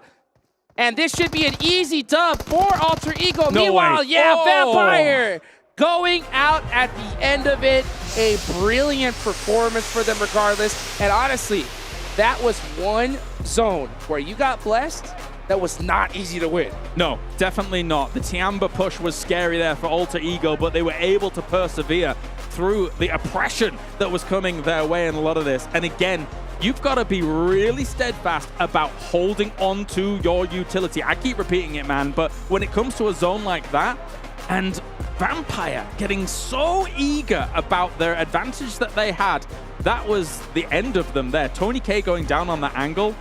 And this should be an easy dub for Alter Ego. No Meanwhile, way. Vampire going out at the end of it. A brilliant performance for them regardless. And honestly, that was one zone where you got blessed. That was not easy to win. No, definitely not. The Tiamba push was scary there for Alter Ego, but they were able to persevere through the oppression that was coming their way in a lot of this. And again, you've got to be really steadfast about holding on to your utility. I keep repeating it, man, but when it comes to a zone like that, and Vampire getting so eager about their advantage that they had, that was the end of them there. Tony K going down on that angle,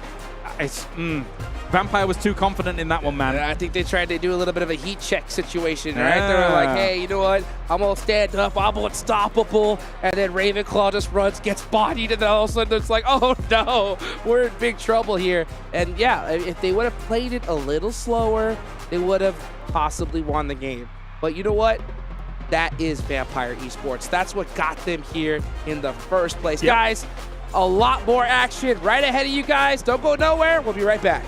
Vampire was too confident in that one, man. I think they tried to do a little bit of a heat check situation, right? They were like, hey, you know what? I'm going to stand up. I'm unstoppable. And then Ravenclaw just runs, gets bodied, and then all of a sudden it's like, oh, no, we're in big trouble here. And yeah, if they would have played it a little slower, they would have possibly won the game. But you know what? That is Vampire Esports. That's what got them here in the first place. Yep. Guys, a lot more action right ahead of you guys. Don't go nowhere. We'll be right back.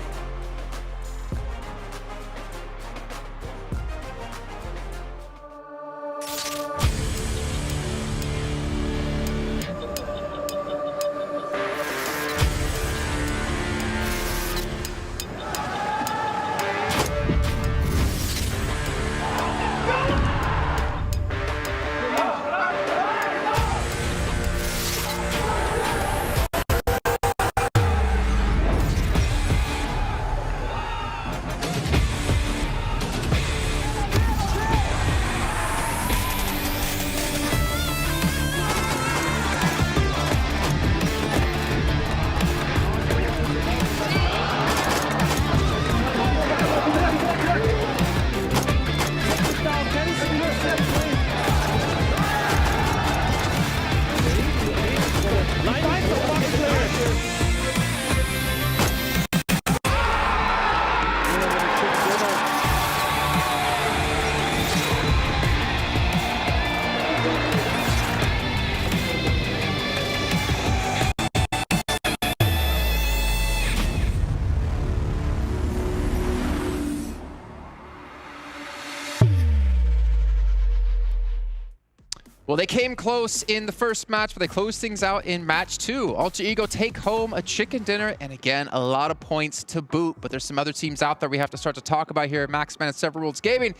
Well, they came close in the first match, but they closed things out in match 2. Alter Ego take home a chicken dinner, and again, a lot of points to boot. But there's some other teams out there we have to start to talk about here. Maxman and Several Worlds Gaming.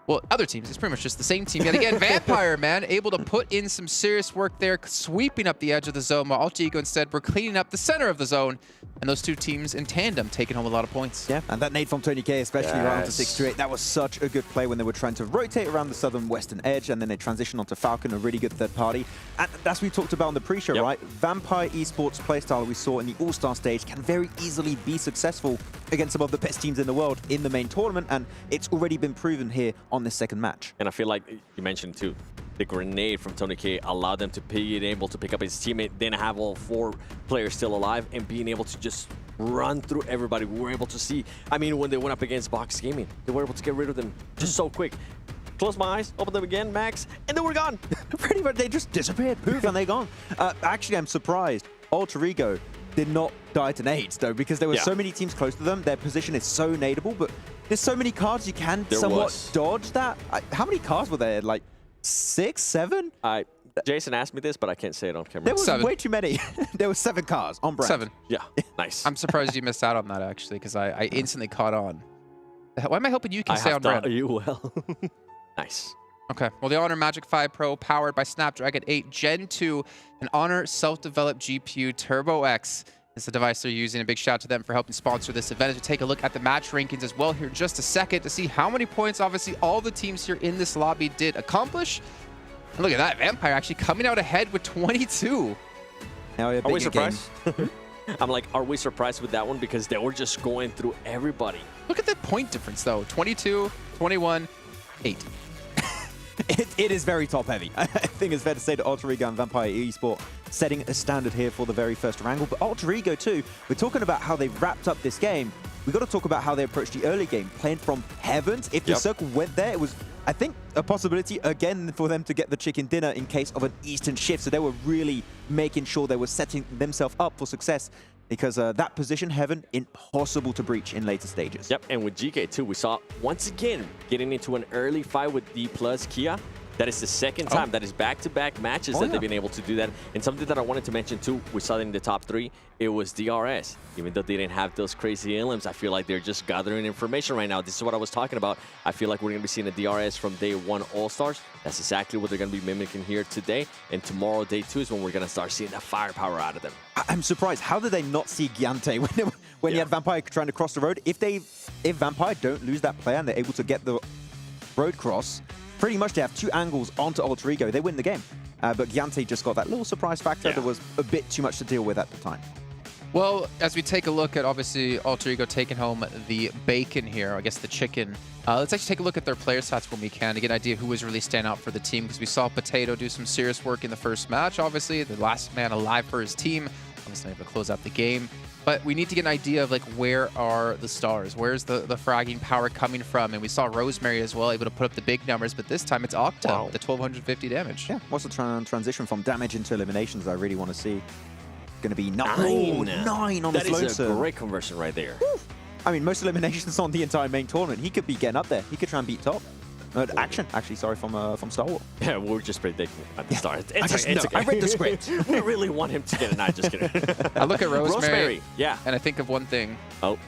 Well, other teams, it's pretty much just the same team yet again. Vampire, man, able to put in some serious work there, sweeping up the edge of the zone, while Alter Ego instead were cleaning up the center of the zone. And those two teams in tandem taking home a lot of points. Yeah, and that nade from Tony K, especially round to 6-8, that was such a good play when they were trying to rotate around the southern western edge, and then they transitioned onto Falcon, a really good third party. And that's what we talked about on the pre-show, right? Vampire Esports playstyle we saw in the All-Star stage can very easily be successful against some of the best teams in the world in the main tournament, and it's already been proven here on this second match. And I feel like you mentioned too, the grenade from Tony K allowed them to be able to pick up his teammate, then have all 4 players still alive, and being able to just run through everybody. We were able to see, I mean, when they went up against Box Gaming, they were able to get rid of them just so quick. Close my eyes, open them again, Max, and they were gone. Pretty much, they just disappeared, poof, and they're gone. Actually, I'm surprised Alter Ego did not die to nades, though, because there were so many teams close to them. Their position is so nadeable, but there's so many cards you can somewhat dodge that. How many cards were there? Like 6, 7? Jason asked me this, but I can't say it on camera. There was way too many. There were 7 cars on brand. 7. Yeah, nice. I'm surprised you missed out on that, actually, because I instantly caught on. Why am I hoping you can stay on brand? You will. Nice. Okay, well, the Honor Magic 5 Pro, powered by Snapdragon 8 Gen 2, an Honor self-developed GPU Turbo X is the device they're using. A big shout out to them for helping sponsor this event. As we take a look at the match rankings as well here in just a second to see how many points, obviously, all the teams here in this lobby did accomplish. And look at that, Vampire actually coming out ahead with 22. Now are we surprised? I'm like, are we surprised with that one? Because they were just going through everybody. Look at the point difference, though. 22, 21, 8. It is very top-heavy. I think it's fair to say that Alter Ego and Vampire Esports setting a standard here for the very first Erangel. But Alter Ego, too, we're talking about how they wrapped up this game. We've got to talk about how they approached the early game, playing from heavens. If the circle went there, it was, I think, a possibility, again, for them to get the chicken dinner in case of an Eastern shift. So they were really making sure they were setting themselves up for success, because that position, heaven, impossible to breach in later stages. Yep, and with GK too, we saw once again getting into an early fight with Dplus KIA. That is the second time. That is back-to-back matches that they've been able to do that. And something that I wanted to mention too, we saw that in the top 3, it was DRS. Even though they didn't have those crazy elims, I feel like they're just gathering information right now. This is what I was talking about. I feel like we're going to be seeing a DRS from day 1 All-Stars. That's exactly what they're going to be mimicking here today. And tomorrow, day 2, is when we're going to start seeing the firepower out of them. I'm surprised. How did they not see Giante when you had Vampire trying to cross the road? If Vampire don't lose that player and they're able to get the road cross, pretty much they have 2 angles onto Alter Ego. They win the game. But Giante just got that little surprise factor that was a bit too much to deal with at the time. Well, as we take a look at, obviously, Alter Ego taking home the bacon here, I guess the chicken, let's actually take a look at their player stats when we can to get an idea of who was really standing out for the team, because we saw Potato do some serious work in the first match, obviously, the last man alive for his team, obviously able to close out the game. But we need to get an idea of, like, where are the stars? Where's the fragging power coming from? And we saw Rosemary as well, able to put up the big numbers, but this time it's Octa, the 1250 damage. Yeah, what's the transition from damage into eliminations I really want to see? Going to be 9 on this load. That is a great conversion right there. Woo. I mean, most eliminations on the entire main tournament. He could be getting up there. He could try and beat top. Action, actually, sorry, from Star Wars. Yeah, we were just predicting at the start. It's okay. I read the script. We really want him to get it. Not just kidding. I look at Rosemary, yeah, and I think of one thing. Oh.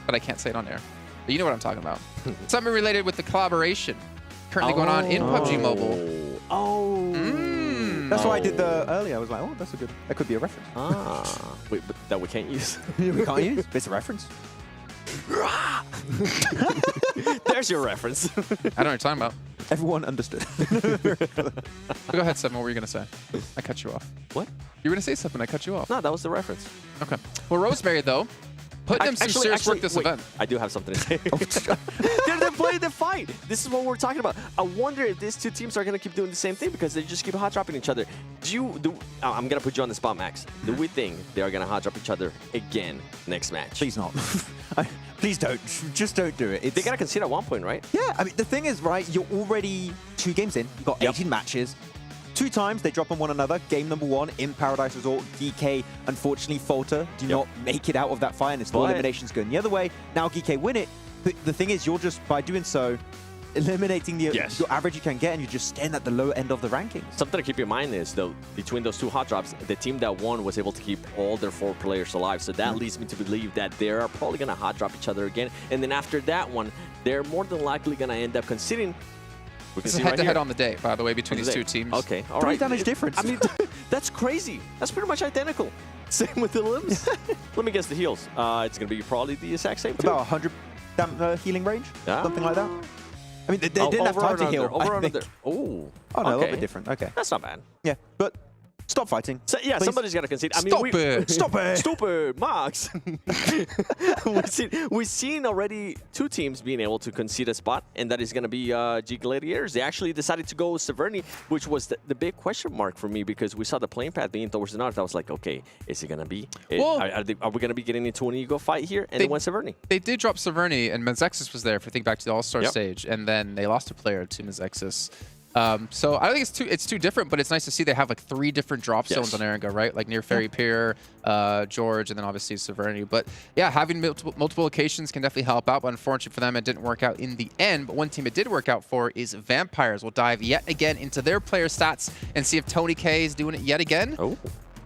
But I can't say it on air. But you know what I'm talking about. Something related with the collaboration currently going on in PUBG Mobile. That's why I did the earlier. I was like, oh, that's a good. That could be a reference. Wait, but that we can't use. We can't use. It's a reference. There's your reference. I know what you're talking about. Everyone understood. Go ahead, Sam. What were you going to say? I cut you off. What? You were going to say something. I cut you off. No, that was the reference. Okay. Well, Rosemary, though, putting them some serious work this event. I do have something to say. They're playing the fight. This is what we're talking about. I wonder if these 2 teams are going to keep doing the same thing, because they just keep hot dropping each other. I'm going to put you on the spot, Max. Do we think they are going to hot drop each other again next match? Please not. Please don't. Just don't do it. They got to concede at one point, right? Yeah. I mean, the thing is, right, you're already 2 games in. You've got 18 matches. 2 times they drop on one another. Game number 1 in Paradise Resort. DK, unfortunately, falter. Do not make it out of that fight, and it's 4 eliminations going the other way. Now DK win it. But the thing is, you're just, by doing so, eliminating the Yes. your average you can get, and you're just staying at the low end of the rankings. Something to keep in mind is, though, between those two hot drops, the team that won was able to keep all their 4 players alive. So that leads me to believe that they are probably going to hot drop each other again. And then after that one, they're more than likely going to end up conceding. It's a head-to-head on the day, by the way, between these two teams. Okay, all 3 right. damage difference. I mean, that's crazy. That's pretty much identical. Same with the limbs. Let me guess the heals. It's going to be probably the exact same. About 100 healing range, something like that. I mean, they didn't have time to heal. Over I under. think. Oh, Oh, no, a little bit different. Okay. That's not bad. Yeah, but stop fighting. So, yeah, please. somebody's got to concede. I mean, Stop it! Stop it! Stop it, Max! we've seen already 2 teams being able to concede a spot, and that is going to be G Gladiators. They actually decided to go Severny, which was the big question mark for me, because we saw the playing path being towards the north. I was like, okay, is it going to be? Well, are we going to be getting into an ego fight here? And they went Severny. They did drop Severny, and Menzexis was there, if you think back to the All-Star stage, and then they lost a player to Menzexis. So I don't think it's too different, but it's nice to see they have like 3 different drop zones on Erangel, right? Like near Ferry Pier, George, and then obviously Severny. But yeah, having multiple locations can definitely help out. But unfortunately for them, it didn't work out in the end. But one team it did work out for is Vampires. We'll dive yet again into their player stats and see if Tony K is doing it yet again. Oh,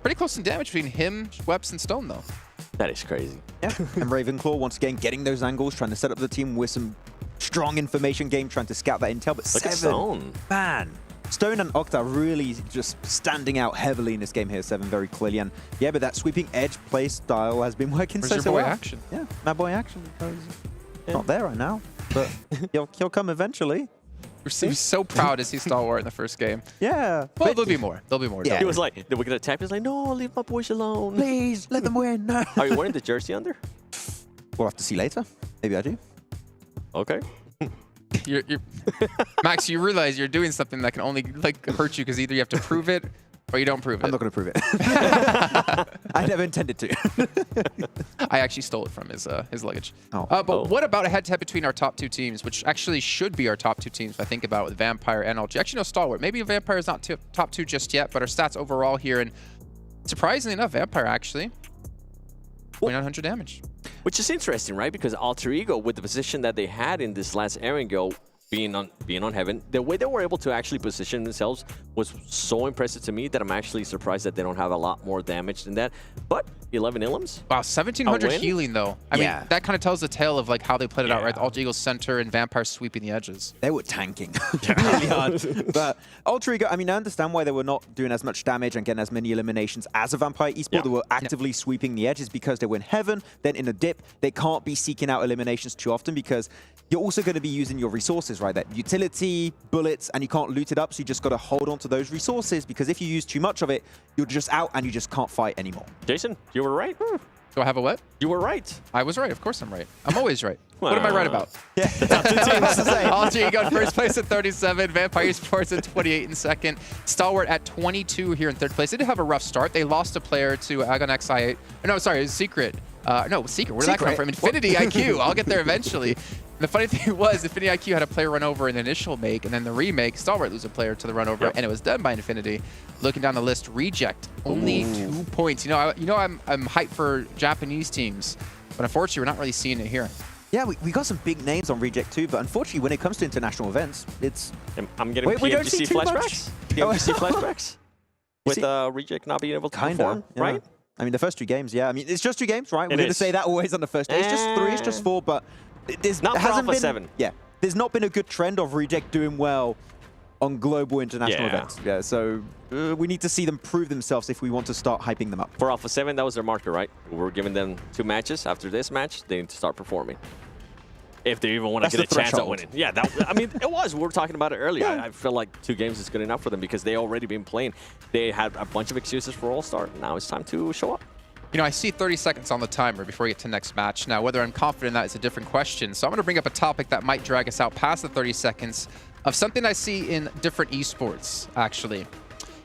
pretty close in damage between him, Weps, and Stone though. That is crazy. Yeah, and Ravenclaw once again getting those angles, trying to set up the team with some strong information game, trying to scout that intel. But Look at Stone. Man, Stone and Octa really just standing out heavily in this game here. 7 very clearly, and yeah, but that sweeping edge play style has been working Where's your so boy well. Action? Yeah, Mad Boy Action. Not there right now, but he'll come eventually. He was so proud to see Stalwart in the first game. Yeah. Well, there'll be more. There'll be more. Yeah. He was like, we're going to tap. He's like, no, leave my boys alone. Please, let them win. No. Are you wearing the jersey under? We'll have to see later. Maybe I do. Okay. You're Max, you realize you're doing something that can only like hurt you because either you have to prove it or you don't prove it. I'm not going to prove it. I never intended to. I actually stole it from his luggage. But what about a head-to-head between our top 2 teams, which actually should be our top 2 teams if I think about it, with Vampire and LG. Actually, no, Stalwart. Maybe Vampire is not top 2 just yet, but our stats overall here, and surprisingly enough, Vampire actually 2900 damage. Which is interesting, right? Because Alter Ego, with the position that they had in this last Erangel, being on Heaven, the way they were able to actually position themselves was so impressive to me that I'm actually surprised that they don't have a lot more damage than that. But 11 Illims. Wow, 1700 healing though. I mean, that kind of tells the tale of like how they played it out, right? Alter Eagle's center and Vampire sweeping the edges. They were tanking really hard. But Alter Ego, I mean, I understand why they were not doing as much damage and getting as many eliminations as a Vampire Esport. They were actively sweeping the edges because they were in Heaven, then in a dip. They can't be seeking out eliminations too often because you're also going to be using your resources, right? That utility, bullets, and you can't loot it up, so you just got to hold on to those resources because if you use too much of it, you're just out and you just can't fight anymore. Jason, you were right. Do I have a what? You were right. I was right. Of course I'm right. I'm always right. What am I right about? Yeah, the top 2 teams. Alter Ego in first place at 37, Vampire Esports at 28 in second, Stalwart at 22 here in third place. They did have a rough start. They lost a player to Agon XI8. No, sorry, it was Secret. No, Secret. Where did that come from? Infinity IQ. I'll get there eventually. The funny thing was, Infinity IQ had a player run over in the initial make, and then the remake, Stalwart lose a player to the run over, and it was done by Infinity. Looking down the list, Reject, only 2 points. You know, I'm hyped for Japanese teams, but unfortunately, we're not really seeing it here. Yeah, we got some big names on Reject too, but unfortunately, when it comes to international events, it's... I'm getting PMGC flashbacks. PMGC flashbacks. With Reject not being able to perform, right? I mean, the first 2 games, yeah. I mean, it's just 2 games, right? We're going to say that always on the first day. It's just 3, it's just 4, but there's not hasn't been, Alpha7. Yeah, there's not been a good trend of Reject doing well on global international events. Yeah, so we need to see them prove themselves if we want to start hyping them up. For Alpha7, that was their marker, right? We're giving them 2 matches. After this match, they need to start performing. If they even want to get a chance at winning. Yeah, I mean, it was. We were talking about it earlier. I feel like 2 games is good enough for them because they already been playing. They had a bunch of excuses for All-Star. Now it's time to show up. You know, I see 30 seconds on the timer before we get to next match. Now, whether I'm confident in that is a different question. So I'm going to bring up a topic that might drag us out past the 30 seconds of something I see in different esports, actually.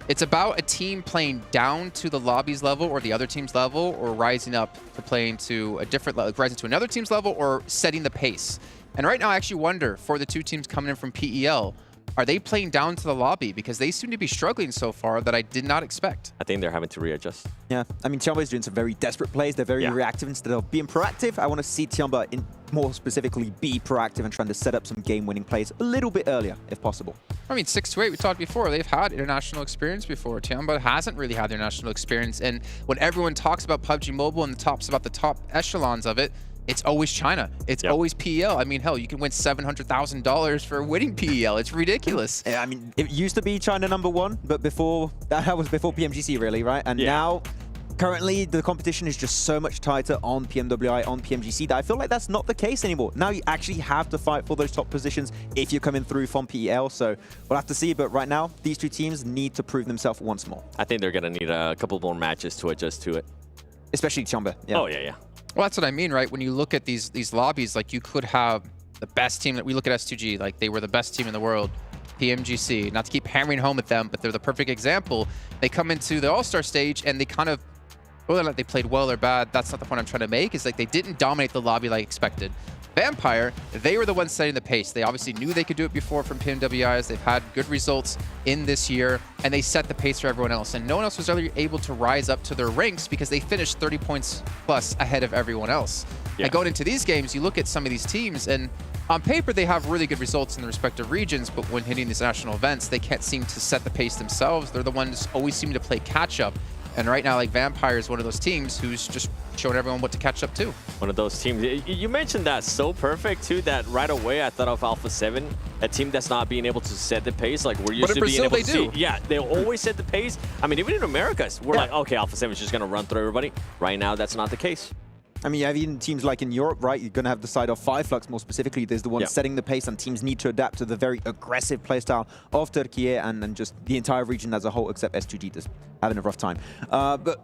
It's about a team playing down to the lobby's level or the other team's level, or rising up to playing to a different level, rising to another team's level, or setting the pace. And right now, I actually wonder, for the 2 teams coming in from PEL, are they playing down to the lobby? Because they seem to be struggling so far that I did not expect. I think they're having to readjust. Yeah, I mean, Tiamba is doing some very desperate plays. They're very reactive instead of being proactive. I want to see Tiamba more specifically be proactive and trying to set up some game-winning plays a little bit earlier, if possible. I mean, 6-8, we talked before, they've had international experience before. Tiamba hasn't really had international experience. And when everyone talks about PUBG Mobile and talks about the top echelons of it, it's always China. It's always PEL. I mean, hell, you can win $700,000 for winning PEL. It's ridiculous. I mean, it used to be China #1, but before that was before PMGC, really, right? And now, currently, the competition is just so much tighter on PMWI, on PMGC, that I feel like that's not the case anymore. Now you actually have to fight for those top positions if you're coming through from PEL. So we'll have to see. But right now, these two teams need to prove themselves once more. I think they're going to need a couple more matches to adjust to it. Especially Tiamba. Oh, yeah. Well, that's what I mean, right? When you look at these lobbies, like you could have the best team that we look at S2G, like they were the best team in the world. PMGC, not to keep hammering home at them, but they're the perfect example. They come into the All-Star stage and they kind of, whether or not they played well or bad, that's not the point I'm trying to make. It's like they didn't dominate the lobby like expected. Vampire, they were the ones setting the pace. They obviously knew they could do it before from PMWIs. They've had good results in this year, and they set the pace for everyone else. And no one else was really able to rise up to their ranks because they finished 30 points plus ahead of everyone else. And going into these games, you look at some of these teams, and on paper, they have really good results in the respective regions, but when hitting these national events, they can't seem to set the pace themselves. They're the ones always seem to play catch-up. And right now, like Vampire is one of those teams who's just showing everyone what to catch up to. One of those teams. You mentioned that so perfect, too, that right away I thought of Alpha7, a team that's not being able to set the pace like we're used to being able to see. Yeah, they always set the pace. I mean, even in Americas, we're like, okay, Alpha7 is just going to run through everybody. Right now, that's not the case. I mean, you have even teams like in Europe, right? You're going to have the side of Flux more specifically. There's the one setting the pace, and teams need to adapt to the very aggressive playstyle of Turkey and just the entire region as a whole, except S2G just having a rough time. But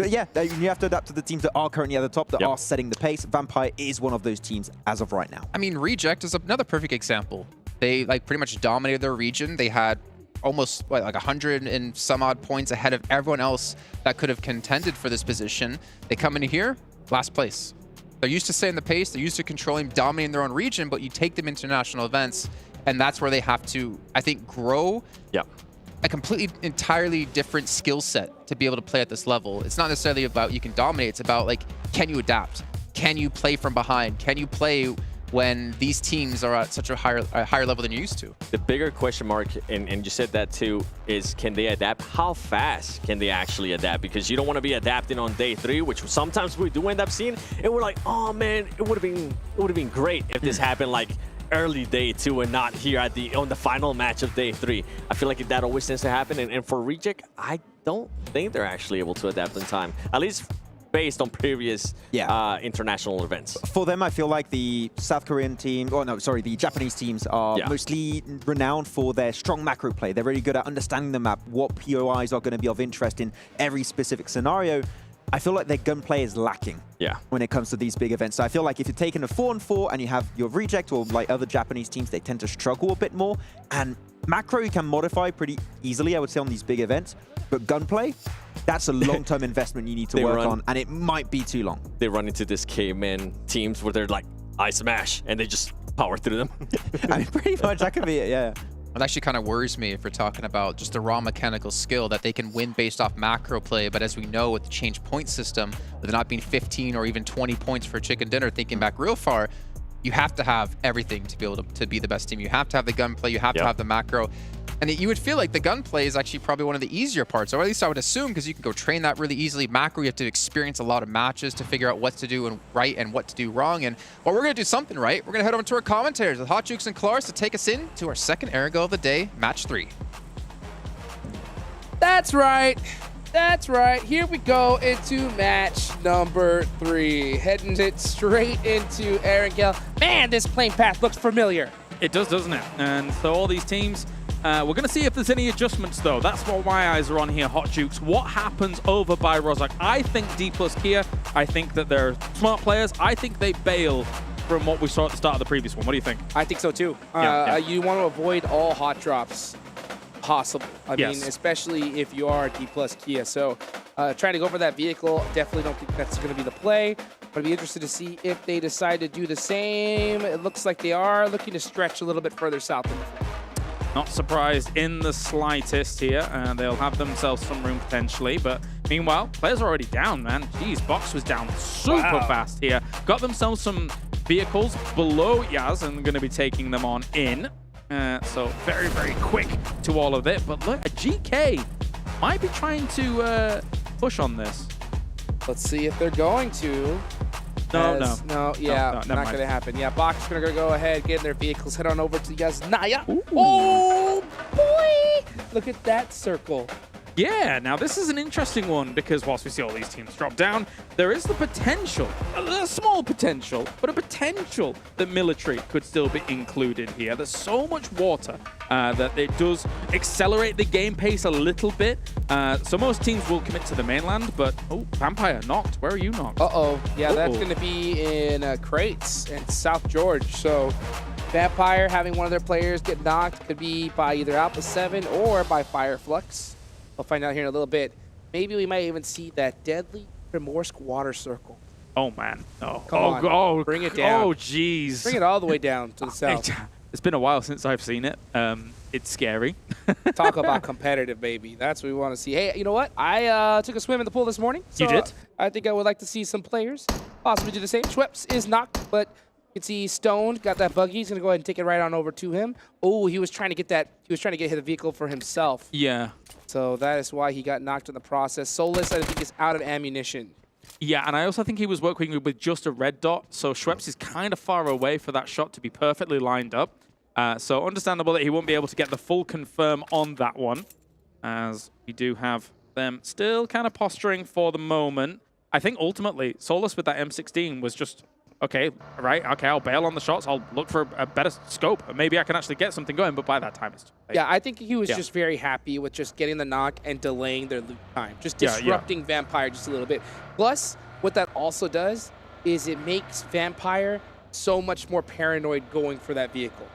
yeah, you have to adapt to the teams that are currently at the top, that are setting the pace. Vampire is one of those teams as of right now. I mean, Reject is another perfect example. They like pretty much dominated their region. They had almost like 100 and some odd points ahead of everyone else that could have contended for this position. They come in here, last place. They're used to setting the pace, they're used to controlling, dominating their own region, but you take them into national events, and that's where they have to, I think, grow a completely, entirely different skill set to be able to play at this level. It's not necessarily about you can dominate, it's about, like, can you adapt? Can you play from behind? Can you play when these teams are at such a higher level than you're used to? The bigger question mark, and you said that too, is can they adapt? How fast can they actually adapt? Because you don't want to be adapting on day 3, which sometimes we do end up seeing, and we're like, oh man, it would have been great if this happened like early day 2 and not here at on the final match of day 3. I feel like that always tends to happen, and for Reject, I don't think they're actually able to adapt in time, at least based on previous international events. For them, I feel like the South Korean team, the Japanese teams are mostly renowned for their strong macro play. They're really good at understanding the map, what POIs are going to be of interest in every specific scenario. I feel like their gunplay is lacking when it comes to these big events. So I feel like if you're taking a 4-on-4 and you have your Reject or like other Japanese teams, they tend to struggle a bit more. And macro you can modify pretty easily, I would say, on these big events. But gunplay, that's a long-term investment you need to work on, and it might be too long. They run into this caveman teams where they're like, I smash, and they just power through them. I mean, pretty much, that could be it, yeah. It actually kind of worries me if we're talking about just a raw mechanical skill that they can win based off macro play. But as we know, with the change point system, with it not being 15 or even 20 points for chicken dinner, thinking back real far, you have to have everything to be able to be the best team. You have to have the gunplay, you have to have the macro. And you would feel like the gunplay is actually probably one of the easier parts, or at least I would assume, because you can go train that really easily. Macro, you have to experience a lot of matches to figure out what to do right and what to do wrong. And well, we're going to do something right. We're going to head over to our commentators with Hot Jukes and Klaris to take us in to our second Erangel of the day, match 3. That's right. That's right. Here we go into match number 3. Heading it straight into Erangel. Man, this playing path looks familiar. It does, doesn't it? And so all these teams, we're going to see if there's any adjustments, though. That's what my eyes are on here, Hot Jukes. What happens over by Rozhok? I think Dplus KIA, I think that they're smart players. I think they bail from what we saw at the start of the previous one. What do you think? I think so, too. You want to avoid all hot drops possible. I mean, especially if you are Dplus KIA. So trying to go for that vehicle, definitely don't think that's going to be the play. But I'd be interested to see if they decide to do the same. It looks like they are looking to stretch a little bit further south. Not surprised in the slightest here. They'll have themselves some room potentially. But meanwhile, players are already down, man. Jeez, Box was down super fast here. Got themselves some vehicles below Yaz and going to be taking them on in. So very, very quick to all of it. But look, a GK might be trying to push on this. Let's see if they're going to. No, not going to happen. Yeah, Box is going to go ahead, get in their vehicles, head on over to Yaznaya. Oh, boy! Look at that circle. Yeah, now this is an interesting one because whilst we see all these teams drop down, there is the potential, a small potential, but a potential that military could still be included here. There's so much water that it does accelerate the game pace a little bit. So most teams will commit to the mainland, but Vampire knocked. Where are you knocked? Yeah, that's going to be in Crates in South George. So Vampire having one of their players get knocked could be by either Alpha7 or by Flux. We'll find out here in a little bit. Maybe we might even see that deadly Primorsk water circle. Oh, man. No. Come on. Bring it down. Oh, jeez. Bring it all the way down to the south. It's been a while since I've seen it. It's scary. Talk about competitive, baby. That's what we want to see. Hey, you know what? I took a swim in the pool this morning. So, you did? I think I would like to see some players possibly do the same. Schweppes is knocked, but you can see Stoned got that buggy. He's going to go ahead and take it right on over to him. Oh, he was trying to get that. He was trying to get the vehicle for himself. Yeah. So that is why he got knocked in the process. Solus, I think, is out of ammunition. Yeah, and I also think he was working with just a red dot, so Schweppes is kind of far away for that shot to be perfectly lined up. So understandable that he won't be able to get the full confirm on that one, as we do have them still kind of posturing for the moment. I think ultimately, Solus with that M16 was just, okay, I'll bail on the shots. I'll look for a better scope. Maybe I can actually get something going, but by that time it's too late. Yeah, I think he was just very happy with just getting the knock and delaying their loot time. Just disrupting Vampire just a little bit. Plus, what that also does is it makes Vampire so much more paranoid going for that vehicle.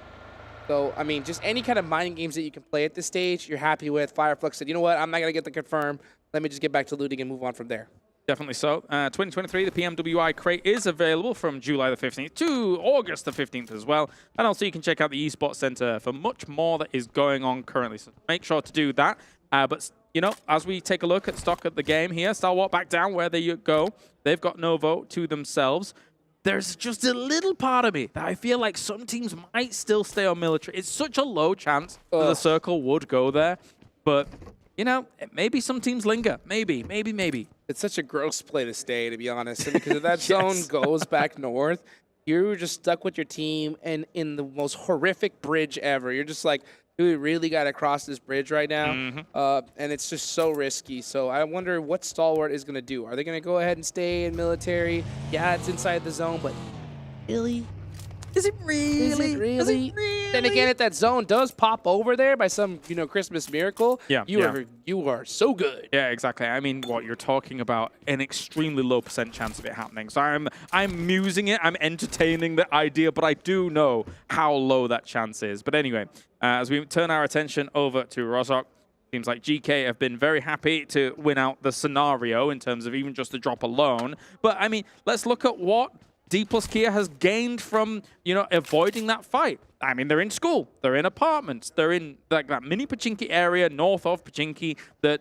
So, I mean, just any kind of mining games that you can play at this stage, you're happy with. Flux said, you know what, I'm not going to get the confirm. Let me just get back to looting and move on from there. Definitely so. 2023, the PMWI crate is available from July the 15th to August the 15th as well. And also you can check out the Esports Center for much more that is going on currently. So make sure to do that. But, you know, as we take a look at stock at the game here, Stalwart back down where they go. They've got no vote to themselves. There's just a little part of me that I feel like some teams might still stay on military. It's such a low chance that the circle would go there. But, you know, maybe some teams linger. Maybe. It's such a gross play to stay, to be honest. Because if that zone goes back north, you're just stuck with your team and in the most horrific bridge ever. You're just like, do we really got to cross this bridge right now? And it's just so risky. So I wonder what Stalwart is going to do. Are they going to go ahead and stay in military? Yeah, it's inside the zone, but really? Is it really? Is it really? Then again, if that zone does pop over there by some, you know, Christmas miracle, you are so good. Yeah, exactly. I mean, what you're talking about, an extremely low % chance of it happening. So I'm musing it, I'm entertaining the idea, but I do know how low that chance is. But anyway, as we turn our attention over to Rozhok, seems like GK have been very happy to win out the scenario in terms of even just the drop alone. But I mean, let's look at what Dplus KIA has gained from, you know, avoiding that fight. I mean, they're in school, they're in apartments, they're in like that mini Pachinki area north of Pachinki that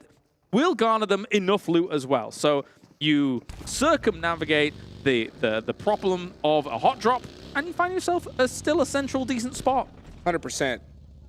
will garner them enough loot as well. So you circumnavigate the problem of a hot drop and you find yourself still a central decent spot. 100%.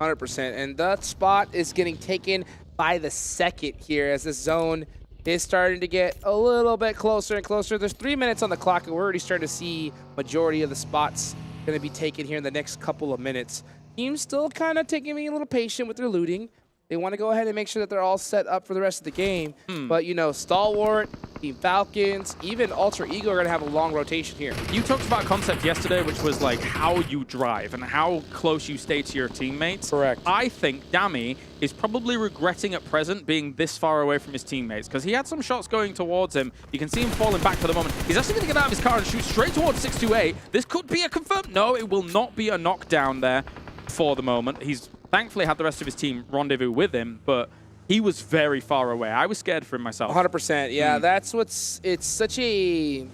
100%. And that spot is getting taken by the second here as the zone is starting to get a little bit closer and closer. There's 3 minutes on the clock, and we're already starting to see majority of the spots going to be taken here in the next couple of minutes. Team's still kind of taking me a little patient with their looting. They want to go ahead and make sure that they're all set up for the rest of the game. But, you know, Stalwart, Team Falcons, even Alter Ego are going to have a long rotation here. You talked about a concept yesterday, which was like how you drive and how close you stay to your teammates. Correct. I think Dami is probably regretting at present being this far away from his teammates because he had some shots going towards him. You can see him falling back for the moment. He's actually going to get out of his car and shoot straight towards 628. This could be a confirm. No, it will not be a knockdown there for the moment. He's thankfully had the rest of his team rendezvous with him, but he was very far away. I was scared for him myself. 100%. Yeah, that's what's... It's such a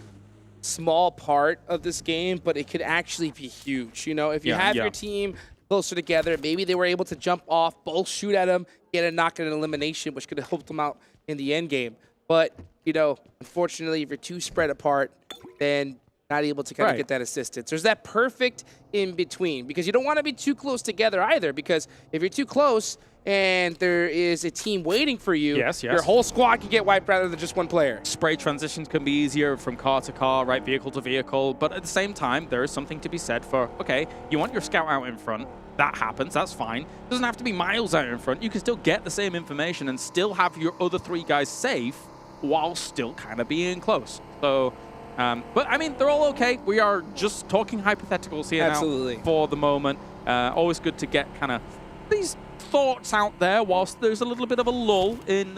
small part of this game, but it could actually be huge. You know, if you have your team closer together, maybe they were able to jump off, both shoot at him, get a knock and an elimination, which could have helped them out in the end game. But, you know, unfortunately, if you're too spread apart, then not able to kind of get that assistance. There's that perfect in between because you don't want to be too close together either, because if you're too close and there is a team waiting for you, your whole squad can get wiped rather than just one player. Spray transitions can be easier from car to car, right, vehicle to vehicle, but at the same time, there is something to be said for, okay, you want your scout out in front, that happens, that's fine. It doesn't have to be miles out in front. You can still get the same information and still have your other 3 guys safe while still kind of being close. So, but I mean, they're all okay. We are just talking hypotheticals here now for the moment. Always good to get kind of these thoughts out there whilst there's a little bit of a lull in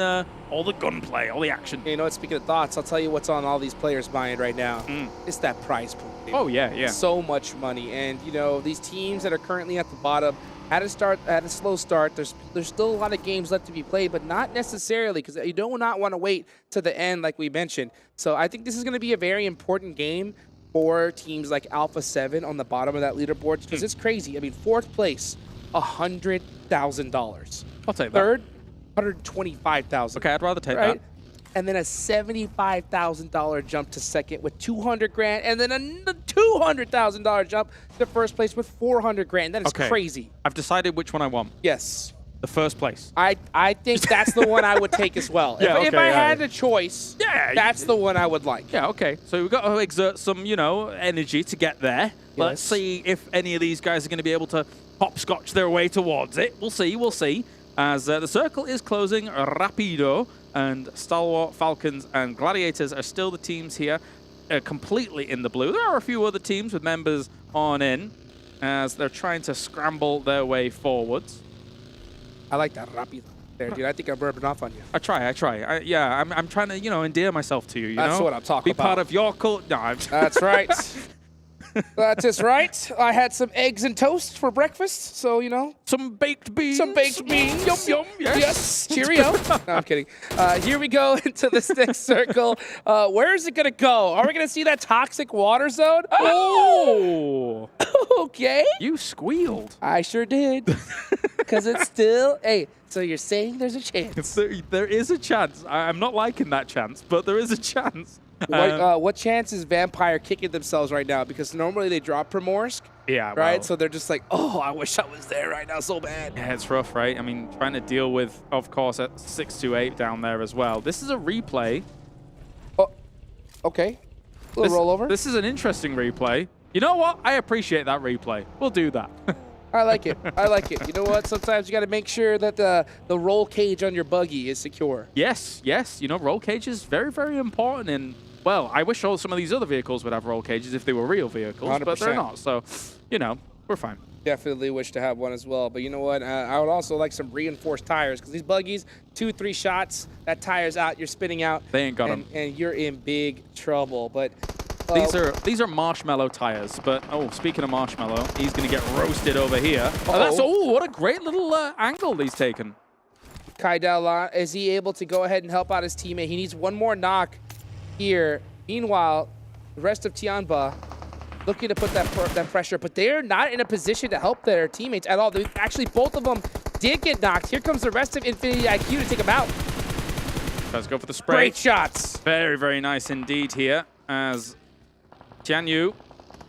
all the gunplay, all the action. You know what, speaking of thoughts, I'll tell you what's on all these players' mind right now. It's that prize pool. Dude. Oh, yeah. So much money. And, you know, these teams that are currently at the bottom had a slow start. There's still a lot of games left to be played, but not necessarily, because you do not want to wait to the end like we mentioned. So I think this is going to be a very important game for teams like Alpha7 on the bottom of that leaderboard, because it's crazy. I mean, 4th place, $100,000. I'll take that. 3rd, $125,000. Okay, I'd rather take that. And then a $75,000 jump to 2nd with $200,000, and then a $200,000 jump to 1st place with $400,000. That is crazy. I've decided which one I want. Yes. The 1st place. I think that's the one I would take as well. If I had a choice, that's the one I would like. Yeah, okay. So we've got to exert some, you know, energy to get there. Let's see if any of these guys are going to be able to hopscotch their way towards it. We'll see, we'll see. As the circle is closing rapido, and Stalwart, Falcons, and Gladiators are still the teams here, completely in the blue. There are a few other teams with members on in, as they're trying to scramble their way forwards. I like that rapido there, dude. I think I'm rubbing off on you. I try. Yeah, I'm trying to, you know, endear myself to you, you know? That's what I'm talking about. Be part of your culture. No, that's right. That is right. I had some eggs and toast for breakfast, so, you know. Some baked beans. Some baked beans. Yum, yum, yes. Cheerio. No, I'm kidding. Here we go into this next circle. Where is it going to go? Are we going to see that toxic water zone? Oh! Okay. You squealed. I sure did. Because it's still... Hey, so you're saying there's a chance? There is a chance. I'm not liking that chance, but there is a chance. What chance is Vampire kicking themselves right now? Because normally they drop Primorsk. Yeah, right? well, So they're just like, oh, I wish I was there right now so bad. Yeah, it's rough, right? I mean, trying to deal with, of course, at 628 down there as well. This is a replay. Oh, okay. A little rollover. This is an interesting replay. You know what? I appreciate that replay. We'll do that. I like it. I like it. You know what? Sometimes you got to make sure that the roll cage on your buggy is secure. Yes, yes. You know, roll cage is very, very important. And, well, I wish some of these other vehicles would have roll cages if they were real vehicles, 100%. but they're not. So, you know, we're fine. Definitely wish to have one as well. But you know what? I would also like some reinforced tires, because these buggies, 2-3 shots, that tire's out, you're spinning out. They ain't got them. And you're in big trouble. But these are marshmallow tires, but speaking of marshmallow, he's gonna get roasted over here. What a great little angle he's taken. Kai Dalan, is he able to go ahead and help out his teammate? He needs one more knock here. Meanwhile, the rest of Tianba looking to put that pressure, but they're not in a position to help their teammates at all. Actually, both of them did get knocked. Here comes the rest of Infinity IQ to take them out. Let's go for the spray. Great shots. Very, very nice indeed here, as Jianyu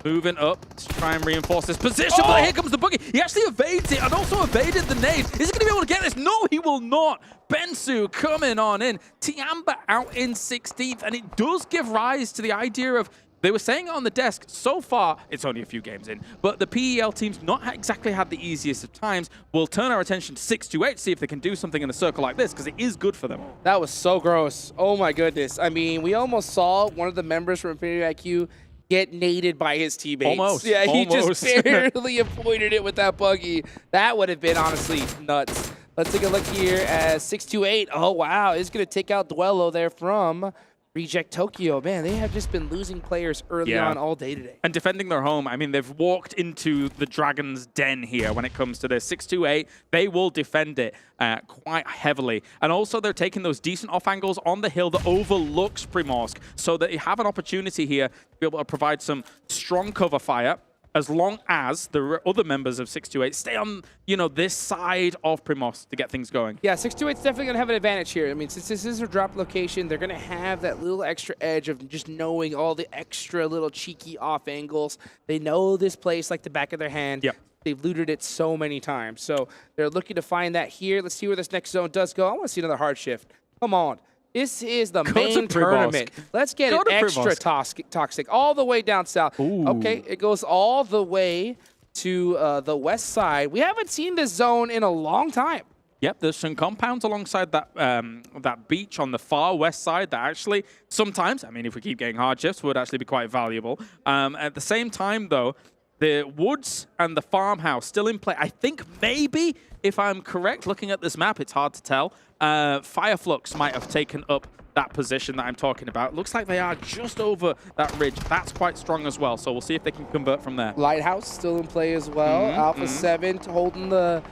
moving up to try and reinforce this position, but here comes the buggy. He actually evades it and also evaded the nade. Is he going to be able to get this? No, he will not. Bensu coming on in. Tianba out in 16th, and it does give rise to the idea of, they were saying on the desk, so far, it's only a few games in, but the PEL team's not exactly had the easiest of times. We'll turn our attention to 628, see if they can do something in a circle like this, because it is good for them. That was so gross. Oh my goodness. I mean, we almost saw one of the members from Infinity IQ get naded by his teammates. Almost. Yeah, he Almost. just barely avoided it with that buggy. That would have been honestly nuts. Let's take a look here at 628. Oh, wow. It's going to take out Duelo there from Reject Tokyo. Man, they have just been losing players early on all day today. And defending their home. I mean, they've walked into the Dragon's den here when it comes to this. 628, they will defend it quite heavily. And also, they're taking those decent off angles on the hill that overlooks Primorsk, so that you have an opportunity here to be able to provide some strong cover fire. as long as the other members of 628 stay on, you know, this side of Primos to get things going. Yeah, 628's definitely going to have an advantage here. I mean, since this is a drop location, they're going to have that little extra edge of just knowing all the extra little cheeky off angles. They know this place like the back of their hand. Yep. They've looted it so many times. So they're looking to find that here. Let's see where this next zone does go. I want to see another hard shift. Come on. This is the main tournament. Let's get it extra toxic all the way down south. Ooh. Okay, it goes all the way to the west side. We haven't seen this zone in a long time. Yep, there's some compounds alongside that that beach on the far west side that actually sometimes, I mean, if we keep getting hard shifts, would actually be quite valuable. At the same time, though, the woods and the farmhouse still in play. I think maybe, if I'm correct, looking at this map, it's hard to tell. Flux might have taken up that position that I'm talking about. Looks like they are just over that ridge. That's quite strong as well, so we'll see if they can convert from there. Lighthouse still in play as well. Alpha7 holding the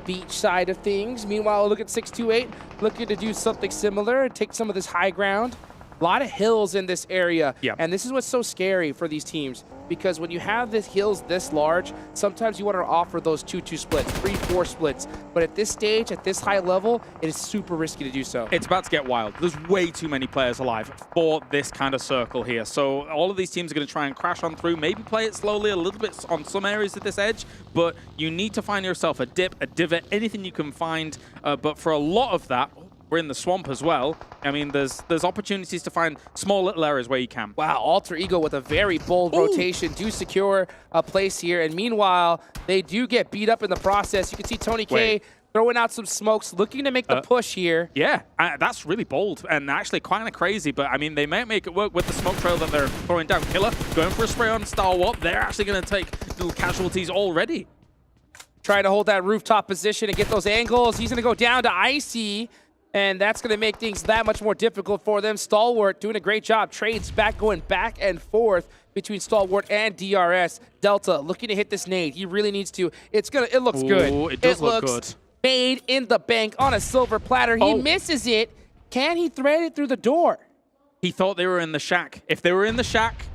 beach side of things. Meanwhile, look at 628 looking to do something similar, take some of this high ground. A lot of hills in this area, and this is what's so scary for these teams, because when you have these hills this large, sometimes you want to offer those 2-2 splits, 3-4 splits, but at this stage, at this high level, it is super risky to do so. It's about to get wild. There's way too many players alive for this kind of circle here, so all of these teams are going to try and crash on through, maybe play it slowly a little bit on some areas of this edge, but you need to find yourself a dip, a divot, anything you can find, but for a lot of that, we're in the swamp as well. I mean, there's opportunities to find small little areas where you can. Wow, Alter Ego with a very bold rotation do secure a place here. And meanwhile, they do get beat up in the process. You can see Tony K throwing out some smokes, looking to make the push here. Yeah, that's really bold and actually kind of crazy. But, I mean, they might make it work with the smoke trail that they're throwing down. Killer going for a spray on Stalwart. They're actually going to take little casualties already. Trying to hold that rooftop position and get those angles. He's going to go down to Icy. And that's going to make things that much more difficult for them. Stalwart doing a great job. Trades back, going back and forth between Stalwart and DRS. Delta looking to hit this nade. He really needs to. It looks good. It does look looks good. Made in the bank on a silver platter. He misses it. Can he thread it through the door? He thought they were in the shack. If they were in the shack,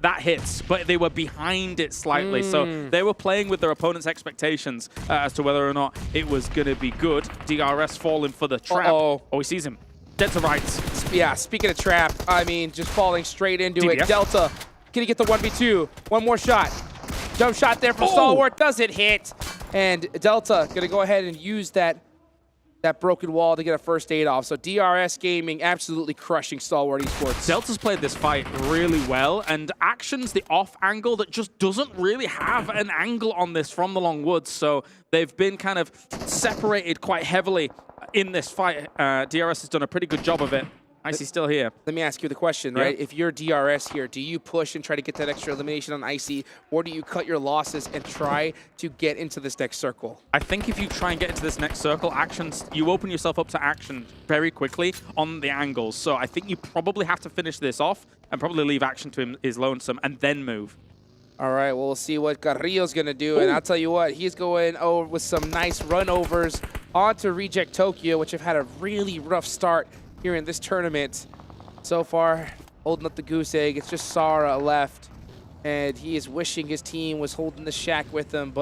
that hits, but they were behind it slightly. So they were playing with their opponent's expectations as to whether or not it was going to be good. DRS falling for the trap. Oh, he sees him. Dead to rights. Yeah, speaking of trap, I mean, just falling straight into it. Delta, can he get the 1v2? One more shot. Jump shot there from Stalwart. Doesn't hit. And Delta going to go ahead and use that broken wall to get a first aid off. So DRS Gaming absolutely crushing Stalwart Esports. Delta's played this fight really well, and Action's the off angle that just doesn't really have an angle on this from the long woods. So they've been kind of separated quite heavily in this fight. DRS has done a pretty good job of it. Icy's still here. Let me ask you the question, right? If you're DRS here, do you push and try to get that extra elimination on Icy, or do you cut your losses and try to get into this next circle? I think if you try and get into this next circle, you open yourself up to Action very quickly on the angles. So I think you probably have to finish this off and probably leave Action to his lonesome and then move. All right, well, we'll see what Carrillo's going to do. And I'll tell you what, he's going over with some nice runovers onto Reject Tokyo, which have had a really rough start here in this tournament. So far, holding up the goose egg. It's just Sara left, and he is wishing his team was holding the shack with him,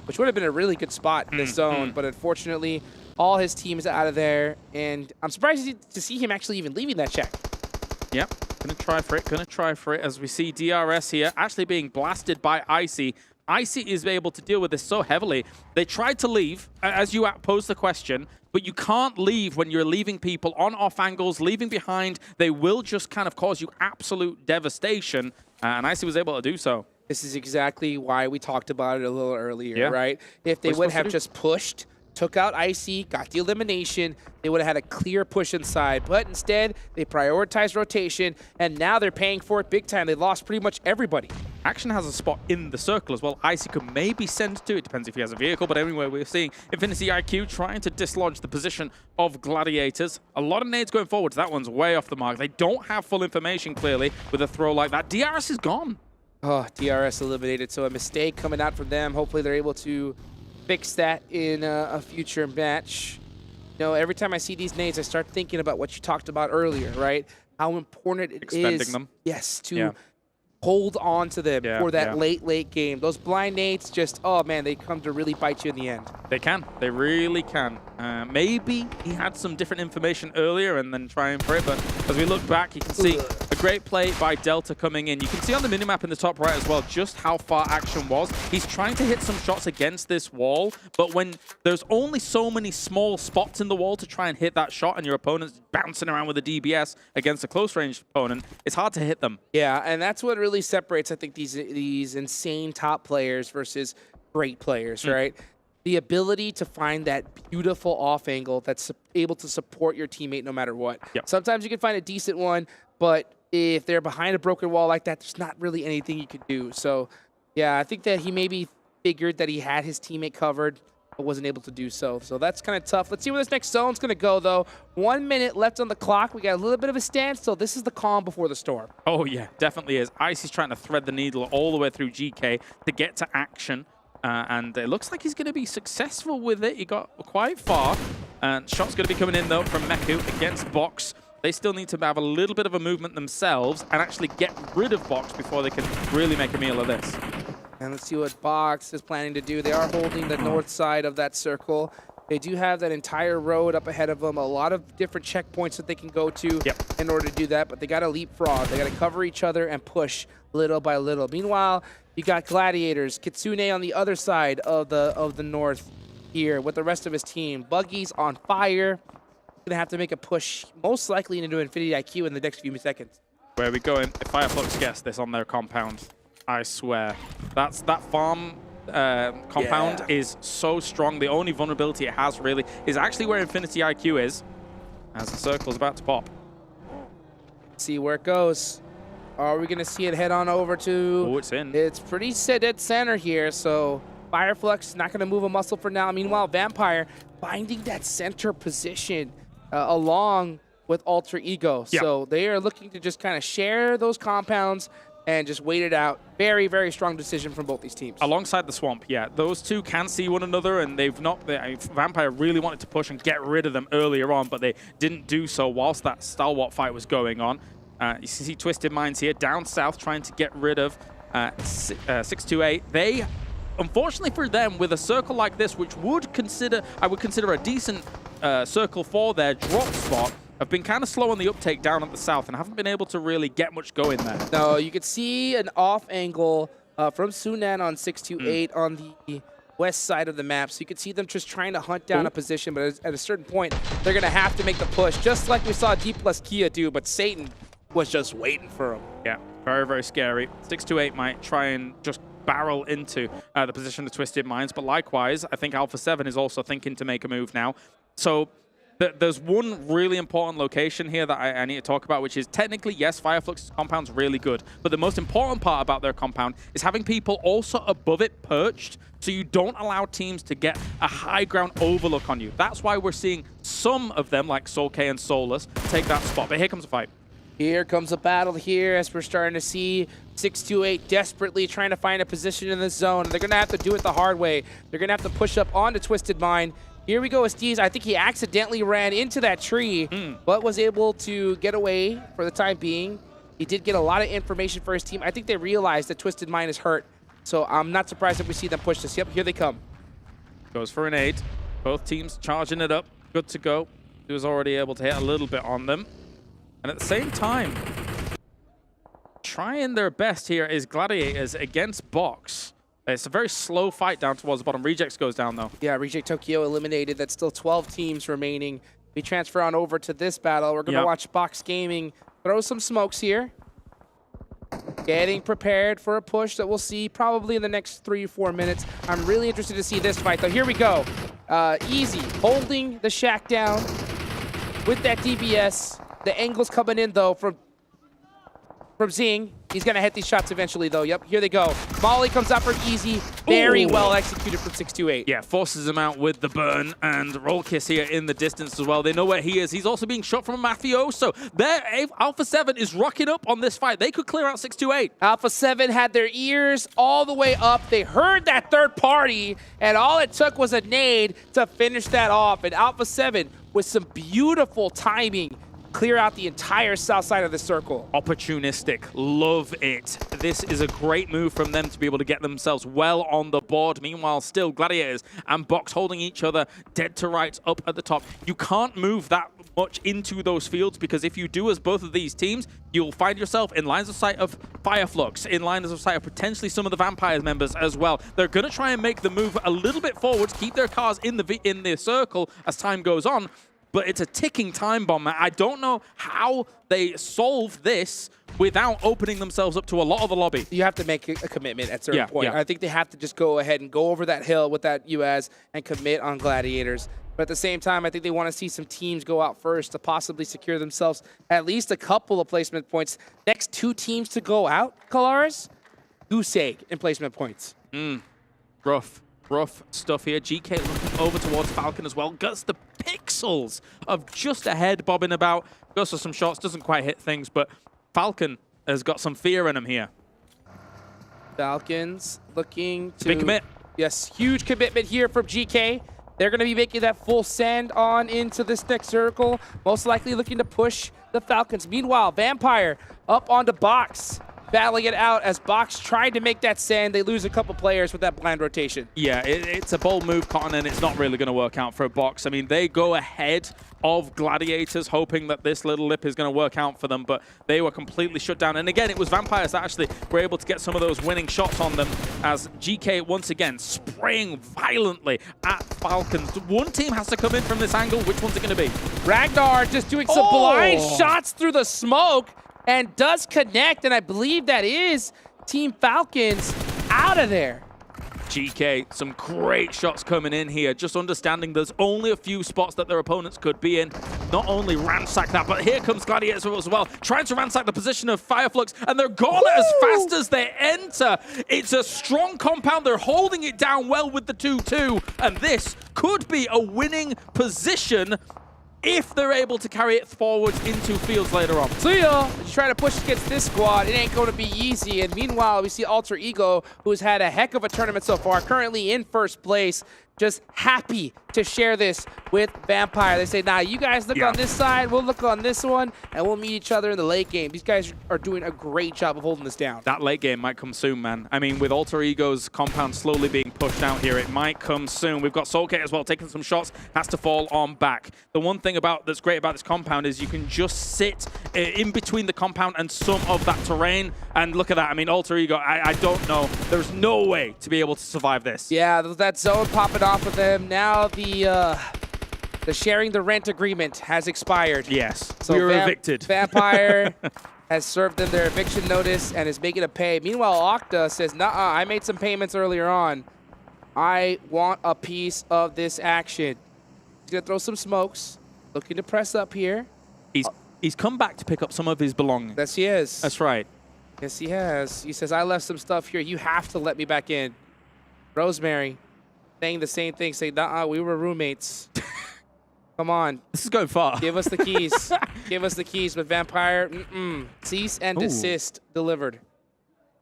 which would have been a really good spot in this zone. But unfortunately, all his team is out of there, and I'm surprised to see him actually even leaving that shack. Yep, gonna try for it as we see DRS here actually being blasted by Icy. Icy is able to deal with this so heavily. They tried to leave, as you posed the question, but you can't leave when you're leaving people on off angles, leaving behind. They will just kind of cause you absolute devastation, and Icy was able to do so. This is exactly why we talked about it a little earlier, right? If they would have just pushed, took out Icy, got the elimination, they would have had a clear push inside. But instead, they prioritized rotation, and now they're paying for it big time. They lost pretty much everybody. Action has a spot in the circle as well. Icy could maybe send to it. Depends if he has a vehicle. But anyway, we're seeing Infinity IQ trying to dislodge the position of Gladiators. A lot of nades going forward. That one's way off the mark. They don't have full information, clearly, with a throw like that. DRS is gone. Oh, DRS eliminated. So a mistake coming out from them. Hopefully they're able to fix that in a future match. You know, every time I see these nades, I start thinking about what you talked about earlier, right? How important it is. Expending them. Yes, to hold on to them for that late game. Those blind nades just, oh man, they come to really bite you in the end. They can. They really can. Maybe he had some different information earlier and then trying for it, but as we look back, you can see a great play by Delta coming in. You can see on the minimap in the top right as well just how far action was. He's trying to hit some shots against this wall, but when there's only so many small spots in the wall to try and hit that shot and your opponent's bouncing around with a DBS against a close-range opponent, it's hard to hit them. Yeah, and that's what really separates, I think, these insane top players versus great players, right? The ability to find that beautiful off angle that's able to support your teammate no matter what. Sometimes you can find a decent one, but if they're behind a broken wall like that, there's not really anything you can do. So, yeah, I think that he maybe figured that he had his teammate covered, but wasn't able to do so. So that's kind of tough. Let's see where this next zone's going to go, though. 1 minute left on the clock. We got a little bit of a standstill. This is the calm before the storm. Oh, yeah, definitely is. Ice is trying to thread the needle all the way through GK to get to action. And it looks like he's going to be successful with it. He got quite far. And shots going to be coming in, though, from Meku against Box. They still need to have a little bit of a movement themselves and actually get rid of Box before they can really make a meal of this. And let's see what Box is planning to do. They are holding the north side of that circle. They do have that entire road up ahead of them, a lot of different checkpoints that they can go to in order to do that, but they got to leapfrog. They got to cover each other and push little by little. Meanwhile, you got Gladiators, Kitsune on the other side of the north here with the rest of his team. Buggy's on fire. Gonna have to make a push, most likely into Infinity IQ in the next few seconds. Where are we going? If Fireflux gets this on their compound, I swear. That farm compound is so strong. The only vulnerability it has really is actually where Infinity IQ is, as the circle's about to pop. See where it goes. Are we gonna see it head on over to? Oh, it's in. It's pretty dead center here, so Fireflux not gonna move a muscle for now. Meanwhile, Vampire finding that center position along with Alter Ego. So they are looking to just kind of share those compounds and just wait it out. Very, very strong decision from both these teams. Alongside the swamp, those two can see one another, and they've not. Vampire really wanted to push and get rid of them earlier on, but they didn't do so whilst that stalwart fight was going on. You see Twisted Minds here down south trying to get rid of 628. They, unfortunately for them, with a circle like this, which I would consider a decent circle for their drop spot, have been kind of slow on the uptake down at the south and haven't been able to really get much going there. No, you could see an off angle from Sunan on 628 on the west side of the map. So you could see them just trying to hunt down a position, but at a certain point, they're going to have to make the push, just like we saw Dplus KIA do, but Satan was just waiting for him. Yeah, very, very scary. 628 might try and just barrel into the position of Twisted Minds, but likewise, I think Alpha7 is also thinking to make a move now. So there's one really important location here that I need to talk about, which is technically, yes, Fireflux's compound's really good, but the most important part about their compound is having people also above it perched, so you don't allow teams to get a high ground overlook on you. That's why we're seeing some of them, like Soul K and Solus, take that spot. But here comes a fight. Here comes a battle here as we're starting to see 628 desperately trying to find a position in the zone. They're going to have to do it the hard way. They're going to have to push up onto Twisted Mind. Here we go, Esteez. I think he accidentally ran into that tree, but was able to get away for the time being. He did get a lot of information for his team. I think they realized that Twisted Mind is hurt, so I'm not surprised if we see them push this. Yep, here they come. Goes for an 8. Both teams charging it up. Good to go. He was already able to hit a little bit on them. And at the same time, trying their best here is Gladiators against Box. It's a very slow fight down towards the bottom. Rejects goes down, though. Yeah, Reject Tokyo eliminated. That's still 12 teams remaining. We transfer on over to this battle. We're going to watch Box Gaming throw some smokes here. Getting prepared for a push that we'll see probably in the next 3 or 4 minutes. I'm really interested to see this fight, though. Here we go. Easy, holding the shack down with that DBS. The angle's coming in, though, from Zing. He's going to hit these shots eventually, though. Yep, here they go. Molly comes out from Easy. Very well executed from 628. Yeah, forces him out with the burn, and Roll Kiss here in the distance as well. They know where he is. He's also being shot from a Mafioso. There, Alpha7 is rocking up on this fight. They could clear out 628. Alpha7 had their ears all the way up. They heard that third party, and all it took was a nade to finish that off. And Alpha7, with some beautiful timing, clear out the entire south side of the circle. Opportunistic. Love it. This is a great move from them to be able to get themselves well on the board. Meanwhile, still Gladiators and Box holding each other dead to rights up at the top. You can't move that much into those fields, because if you do, as both of these teams, you'll find yourself in lines of sight of Flux, in lines of sight of potentially some of the Vampires members as well. They're going to try and make the move a little bit forward to keep their cars in the circle as time goes on, but it's a ticking time bomb. I don't know how they solve this without opening themselves up to a lot of the lobby. You have to make a commitment at a certain point. I think they have to just go ahead and go over that hill with that UAS and commit on Gladiators. But at the same time, I think they want to see some teams go out first to possibly secure themselves at least a couple of placement points. Next 2 teams to go out, Kalaris, goose egg in placement points. Rough stuff here. GK looking over towards Falcon as well. Gets the pixels of just ahead bobbing about. Goes for some shots, doesn't quite hit things, but Falcon has got some fear in him here. Falcons looking to... Big commit. Yes, huge commitment here from GK. They're going to be making that full send on into this next circle, most likely looking to push the Falcons. Meanwhile, Vampire up onto Box, battling it out as Box tried to make that send. They lose a couple players with that blind rotation. Yeah, it's a bold move, Cotton, and it's not really going to work out for a Box. I mean, they go ahead of Gladiators, hoping that this little lip is going to work out for them, but they were completely shut down. And again, it was Vampires that actually were able to get some of those winning shots on them, as GK once again spraying violently at Falcons. One team has to come in from this angle. Which one's it going to be? Ragnar just doing some blind shots through the smoke and does connect, and I believe that is Team Falcons out of there. GK, some great shots coming in here, just understanding there's only a few spots that their opponents could be in. Not only ransack that, but here comes Gladiators as well, trying to ransack the position of Flux, and they're gone as fast as they enter. It's a strong compound. They're holding it down well with the 2-2, and this could be a winning position if they're able to carry it forward into fields later on. See ya! As you try to push against this squad, it ain't going to be easy. And meanwhile, we see Alter Ego, who's had a heck of a tournament so far, currently in first place, just happy to share this with Vampire. They say, nah, you guys look on this side, we'll look on this one, and we'll meet each other in the late game. These guys are doing a great job of holding this down. That late game might come soon, man. I mean, with Alter Ego's compound slowly being pushed out here, it might come soon. We've got Soulcate as well, taking some shots, has to fall on back. The one thing that's great about this compound is you can just sit in between the compound and some of that terrain, and look at that. I mean, Alter Ego, I don't know. There's no way to be able to survive this. Yeah, that zone popping off of them. Now the sharing the rent agreement has expired. Yes, so we were evicted. Vampire has served them their eviction notice and is making a pay. Meanwhile, Octa says, nah, I made some payments earlier on. I want a piece of this action. He's gonna throw some smokes, looking to press up here. He's come back to pick up some of his belongings. Yes, he is. That's right. Yes, he has. He says, I left some stuff here. You have to let me back in. Rosemary saying the same thing, saying, nah, we were roommates. Come on. This is going far. Give us the keys. Give us the keys. But Vampire, cease and desist delivered.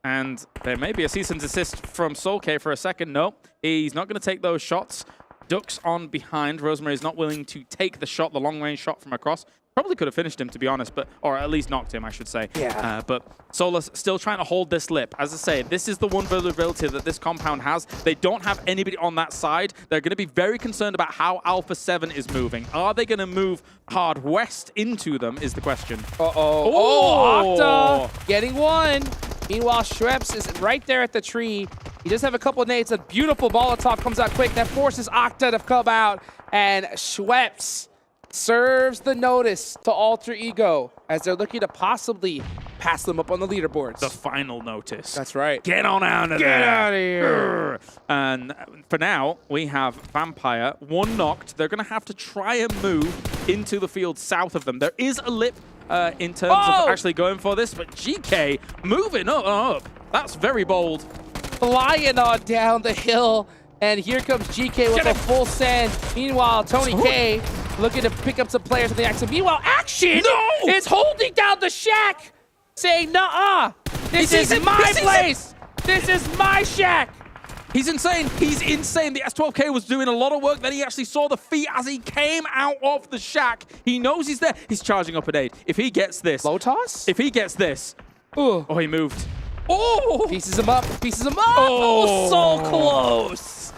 And there may be a cease and desist from Soulcate for a second. No, he's not going to take those shots. Ducks on behind. Rosemary's not willing to take the shot, the long-range shot from across. Probably could have finished him, to be honest, or at least knocked him, I should say. Yeah. But Solas still trying to hold this lip. As I say, this is the one vulnerability that this compound has. They don't have anybody on that side. They're going to be very concerned about how Alpha7 is moving. Are they going to move hard west into them is the question. Oh, Octa getting one. Meanwhile, Schweppes is right there at the tree. He does have a couple of nades. A beautiful Molotov comes out quick. That forces Octa to come out. And Schweppes serves the notice to Alter Ego as they're looking to possibly pass them up on the leaderboards. The final notice. That's right. Get on out of there. Get out of here. And for now, we have Vampire, one knocked. They're going to have to try and move into the field south of them. There is a lip in terms of actually going for this, but GK moving up. That's very bold. Flying on down the hill. And here comes GK with a full send. Meanwhile, Tony K looking to pick up some players in the action. Meanwhile, Action is holding down the shack, saying, nuh-uh, this is my place. This is my shack. He's insane. He's insane. The S12K was doing a lot of work. Then he actually saw the feet as he came out of the shack. He knows he's there. He's charging up an 8. If he gets this. Low toss? If he gets this. Ooh. Oh, he moved. Oh! Pieces him up. Pieces him up. Oh. So close.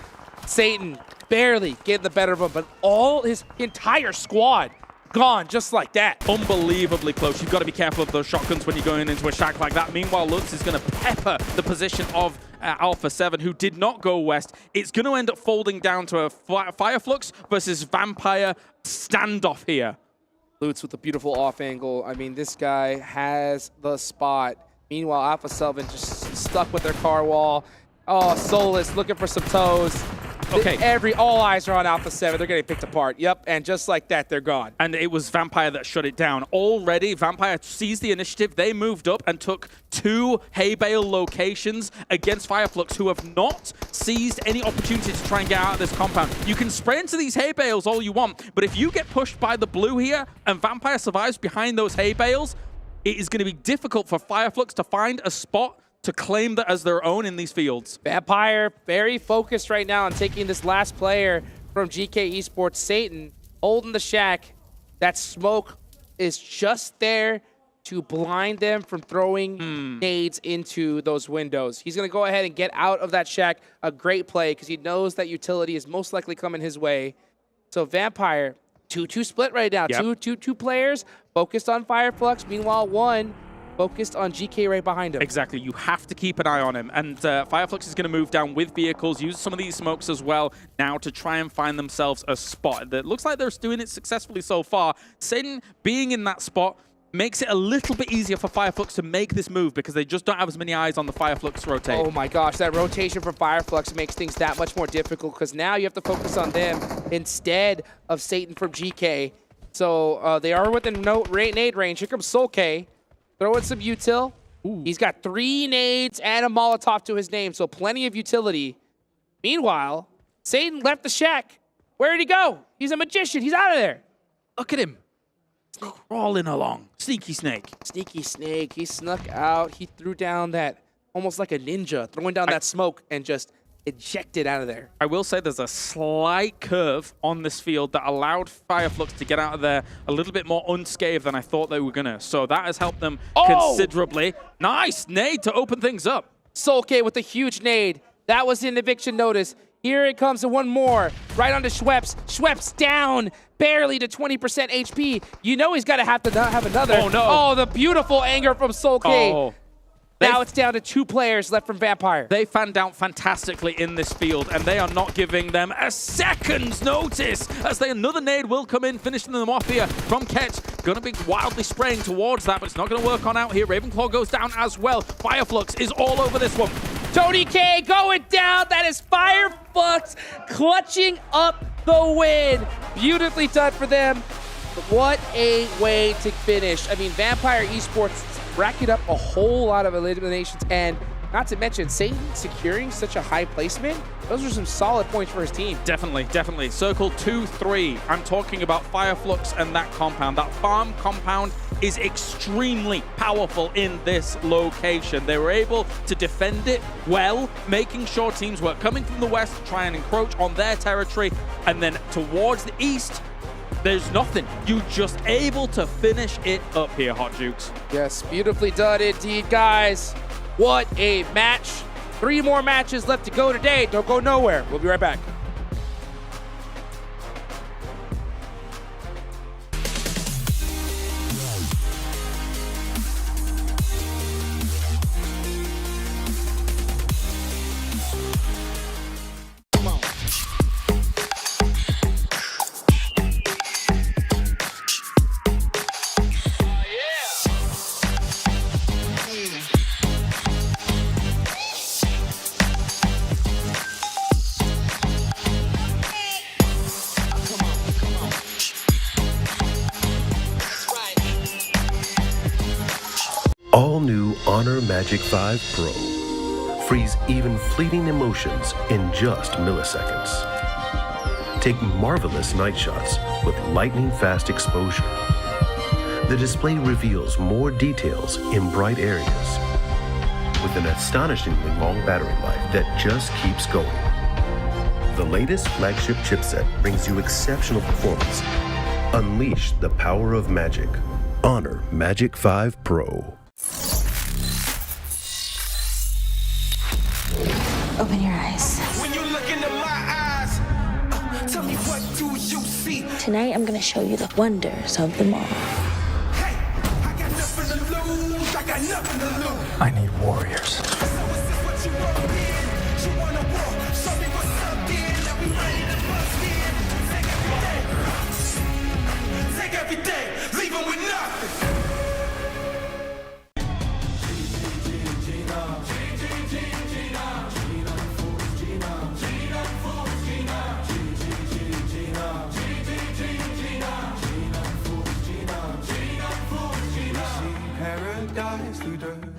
Satan barely getting the better of him, but all his entire squad gone just like that. Unbelievably close. You've got to be careful of those shotguns when you're going into a shack like that. Meanwhile, Lutz is going to pepper the position of Alpha7, who did not go west. It's going to end up folding down to a Fireflux versus Vampire standoff here. Lutz with a beautiful off angle. I mean, this guy has the spot. Meanwhile, Alpha7 just stuck with their car wall. Oh, Solus looking for some toes. Okay. All eyes are on Alpha7. They're getting picked apart. Yep, and just like that, they're gone. And it was Vampire that shut it down. Already, Vampire seized the initiative. They moved up and took 2 hay bale locations against Fireflux, who have not seized any opportunity to try and get out of this compound. You can spray into these hay bales all you want, but if you get pushed by the blue here and Vampire survives behind those hay bales, it is going to be difficult for Fireflux to find a spot to claim that as their own in these fields. Vampire very focused right now on taking this last player from GK Esports. Satan holding the shack. That smoke is just there to blind them from throwing nades into those windows. He's going to go ahead and get out of that shack. A great play because he knows that utility is most likely coming his way. So Vampire, 2-2 split right now. Yep. Two players focused on Fireflux. Meanwhile, one focused on GK right behind him. Exactly. You have to keep an eye on him. And Fireflux is going to move down with vehicles, use some of these smokes as well now to try and find themselves a spot. That looks like they're doing it successfully so far. Satan being in that spot makes it a little bit easier for Fireflux to make this move because they just don't have as many eyes on the Fireflux rotate. Oh my gosh, that rotation from Fireflux makes things that much more difficult because now you have to focus on them instead of Satan from GK. So they are within nade range. Here comes Soul K. Throwing some util. He's got 3 nades and a Molotov to his name, so plenty of utility. Meanwhile, Satan left the shack. Where did he go? He's a magician. He's out of there. Look at him. Crawling along. Sneaky snake. Sneaky snake. He snuck out. He threw down that, almost like a ninja, throwing down that smoke and just ejected out of there. I will say there's a slight curve on this field that allowed Fireflux to get out of there a little bit more unscathed than I thought they were going to. So that has helped them considerably. Nice nade to open things up. Soul K with a huge nade. That was an eviction notice. Here it comes to one more. Right onto Schweppes. Schweppes down barely to 20% HP. You know he's got to have another. Oh, no. Oh, the beautiful anger from Soul K. Oh. Now it's down to 2 players left from Vampire. They fanned out fantastically in this field, and they are not giving them a second's notice as another nade will come in, finishing them off here from Ketch. Going to be wildly spraying towards that, but it's not going to work on out here. Ravenclaw goes down as well. Fireflux is all over this one. Tony K going down. That is Fireflux clutching up the win. Beautifully done for them. What a way to finish. I mean, Vampire Esports racking up a whole lot of eliminations, and not to mention Satan securing such a high placement. Those are some solid points for his team. Definitely, definitely. Circle 2-3. I'm talking about Fireflux and that compound. That farm compound is extremely powerful in this location. They were able to defend it well, making sure teams were coming from the west to try and encroach on their territory, and then towards the east, there's nothing. You're just able to finish it up here, Hot Jukes. Yes, beautifully done indeed, guys. What a match. 3 more matches left to go today. Don't go nowhere. We'll be right back. All new Honor Magic 5 Pro. Freeze even fleeting emotions in just milliseconds. Take marvelous night shots with lightning-fast exposure. The display reveals more details in bright areas. With with an astonishingly long battery life that just keeps going. The latest flagship chipset brings you exceptional performance. Unleash the power of magic. Honor Magic 5 Pro. Open your eyes. When you look into my eyes, tell me what do you see? Tonight I'm gonna show you the wonders of the mall. I need warriors. Take everything, leave them with nothing. Paradise through dirt and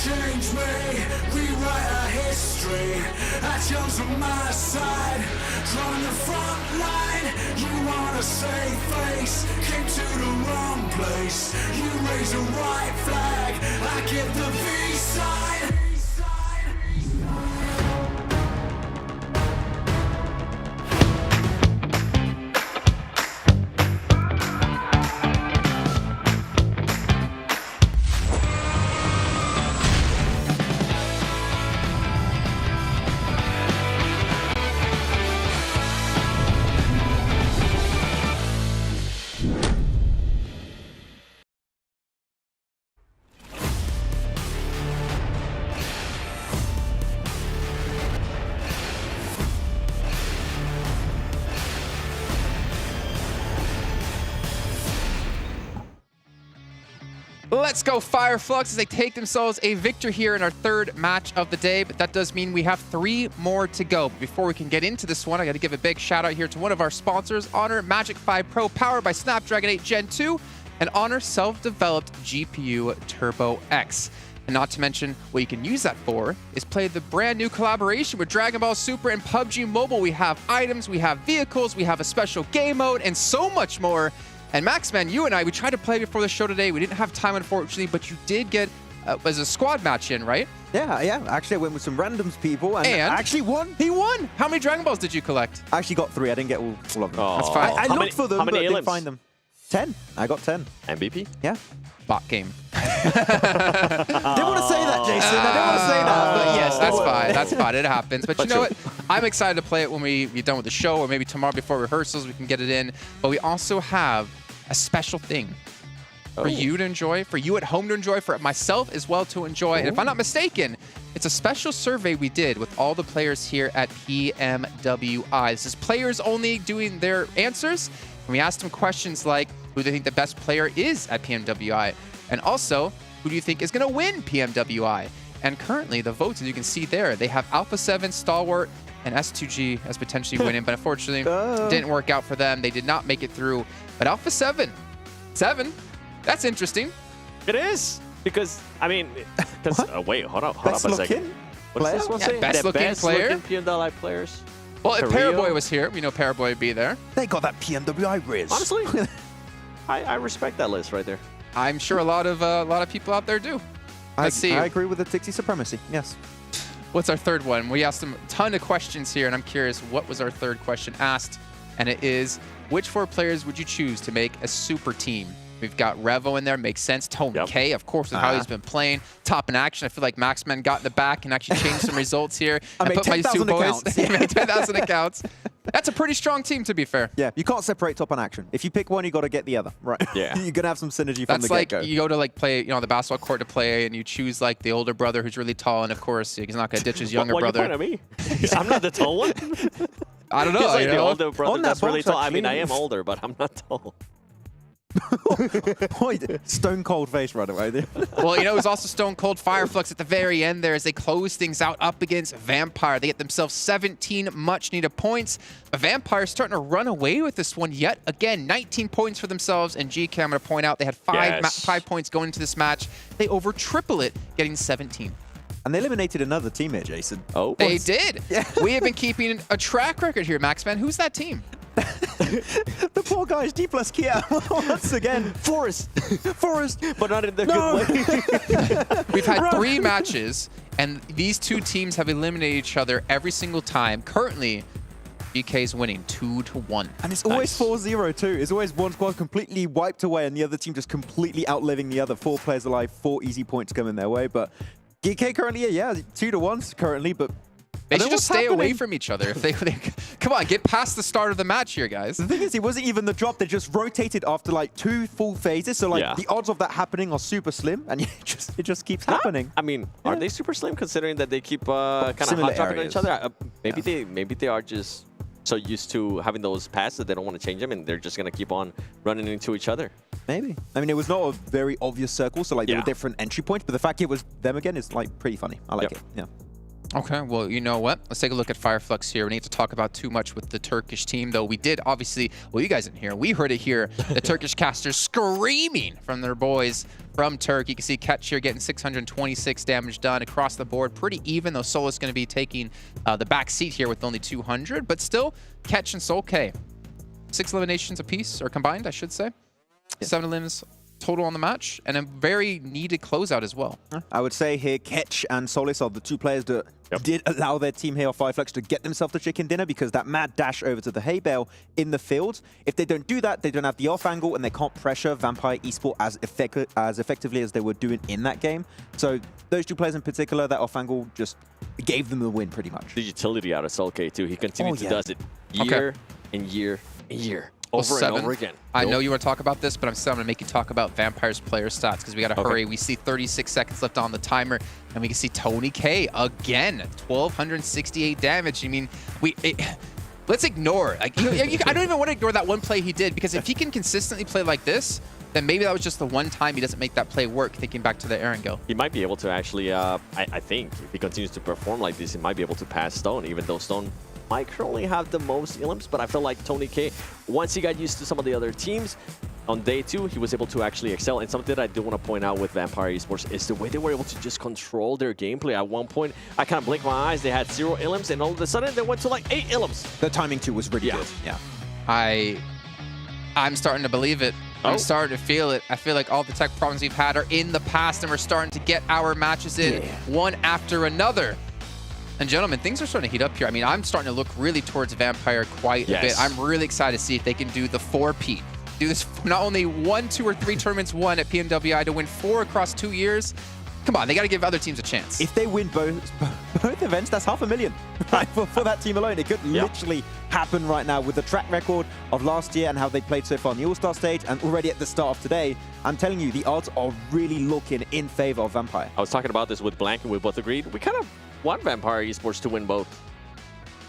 change me, rewrite our history. I chose on my side, drawn the front line. You want to save face, came to the wrong place. You raise a white flag, I give the V sign. Let's go Fire Flux as they take themselves a victory here in our third match of the day, but that does mean we have 3 more to go. But before we can get into this one, I got to give a big shout out here to one of our sponsors, Honor Magic 5 Pro, powered by Snapdragon 8 Gen 2 and Honor self-developed GPU Turbo X. And not to mention, what you can use that for is play the brand new collaboration with Dragon Ball Super and PUBG Mobile. We have items, we have vehicles, we have a special game mode, and so much more. And Max, man, you and I, we tried to play before the show today. We didn't have time, unfortunately, but you did get as a squad match in, right? Yeah. Actually, I went with some randoms people and I actually won. He won. How many Dragon Balls did you collect? I actually got 3. I didn't get all of them. That's fine. I looked for them, but didn't find them. 10. I got 10. MVP? Yeah. Bot game. Didn't want to say that, Jason. I didn't want to say that. But yes, that's fine. That's fine. It happens. But you know what? I'm excited to play it when we're done with the show, or maybe tomorrow before rehearsals we can get it in. But we also have a special thing for you to enjoy, for you at home to enjoy, for myself as well to enjoy. And if I'm not mistaken, it's a special survey we did with all the players here at PMWI. This is players only doing their answers. And we asked them questions like, who do they think the best player is at PMWI? And also, who do you think is going to win PMWI? And currently, the votes, as you can see there, they have Alpha7, Stalwart, and S2G as potentially winning, but unfortunately, didn't work out for them. They did not make it through. But Alpha7, that's interesting. It is, because, I mean, wait, hold up a second. What's this one saying? Best looking player? PMWI players. Well, if Paraboy was here, we know Paraboy would be there. They got that PMWI Riz. Honestly, I respect that list right there. I'm sure a lot of people out there do. Let's see. I agree with the Tixie supremacy. Yes. What's our third one? We asked them a ton of questions here, and I'm curious, what was our third question asked? And it is, which 4 players would you choose to make a super team? We've got Revo in there, makes sense. Tony K, of course, with how he's been playing. Top in action. I feel like Maxman got in the back and actually changed some results here. I made 10,000 accounts. He made 10,000 accounts. That's a pretty strong team, to be fair. Yeah, you can't separate top and action. If you pick one, you got to get the other. Right. Yeah. You're going to have some synergy from the get-go. That's like you go to play, the basketball court to play, and you choose like the older brother who's really tall, and of course he's not going to ditch his younger brother. What are you pointing at me? I'm not the tall one. I don't know. He's like the older brother that's really tall. I mean, I am older, but I'm not tall. Stone cold face right away. Well, it was also Stone Cold Fireflux at the very end there as they close things out up against Vampire. They get themselves 17 much-needed points. But Vampire starting to run away with this one yet again. 19 points for themselves, and GK, I'm going to point out, they had 5 points going into this match. They over triple it, getting 17. And they eliminated another teammate, Jason. Oh, they did. Yeah. We have been keeping a track record here, Maxman. Who's that team? The poor guys, Dplus KIA, once again. Forest, but not in the good way. We've had 3 matches, and these 2 teams have eliminated each other every single time. Currently, GK's winning 2-1. And it's always 4-0 too. It's always one squad completely wiped away, and the other team just completely outliving the other. 4 players alive, 4 easy points coming their way. But GK currently, 2-1 currently, but they should just stay away from each other. If they come on, get past the start of the match here, guys. The thing is, it wasn't even the drop. They just rotated after like 2 full phases. So like the odds of that happening are super slim, and it just keeps happening. I mean, are they super slim considering that they keep kind of hot dropping on each other? Maybe they are just so used to having those passes that they don't want to change them, and they're just gonna keep on running into each other. Maybe. I mean, it was not a very obvious circle, so like there were different entry points, but the fact it was them again is like pretty funny. I like it. Yeah. Okay, well, you know what? Let's take a look at Fireflux here. We need to talk about too much with the Turkish team, though. We did, obviously, well, you guys didn't hear. We heard it here. The Turkish casters screaming from their boys from Turkey. You can see Ketch here getting 626 damage done across the board. Pretty even, though Sol's going to be taking the back seat here with only 200. But still, Ketch and Sol K. 6 eliminations apiece, or combined, I should say. 7 elims total on the match, and a very needed closeout as well. I would say here, Ketch and Solis are the 2 players that did allow their team here, Fireflux, to get themselves the chicken dinner, because that mad dash over to the hay bale in the field, if they don't do that, they don't have the off angle, and they can't pressure Vampire Esports as effectively as they were doing in that game. So those 2 players in particular, that off angle just gave them the win pretty much. The utility out of Sol K too. He continues to does it year and year and year. Over and over again. I know you want to talk about this, but I'm still going to make you talk about Vampire's player stats because we got to hurry. We see 36 seconds left on the timer, and we can see Tony K again, 1,268 damage. I mean, let's ignore. I don't even want to ignore that one play he did, because if he can consistently play like this, then maybe that was just the one time he doesn't make that play work, thinking back to the Erangel. He might be able to actually, I think, if he continues to perform like this, he might be able to pass Stone, even though Stone might currently have the most elims, but I feel like Tony K, once he got used to some of the other teams, on day 2, he was able to actually excel. And something that I do want to point out with Vampire Esports is the way they were able to just control their gameplay. At one point, I kind of blinked my eyes, they had 0 elims, and all of a sudden, they went to like 8 elims. The timing too was really good. Yeah. I'm starting to believe it. I'm starting to feel it. I feel like all the tech problems we've had are in the past, and we're starting to get our matches in one after another. And gentlemen, things are starting to heat up here. I mean, I'm starting to look really towards Vampire quite a bit. I'm really excited to see if they can do the 4-peat. Do this not only 1, 2, or 3 tournaments won at PMWI to win 4 across 2 years. Come on, they got to give other teams a chance. If they win both events, that's $500,000 right, for that team alone. It could literally happen right now with the track record of last year and how they played so far on the All-Star stage and already at the start of today. I'm telling you, the odds are really looking in favor of Vampire. I was talking about this with Blank and we both agreed. We kind of want Vampire Esports to win both.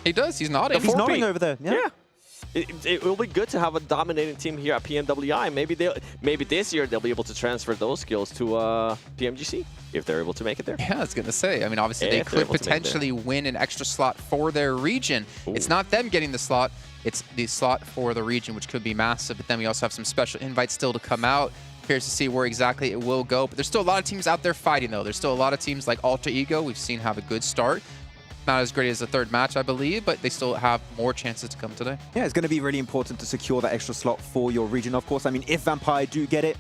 He does. He's nodding. He's nodding over there. Yeah. It will be good to have a dominating team here at PMWI. Maybe this year they'll be able to transfer those skills to PMGC if they're able to make it there. Yeah, I was going to say. I mean, obviously they could potentially win an extra slot for their region. Ooh. It's not them getting the slot. It's the slot for the region, which could be massive. But then we also have some special invites still to come out. Curious to see where exactly it will go. But there's still a lot of teams out there fighting, though. There's still a lot of teams like Alter Ego we've seen have a good start. Not as great as the third match, I believe, but they still have more chances to come today. Yeah, it's going to be really important to secure that extra slot for your region, of course. I mean, if Vampire do get it,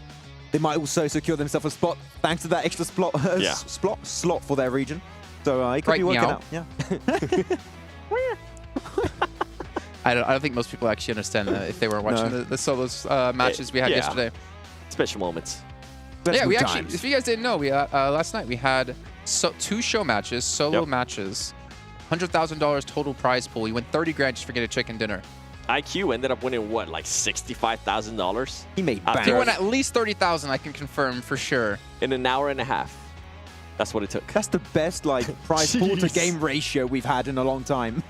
they might also secure themselves a spot thanks to that extra slot for their region. So it could be working out. Yeah. I don't think most people actually understand that if they were watching the solos matches we had yesterday. Special moments. Yeah, we actually, if you guys didn't know, we last night we had 2 show matches, solo matches. $100,000 total prize pool. You win 30 grand just for getting a chicken dinner. IQ ended up winning what, like $65,000? He made bank. He won at least 30,000. I can confirm for sure. In an hour and a half. That's what it took. That's the best prize pool to game ratio we've had in a long time.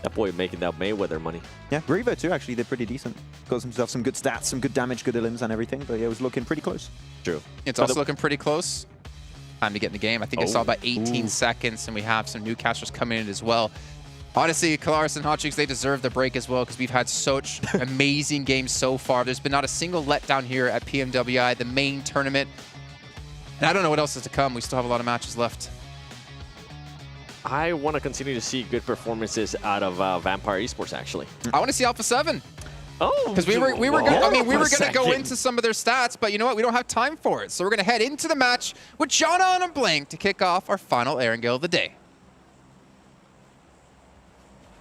That boy making that Mayweather money. Yeah, Revo too. Actually, they're pretty decent. Got himself some good stats, some good damage, good elims, and everything. But yeah, it was looking pretty close. True. It's also looking pretty close. Time to get in the game. I think I saw about 18 seconds, and we have some new casters coming in as well. Honestly, Kalaris and Hotchicks, they deserve the break as well because we've had such amazing games so far. There's been not a single letdown here at PMWI, the main tournament. And I don't know what else is to come. We still have a lot of matches left. I want to continue to see good performances out of Vampire Esports, actually. I want to see Alpha7. Oh, because we were going to go into some of their stats, but you know what? We don't have time for it. So we're going to head into the match with Jana and Blank to kick off our final Erangel of the day.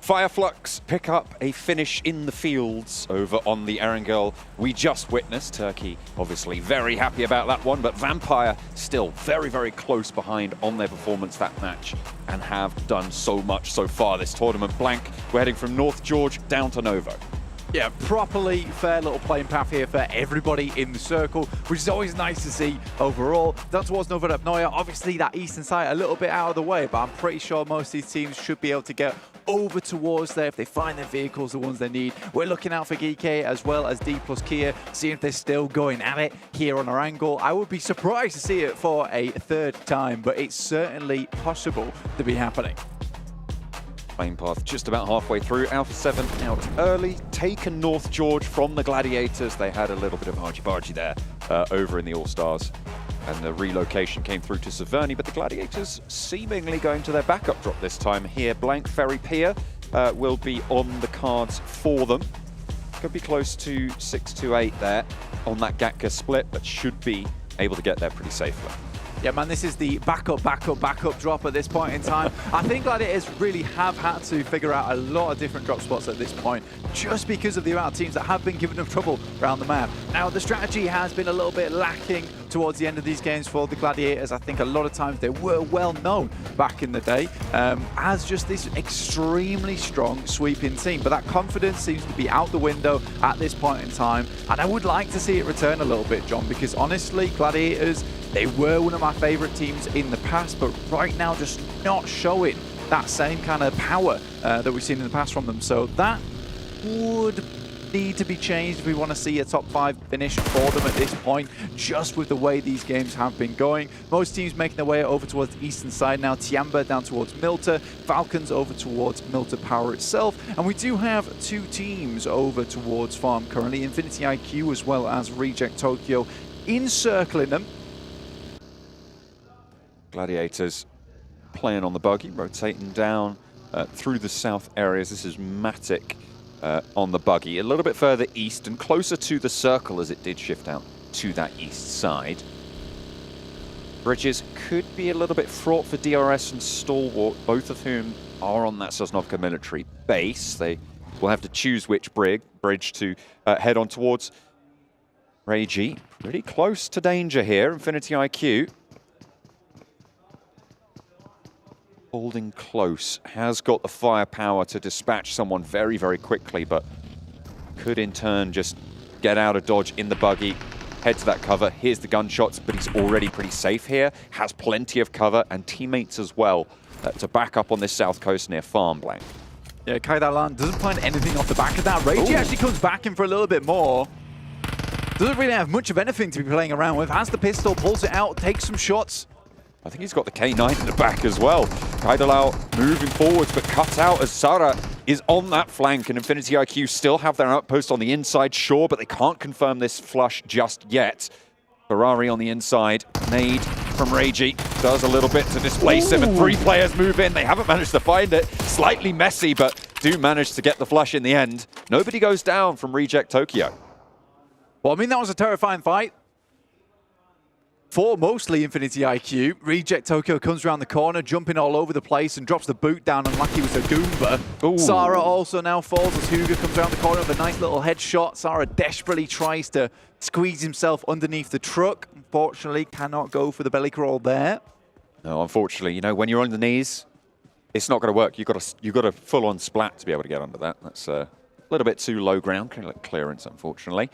Flux pick up a finish in the fields over on the Erangel we just witnessed. Turkey obviously very happy about that one, but Vampire still very, very close behind on their performance that match and have done so much so far this tournament. Blank, we're heading from North George down to Novo. Yeah, properly fair little playing path here for everybody in the circle, which is always nice to see overall. Down towards Novodobnoye, obviously that eastern side a little bit out of the way, but I'm pretty sure most of these teams should be able to get over towards there if they find their vehicles, the ones they need. We're looking out for GK as well as Dplus KIA, seeing if they're still going at it here on Erangel. I would be surprised to see it for a third time, but it's certainly possible to be happening. Playing path just about halfway through. Alpha7 out early, taken North George from the Gladiators. They had a little bit of argy-bargy there over in the All-Stars. And the relocation came through to Severny, but the Gladiators seemingly going to their backup drop this time here. Blank Ferry Pier will be on the cards for them. Could be close to 6-8 there on that Gatka split, but should be able to get there pretty safely. Yeah, man, this is the backup drop at this point in time. I think Gladiators really have had to figure out a lot of different drop spots at this point, just because of the amount of teams that have been giving them trouble around the map. Now, the strategy has been a little bit lacking towards the end of these games for the Gladiators. I think a lot of times they were well known back in the day as just this extremely strong sweeping team, but that confidence seems to be out the window at this point in time, and I would like to see it return a little bit, John, because honestly, Gladiators, they were one of my favorite teams in the past, but right now just not showing that same kind of power that we've seen in the past from them. So that would need to be changed if we want to see a top 5 finish for them at this point, just with the way these games have been going. Most teams making their way over towards the eastern side now. Tiamba down towards Milta, Falcons over towards Milta Power itself, and we do have 2 teams over towards Farm currently, Infinity IQ as well as Reject Tokyo encircling them. Gladiators playing on the buggy, rotating down through the south areas. This is Matic on the buggy, a little bit further east and closer to the circle as it did shift out to that east side. Bridges could be a little bit fraught for DRS and Stalwart, both of whom are on that Sosnovka military base. They will have to choose which bridge to head on towards. Reiji, pretty close to danger here. Infinity IQ. Holding close, has got the firepower to dispatch someone very, very quickly, but could in turn just get out of dodge in the buggy, head to that cover. Here's the gunshots, but he's already pretty safe here, has plenty of cover and teammates as well to back up on this south coast near Farm Blank. Yeah, Kaidalan doesn't find anything off the back of that. Reiji actually comes back in for a little bit more. Doesn't really have much of anything to be playing around with. Has the pistol, pulls it out, takes some shots. I think he's got the K9 in the back as well. Kaidalau moving forwards, but cut out as Sara is on that flank, and Infinity IQ still have their outpost on the inside, sure, but they can't confirm this flush just yet. Ferrari on the inside, nade from Reiji, does a little bit to displace him, and 3 players move in. They haven't managed to find it. Slightly messy, but do manage to get the flush in the end. Nobody goes down from Reject Tokyo. Well, I mean, that was a terrifying fight. For mostly Infinity IQ, Reject Tokyo comes around the corner, jumping all over the place and drops the boot down, and like he was a Goomba. Ooh. Sara also now falls as Hugo comes around the corner with a nice little headshot. Sara desperately tries to squeeze himself underneath the truck. Unfortunately, cannot go for the belly crawl there. No, unfortunately, you know, when you're on the knees, it's not going to work. You've got a full-on splat to be able to get under that. That's a little bit too low ground clearance, unfortunately.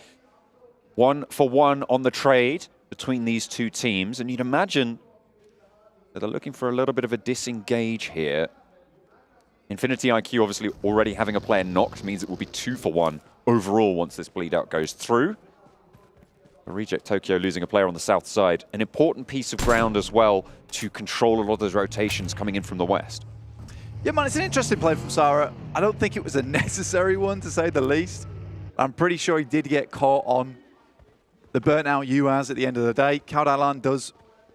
1-for-1 on the trade between these two teams, and you'd imagine that they're looking for a little bit of a disengage here. Infinity IQ obviously already having a player knocked means it will be 2-for-1 overall once this bleed out goes through. Reject Tokyo losing a player on the south side. An important piece of ground as well to control a lot of those rotations coming in from the west. Yeah, man, it's an interesting play from Sara. I don't think it was a necessary one, to say the least. I'm pretty sure he did get caught on the burnt out UAZ at the end of the day. Kaudalan does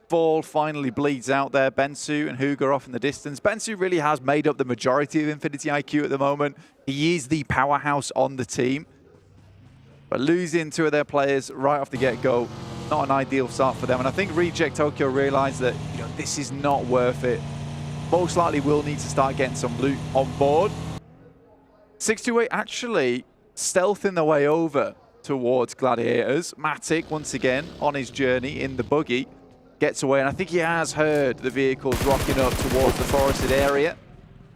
fall, finally bleeds out there. Bensu and Hugo are off in the distance. Bensu really has made up the majority of Infinity IQ at the moment. He is the powerhouse on the team. But losing 2 of their players right off the get-go, not an ideal start for them. And I think Reject Tokyo realized that, you know, this is not worth it. Most likely will need to start getting some loot on board. 628 actually stealthing their way over towards Gladiators. Matic, once again, on his journey in the buggy, gets away, and I think he has heard the vehicles rocking up towards the forested area.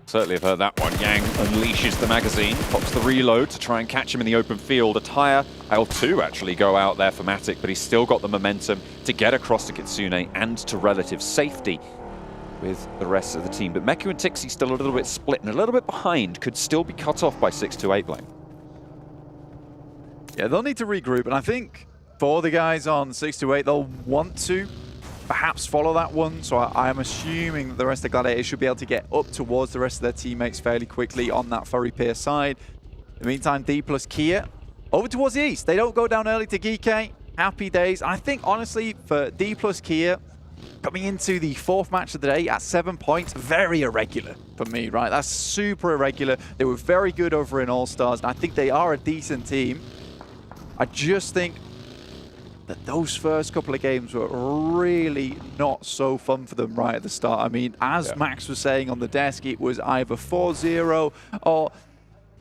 Certainly have heard that one. Yang unleashes the magazine, pops the reload to try and catch him in the open field. A tire, L2 actually go out there for Matic, but he's still got the momentum to get across to Kitsune and to relative safety with the rest of the team. But Meku and Tixi still a little bit split and a little bit behind, could still be cut off by 628 Blame. Yeah, they'll need to regroup, and I think for the guys on 628, they'll want to perhaps follow that one. So I am assuming that the rest of Gladiators should be able to get up towards the rest of their teammates fairly quickly on that Furry Pier side. In the meantime, Dplus KIA over towards the east. They don't go down early to Gike. Happy days. I think, honestly, for Dplus KIA, coming into the 4th match of the day at 7 points, very irregular for me, right? That's super irregular. They were very good over in All-Stars, and I think they are a decent team. I just think that those first couple of games were really not so fun for them right at the start. I mean, as Max was saying on the desk, it was either 4-0 or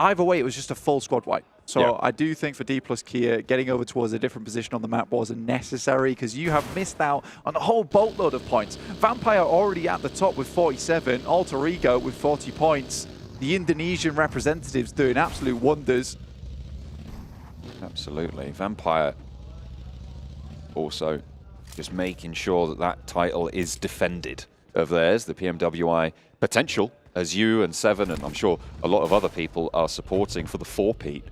either way, it was just a full squad wipe. So I do think for Dplus KIA, getting over towards a different position on the map wasn't necessary, because you have missed out on a whole boatload of points. Vampire already at the top with 47, Alter Ego with 40 points. The Indonesian representatives doing absolute wonders. Absolutely. Vampire also just making sure that that title is defended of theirs, the PMWI potential, as you and Seven, and I'm sure a lot of other people are supporting for the 4-peat.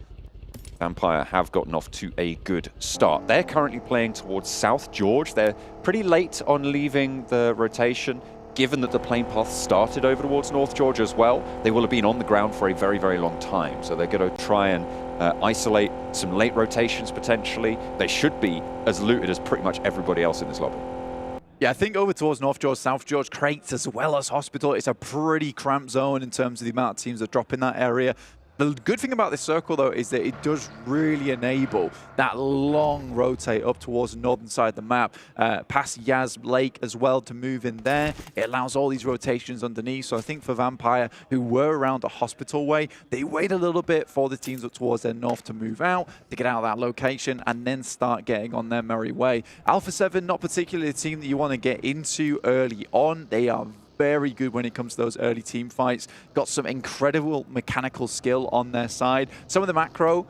Vampire have gotten off to a good start. They're currently playing towards South George. They're pretty late on leaving the rotation. Given that the plane path started over towards North George as well, they will have been on the ground for a very, very long time. So they're going to try and isolate some late rotations potentially. They should be as looted as pretty much everybody else in this lobby. Yeah, I think over towards North George, South George, Crates as well as Hospital, it's a pretty cramped zone in terms of the amount of teams that drop in that area. The good thing about this circle, though, is that it does really enable that long rotate up towards the northern side of the map, past Yaz Lake as well to move in there. It allows all these rotations underneath. So I think for Vampire, who were around the hospital way, they wait a little bit for the teams up towards their north to move out, to get out of that location, and then start getting on their merry way. Alpha7, not particularly a team that you want to get into early on. They are very good when it comes to those early team fights. Got some incredible mechanical skill on their side. Some of the macro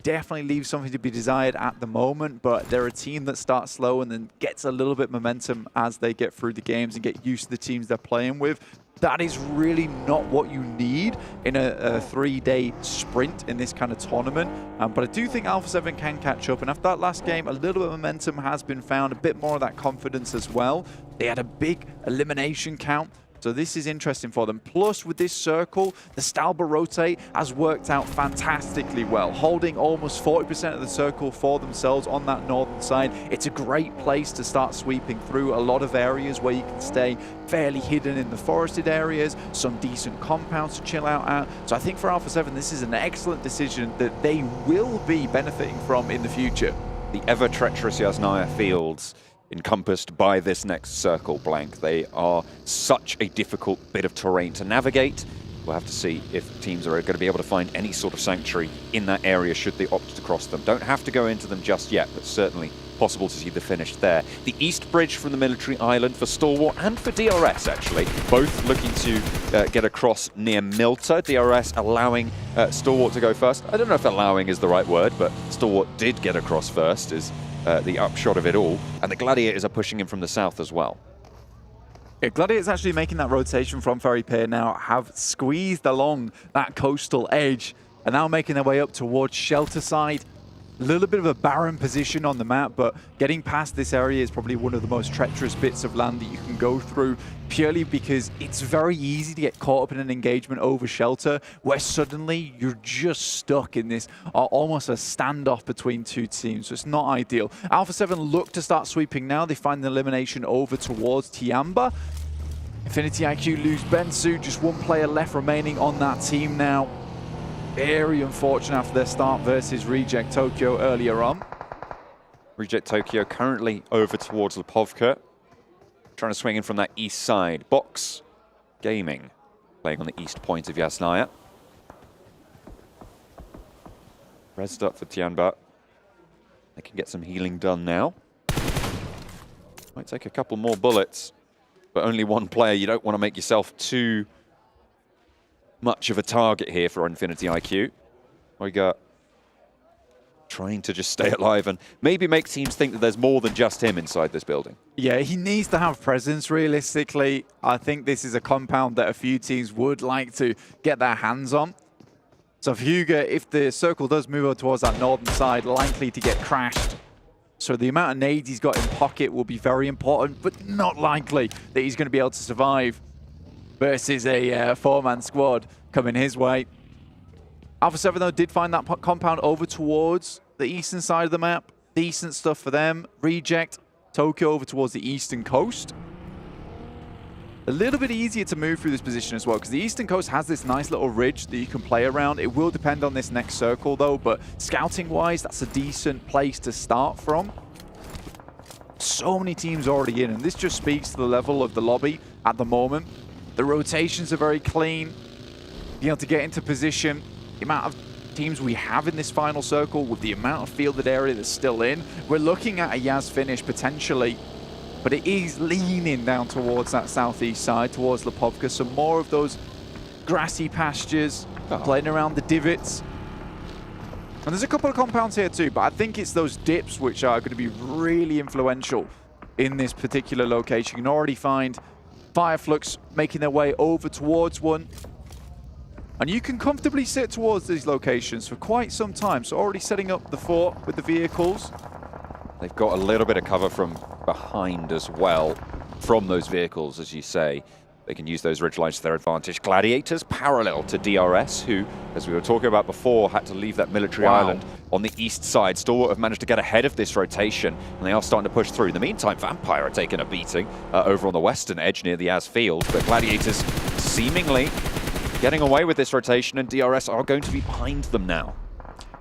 definitely leaves something to be desired at the moment, but they're a team that starts slow and then gets a little bit momentum as they get through the games and get used to the teams they're playing with. That is really not what you need in a 3-day sprint in this kind of tournament. But I do think Alpha7 can catch up. And after that last game, a little bit of momentum has been found, a bit more of that confidence as well. They had a big elimination count. So this is interesting for them. Plus, with this circle, the Stalber rotate has worked out fantastically well, holding almost 40% of the circle for themselves on that northern side. It's a great place to start sweeping through a lot of areas where you can stay fairly hidden in the forested areas, some decent compounds to chill out at. So I think for Alpha7, this is an excellent decision that they will be benefiting from in the future. The ever-treacherous Yasnaya fields encompassed by this next circle blank. They are such a difficult bit of terrain to navigate. We'll have to see if teams are going to be able to find any sort of sanctuary in that area should they opt to cross them. Don't have to go into them just yet, but certainly possible to see the finish there. The east bridge from the military island for Stalwart and for DRS, actually, both looking to get across near Milta. DRS allowing Stalwart to go first. I don't know if allowing is the right word, but Stalwart did get across first, is the upshot of it all. And the Gladiators are pushing in from the south as well. Yeah, Gladiators actually making that rotation from Ferry Pier now have squeezed along that coastal edge and now making their way up towards Shelter Side. A little bit of a barren position on the map, but getting past this area is probably one of the most treacherous bits of land that you can go through, purely because it's very easy to get caught up in an engagement over Shelter, where suddenly you're just stuck in this almost a standoff between two teams, so it's not ideal. Alpha7 look to start sweeping now. They find the elimination over towards Tiamba. Infinity IQ lose Bensu, just one player left remaining on that team now. Very unfortunate after their start versus Reject Tokyo earlier on. Reject Tokyo currently over towards Lipovka, trying to swing in from that east side. Box Gaming playing on the east point of Yasnaya. Rest up for Tianba. They can get some healing done now. Might take a couple more bullets, but only one player. You don't want to make yourself too much of a target here for Infinity IQ. We got trying to just stay alive and maybe make teams think that there's more than just him inside this building. Yeah, he needs to have presence realistically. I think this is a compound that a few teams would like to get their hands on. So Huga, if the circle does move over towards that northern side, likely to get crashed. So the amount of nades he's got in pocket will be very important, but not likely that he's going to be able to survive versus a four-man squad coming his way. Alpha7, though, did find that compound over towards the eastern side of the map. Decent stuff for them. Reject Tokyo over towards the eastern coast. A little bit easier to move through this position as well, because the eastern coast has this nice little ridge that you can play around. It will depend on this next circle, though, but scouting-wise, that's a decent place to start from. So many teams already in, and this just speaks to the level of the lobby at the moment. The rotations are very clean. Being able to get into position, the amount of teams we have in this final circle with the amount of fielded area that's still in, we're looking at a Yaz finish potentially, but it is leaning down towards that southeast side, towards Lipovka. Some more of those grassy pastures, playing around the divots. And there's a couple of compounds here too, but I think it's those dips which are going to be really influential in this particular location. You can already find Flux making their way over towards one. And you can comfortably sit towards these locations for quite some time. So already setting up the fort with the vehicles. They've got a little bit of cover from behind as well, from those vehicles, as you say. They can use those ridge lines to their advantage. Gladiators parallel to DRS, who, as we were talking about before, had to leave that military island on the east side. Stalwart have managed to get ahead of this rotation, and they are starting to push through. In the meantime, Vampire are taking a beating over on the western edge near the Az field, but Gladiators seemingly getting away with this rotation, and DRS are going to be behind them now.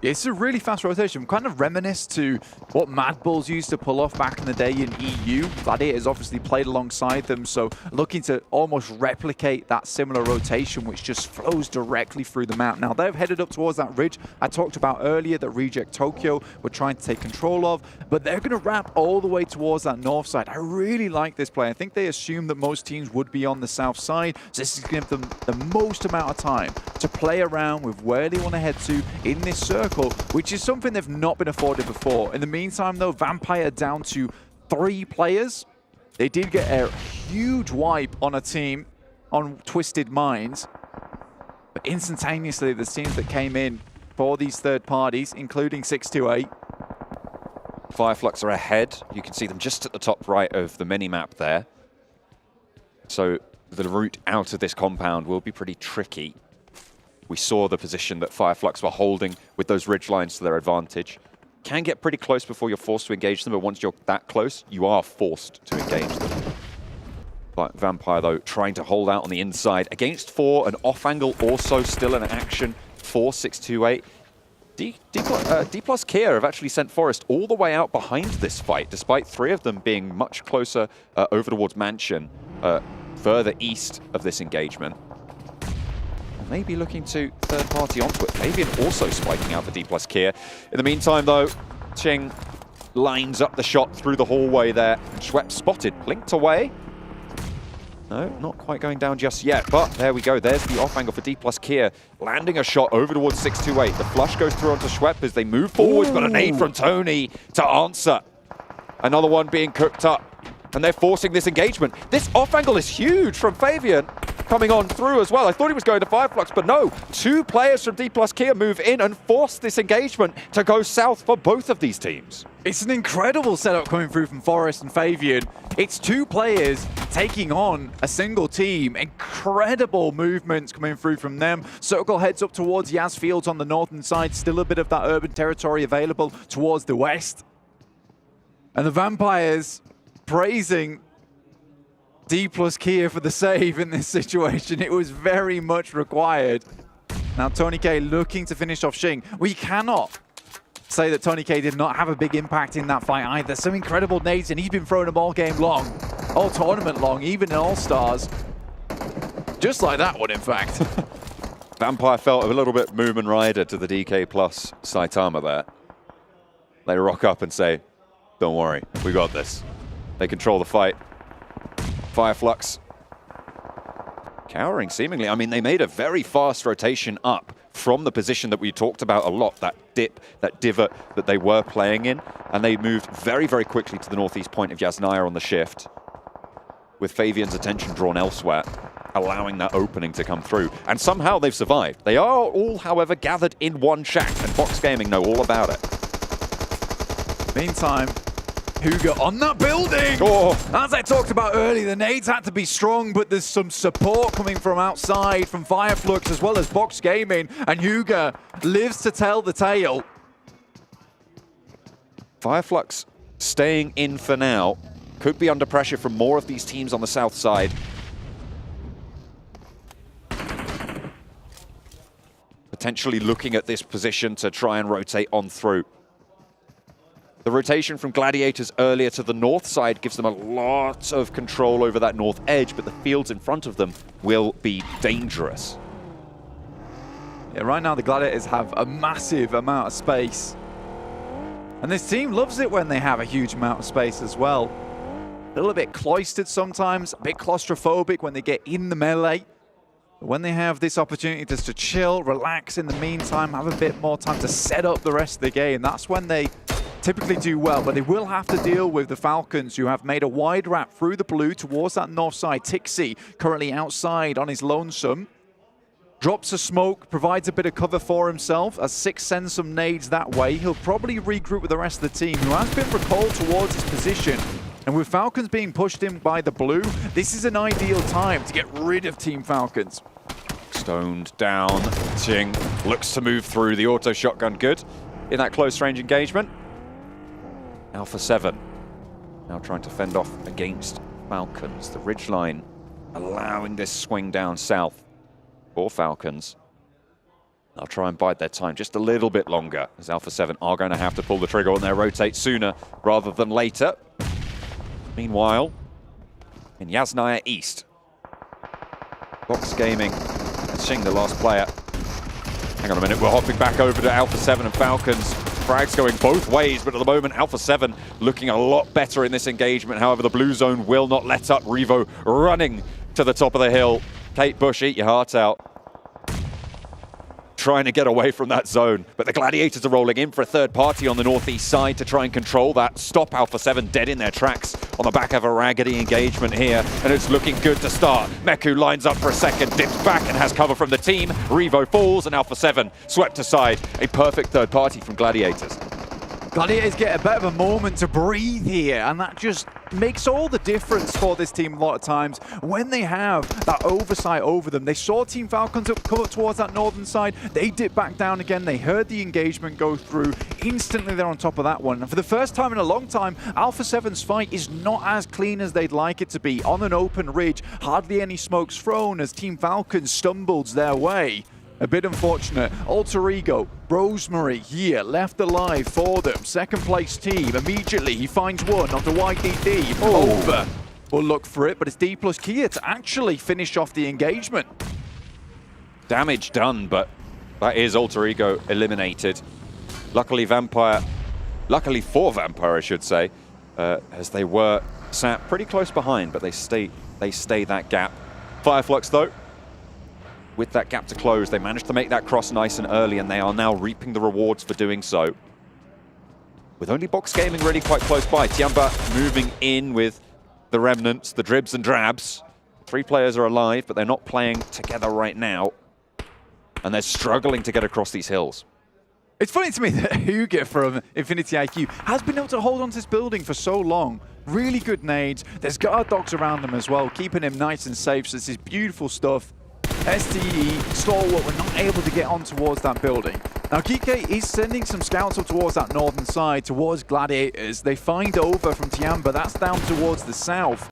It's a really fast rotation. Kind of reminisce to what Mad Bulls used to pull off back in the day in EU. Gladiators obviously played alongside them, so looking to almost replicate that similar rotation, which just flows directly through the map. Now, they've headed up towards that ridge I talked about earlier that Reject Tokyo were trying to take control of, but they're going to wrap all the way towards that north side. I really like this play. I think they assumed that most teams would be on the south side, so this is going to give them the most amount of time to play around with where they want to head to in this circle, which is something they've not been afforded before. In the meantime, though, Vampire down to 3 players. They did get a huge wipe on a team on Twisted Minds, but instantaneously, the teams that came in for these third parties, including 628. Flux are ahead. You can see them just at the top right of the mini-map there. So the route out of this compound will be pretty tricky. We saw the position that Flux were holding with those ridge lines to their advantage. Can get pretty close before you're forced to engage them, but once you're that close, you are forced to engage them. But Vampire, though, trying to hold out on the inside. Against 4, an off angle also still in action for 628. Dplus KIA have actually sent Forest all the way out behind this fight, despite 3 of them being much closer over towards Mansion, further east of this engagement. Maybe looking to third party onto it. Fabian also spiking out for Dplus KIA. In the meantime, though, Ching lines up the shot through the hallway there. Schwepp spotted, blinked away. No, not quite going down just yet, but there we go. There's the off angle for Dplus KIA, landing a shot over towards 628. The flush goes through onto Schwepp as they move forwards, but a nade from Tony to answer. Another one being cooked up, and they're forcing this engagement. This off angle is huge from Fabian, coming on through as well. I thought he was going to Flux, but no. 2 players from Dplus KIA move in and force this engagement to go south for both of these teams. It's an incredible setup coming through from Forest and Fabian. It's 2 players taking on a single team. Incredible movements coming through from them. Circle heads up towards Yas Fields on the northern side. Still a bit of that urban territory available towards the west. And the Vampires praising Dplus KIA for the save in this situation. It was very much required. Now Tony K looking to finish off Xing. We cannot say that Tony K did not have a big impact in that fight either. Some incredible nades, and he's been throwing them all game long, all tournament long, even in All-Stars. Just like that one, in fact. Vampire felt a little bit Moomin Rider to the DK plus Saitama there. They rock up and say, don't worry, we got this. They control the fight. Flux cowering seemingly. I mean, they made a very fast rotation up from the position that we talked about a lot, that dip, that divot that they were playing in, and they moved very, very quickly to the northeast point of Yasnaya on the shift, with Fabian's attention drawn elsewhere, allowing that opening to come through. And somehow they've survived. They are all, however, gathered in one shack, and Fox Gaming know all about it. Meantime, Huga on that building! Oh. As I talked about earlier, the nades had to be strong, but there's some support coming from outside, from Fireflux as well as Box Gaming, and Huga lives to tell the tale. Fireflux staying in for now. Could be under pressure from more of these teams on the south side. Potentially looking at this position to try and rotate on through. The rotation from Gladiators earlier to the north side gives them a lot of control over that north edge, but the fields in front of them will be dangerous. Yeah, right now the Gladiators have a massive amount of space. And this team loves it when they have a huge amount of space as well. A little bit cloistered sometimes, a bit claustrophobic when they get in the melee. But when they have this opportunity just to chill, relax in the meantime, have a bit more time to set up the rest of the game, that's when they typically do well. But they will have to deal with the Falcons, who have made a wide wrap through the blue towards that north side. Tixi currently outside on his lonesome. Drops a smoke, provides a bit of cover for himself as Six sends some nades that way. He'll probably regroup with the rest of the team, who has been recalled towards his position. And with Falcons being pushed in by the blue, this is an ideal time to get rid of Team Falcons. Stoned down. Ching looks to move through. The auto shotgun good in that close range engagement. Alpha7 now trying to fend off against Falcons. The ridgeline allowing this swing down south. for Falcons. They'll try and bide their time just a little bit longer, as Alpha7 are going to have to pull the trigger on their rotate sooner rather than later. Meanwhile, in Yasnaya East, Box Gaming and Xing, the last player. Hang on a minute, we're hopping back over to Alpha7 and Falcons. Frags going both ways, but at the moment, Alpha7 looking a lot better in this engagement. However, the blue zone will not let up. Revo running to the top of the hill. Kate Bush, eat your heart out. Trying to get away from that zone, but the Gladiators are rolling in for a third party on the northeast side to try and control that. Stop Alpha7 dead in their tracks on the back of a raggedy engagement here, and it's looking good to start. Meku lines up for a second, dips back and has cover from the team. Revo falls and Alpha7 swept aside. A perfect third party from Gladiators. Gladiators get a bit of a moment to breathe here, and that just makes all the difference for this team a lot of times. When they have that oversight over them, they saw Team Falcons come up towards that northern side, they dip back down again, they heard the engagement go through, instantly they're on top of that one. And for the first time in a long time, Alpha7's fight is not as clean as they'd like it to be. On an open ridge, hardly any smokes thrown as Team Falcons stumbles their way. A bit unfortunate. Alter Ego, Rosemary here, left alive for them. Second place team. Immediately he finds one onto YDD. Over. We'll look for it, but it's Dplus KIA to actually finish off the engagement. Damage done, but that is Alter Ego eliminated. Luckily for Vampire, I should say, as they were sat pretty close behind, but they stay that gap. Fireflux though, with that gap to close, they managed to make that cross nice and early, and they are now reaping the rewards for doing so. With only Box Gaming really quite close by, Tiamba moving in with the remnants, the dribs and drabs. 3 players are alive, but they're not playing together right now, and they're struggling to get across these hills. It's funny to me that Hugo from Infinity IQ has been able to hold on to this building for so long. Really good nades. There's guard dogs around them as well, keeping him nice and safe. So this is beautiful stuff. STE, Stalwart were not able to get on towards that building. Now Kike is sending some scouts up towards that northern side, towards Gladiators. They find over from Tiamba, that's down towards the south.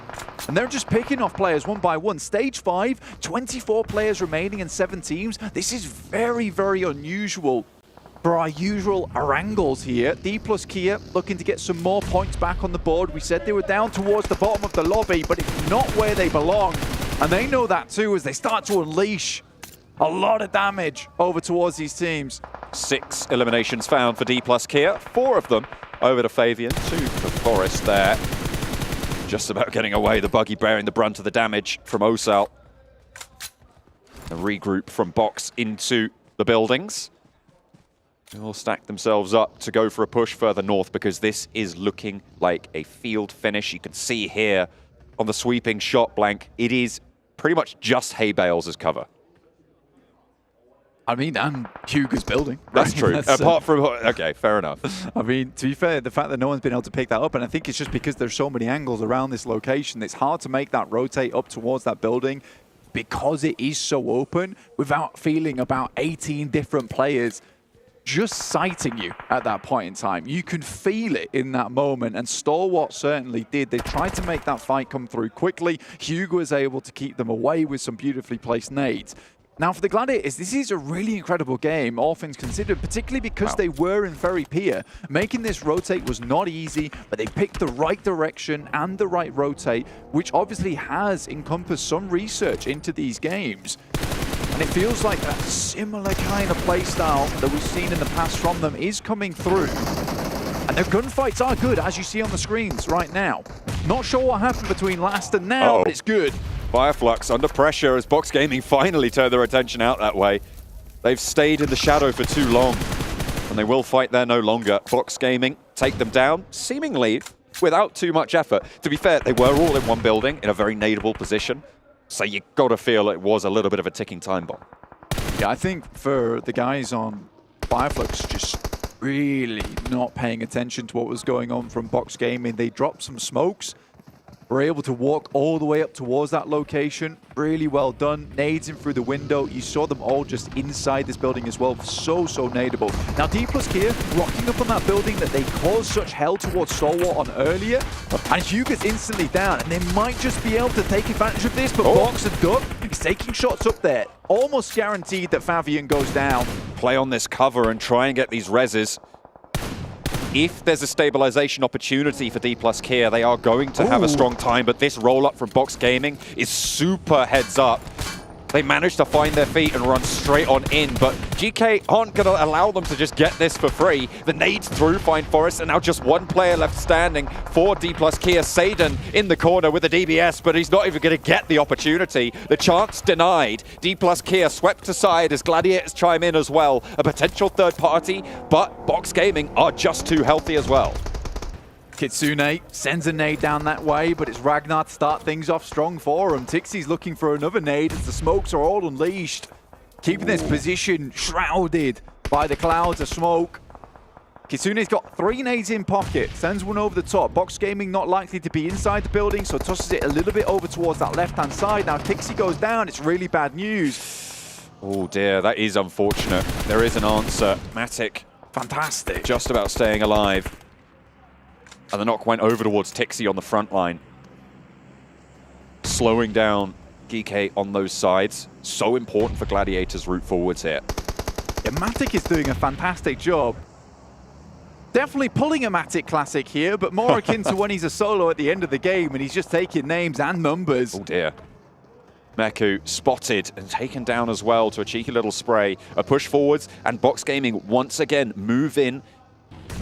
And they're just picking off players one by one. Stage 5, 24 players remaining in 7 teams. This is very, very unusual for our usual Erangels here. Dplus KIA looking to get some more points back on the board. We said they were down towards the bottom of the lobby, but it's not where they belong. And they know that too as they start to unleash a lot of damage over towards these teams. 6 eliminations found for Dplus KIA. 4 of them over to Fabian, 2 for Forest there. Just about getting away, the buggy bearing the brunt of the damage from Osal. A regroup from Box into the buildings. They will stack themselves up to go for a push further north because this is looking like a field finish. You can see here on the sweeping shot blank, it is pretty much just hay bales as cover. I mean, and Hugo's building. That's true. Apart from, okay, fair enough. I mean, to be fair, the fact that no one's been able to pick that up, and I think it's just because there's so many angles around this location, it's hard to make that rotate up towards that building because it is so open without feeling about 18 different players just sighting you at that point in time. You can feel it in that moment, and Stalwart certainly did. They tried to make that fight come through quickly. Hugo was able to keep them away with some beautifully placed nades. Now for the Gladiators, this is a really incredible game, all things considered, particularly because they were in very peer. Making this rotate was not easy, but they picked the right direction and the right rotate, which obviously has encompassed some research into these games. And it feels like a similar kind of playstyle that we've seen in the past from them is coming through. And their gunfights are good, as you see on the screens right now. Not sure what happened between last and now, but it's good. Fireflux under pressure as Box Gaming finally turned their attention out that way. They've stayed in the shadow for too long, and they will fight there no longer. Box Gaming take them down, seemingly without too much effort. To be fair, they were all in one building in a very nadeable position. So you got to feel it was a little bit of a ticking time bomb. Yeah, I think for the guys on Fireflux, just really not paying attention to what was going on from Box Gaming. They dropped some smokes, were able to walk all the way up towards that location. Really well done. Nades in through the window. You saw them all just inside this building as well. So nadeable. Now Dplus KIA rocking up on that building that they caused such hell towards Stalwart on earlier. And Hugo's instantly down, and they might just be able to take advantage of this, but Box and Duck is taking shots up there. almost guaranteed that Fabian goes down. Play on this cover and try and get these reses. If there's a stabilization opportunity for Dplus KIA, they are going to have a strong time, but this roll-up from Box Gaming is super heads up. They managed to find their feet and run straight on in, but GK aren't going to allow them to just get this for free. The nades through Fine Forest, and now just one player left standing for Dplus KIA. Saden in the corner with the DBS, but he's not even going to get the opportunity. The chance denied. Dplus KIA swept aside as Gladiators chime in as well. A potential third party, but Box Gaming are just too healthy as well. Kitsune sends a nade down that way, but it's Ragnar to start things off strong for him. Tixie's looking for another nade as the smokes are all unleashed. Keeping this position shrouded by the clouds of smoke. Kitsune's got 3 nades in pocket, sends one over the top. Box Gaming not likely to be inside the building, so tosses it a little bit over towards that left-hand side. Now Tixie goes down, it's really bad news. Oh dear, that is unfortunate. There is an answer. Matic, fantastic. Just about staying alive. And the knock went over towards Tixie on the front line. Slowing down GK on those sides. So important for Gladiators' route forwards here. Yeah, Matic is doing a fantastic job. Definitely pulling a Matic classic here, but more akin to when he's a solo at the end of the game and he's just taking names and numbers. Oh dear. Meku spotted and taken down as well to a cheeky little spray. A push forwards, and Box Gaming once again move in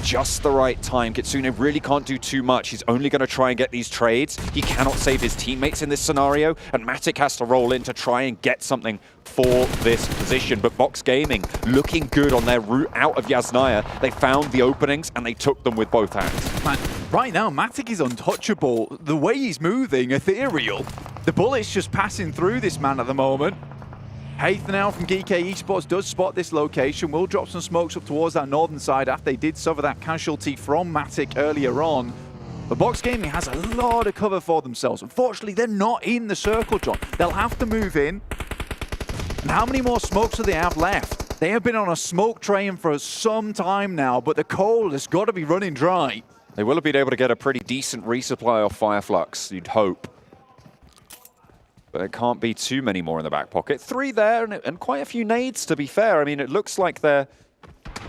just the right time. Kitsune really can't do too much. He's only going to try and get these trades. He cannot save his teammates in this scenario, and Matic has to roll in to try and get something for this position. But Box Gaming looking good on their route out of Yasnaya. They found the openings and they took them with both hands. Man, right now, Matic is untouchable. The way he's moving, ethereal. The bullet's just passing through this man at the moment. Haith now from GK Esports does spot this location, will drop some smokes up towards that northern side after they did suffer that casualty from Matic earlier on. But Box Gaming has a lot of cover for themselves. Unfortunately, they're not in the circle, John. They'll have to move in. And how many more smokes do they have left? They have been on a smoke train for some time now, but the coal has got to be running dry. They will have been able to get a pretty decent resupply off Fireflux, you'd hope. But it can't be too many more in the back pocket. 3 there and quite a few nades, to be fair. I mean, it looks like they're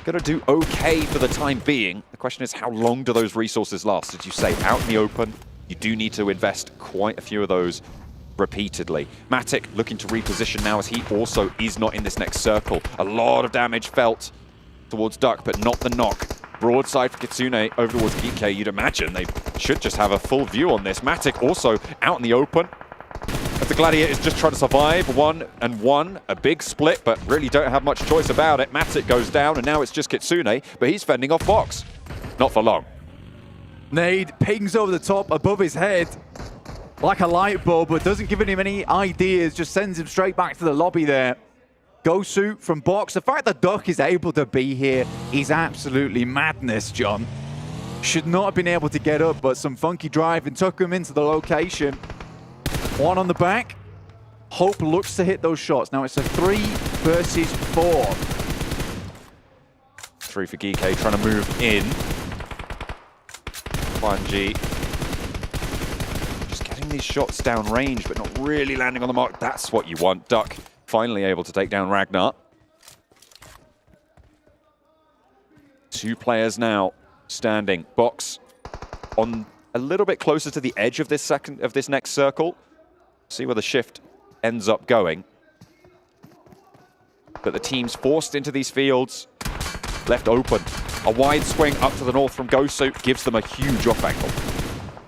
going to do okay for the time being. The question is, how long do those resources last? As you say, out in the open, you do need to invest quite a few of those repeatedly. Matic looking to reposition now as he also is not in this next circle. A lot of damage felt towards Duck, but not the knock. Broadside for Kitsune over towards GK. You'd imagine they should just have a full view on this. Matic also out in the open. As the Gladiators just trying to survive 1-1, a big split, but really don't have much choice about it. Matic goes down, and now it's just Kitsune, but he's fending off Box. Not for long. Nade pings over the top above his head like a light bulb, but doesn't give him any ideas, just sends him straight back to the lobby there. Gosu from Box. The fact that Duck is able to be here is absolutely madness, John. Should not have been able to get up, but some funky driving took him into the location. 1 on the back. Hope looks to hit those shots. Now it's a 3 versus 4. 3 for GK trying to move in. 1G. Just getting these shots down range, but not really landing on the mark. That's what you want. Duck finally able to take down Ragnar. 2 players now standing. Box on a little bit closer to the edge of this next circle. See where the shift ends up going. But the team's forced into these fields, left open. A wide swing up to the north from Gosu gives them a huge off angle.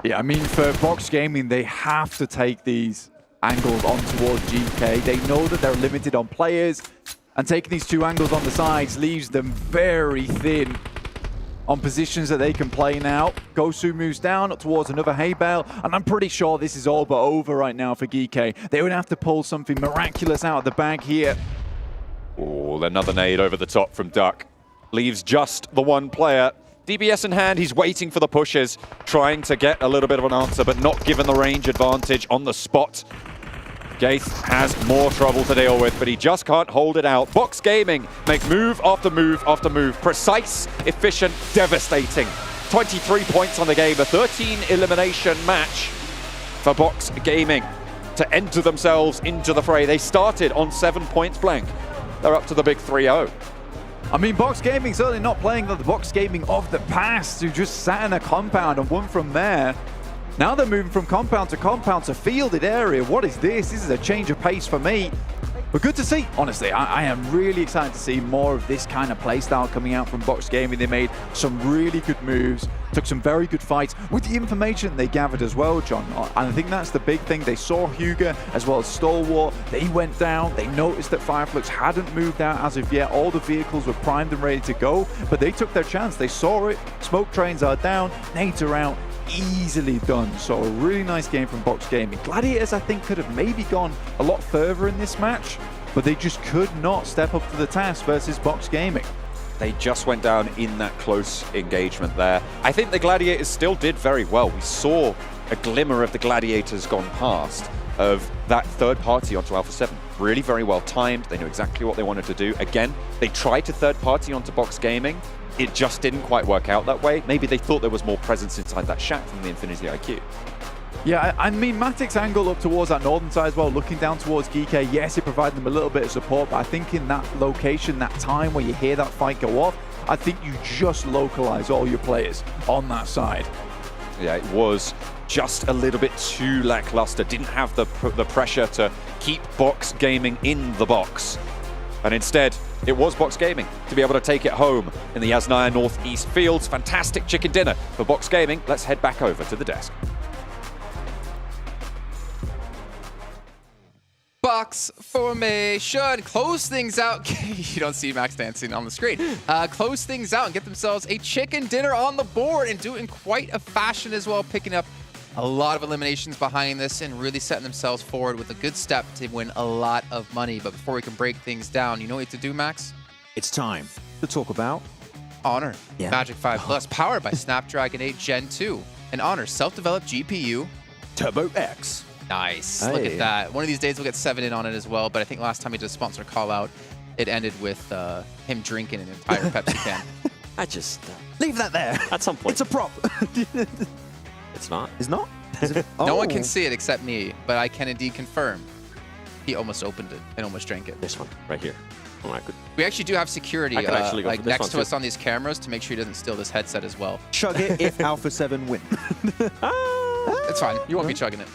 Yeah, I mean, for Box Gaming, they have to take these angles on towards GK. They know that they're limited on players, and taking these 2 angles on the sides leaves them very thin on positions that they can play now. Gosu moves down up towards another hay bale, and I'm pretty sure this is all but over right now for GK. They would have to pull something miraculous out of the bag here. Oh, another nade over the top from Duck. Leaves just the 1 player. DBS in hand, he's waiting for the pushes, trying to get a little bit of an answer, but not given the range advantage on the spot. Gaith has more trouble to deal with, but he just can't hold it out. Box Gaming make move after move after move. Precise, efficient, devastating. 23 points on the game, a 13 elimination match for Box Gaming. to enter themselves into the fray. They started on 7 points blank. They're up to the big 3-0. I mean, Box Gaming certainly not playing the Box Gaming of the past, who just sat in a compound and won from there. Now they're moving from compound to fielded area. What is this? This is a change of pace for me. But good to see, honestly. I am really excited to see more of this kind of playstyle coming out from Box Gaming. They made some really good moves, took some very good fights with the information they gathered as well, John. And I think that's the big thing. They saw Hugo as well as Stalwart. They went down. They noticed that Fireflux hadn't moved out as of yet. All the vehicles were primed and ready to go, but they took their chance. They saw it. Smoke trains are down. Nades are out. Easily done. So a really nice game from Box Gaming. Gladiators, I think, could have maybe gone a lot further in this match, but they just could not step up to the task versus Box Gaming. They just went down in that close engagement there. I think the Gladiators still did very well. We saw a glimmer of the Gladiators gone past of that third party onto Alpha7. Really very well timed. They knew exactly what they wanted to do. Again, they tried to third party onto Box Gaming. It just didn't quite work out that way. Maybe they thought there was more presence inside that shack from the Infinity IQ. Yeah, I mean, Matic's angle up towards that northern side as well, looking down towards GK, yes, it provided them a little bit of support, but I think in that location, that time where you hear that fight go off, I think you just localize all your players on that side. Yeah, it was just a little bit too lackluster. Didn't have the pressure to keep Box Gaming in the box. And instead, it was Box Gaming to be able to take it home in the Yasnaya Northeast Fields. Fantastic chicken dinner for Box Gaming. Let's head back over to the desk. Box formation, close things out. You don't see Max dancing on the screen. Close things out and get themselves a chicken dinner on the board and do it in quite a fashion as well, picking up a lot of eliminations behind this and really setting themselves forward with a good step to win a lot of money. But before we can break things down, you know what you have to do, Max? It's time to talk about Honor Magic 5 Plus, powered by Snapdragon 8 Gen 2. And Honor self-developed GPU Turbo X. Nice. Look at that. One of these days we'll get 7 in on it as well, but I think last time he did a sponsor call out, it ended with him drinking an entire Pepsi can. I just leave that there. At some point. It's a prop. It's not. It's not? No one can see it except me, but I can indeed confirm he almost opened it and almost drank it. This one right here. Oh, I could. We actually do have security like next to us on these cameras to make sure he doesn't steal this headset as well. Chug it if Alpha7 win. It's fine. You won't be chugging it.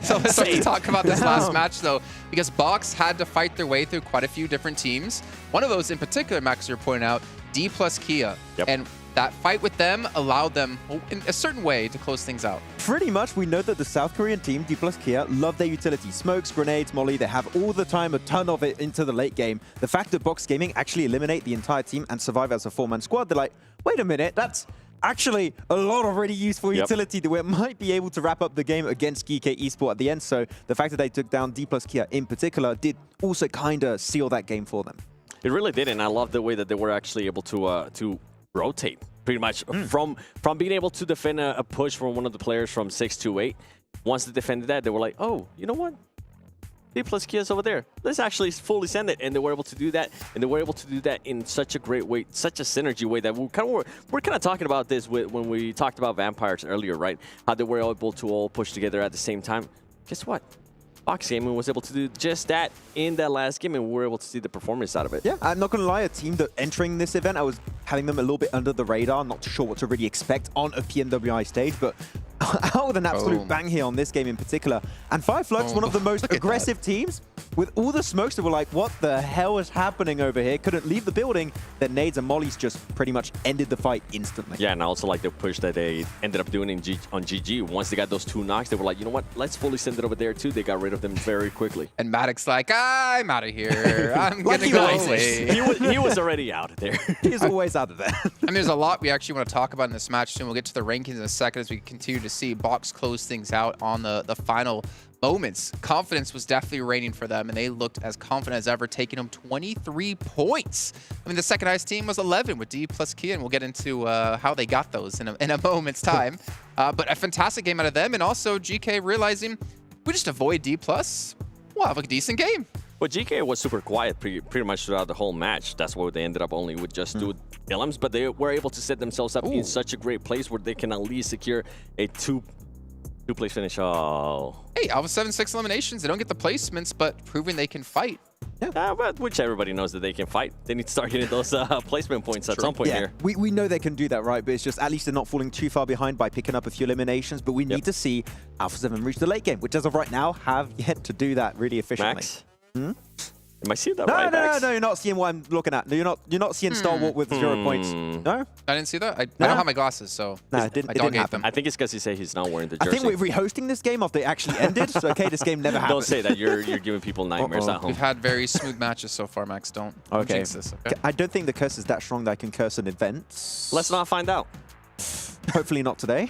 So let's start to talk about this last match, though, because Box had to fight their way through quite a few different teams. One of those in particular, Max, you're pointing out, Dplus KIA. And that fight with them allowed them, in a certain way, to close things out. Pretty much, we know that the South Korean team, Dplus KIA, love their utility. Smokes, grenades, molly, they have all the time, a ton of it into the late game. The fact that Box Gaming actually eliminate the entire team and survive as a 4-man squad, they're like, wait a minute, that's actually a lot of really useful utility that we might be able to wrap up the game against GK Esports at the end. So the fact that they took down Dplus KIA in particular did also kind of seal that game for them. It really did, and I love the way that they were actually able to rotate pretty much from being able to defend a push from one of the players from 6 to 8. Once they defended that, they were like, oh, you know what? Dplus KIA's over there. Let's actually fully send it, and they were able to do that, and they were able to do that in such a great way, such a synergy way that we're kind of talking about this when we talked about vampires earlier, right? How they were able to all push together at the same time. Guess what? Box Gaming was able to do just that in that last game, and we were able to see the performance out of it. Yeah, I'm not going to lie, a team that entering this event, I was having them a little bit under the radar, not sure what to really expect on a PMWI stage, but out with an absolute bang here on this game in particular. And Fireflux, one of the most aggressive teams, with all the smokes that were like, what the hell is happening over here? Couldn't leave the building. Then nades and mollies just pretty much ended the fight instantly. Yeah, and I also like the push that they ended up doing on GG. Once they got those 2 knocks, they were like, you know what? Let's fully send it over there too. They got rid of them very quickly. And Maddox's like, I'm out of here. I'm going to go away. He was already out of there. He's always out of there. I mean, there's a lot we actually want to talk about in this match soon. We'll get to the rankings in a second as we continue to see Box close things out on the final moments. Confidence was definitely reigning for them, and they looked as confident as ever, taking home 23 points. I mean, the second highest team was 11 with Dplus KIA, and we'll get into how they got those in a moment's time. But a fantastic game out of them, and also GK realizing we just avoid Dplus, we'll have a decent game. Well, GK was super quiet pretty much throughout the whole match. That's why they ended up only with just 2 Ilms, but they were able to set themselves up in such a great place where they can at least secure a 2 2-place finish. Oh. Hey, Alpha7 6 eliminations. They don't get the placements, but proving they can fight. Yeah, but which everybody knows that they can fight. They need to start getting those placement points at some point here. We know they can do that, right? But it's just at least they're not falling too far behind by picking up a few eliminations. But we need to see Alpha7 reach the late game, which as of right now have yet to do that really efficiently. Max? Hmm? Am I seeing that right, Max? No, you're not seeing what I'm looking at. No, you're not seeing Star Wars with 0 points. No? I didn't see that. I don't have my glasses, so no, it didn't happen. I think it's because he said he's not wearing the jersey. I think we're rehosting this game after it actually ended. So, okay, this game never happened. Don't say that. You're giving people nightmares at home. We've had very smooth matches so far, Max. Don't jinx this, okay? I don't think the curse is that strong that I can curse in events. Let's not find out. Hopefully not today.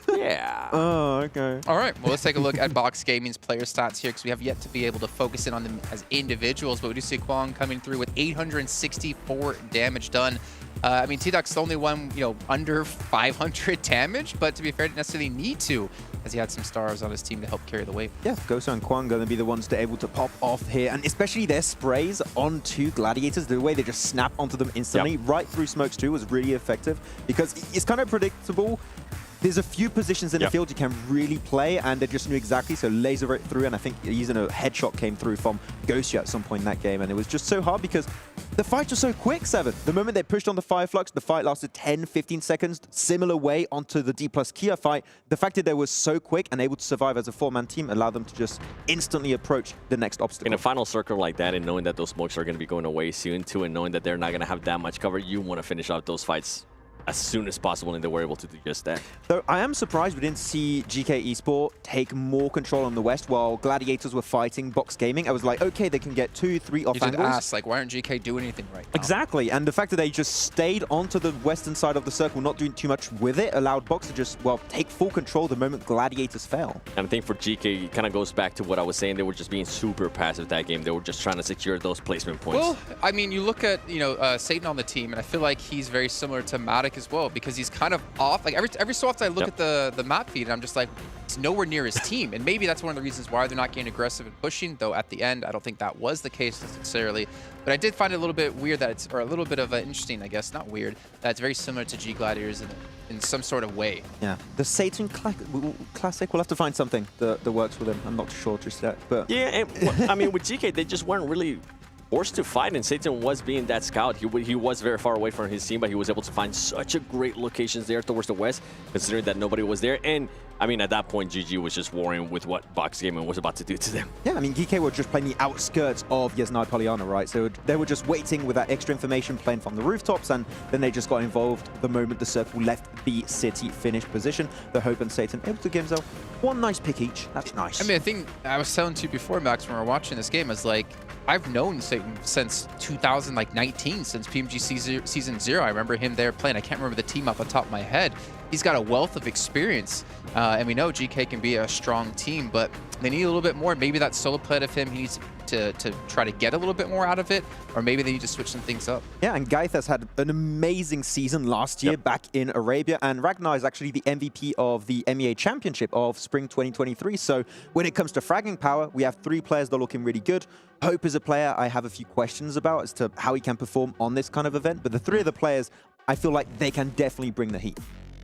Yeah. Oh, okay. All right. Well, let's take a look at Box Gaming's player stats here because we have yet to be able to focus in on them as individuals. But we do see Kwang coming through with 864 damage done. I mean, T-Duck's the only one, under 500 damage. But to be fair, didn't necessarily need to, as he had some stars on his team to help carry the weight. Yeah, Goso and Kwang going to be the ones able to pop off here. And especially their sprays onto Gladiators, the way they just snap onto them instantly, right through smokes too, was really effective. Because it's kind of predictable. There's a few positions in the field you can really play, and they just knew exactly, so laser right through, and I think using a headshot came through from Gosia at some point in that game, and it was just so hard because the fights were so quick, Seven. The moment they pushed on the Fireflux, the fight lasted 10, 15 seconds, similar way onto the Dplus KIA fight. The fact that they were so quick and able to survive as a four-man team allowed them to just instantly approach the next obstacle. In a final circle like that, and knowing that those smokes are going to be going away soon too, and knowing that they're not going to have that much cover, you want to finish out those fights as soon as possible, and they were able to do just that. So I am surprised we didn't see GK Esports take more control on the West while Gladiators were fighting Box Gaming. I was like, okay, they can get 2, 3 off angles. You just asked, like, why aren't GK doing anything right now? Exactly, and the fact that they just stayed onto the western side of the circle, not doing too much with it, allowed Box to just, well, take full control the moment Gladiators fell. And I think for GK, it kind of goes back to what I was saying. They were just being super passive that game. They were just trying to secure those placement points. Well, I mean, you look at, Satan on the team, and I feel like he's very similar to Matic as well, because he's kind of off. Like every so often I look at the map feed and I'm just like, it's nowhere near his team. And maybe that's one of the reasons why they're not getting aggressive and pushing, though at the end, I don't think that was the case necessarily. But I did find it a little bit weird that it's, or a little bit of interesting, I guess, not weird, that it's very similar to G Gladiators in some sort of way. Yeah. The Satan Classic, we'll have to find something that works with him. I'm not sure just yet, but... Yeah, and, I mean, with GK, they just weren't really forced to fight, and Satan was being that scout. He was very far away from his team, but he was able to find such a great locations there towards the west, considering that nobody was there. And I mean, at that point, GG was just worrying with what Box Gaming was about to do to them. Yeah, I mean, GK were just playing the outskirts of Yasnai Polyana, right? So they were just waiting with that extra information, playing from the rooftops, and then they just got involved the moment the circle left the city finished position. The Hope and Satan able to give themselves one nice pick each. That's nice. I mean, I think I was telling to you before, Max, when we were watching this game, is like, I've known Satan since 2019, since PMG Season 0. I remember him there playing. I can't remember the team off the top of my head. He's got a wealth of experience, and we know GK can be a strong team, but they need a little bit more. Maybe that solo play of him, he needs to try to get a little bit more out of it, or maybe they need to switch some things up. Yeah, and Gaith has had an amazing season last year back in Arabia, and Ragnar is actually the MVP of the MEA Championship of Spring 2023. So when it comes to fragging power, we have 3 players that are looking really good. Hope is a player I have a few questions about as to how he can perform on this kind of event, but the 3 of the players, I feel like they can definitely bring the heat.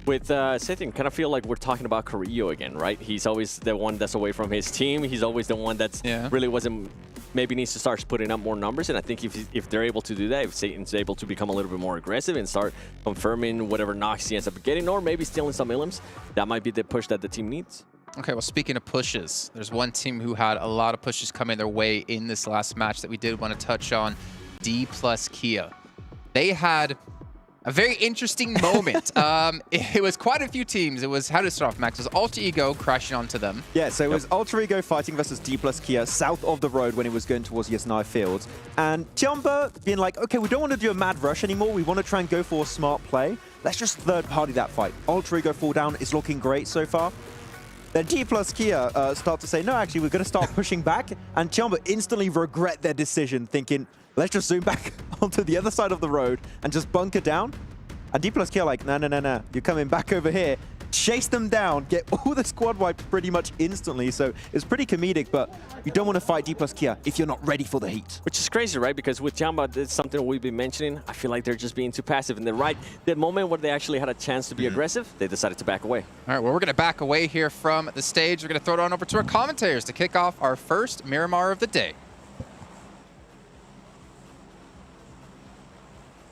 With Satan, kind of feel like we're talking about Carrillo again, right? He's always the one that's away from his team. He's always the one that's really wasn't, maybe needs to start putting up more numbers. And I think if they're able to do that, if Satan's able to become a little bit more aggressive and start confirming whatever knocks he ends up getting, or maybe stealing some illims, that might be the push that the team needs. Okay, well, speaking of pushes, there's one team who had a lot of pushes coming their way in this last match that we did want to touch on, Dplus KIA. They had a very interesting moment. It was quite a few teams. It was, how to start off, Max? It was Alter Ego crashing onto them. Yeah, so it was Alter Ego fighting versus Dplus KIA south of the road when it was going towards Yasnai Fields. And Tiamba being like, okay, we don't want to do a mad rush anymore. We want to try and go for a smart play. Let's just third party that fight. Alter Ego fall down. It's looking great so far. Then Dplus KIA start to say, no, actually, we're going to start pushing back. And Tiamba instantly regret their decision, thinking, let's just zoom back onto the other side of the road and just bunker down. And Dplus KIA like, no, you're coming back over here. chase them down, get all the squad wiped pretty much instantly. So it's pretty comedic, but you don't want to fight Dplus KIA if you're not ready for the heat. Which is crazy, right? Because with Jamba, it's something we've been mentioning. I feel like they're just being too passive. And the moment where they actually had a chance to be aggressive, they decided to back away. All right, well, we're going to back away here from the stage. We're going to throw it on over to our commentators to kick off our first Miramar of the day.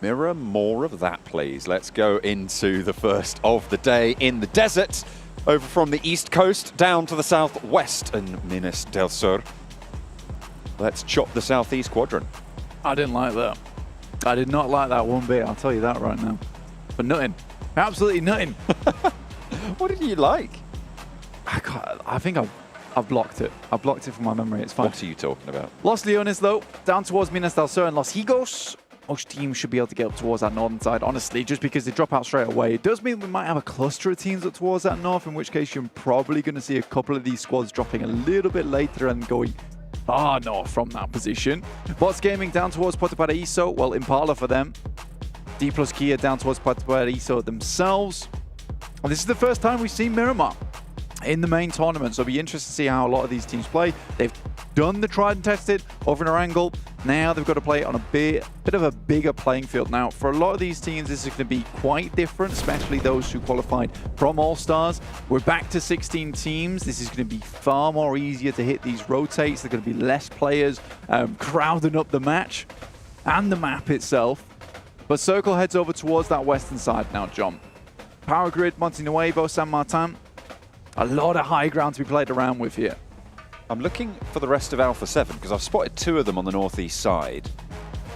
Mirror, more of that, please. Let's go into the first of the day in the desert, over from the east coast down to the southwest in Minas del Sur. Let's chop the southeast quadrant. I didn't like that. I did not like that one bit, I'll tell you that right now. But nothing. Absolutely nothing. What did you like? I think I've blocked it. I blocked it from my memory, it's fine. What are you talking about? Los Leones, though, down towards Minas del Sur and Los Higos. Most teams should be able to get up towards that northern side, honestly, just because they drop out straight away. It does mean we might have a cluster of teams up towards that north, in which case you're probably going to see a couple of these squads dropping a little bit later and going far north from that position. Bots Gaming down towards Puerto Paraíso, well, Impala for them. Dplus KIA down towards Puerto Paraíso themselves. And this is the first time we've seen Miramar in the main tournament, so it'll be interesting to see how a lot of these teams play. They've done the tried and tested over in Erangel. Now they've got to play on a bit of a bigger playing field. Now, for a lot of these teams, this is going to be quite different, especially those who qualified from All-Stars. We're back to 16 teams. This is going to be far more easier to hit these rotates. There are going to be less players crowding up the match and the map itself. But Circle heads over towards that western side now, John. Power Grid, Monte Nuevo, San Martin. A lot of high ground to be played around with here. I'm looking for the rest of Alpha7 because I've spotted two of them on the northeast side.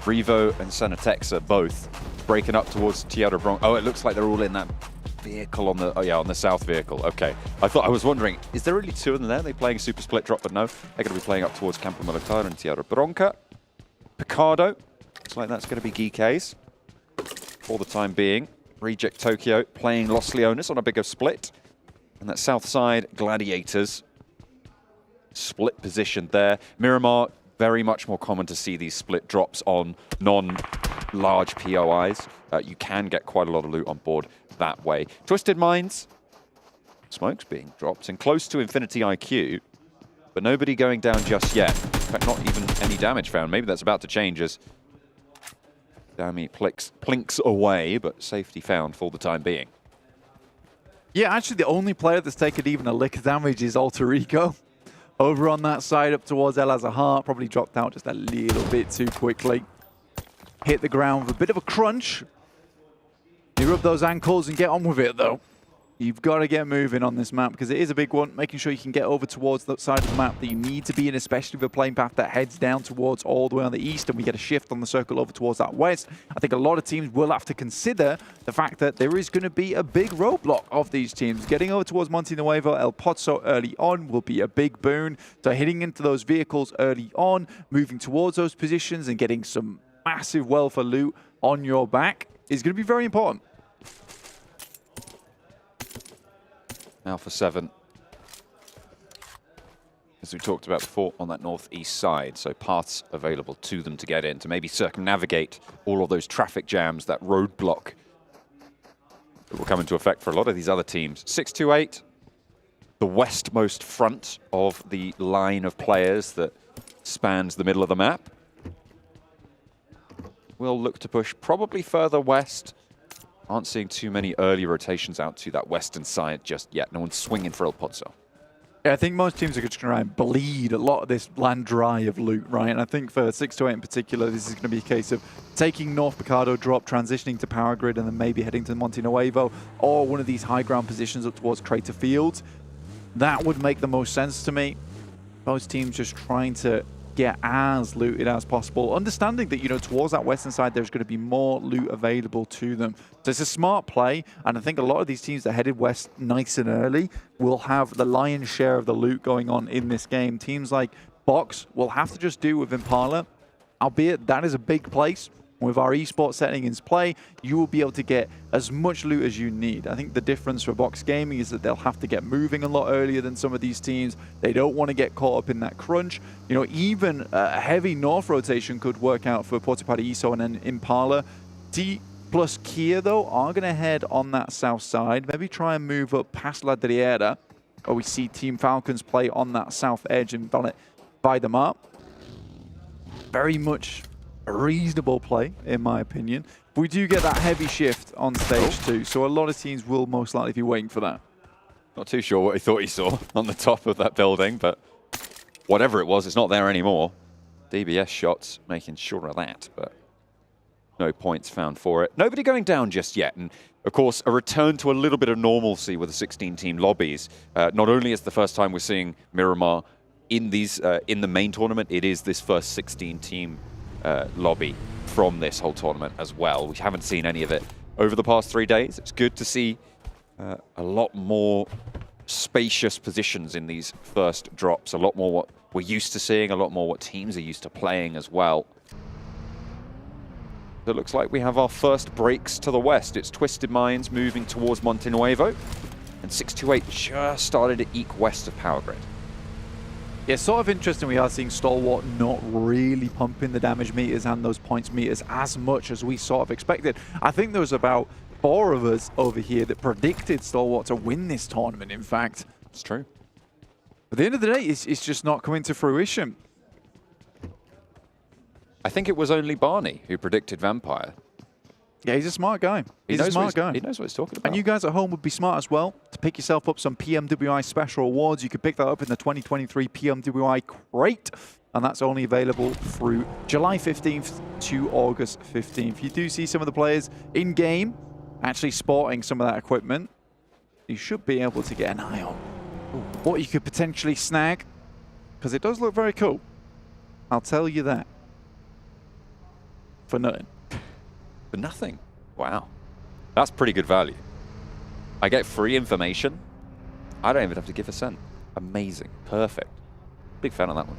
Revo and Senatexa both breaking up towards Tierra Bronx. Oh, it looks like they're all in that vehicle on the, on the south vehicle. Okay. I was wondering, is there really two of them there? Are they playing a super split drop? But no, they're going to be playing up towards Campo Militar and Tierra Bronca. Picardo, looks like that's going to be GK's for the time being. Reject Tokyo playing Los Leones on a bigger split. And that south side, Gladiators, split position there. Miramar, very much more common to see these split drops on non-large POIs. You can get quite a lot of loot on board that way. Twisted Minds, smokes being dropped and close to Infinity IQ, but nobody going down just yet. In fact, not even any damage found. Maybe that's about to change as Dami plinks away, but safety found for the time being. Yeah, actually the only player that's taken even a lick of damage is Alter Ego. Over on that side up towards El Azahar, probably dropped out just a little bit too quickly. Hit the ground with a bit of a crunch. You rub those ankles and get on with it though. You've got to get moving on this map because it is a big one, making sure you can get over towards the side of the map that you need to be in, especially with a playing path that heads down towards all the way on the east, and we get a shift on the circle over towards that west. I think a lot of teams will have to consider the fact that there is going to be a big roadblock of these teams. Getting over towards Monte Nuevo, El Pozo early on will be a big boon. So hitting into those vehicles early on, moving towards those positions and getting some massive wealth of loot on your back is going to be very important. Alpha7, as we talked about before, on that northeast side, so paths available to them to get in, to maybe circumnavigate all of those traffic jams, that roadblock that will come into effect for a lot of these other teams. 628, the westmost front of the line of players that spans the middle of the map. We'll look to push probably further west. Aren't seeing too many early rotations out to that western side just yet. No one's swinging for El Pozo. Yeah, I think most teams are just going to try and bleed a lot of this land dry of loot, right? And I think for 628 in particular, this is going to be a case of taking North Picardo drop, transitioning to Power Grid, and then maybe heading to Monte Nuevo or one of these high ground positions up towards Crater Fields. That would make the most sense to me. Most teams just trying to get as looted as possible, understanding that, you know, towards that western side there's going to be more loot available to them. So it's a smart play, and I think a lot of these teams that headed west nice and early will have the lion's share of the loot going on in this game. Teams like Box will have to just do with Impala, albeit that is a big place. With our esports setting in play, you will be able to get as much loot as you need. I think the difference for Box Gaming is that they'll have to get moving a lot earlier than some of these teams. They don't want to get caught up in that crunch. You know, even a heavy north rotation could work out for Puerto Paraíso and then Impala. Dplus KIA, though, are going to head on that south side. Maybe try and move up past La Driera. Or we see Team Falcons play on that south edge and buy them up. Very much a reasonable play, in my opinion. We do get that heavy shift on stage 2, so a lot of teams will most likely be waiting for that. Not too sure what he thought he saw on the top of that building, but whatever it was, it's not there anymore. DBS shots making sure of that, but no points found for it. Nobody going down just yet, and of course, a return to a little bit of normalcy with the 16-team lobbies. Not only is the first time we're seeing Miramar in these in the main tournament, it is this first 16-team lobby from this whole tournament as well. We haven't seen any of it over the past 3 days. It's good to see a lot more spacious positions in these first drops, a lot more what we're used to seeing, a lot more what teams are used to playing as well. It looks like we have our first breaks to the west. It's Twisted Minds moving towards Monte Nuevo, and 628 just started to eke west of Power Grid. Yeah, it's sort of interesting we are seeing Stalwart not really pumping the damage meters and those points meters as much as we sort of expected. I think there was about 4 of us over here that predicted Stalwart to win this tournament, in fact. It's true. At the end of the day, it's just not coming to fruition. I think it was only Barney who predicted Vampire. Yeah, he's a smart guy. He's a smart guy. He knows what he's talking about. And you guys at home would be smart as well to pick yourself up some PMWI special awards. You could pick that up in the 2023 PMWI crate, and that's only available through July 15th to August 15th. You do see some of the players in-game actually sporting some of that equipment. You should be able to get an eye on what you could potentially snag, because it does look very cool. I'll tell you that. For nothing. For nothing? Wow. That's pretty good value. I get free information. I don't even have to give a cent. Amazing. Perfect. Big fan of that one.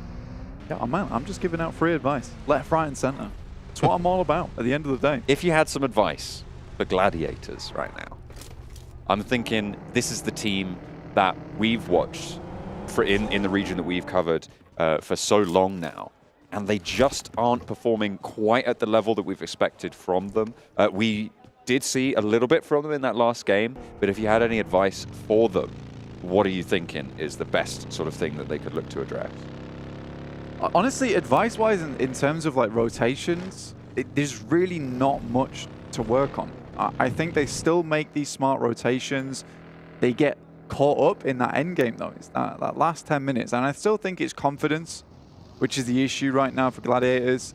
Yeah, man, I'm just giving out free advice. Left, right, and center. That's what I'm all about at the end of the day. If you had some advice for Gladiators right now, I'm thinking this is the team that we've watched for in the region that we've covered for so long now. And they just aren't performing quite at the level that we've expected from them. We did see a little bit from them in that last game, but if you had any advice for them, what are you thinking is the best sort of thing that they could look to address? Honestly, advice-wise, in terms of like rotations, there's really not much to work on. I think they still make these smart rotations. They get caught up in that end game though. It's that last 10 minutes, and I still think it's confidence, which is the issue right now for Gladiators.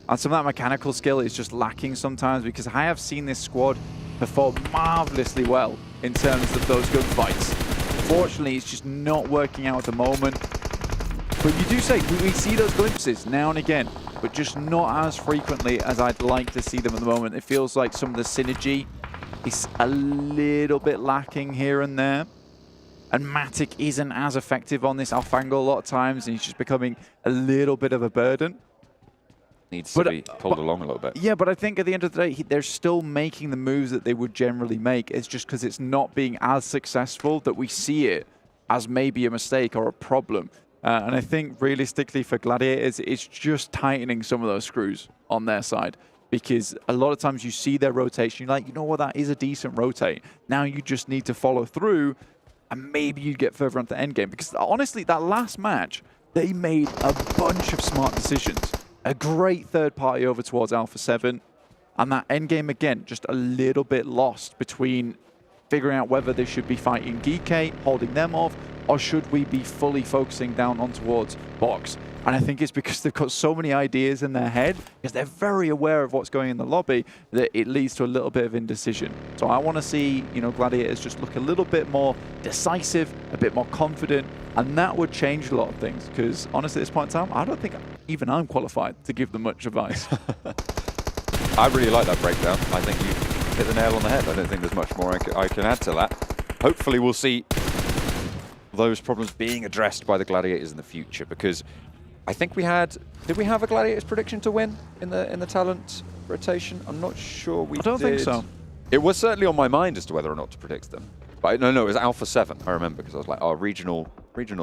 And some of that mechanical skill is just lacking sometimes, because I have seen this squad perform marvelously well in terms of those gunfights. Unfortunately, it's just not working out at the moment. But you do say, we see those glimpses now and again, but just not as frequently as I'd like to see them at the moment. It feels like some of the synergy is a little bit lacking here and there. And Matic isn't as effective on this Alfangel a lot of times, and he's just becoming a little bit of a burden. Needs to be pulled along a little bit. Yeah, but I think at the end of the day, they're still making the moves that they would generally make. It's just because it's not being as successful that we see it as maybe a mistake or a problem. And I think realistically for Gladiators, it's just tightening some of those screws on their side. Because a lot of times you see their rotation, you're like, you know what, that is a decent rotate. Now you just need to follow through, and maybe you get further onto the end game. Because honestly, that last match, they made a bunch of smart decisions. A great third party over towards Alpha7. And that end game, again, just a little bit lost between figuring out whether they should be fighting Geekay, holding them off, or should we be fully focusing down on towards Box. And I think it's because they've got so many ideas in their head, because they're very aware of what's going in the lobby, that it leads to a little bit of indecision. So I want to see, you know, Gladiators just look a little bit more decisive, a bit more confident, and that would change a lot of things. Because honestly, at this point in time, I don't think even I'm qualified to give them much advice. I really like that breakdown. I think you hit the nail on the head. I don't think there's much more I can add to that. Hopefully we'll see those problems being addressed by the Gladiators in the future, because I think we had... Did we have a Gladiators prediction to win in the talent rotation? I'm not sure we did. I don't think so. It was certainly on my mind as to whether or not to predict them. But no, it was Alpha7, I remember, because I was like, oh, regional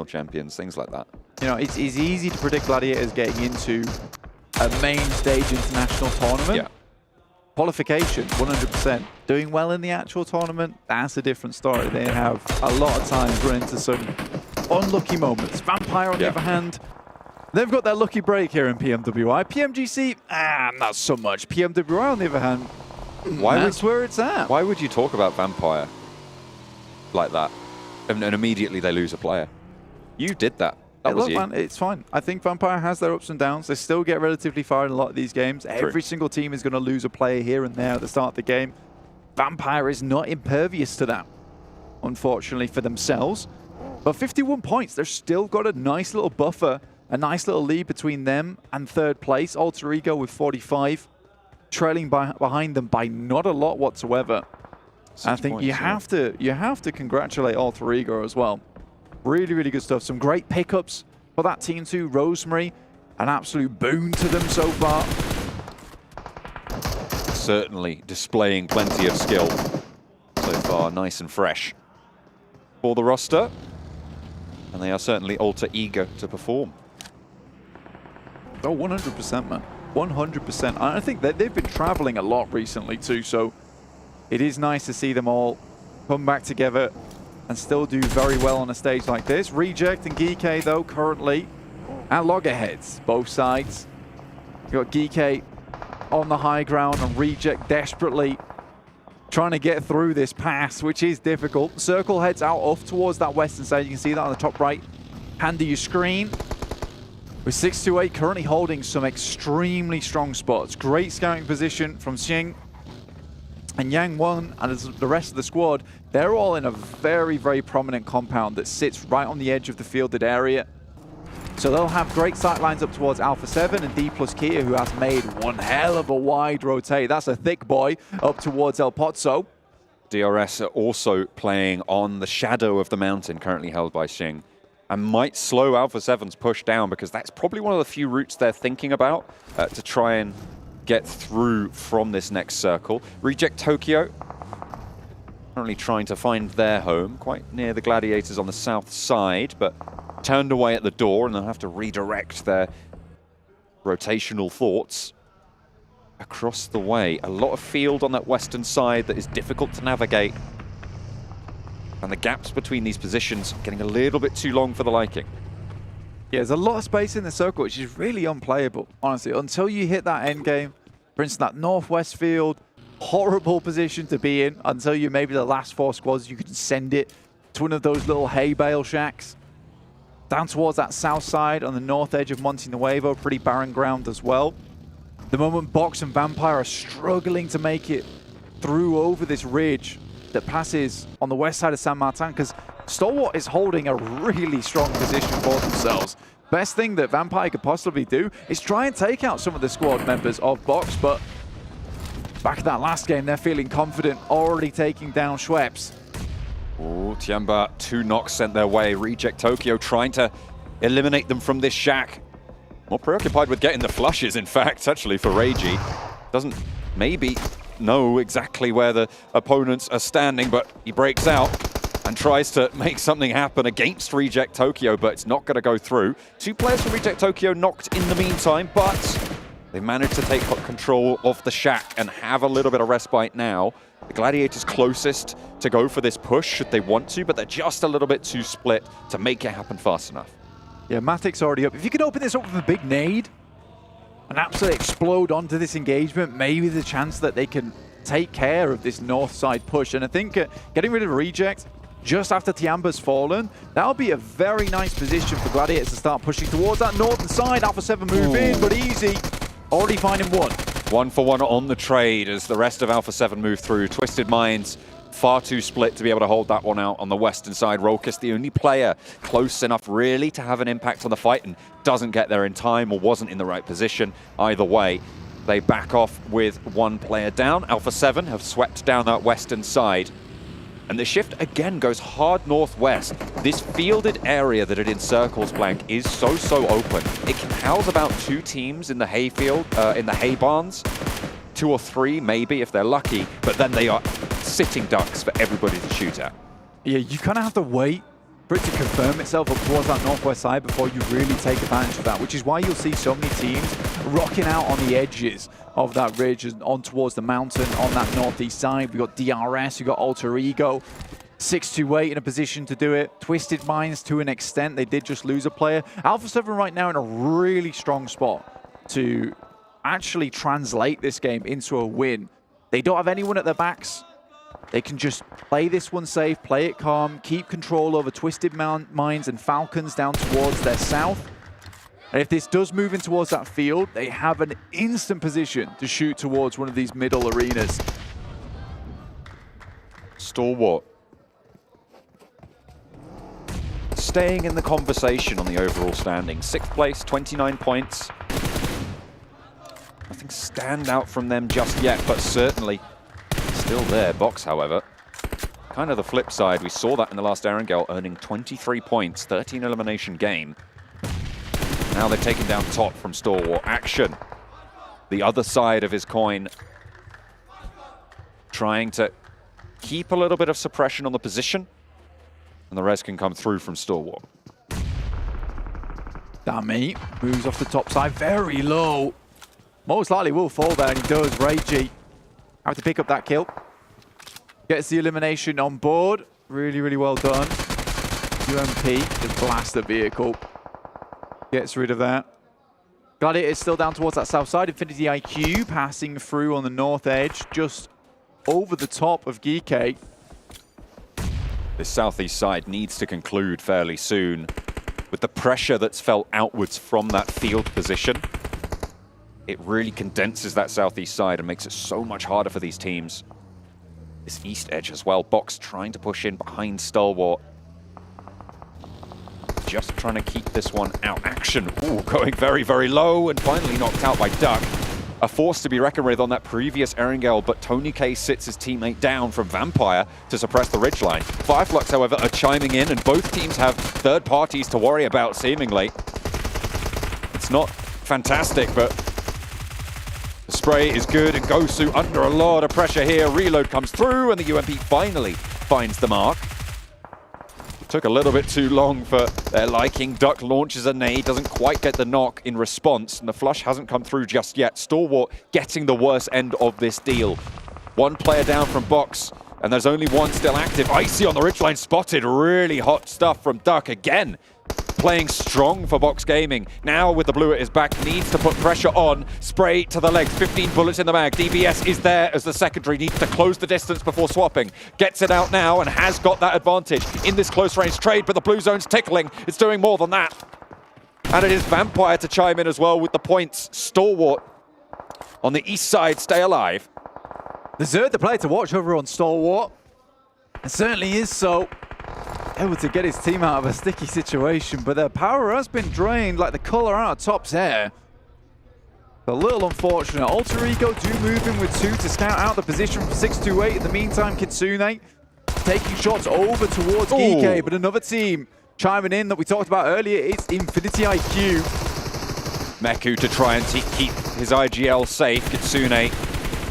champions, things like that. You know, it's easy to predict Gladiators getting into a main stage international tournament. Yeah. qualification, 100%. Doing well in the actual tournament, that's a different story. They have a lot of times run into some unlucky moments. Vampire, on the other hand, they've got their lucky break here in PMWI. PMGC, not so much. PMWI, on the other hand, that's where it's at. Why would you talk about Vampire like that? And immediately they lose a player. You did that. That was look, you. man, it's fine. I think Vampire has their ups and downs. They still get relatively far in a lot of these games. True. Every single team is going to lose a player here and there at the start of the game. Vampire is not impervious to that, unfortunately, for themselves. But 51 points, they've still got a nice little buffer, a nice little lead between them and third place. Alter Ego with 45, trailing behind them by not a lot whatsoever. I think you have to congratulate Alter Ego as well. Really, really good stuff. Some great pickups for that team too. Rosemary, an absolute boon to them so far. Certainly displaying plenty of skill so far, nice and fresh for the roster. And they are certainly alter ego to perform. Oh, 100%, man. 100%. I think that they've been traveling a lot recently too, so it is nice to see them all come back together and still do very well on a stage like this. Reject and Geek, though, currently at loggerheads, both sides. You've got Geek on the high ground and Reject desperately trying to get through this pass, which is difficult. Circle heads out off towards that western side. You can see that on the top right hand of your screen. With 628 currently holding some extremely strong spots. Great scouting position from Xing. And Yang Won and the rest of the squad, they're all in a very, very prominent compound that sits right on the edge of the fielded area. So they'll have great sight lines up towards Alpha7 and Dplus KIA, who has made one hell of a wide rotate. That's a thick boy up towards El Pozzo. DRS are also playing on the shadow of the mountain currently held by Xing, and might slow Alpha7's push down, because that's probably one of the few routes they're thinking about to try and get through from this next circle. Reject Tokyo currently trying to find their home quite near the Gladiators on the south side, but turned away at the door, and they'll have to redirect their rotational thoughts across the way. A lot of field on that western side that is difficult to navigate, and the gaps between these positions getting a little bit too long for the liking. Yeah, there's a lot of space in the circle, which is really unplayable, honestly, until you hit that end game. For instance, that northwest field, horrible position to be in until you maybe the last 4 squads, you can send it to one of those little hay bale shacks. Down towards that south side on the north edge of Monte Nuevo, pretty barren ground as well. The moment Box and Vampire are struggling to make it through over this ridge that passes on the west side of San Martin, because Stalwart is holding a really strong position for themselves. Best thing that Vampire could possibly do is try and take out some of the squad members of Box, but back in that last game, they're feeling confident, already taking down Schweppes. Oh, Tiamba, 2 knocks sent their way. Reject Tokyo trying to eliminate them from this shack. More preoccupied with getting the flushes, in fact, actually, for Reiji. Doesn't maybe know exactly where the opponents are standing, but he breaks out and tries to make something happen against Reject Tokyo, but it's not going to go through. 2 players from Reject Tokyo knocked in the meantime, but they managed to take control of the shack and have a little bit of respite now. The Gladiators closest to go for this push should they want to, but they're just a little bit too split to make it happen fast enough. Yeah, Matic's already up. If you can open this up with a big nade and absolutely explode onto this engagement, maybe the chance that they can take care of this north side push. And I think getting rid of Reject just after Tiamba's fallen, that'll be a very nice position for Gladiators to start pushing towards that northern side. Alpha7 move in, but easy. Already finding 1. 1 for 1 on the trade as the rest of Alpha7 move through. Twisted Minds far too split to be able to hold that one out on the western side. Rokus, the only player close enough really to have an impact on the fight, and doesn't get there in time or wasn't in the right position. Either way, they back off with 1 player down. Alpha7 have swept down that western side. And the shift again goes hard northwest. This fielded area that it encircles, Blank, is so open. It can house about 2 teams in the hayfield, in the hay barns. 2 or 3 maybe if they're lucky, but then they are sitting ducks for everybody to shoot at. Yeah, you kind of have to wait for it to confirm itself up towards that northwest side before you really take advantage of that, which is why you'll see so many teams rocking out on the edges of that ridge and on towards the mountain on that northeast side. We've got DRS, we've got Alter Ego. 628 in a position to do it. Twisted Minds to an extent. They did just lose a player. Alpha7 right now in a really strong spot to actually translate this game into a win. They don't have anyone at their backs. They can just play this one safe, play it calm, keep control over Twisted Minds and Falcons down towards their south. And if this does move in towards that field, they have an instant position to shoot towards one of these middle arenas. Stalwart staying in the conversation on the overall standing. 6th place, 29 points. Nothing stand out from them just yet, but certainly still there. Box, however, kind of the flip side. We saw that in the last Erangel, earning 23 points, 13 elimination game. Now they're taking down top from Stalwart. Action, the other side of his coin, trying to keep a little bit of suppression on the position, and the rest can come through from Stalwart. Dami moves off the top side, very low. Most likely will fall there, and he does. Ragey have to pick up that kill. Gets the elimination on board. Really, really well done. UMP just blast the vehicle. Gets rid of that. Gladiator is still down towards that south side. Infinity IQ passing through on the north edge, just over the top of Geeke. This southeast side needs to conclude fairly soon. With the pressure that's felt outwards from that field position, it really condenses that southeast side and makes it so much harder for these teams. This east edge as well. Box trying to push in behind Stalwart. Just trying to keep this one out. Action, ooh, going very, very low and finally knocked out by Duck. A force to be reckoned with on that previous Erangel, but Tony K sits his teammate down from Vampire to suppress the ridgeline. Fireflux, however, are chiming in, and both teams have third parties to worry about, seemingly. It's not fantastic, but the spray is good, and Gosu under a lot of pressure here. Reload comes through, and the UMP finally finds the mark. Took a little bit too long for their liking. Duck launches a nade, doesn't quite get the knock in response, and the flush hasn't come through just yet. Stalwart getting the worst end of this deal. One player down from Box, and there's only one still active. Icy on the ridgeline spotted. Really hot stuff from Duck again. Playing strong for Box Gaming. Now with the blue at his back, needs to put pressure on. Spray to the legs, 15 bullets in the mag. DBS is there as the secondary, needs to close the distance before swapping. Gets it out now and has got that advantage in this close range trade, but the blue zone's tickling. It's doing more than that. And it is Vampire to chime in as well with the points. Stalwart on the east side, stay alive. Desert the player to watch over on Stalwart. It certainly is so. Able to get his team out of a sticky situation, but their power has been drained like the color out of Top's hair. A little unfortunate. Alter Ego do move in with 2 to scout out the position from 628. In the meantime, Kitsune taking shots over towards Geeke, but another team chiming in that we talked about earlier. It's Infinity IQ. Meku to try and keep his IGL safe. Kitsune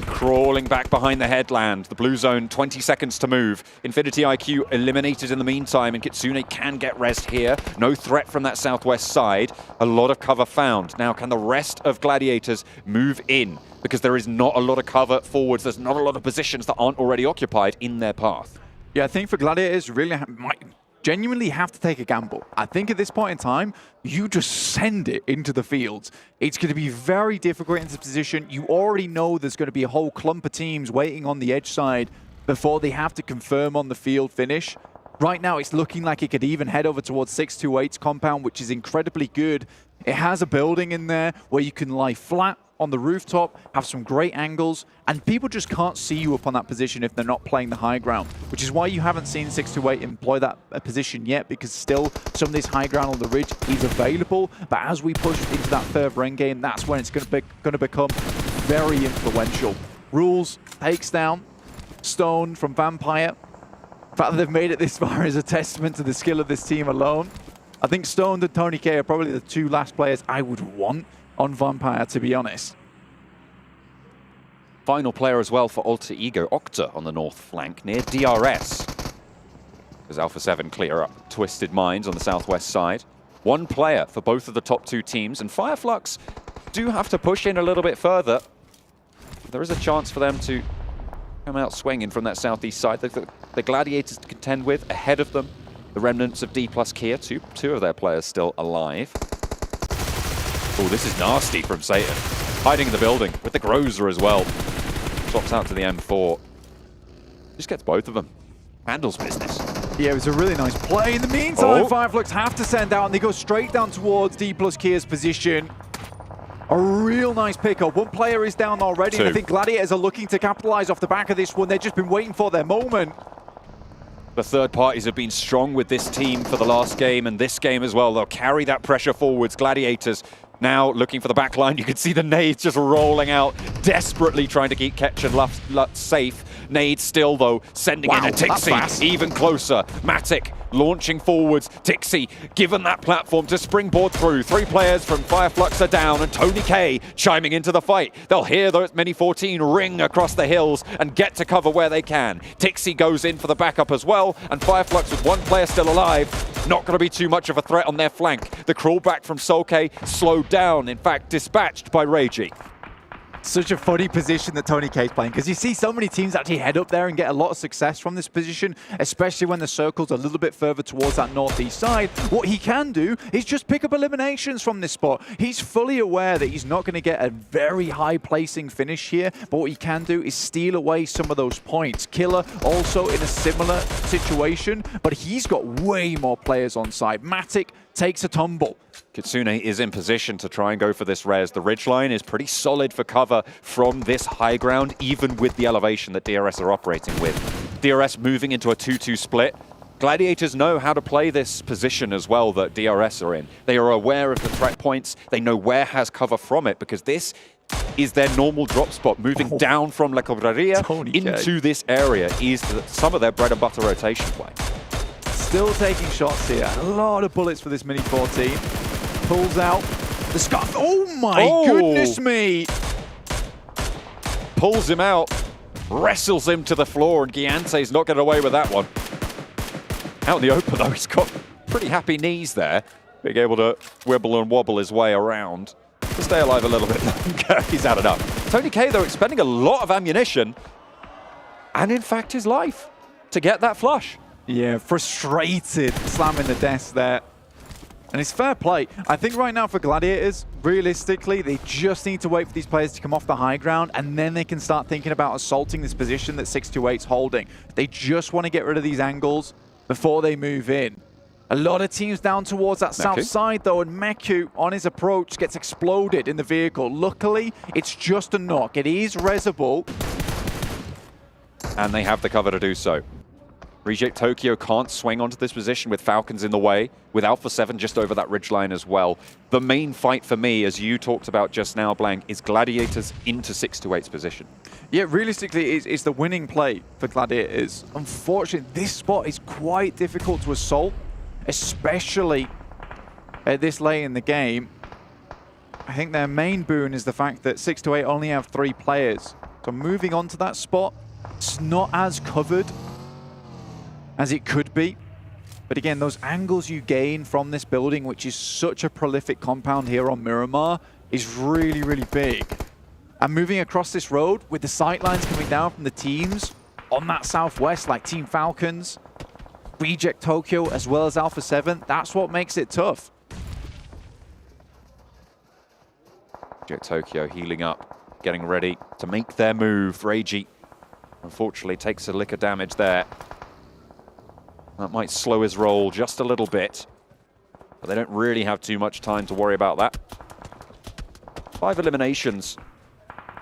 crawling back behind the headland. The blue zone, 20 seconds to move. Infinity IQ eliminated in the meantime, and Kitsune can get rest here. No threat from that southwest side. A lot of cover found. Now, can the rest of Gladiators move in? Because there is not a lot of cover forwards. There's not a lot of positions that aren't already occupied in their path. Yeah, I think for Gladiators, really might genuinely have to take a gamble. I think at this point in time, you just send it into the fields. It's going to be very difficult in this position. You already know there's going to be a whole clump of teams waiting on the edge side before they have to confirm on the field finish. Right now, it's looking like it could even head over towards 628's compound, which is incredibly good. It has a building in there where you can lie flat on the rooftop, have some great angles, and people just can't see you up on that position if they're not playing the high ground, which is why you haven't seen 628 employ that position yet, because still some of this high ground on the ridge is available. But as we push into that further end game, that's when it's going to become very influential. Rules takes down Stone from Vampire. The fact that they've made it this far is a testament to the skill of this team alone. I think Stone and Tony K are probably the 2 last players I would want on Vampire, to be honest. Final player as well for Alter Ego, Octa on the north flank near DRS. As Alpha7 clear up Twisted Minds on the southwest side. 1 player for both of the top 2 teams, and Fireflux do have to push in a little bit further. There is a chance for them to come out swinging from that southeast side. The Gladiators to contend with, ahead of them, the remnants of Dplus KIA, two of their players still alive. Oh, this is nasty from Satan. Hiding in the building with the Grozer as well. Swaps out to the M4. Just gets both of them. Handles business. Yeah, it was a really nice play. In the meantime, Fireflux have to send out, and they go straight down towards Dplus KIA's position. A real nice pickup. One player is down already, and I think Gladiators are looking to capitalize off the back of this one. They've just been waiting for their moment. The third parties have been strong with this team for the last game and this game as well. They'll carry that pressure forwards. Gladiators now looking for the back line. You can see the nades just rolling out, desperately trying to keep Ketch and Lutz safe. Nades still, though, sending in a Tixi even closer. Matic launching forwards. Tixi given that platform to springboard through. 3 players from Fireflux are down, and Tony K chiming into the fight. They'll hear those Mini 14 ring across the hills and get to cover where they can. Tixi goes in for the backup as well, and Fireflux with 1 player still alive. Not going to be too much of a threat on their flank. The crawl back from Solke slowed down, in fact dispatched by Reiji. Such a funny position that Tony K is playing, because you see so many teams actually head up there and get a lot of success from this position, especially when the circle's a little bit further towards that northeast side. What he can do is just pick up eliminations from this spot. He's fully aware that he's not going to get a very high placing finish here, but what he can do is steal away some of those points. Killer also in a similar situation, but he's got way more players on side. Matic takes a tumble. Kitsune is in position to try and go for this res. The ridgeline is pretty solid for cover from this high ground, even with the elevation that DRS are operating with. DRS moving into a 2-2 split. Gladiators know how to play this position as well that DRS are in. They are aware of the threat points. They know where has cover from it, because this is their normal drop spot. Moving down from La Cobraria into this area is some of their bread and butter rotation play. Still taking shots here. A lot of bullets for this Mini 14. Pulls out the scarf. Oh my goodness me! Pulls him out, wrestles him to the floor, and Giante's not getting away with that one. Out in the open though, he's got pretty happy knees there, being able to wibble and wobble his way around to stay alive a little bit longer. He's had enough. Tony K though expending a lot of ammunition, and in fact his life, to get that flush. Yeah, frustrated, slamming the desk there. And it's fair play. I think right now for Gladiators, realistically, they just need to wait for these players to come off the high ground, and then they can start thinking about assaulting this position that 628's holding. They just want to get rid of these angles before they move in. A lot of teams down towards that south side, though, and Meku, on his approach, gets exploded in the vehicle. Luckily, it's just a knock. It is resable. And they have the cover to do so. Reject Tokyo can't swing onto this position with Falcons in the way, with Alpha7 just over that ridgeline as well. The main fight for me, as you talked about just now, Blank, is Gladiators into 628's position. Yeah, realistically, it's the winning play for Gladiators. Unfortunately, this spot is quite difficult to assault, especially at this late in the game. I think their main boon is the fact that 628 only have 3 players. So moving on to that spot, it's not as covered as it could be. But again, those angles you gain from this building, which is such a prolific compound here on Miramar, is really, really big. And moving across this road with the sight lines coming down from the teams on that southwest, like Team Falcons, Reject Tokyo, as well as Alpha7, that's what makes it tough. Reject Tokyo healing up, getting ready to make their move. Reiji, unfortunately, takes a lick of damage there. That might slow his roll just a little bit, but they don't really have too much time to worry about that. 5 eliminations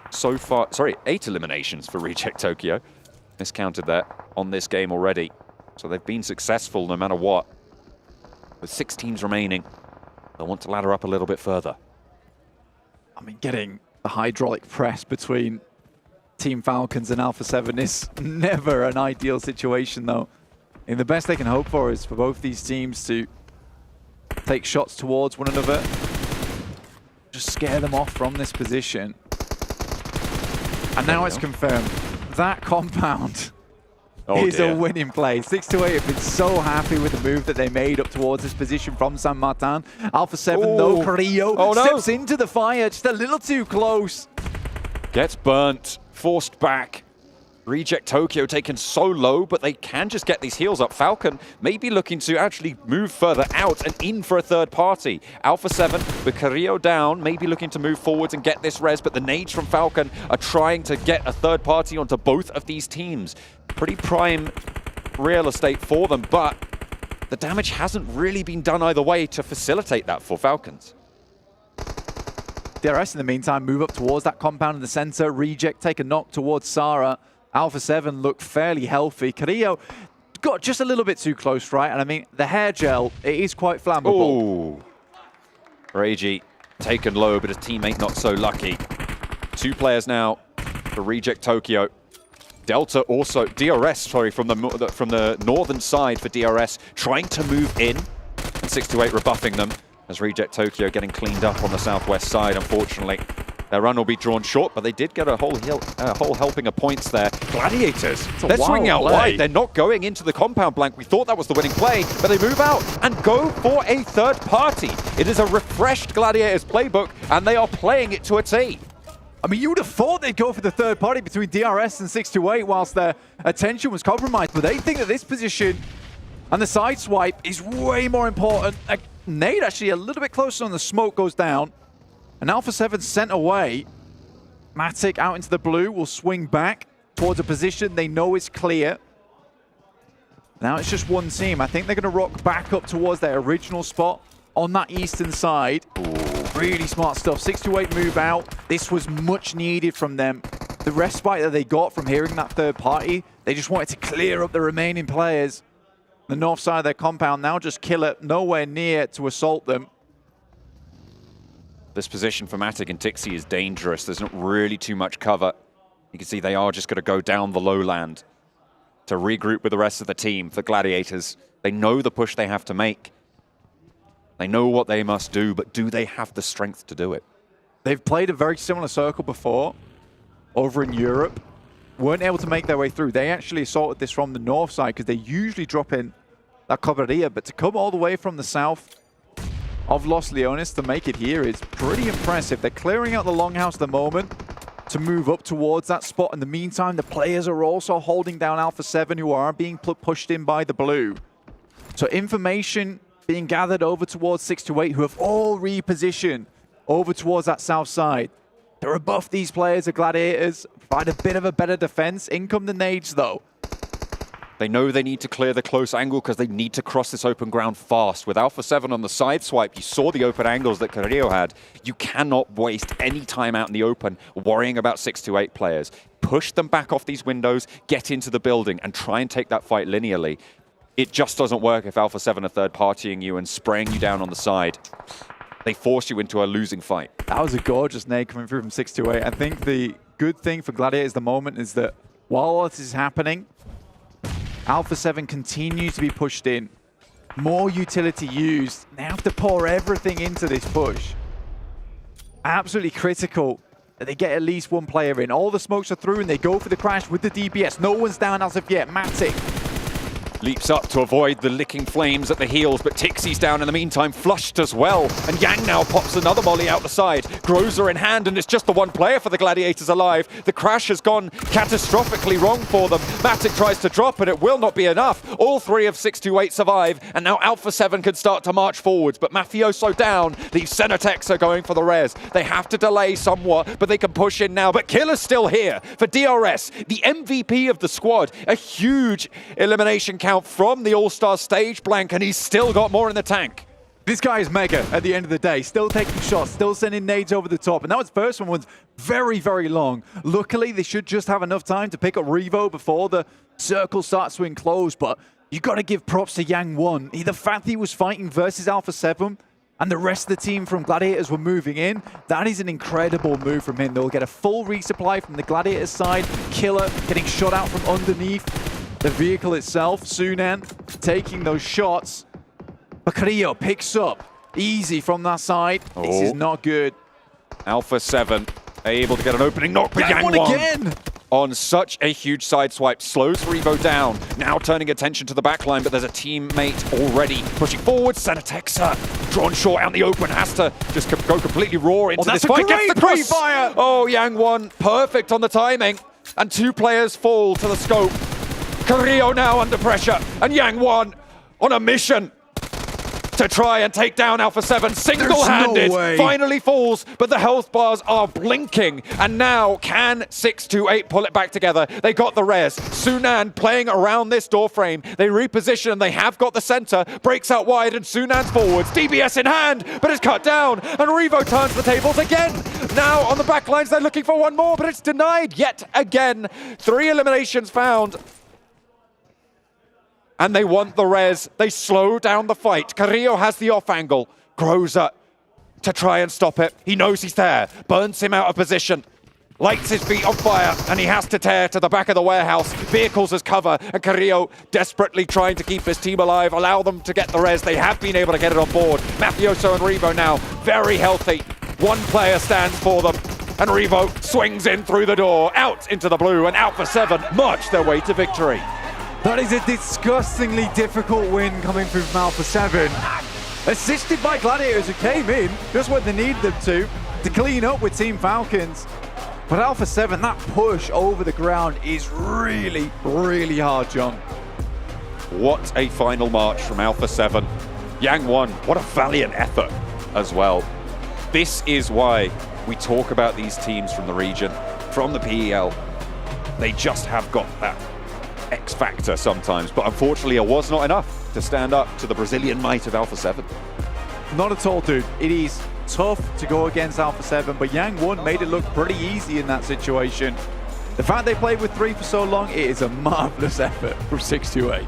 so far, sorry, 8 eliminations for Reject Tokyo. Miscounted that on this game already. So they've been successful no matter what. With 6 teams remaining, they'll want to ladder up a little bit further. I mean, getting the hydraulic press between Team Falcons and Alpha7 is never an ideal situation though. And the best they can hope for is for both these teams to take shots towards one another. Just scare them off from this position. And now it's confirmed. That compound is a winning play. 628 have been so happy with the move that they made up towards this position from San Martin. Alpha7, though, Carrillo steps into the fire just a little too close. Gets burnt, forced back. Reject Tokyo taken so low, but they can just get these heals up. Falcon may be looking to actually move further out and in for a third party. Alpha7 with Carrillo down, maybe looking to move forwards and get this res, but the nades from Falcon are trying to get a third party onto both of these teams. Pretty prime real estate for them, but the damage hasn't really been done either way to facilitate that for Falcons. DRS in the meantime move up towards that compound in the center. Reject take a knock towards Sarah. Alpha7 look fairly healthy. Carrillo got just a little bit too close, right? And I mean, the hair gel, it is quite flammable. Ooh. Reiji taken low, but his teammate not so lucky. 2 players now for Reject Tokyo. Delta also, DRS, sorry, from the northern side for DRS, trying to move in. And 628 rebuffing them as Reject Tokyo getting cleaned up on the southwest side, unfortunately. Their run will be drawn short, but they did get a whole helping of points there. Gladiators, they're swinging out wide. They're not going into the compound blank. We thought that was the winning play, but they move out and go for a third party. It is a refreshed Gladiators playbook, and they are playing it to a T. I mean, you would have thought they'd go for the third party between DRS and 628 whilst their attention was compromised, but they think that this position and the side swipe is way more important. Nade actually a little bit closer on the smoke goes down. And Alpha7 sent away. Matic out into the blue will swing back towards a position they know is clear. Now it's just one team. I think they're going to rock back up towards their original spot on that eastern side. Ooh, really smart stuff. 628 move out. This was much needed from them. The respite that they got from hearing that third party, they just wanted to clear up the remaining players. The north side of their compound now just kill it, nowhere near to assault them. This position for Matic and Tixi is dangerous. There's not really too much cover. You can see they are just going to go down the lowland to regroup with the rest of the team. For Gladiators, they know the push they have to make. They know what they must do, but do they have the strength to do it? They've played a very similar circle before over in Europe. Weren't able to make their way through. They actually assaulted this from the north side because they usually drop in that Covarilla, but to come all the way from the south of Los Leones to make it here is pretty impressive. They're clearing out the longhouse at the moment to move up towards that spot. In the meantime, the players are also holding down Alpha7, who are being pushed in by the blue. So information being gathered over towards 628, who have all repositioned over towards that south side. To rebuff these players, the Gladiators, provide a bit of a better defense. In come the nades, though. They know they need to clear the close angle because they need to cross this open ground fast. With Alpha7 on the side swipe, you saw the open angles that Carrillo had. You cannot waste any time out in the open worrying about 628 players. Push them back off these windows, get into the building, and try and take that fight linearly. It just doesn't work if Alpha7 are third-partying you and spraying you down on the side. They force you into a losing fight. That was a gorgeous nade coming through from 628. I think the good thing for Gladiators at the moment is that while all this is happening, Alpha7 continues to be pushed in. More utility used. They have to pour everything into this push. Absolutely critical that they get at least one player in. All the smokes are through and they go for the crash with the DPS. No one's down as of yet. Matic leaps up to avoid the licking flames at the heels, but Tixi's down in the meantime, flushed as well. And Yang now pops another molly out the side. Groza in hand, and it's just the one player for the Gladiators alive. The crash has gone catastrophically wrong for them. Matic tries to drop, but it will not be enough. All 3 of 628 survive, and now Alpha7 can start to march forwards, but Mafioso down. These Cenetex are going for the res. They have to delay somewhat, but they can push in now. But Killer's still here for DRS, the MVP of the squad. A huge elimination count from the All-Stars stage blank, and he's still got more in the tank. This guy is mega at the end of the day. Still taking shots, still sending nades over the top. And that was first one was very, very long. Luckily, they should just have enough time to pick up Revo before the circle starts to enclose. But you got to give props to Yang 1. The fact that he was fighting versus Alpha7 and the rest of the team from Gladiators were moving in, that is an incredible move from him. They'll get a full resupply from the Gladiators side. Killer getting shot out from underneath the vehicle itself. Sunan taking those shots. But Carrillo picks up easy from that side. Oh. This is not good. Alpha7 able to get an opening knock, but Yang 1 again. on such a huge sideswipe. Slows Revo down. Now turning attention to the backline, but there's a teammate already pushing forward. Sanatexa drawn short out in the open. Has to just go completely raw into this fight. Gets the cross. Fire. Oh, Yang1 perfect on the timing. And 2 players fall to the scope. Carrillo now under pressure. And Yang1 on a mission to try and take down Alpha7, single-handed, finally falls, but the health bars are blinking, and now can 628 pull it back together? They got the res. Sunan playing around this door frame. They reposition, and they have got the center, breaks out wide, and Sunan's forwards. DBS in hand, but it's cut down, and Revo turns the tables again. Now on the back lines, they're looking for one more, but it's denied yet again. 3 eliminations found. And they want the res. They slow down the fight. Carrillo has the off angle. Grows up to try and stop it. He knows he's there. Burns him out of position. Lights his feet on fire, and he has to tear to the back of the warehouse. Vehicles as cover, and Carrillo desperately trying to keep his team alive, allow them to get the res. They have been able to get it on board. Mafioso and Revo now very healthy. 1 player stands for them, and Revo swings in through the door, out into the blue, and Alpha7 march their way to victory. That is a disgustingly difficult win coming through from Alpha7. Assisted by Gladiators, who came in just when they needed them to clean up with Team Falcons. But Alpha7, that push over the ground is really, really hard, John. What a final march from Alpha7. Yang1, what a valiant effort as well. This is why we talk about these teams from the region, from the PEL. They just have got that X factor sometimes, but unfortunately it was not enough to stand up to the Brazilian might of Alpha7. Not at all, dude. It is tough to go against Alpha7, but Yang1 made it look pretty easy in that situation. The fact they played with 3 for so long, it is a marvelous effort from 628.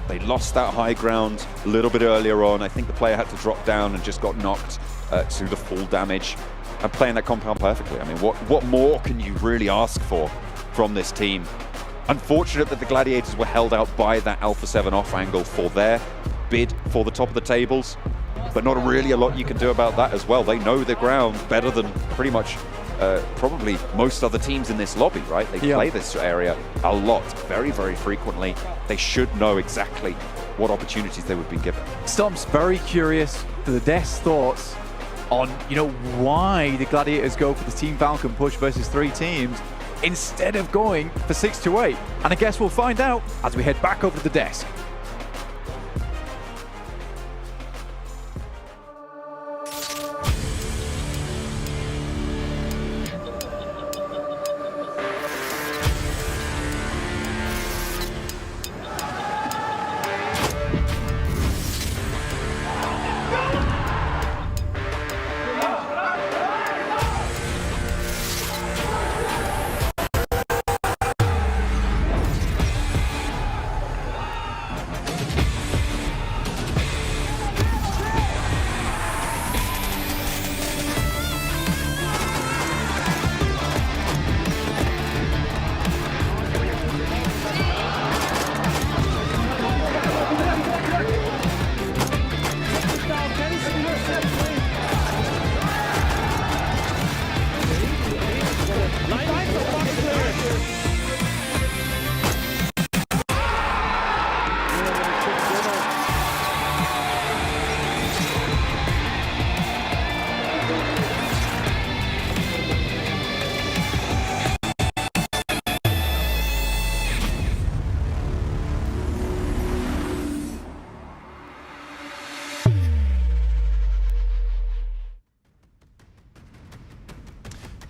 They lost that high ground a little bit earlier on. I think the player had to drop down and just got knocked to the full damage. And playing that compound perfectly. I mean, what more can you really ask for from this team? Unfortunate that the Gladiators were held out by that Alpha7 off angle for their bid for the top of the tables, but not really a lot you can do about that as well. They know the ground better than pretty much probably most other teams in this lobby, right? They play this area a lot, very, very frequently. They should know exactly what opportunities they would be given. Stump's very curious for the Death's thoughts on, why the Gladiators go for the Team Falcon push versus 3 teams instead of going for 628. And I guess we'll find out as we head back over to the desk.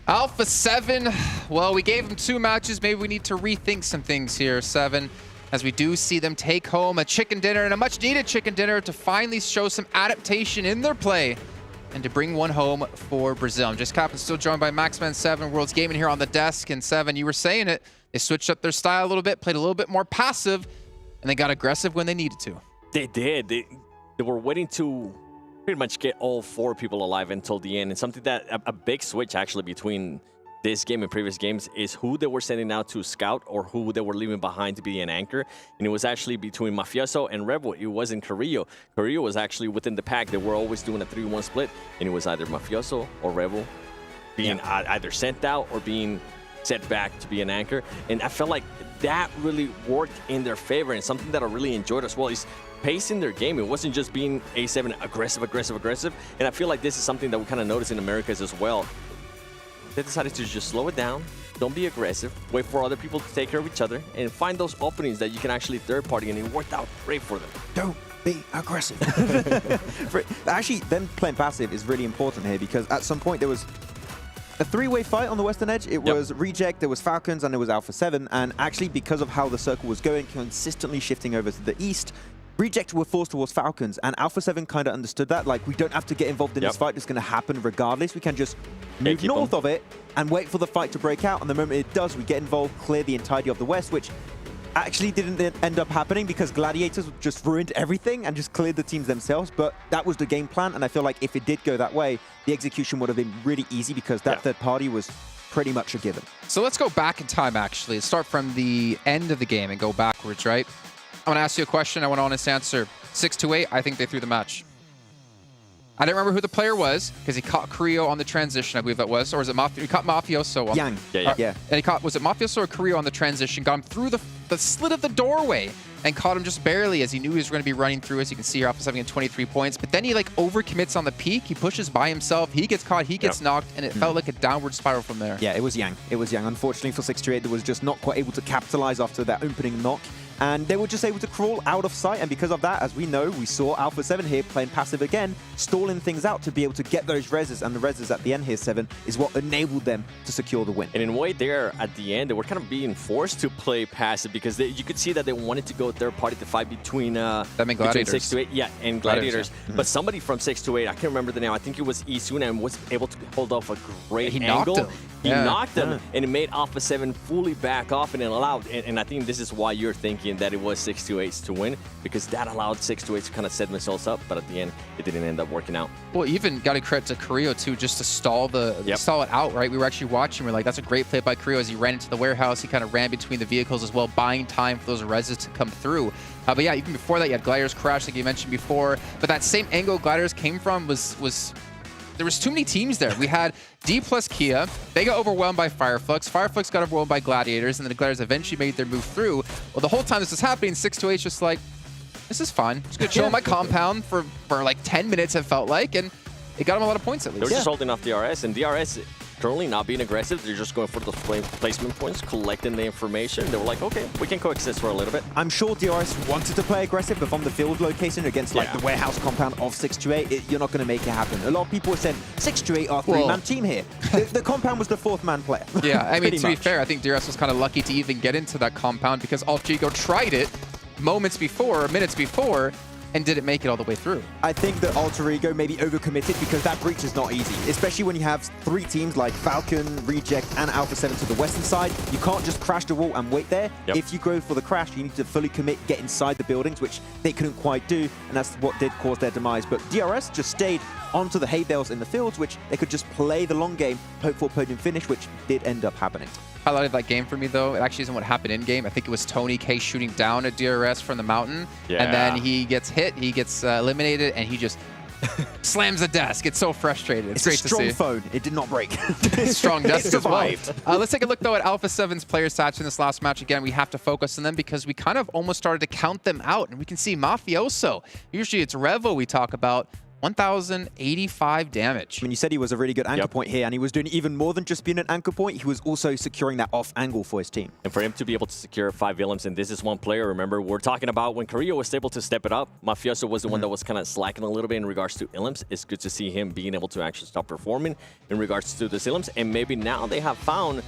Alpha7, well, we gave them 2 matches. Maybe we need to rethink some things here, 7, as we do see them take home a chicken dinner, and a much-needed chicken dinner to finally show some adaptation in their play and to bring one home for Brazil. I'm just Captain, still joined by Maxman7, World's Gaming here on the desk. And 7, you were saying it, they switched up their style a little bit, played a little bit more passive, and they got aggressive when they needed to. They did. They were waiting to pretty much get all 4 people alive until the end. And something that a big switch actually between this game and previous games is who they were sending out to scout or who they were leaving behind to be an anchor. And it was actually between Mafioso and Rebel. It wasn't Carrillo. Carrillo was actually within the pack. They were always doing a 3-1 split, and it was either Mafioso or Rebel being either sent out or being setback to be an anchor. And I felt like that really worked in their favor, and something that I really enjoyed as well is pacing their game. It wasn't just being A7 aggressive. And I feel like this is something that we kind of notice in Americas as well. They decided to just slow it down, don't be aggressive, wait for other people to take care of each other, and find those openings that you can actually third party, and it worked out great for them. Don't be aggressive. Actually, them playing passive is really important here, because at some point there was a three-way fight on the western edge. It was Reject, there was Falcons, and there was Alpha7. And actually, because of how the circle was going, consistently shifting over to the east, Reject were forced towards Falcons, and Alpha7 kind of understood that. Like, we don't have to get involved in this fight. It's going to happen regardless. We can just move north of it and wait for the fight to break out. And the moment it does, we get involved, clear the entirety of the west, which actually didn't end up happening because Gladiators just ruined everything and just cleared the teams themselves. But that was the game plan, and I feel like if it did go that way, the execution would have been really easy because that third party was pretty much a given. So let's go back in time, actually. Let's start from the end of the game and go backwards, right? I want to ask you a question. I want an honest answer. 6-8, I think they threw the match. I don't remember who the player was because he caught Creo on the transition, I believe that was. Or was it Mafioso? He caught Mafioso. Yang. Yeah. And he caught, was it Mafioso or Creo on the transition? Got him through the slit of the doorway and caught him just barely as he knew he was going to be running through. As you can see here, Alpha7 getting 23 points. But then he like overcommits on the peak. He pushes by himself. He gets caught. He gets knocked. And it felt like a downward spiral from there. Yeah, it was Yang. It was Yang. Unfortunately for 6-8, they was just not quite able to capitalize after that opening knock. And they were just able to crawl out of sight. And because of that, as we know, we saw Alpha7 here playing passive again, stalling things out to be able to get those reses. And the reses at the end here, 7, is what enabled them to secure the win. And in a way there, at the end, they were kind of being forced to play passive because you could see that they wanted to go third party to fight between 6-8, and Gladiators. But somebody from 6-8, I can't remember the name, I think it was Isuna, and was able to hold off a great angle. He knocked him, and it made Alpha7 fully back off, and it allowed, and I think this is why you're thinking that it was 6-8 to win, because that allowed 6-8 to kind of set themselves up, but at the end, it didn't end up working out. Well, even got to credit to Creo too, just to stall stall it out, right? We were actually watching, we're like, that's a great play by Creo as he ran into the warehouse. He kind of ran between the vehicles as well, buying time for those reses to come through. But yeah, even before that, you had Gladiators crash, like you mentioned before, but that same angle Gladiators came from was there was too many teams there. We had Dplus KIA. They got overwhelmed by Fireflux. Fireflux got overwhelmed by Gladiators, and then the Gladiators eventually made their move through. Well, the whole time this was happening, 6-8 just like, this is fun. Just gonna chill on my compound for like 10 minutes, it felt like, and it got them a lot of points at least. They were just holding off DRS, and DRS currently not being aggressive. They're just going for those placement points, collecting the information. They were like, okay, we can coexist for a little bit. I'm sure DRS wanted to play aggressive, but from the field location against like the warehouse compound of 6-8, you're not going to make it happen. A lot of people said 6-8 are a three-man team here. The compound was the fourth-man player. Yeah, I mean, to be fair, I think DRS was kind of lucky to even get into that compound because Altrigo tried it minutes before, and didn't make it all the way through. I think that Alter Ego maybe overcommitted because that breach is not easy, especially when you have 3 teams like Falcon, Reject, and Alpha7 to the western side. You can't just crash the wall and wait there. If you go for the crash, you need to fully commit, get inside the buildings, which they couldn't quite do, and that's what did cause their demise. But DRS just stayed onto the hay bales in the fields, which they could just play the long game, hope for a podium finish, which did end up happening. Highlighted that game for me, though, it actually isn't what happened in-game. I think it was Tony K shooting down at DRS from the mountain, and then he gets hit, he gets eliminated, and he just slams the desk. It's so frustrating. It's great to see. It's a strong phone. It did not break. Strong desk as well. Let's take a look, though, at Alpha7's player stats in this last match. Again, we have to focus on them because we kind of almost started to count them out, and we can see Mafioso. Usually it's Revo we talk about. 1,085 damage. I mean, you said he was a really good anchor point here, and he was doing even more than just being an anchor point. He was also securing that off angle for his team. And for him to be able to secure 5 Willems, and this is one player, remember, we're talking about when Korea was able to step it up, Mafioso was the one that was kind of slacking a little bit in regards to Willems. It's good to see him being able to actually stop performing in regards to the Willems, and maybe now they have found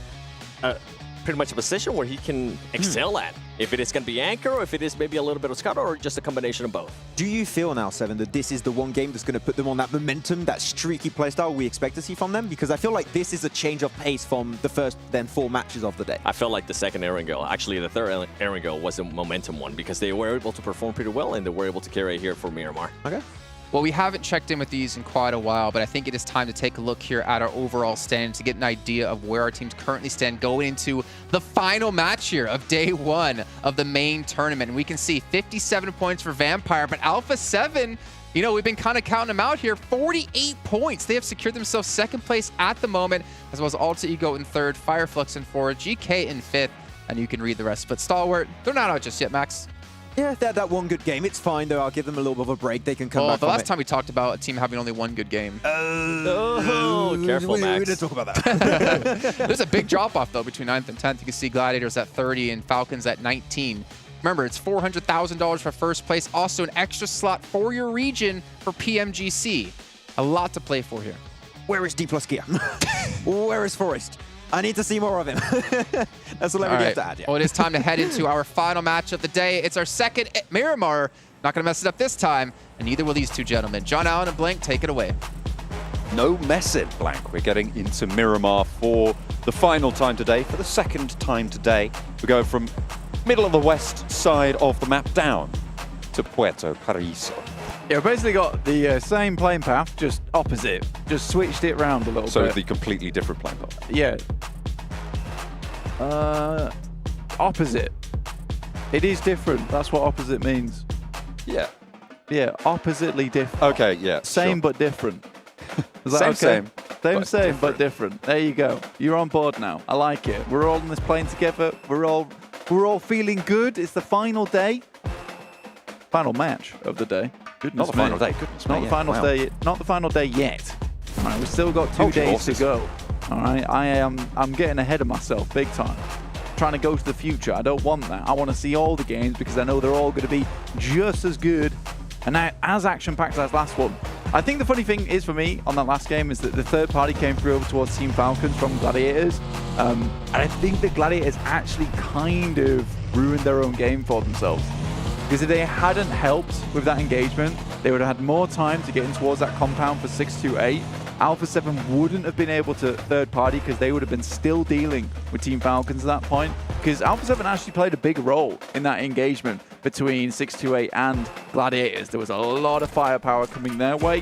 pretty much a position where he can excel at. If it is going to be anchor, or if it is maybe a little bit of scout, or just a combination of both. Do you feel now, 7, that this is the one game that's going to put them on that momentum, that streaky playstyle we expect to see from them? Because I feel like this is a change of pace from the first, then 4 matches of the day. I felt like the second Erangel, actually the third Erangel was a momentum one because they were able to perform pretty well and they were able to carry here for Miramar. Okay. Well, we haven't checked in with these in quite a while, but I think it is time to take a look here at our overall stand to get an idea of where our teams currently stand going into the final match here of day 1 of the main tournament. And we can see 57 points for Vampire, but Alpha7, you know, we've been kind of counting them out here, 48 points. They have secured themselves 2nd place at the moment, as well as Alter Ego in 3rd, Fireflux in 4th, GK in 5th, and you can read the rest. But Stalwart, they're not out just yet, Max. Yeah, that one good game. It's fine, though. I'll give them a little bit of a break. They can come back the last time we talked about a team having only 1 good game. Careful, Max. We didn't talk about that. There's a big drop-off, though, between 9th and 10th. You can see Gladiators at 30 and Falcons at 19. Remember, it's $400,000 for 1st place. Also, an extra slot for your region for PMGC. A lot to play for here. Where is Dplus KIA? Where is Forrest? I need to see more of him. That's all I have to add. Yeah. Well, it is time to head into our final match of the day. It's our 2nd at Miramar. Not going to mess it up this time, and neither will these two gentlemen. John Allen and Blank, take it away. No messing, Blank. We're getting into Miramar for the final time today, for the 2nd time today. We're going from middle of the west side of the map down to Puerto Paraíso. Yeah, we've basically got the same playing path, just opposite. Just switched it around a little bit. So the completely different playing path. Yeah. Opposite. It is different. That's what opposite means. Yeah. Yeah, oppositely different. Okay, yeah. Same but different. Is that Same, okay? same. But different. There you go. You're on board now. I like it. We're all on this plane together. We're all feeling good. It's the final day. Final match of the day. Goodness Not the final day. Goodness Not me, the final wow. day. Not the final day yet. All right, we've still got 2 days to go. All right, I'm getting ahead of myself big time. Trying to go to the future. I don't want that. I want to see all the games because I know they're all going to be just as good and as action-packed as last one. I think the funny thing is for me on that last game is that the 3rd party came through over towards Team Falcons from Gladiators. And I think the Gladiators actually kind of ruined their own game for themselves. Because if they hadn't helped with that engagement, they would have had more time to get in towards that compound for 628. Alpha7 wouldn't have been able to 3rd party because they would have been still dealing with Team Falcons at that point. Because Alpha7 actually played a big role in that engagement between 628 and Gladiators. There was a lot of firepower coming their way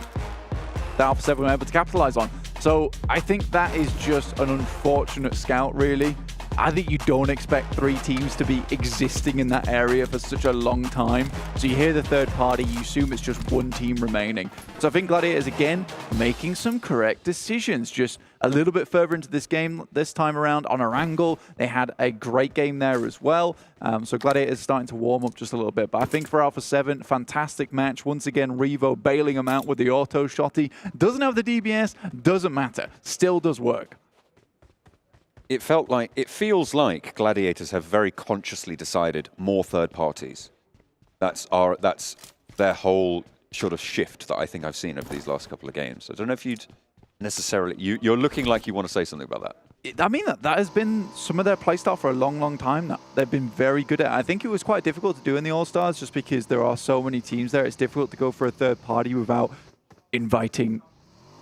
that Alpha7 were able to capitalize on. So I think that is just an unfortunate scout, really. I think you don't expect 3 teams to be existing in that area for such a long time. So you hear the 3rd party, you assume it's just 1 team remaining. So I think Gladiators, again, making some correct decisions. Just a little bit further into this game this time around on Erangel. They had a great game there as well. So Gladiators starting to warm up just a little bit. But I think for Alpha7, fantastic match. Once again, Revo bailing them out with the auto shotty. Doesn't have the DBS, doesn't matter. Still does work. It feels like Gladiators have very consciously decided more 3rd parties. That's their whole sort of shift that I think I've seen over these last couple of games. I don't know if you'd necessarily... You're looking like you want to say something about that. I mean, that has been some of their playstyle for a long, long time now. They've been very good at it. I think it was quite difficult to do in the All-Stars just because there are so many teams there. It's difficult to go for a 3rd party without inviting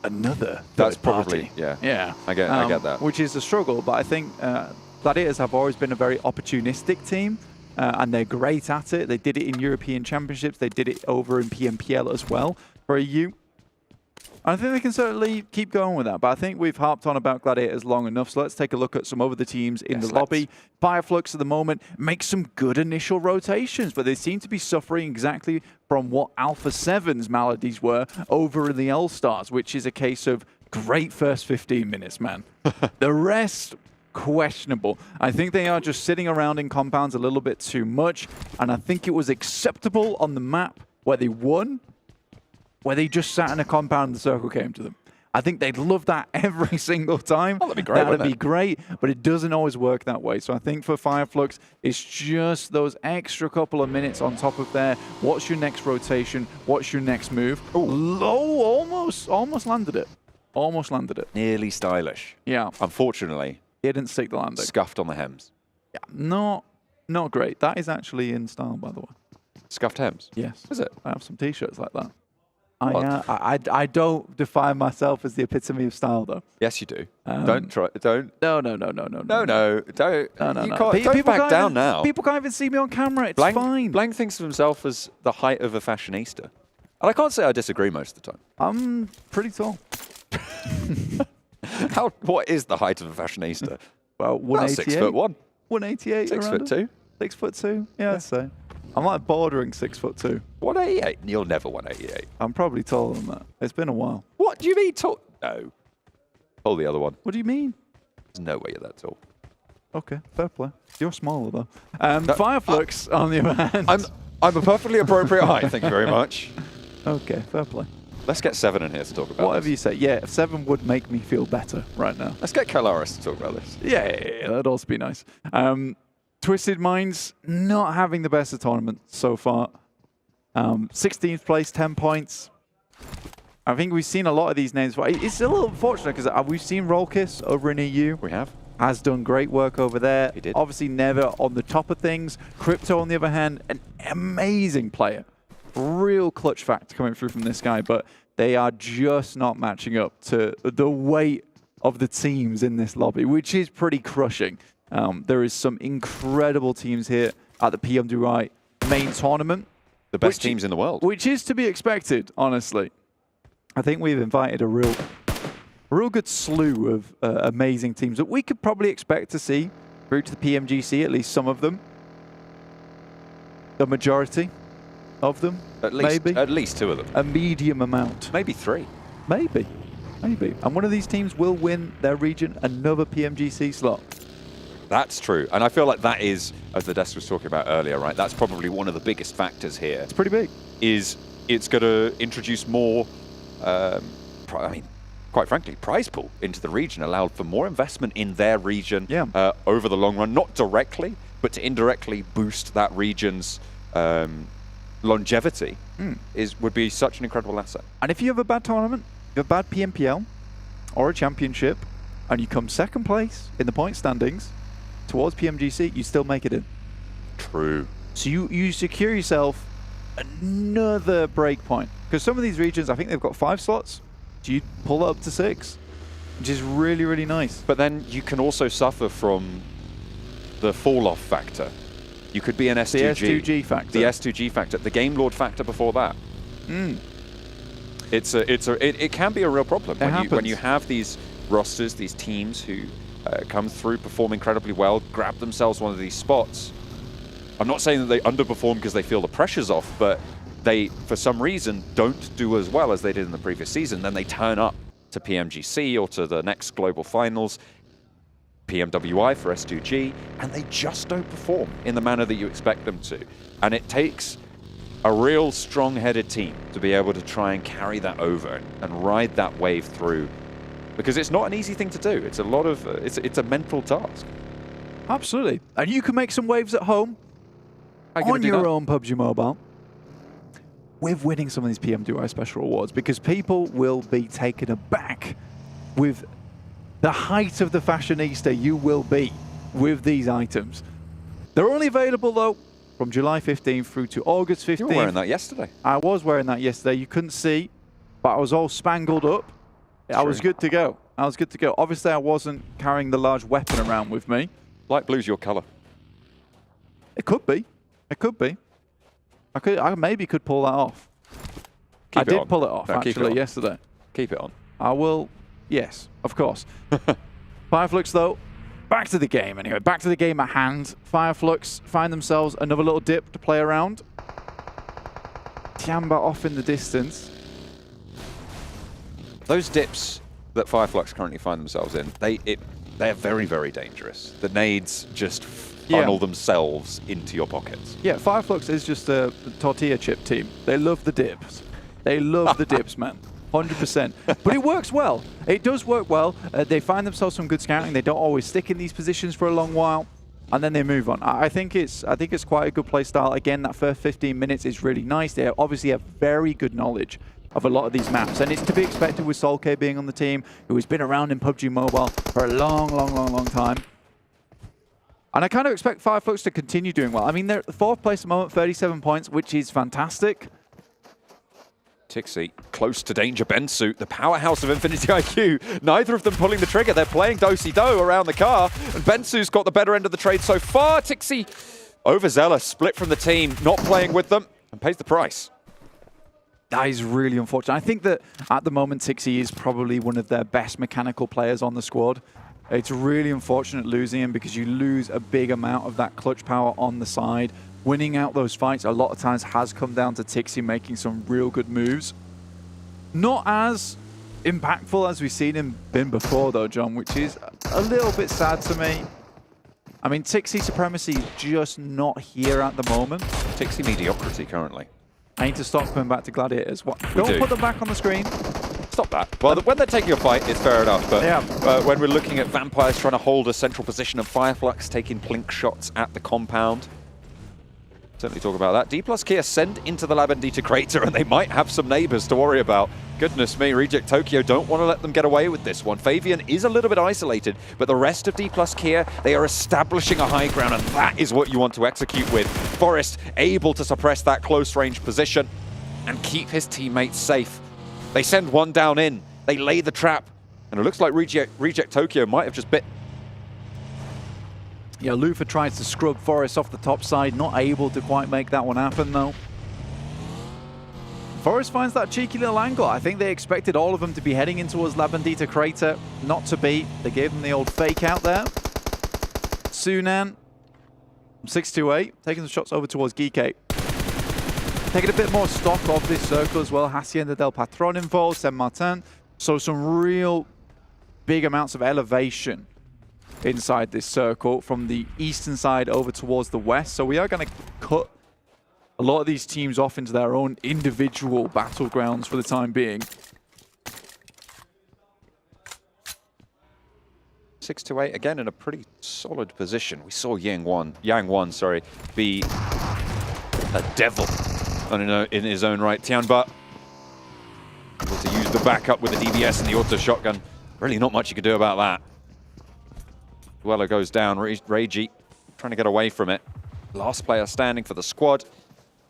another That's third probably, party. yeah. I get that. Which is a struggle, but I think Gladiators have always been a very opportunistic team, and they're great at it. They did it in European Championships. They did it over in PMPL as well for EU. I think they can certainly keep going with that, but I think we've harped on about Gladiators long enough, so let's take a look at some other teams in the lobby. Fireflux at the moment makes some good initial rotations, but they seem to be suffering exactly from what Alpha7's maladies were over in the All-Stars, which is a case of great first 15 minutes, man. The rest, questionable. I think they are just sitting around in compounds a little bit too much, and I think it was acceptable on the map where they won, where they just sat in a compound and the circle came to them. I think they'd love that every single time. Oh, that'd be great. That'd be great, but it doesn't always work that way. So I think for Fireflux, it's just those extra couple of minutes on top of there. What's your next rotation? What's your next move? Low, almost landed it. Almost landed it. Nearly stylish. Yeah. Unfortunately, it didn't stick the landing. Scuffed on the hems. Yeah, not great. That is actually in style, by the way. Scuffed hems? Yes. Is it? I have some T-shirts like that. I don't define myself as the epitome of style, though. Yes, you do. Don't try. Don't. No. Don't. No. Don't back down now. People can't even see me on camera. It's Blank, fine. Blank thinks of himself as the height of a fashionista. And I can't say I disagree most of the time. I'm pretty tall. What is the height of a fashionista? Well, 188. 6'1". 188. 6'2". 6'2". Yeah, I'd say. I'm like bordering 6'2". 188. You're never 188. I'm probably taller than that. It's been a while. What do you mean tall? No. Pull the other one. What do you mean? There's no way you're that tall. Okay, fair play. You're smaller though. Fireflux, on the other hand. I'm a perfectly appropriate height. Thank you very much. Okay, fair play. Let's get Seven in here to talk about Whatever this. you say. Yeah, 7 would make me feel better right now. Let's get Kalaris to talk about this. Yeah, that'd also be nice. Twisted Minds not having the best of tournament so far. 16th place, 10 points. I think we've seen a lot of these names. It's a little unfortunate because we've seen Rollkiss over in EU. We have. Has done great work over there. He did. Obviously never on the top of things. Crypto, on the other hand, an amazing player. Real clutch factor coming through from this guy, but they are just not matching up to the weight of the teams in this lobby, which is pretty crushing. There is some incredible teams here at the PMWI Main Tournament. The best teams in the world. Which is to be expected, honestly. I think we've invited a real good slew of amazing teams that we could probably expect to see through to the PMGC, at least some of them. The majority of them, maybe. At least 2 of them. A medium amount. Maybe 3. Maybe. And one of these teams will win their region another PMGC slot. That's true. And I feel like that is, as the desk was talking about earlier, right? That's probably one of the biggest factors here. It's pretty big. Is it's going to introduce more, quite frankly, prize pool into the region, allowed for more investment in their region over the long run, not directly, but to indirectly boost that region's longevity would be such an incredible asset. And if you have a bad tournament, you have a bad PMPL or a championship, and you come second place in the point standings towards PMGC, you still make it in. True. So you secure yourself another break point. Because some of these regions, I think they've got 5 slots. So you pull that up to 6, which is really, really nice. But then you can also suffer from the fall-off factor. You could be an S2G. The S2G factor. The S2G factor. The Game Lord factor before that. It can be a real problem when you have these rosters, these teams who come through, perform incredibly well, grab themselves one of these spots. I'm not saying that they underperform because they feel the pressure's off, but they, for some reason, don't do as well as they did in the previous season. Then they turn up to PMGC or to the next global finals, PMWI for S2G, and they just don't perform in the manner that you expect them to. And it takes a real strong-headed team to be able to try and carry that over and ride that wave through, because it's not an easy thing to do. It's a lot of, it's a mental task. Absolutely. And you can make some waves at home on your own PUBG Mobile with winning some of these PMWI special awards, because people will be taken aback with the height of the fashionista you will be with these items. They're only available, though, from July 15th through to August 15th. You were wearing that yesterday. I was wearing that yesterday. You couldn't see, but I was all spangled up. I was good to go. I was good to go. Obviously, I wasn't carrying the large weapon around with me. Light blue's your color. It could be. It could be. I maybe could pull that off. I did pull it off, actually, yesterday. Keep it on. I will. Yes, of course. Fireflux, though, back to the game anyway. Back to the game at hand. Fireflux find themselves another little dip to play around. Tiamba off in the distance. Those dips that Fireflux currently find themselves in, they're very, very dangerous. The nades just funnel themselves into your pockets. Yeah, Fireflux is just a tortilla chip team. They love the dips. They love the dips, man. 100%. But it works well. It does work well. They find themselves some good scouting. They don't always stick in these positions for a long while, and then they move on. I think it's quite a good play style. Again, that first 15 minutes is really nice. They obviously have very good knowledge of a lot of these maps, and it's to be expected with Solk being on the team, who has been around in PUBG Mobile for a long time. And I kind of expect Fireflux to continue doing well. I mean, they're at the 4th place at the moment, 37 points, which is fantastic. Tixi, close to danger. Bensu, the powerhouse of Infinity IQ. Neither of them pulling the trigger. They're playing do-si-do around the car, and Bensu's got the better end of the trade so far. Tixi, overzealous, split from the team, not playing with them, and pays the price. That is really unfortunate. I think that at the moment, Tixie is probably one of their best mechanical players on the squad. It's really unfortunate losing him because you lose a big amount of that clutch power on the side. Winning out those fights a lot of times has come down to Tixie making some real good moves. Not as impactful as we've seen him been before though, John, which is a little bit sad to me. I mean, Tixie supremacy is just not here at the moment. Tixie mediocrity currently. I need to stop coming back to Gladiators. What? Don't put them back on the screen. Stop that. Well, when they're taking a fight, it's fair enough. But when we're looking at Vampires trying to hold a central position and Fireflux taking plink shots at the compound, certainly talk about that. Dplus KIA send into the Labendita crater and they might have some neighbors to worry about. Goodness me, Reject Tokyo don't want to let them get away with this one. Fabian is a little bit isolated, but the rest of Dplus KIA, they are establishing a high ground, and that is what you want to execute with. Forest able to suppress that close range position and keep his teammates safe. They send one down in, they lay the trap, and it looks like Reject Tokyo might have just bit. Yeah, Lufa tries to scrub Forest off the top side, not able to quite make that one happen though. Forest finds that cheeky little angle. I think they expected all of them to be heading in towards Labendita crater. Not to be. They gave them the old fake out there. Sunan, 628, taking the shots over towards Geekate. Taking a bit more stock of this circle as well. Hacienda del Patron involved, Saint Martin. So some real big amounts of elevation inside this circle from the eastern side over towards the west. So we are going to cut a lot of these teams off into their own individual battlegrounds for the time being. 6-8 again in a pretty solid position. We saw Yang Wan, be a devil in his own right. Tianba able to use the backup with the DBS and the auto shotgun. Really not much you could do about that. Duello goes down. Reiji trying to get away from it. Last player standing for the squad.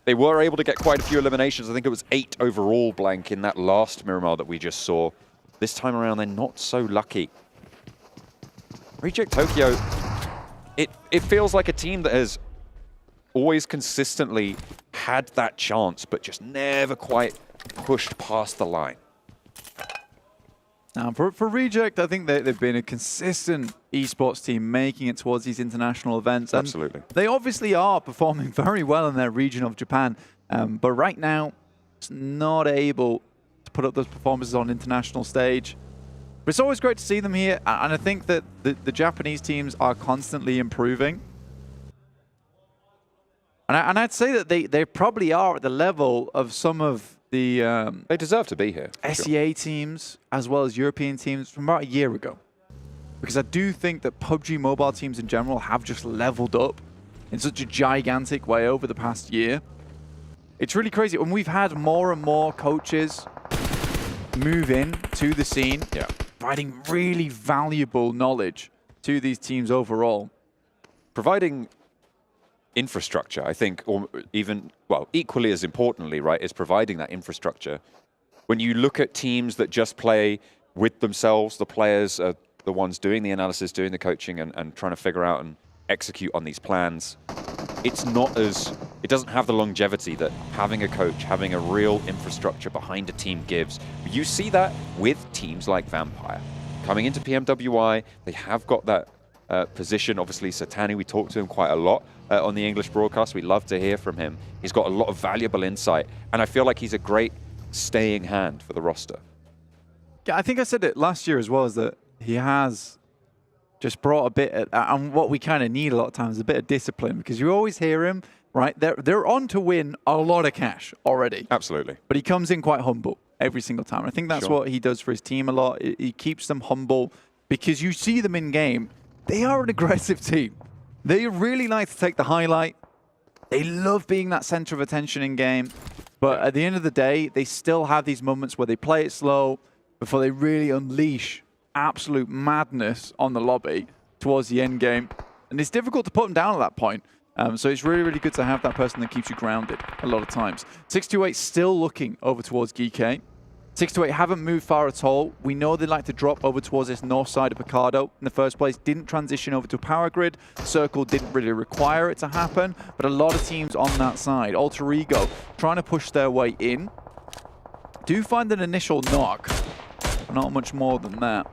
They were able to get quite a few eliminations. I think it was 8 overall, Blank, in that last Miramar that we just saw. This time around, they're not so lucky. Reject Tokyo, it feels like a team that has always consistently had that chance, but just never quite pushed past the line. Now, for Reject, I think they've been a consistent esports team making it towards these international events. And absolutely. They obviously are performing very well in their region of Japan, but right now, it's not able to put up those performances on international stage. But it's always great to see them here, and I think that the Japanese teams are constantly improving. And I'd say that they probably are at the level of some of the they deserve to be here. SEA teams as well as European teams from about a year ago. Because I do think that PUBG Mobile teams in general have just leveled up in such a gigantic way over the past year. It's really crazy. When we've had more and more coaches move in to the scene, providing really valuable knowledge to these teams overall. Providing infrastructure, I think, or even, well, equally as importantly, right, is providing that infrastructure. When you look at teams that just play with themselves, the players are the ones doing the analysis, doing the coaching, and trying to figure out and execute on these plans. It's not as, it doesn't have the longevity that having a coach, having a real infrastructure behind a team gives. You see that with teams like Vampire. Coming into PMWI, they have got that position. Obviously, Satani, we talked to him quite a lot on the English broadcast. We love to hear from him. He's got a lot of valuable insight, and I feel like he's a great staying hand for the roster. Yeah, I think I said it last year as well, is that he has just brought a bit of, and what we kind of need a lot of times, a bit of discipline, because you always hear him, right? They're on to win a lot of cash already. Absolutely. But he comes in quite humble every single time. I think that's what he does for his team a lot. He keeps them humble, because you see them in game. They are an aggressive team. They really like to take the highlight. They love being that center of attention in game. But at the end of the day, they still have these moments where they play it slow before they really unleash absolute madness on the lobby towards the end game. And it's difficult to put them down at that point. So it's really, really good to have that person that keeps you grounded a lot of times. 628 still looking over towards GK. 628 haven't moved far at all. We know they like to drop over towards this north side of Picardo in the first place. Didn't transition over to a power grid. Circle didn't really require it to happen, but a lot of teams on that side. Alter Ego trying to push their way in. Do find an initial knock. Not much more than that.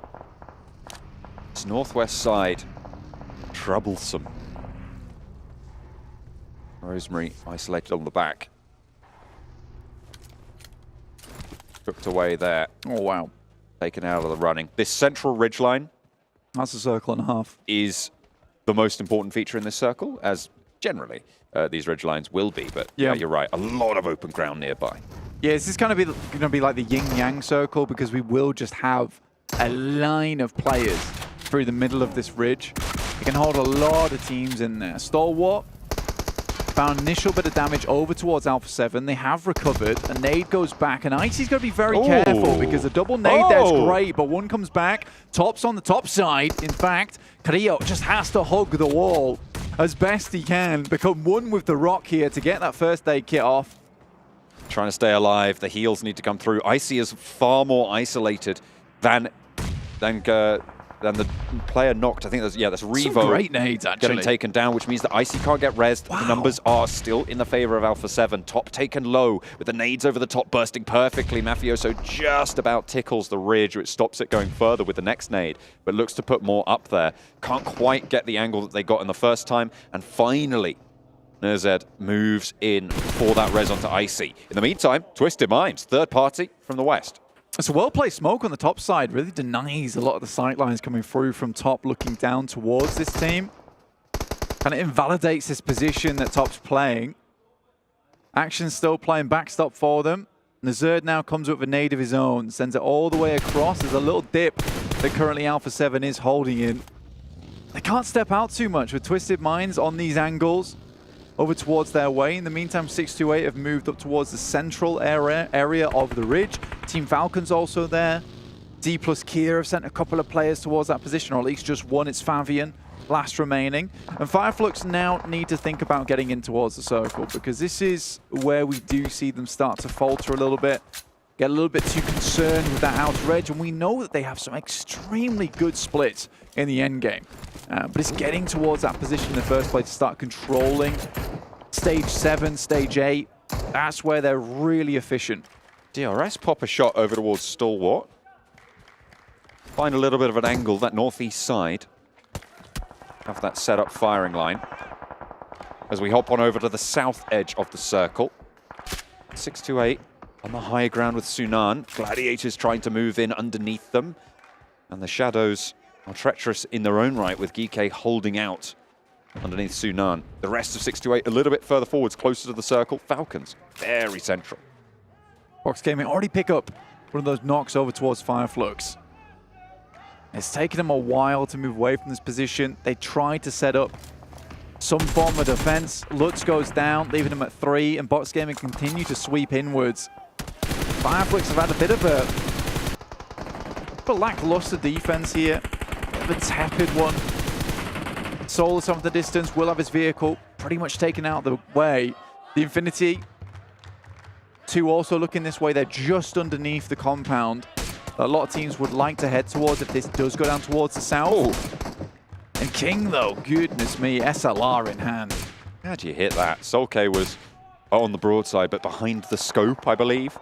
It's northwest side. Troublesome. Rosemary isolated on the back. Cooked away there. Oh, wow. Taken out of the running. This central ridgeline. That's a circle and a half. Is the most important feature in this circle, as generally these ridgelines will be. But yeah, you're right. A lot of open ground nearby. Yeah, this is going to be like the yin-yang circle, because we will just have a line of players through the middle of this ridge. You can hold a lot of teams in there. Stalwart found initial bit of damage over towards Alpha7. They have recovered. A nade goes back, and Icy's got to be very careful, because a double nade there's great, but one comes back. Top's on the top side. In fact, KIA just has to hug the wall as best he can. Become one with the rock here to get that first aid kit off. Trying to stay alive. The heals need to come through. Icy is far more isolated than the player knocked. I think that's Revo. Some great nades, actually. Getting taken down, which means that Icy can't get rezzed. Wow. The numbers are still in the favor of Alpha7. Top taken low with the nades over the top bursting perfectly. Mafioso just about tickles the ridge, which stops it going further with the next nade, but looks to put more up there. Can't quite get the angle that they got in the first time. And finally, Nerzed moves in for that res onto Icy. In the meantime, Twisted Minds, third party from the west. It's a well-placed smoke on the top side. Really denies a lot of the sight lines coming through from top, looking down towards this team. Kind of invalidates this position that top's playing. Action still playing backstop for them. Nerzed now comes with a nade of his own, sends it all the way across. There's a little dip that currently Alpha7 is holding in. They can't step out too much with Twisted Minds on these angles over towards their way. In the meantime, 628 have moved up towards the central area of the ridge. Team Falcon's also there. Dplus KIA have sent a couple of players towards that position, or at least just one. It's Favian, last remaining. And Fireflux now need to think about getting in towards the circle, because this is where we do see them start to falter a little bit, get a little bit too concerned with that outer edge. And we know that they have some extremely good splits in the end game. But it's getting towards that position in the first place to start controlling stage 7, stage 8. That's where they're really efficient. DRS pop a shot over towards Stalwart. Find a little bit of an angle, that northeast side. Have that set up firing line. As we hop on over to the south edge of the circle. 628 on the high ground with Sunan. Gladiators trying to move in underneath them. And the Shadows are treacherous in their own right, with GK holding out underneath Sunan. The rest of 628 a little bit further forwards, closer to the circle. Falcons, very central. Fox Gaming already pick up one of those knocks over towards Fireflux. It's taken them a while to move away from this position. They tried to set up some form of defense. Lutz goes down, leaving them at 3, and Box Gaming continue to sweep inwards. Fireflux have had a bit of a lackluster defense here. A tepid one. Solus off the distance, will have his vehicle pretty much taken out of the way. The Infinity 2 also looking this way. They're just underneath the compound. A lot of teams would like to head towards if this does go down towards the south. Oh. And King, though, goodness me, SLR in hand. How do you hit that? Solke was on the broadside, but behind the scope, I believe.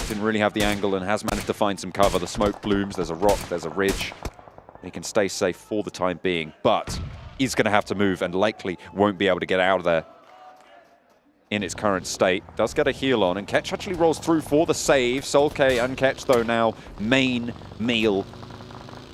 Didn't really have the angle and has managed to find some cover. The smoke blooms, there's a rock, there's a ridge. He can stay safe for the time being, but he's going to have to move and likely won't be able to get out of there in its current state. Does get a heal on, and Ketch actually rolls through for the save. Solke and Ketch, though, now main meal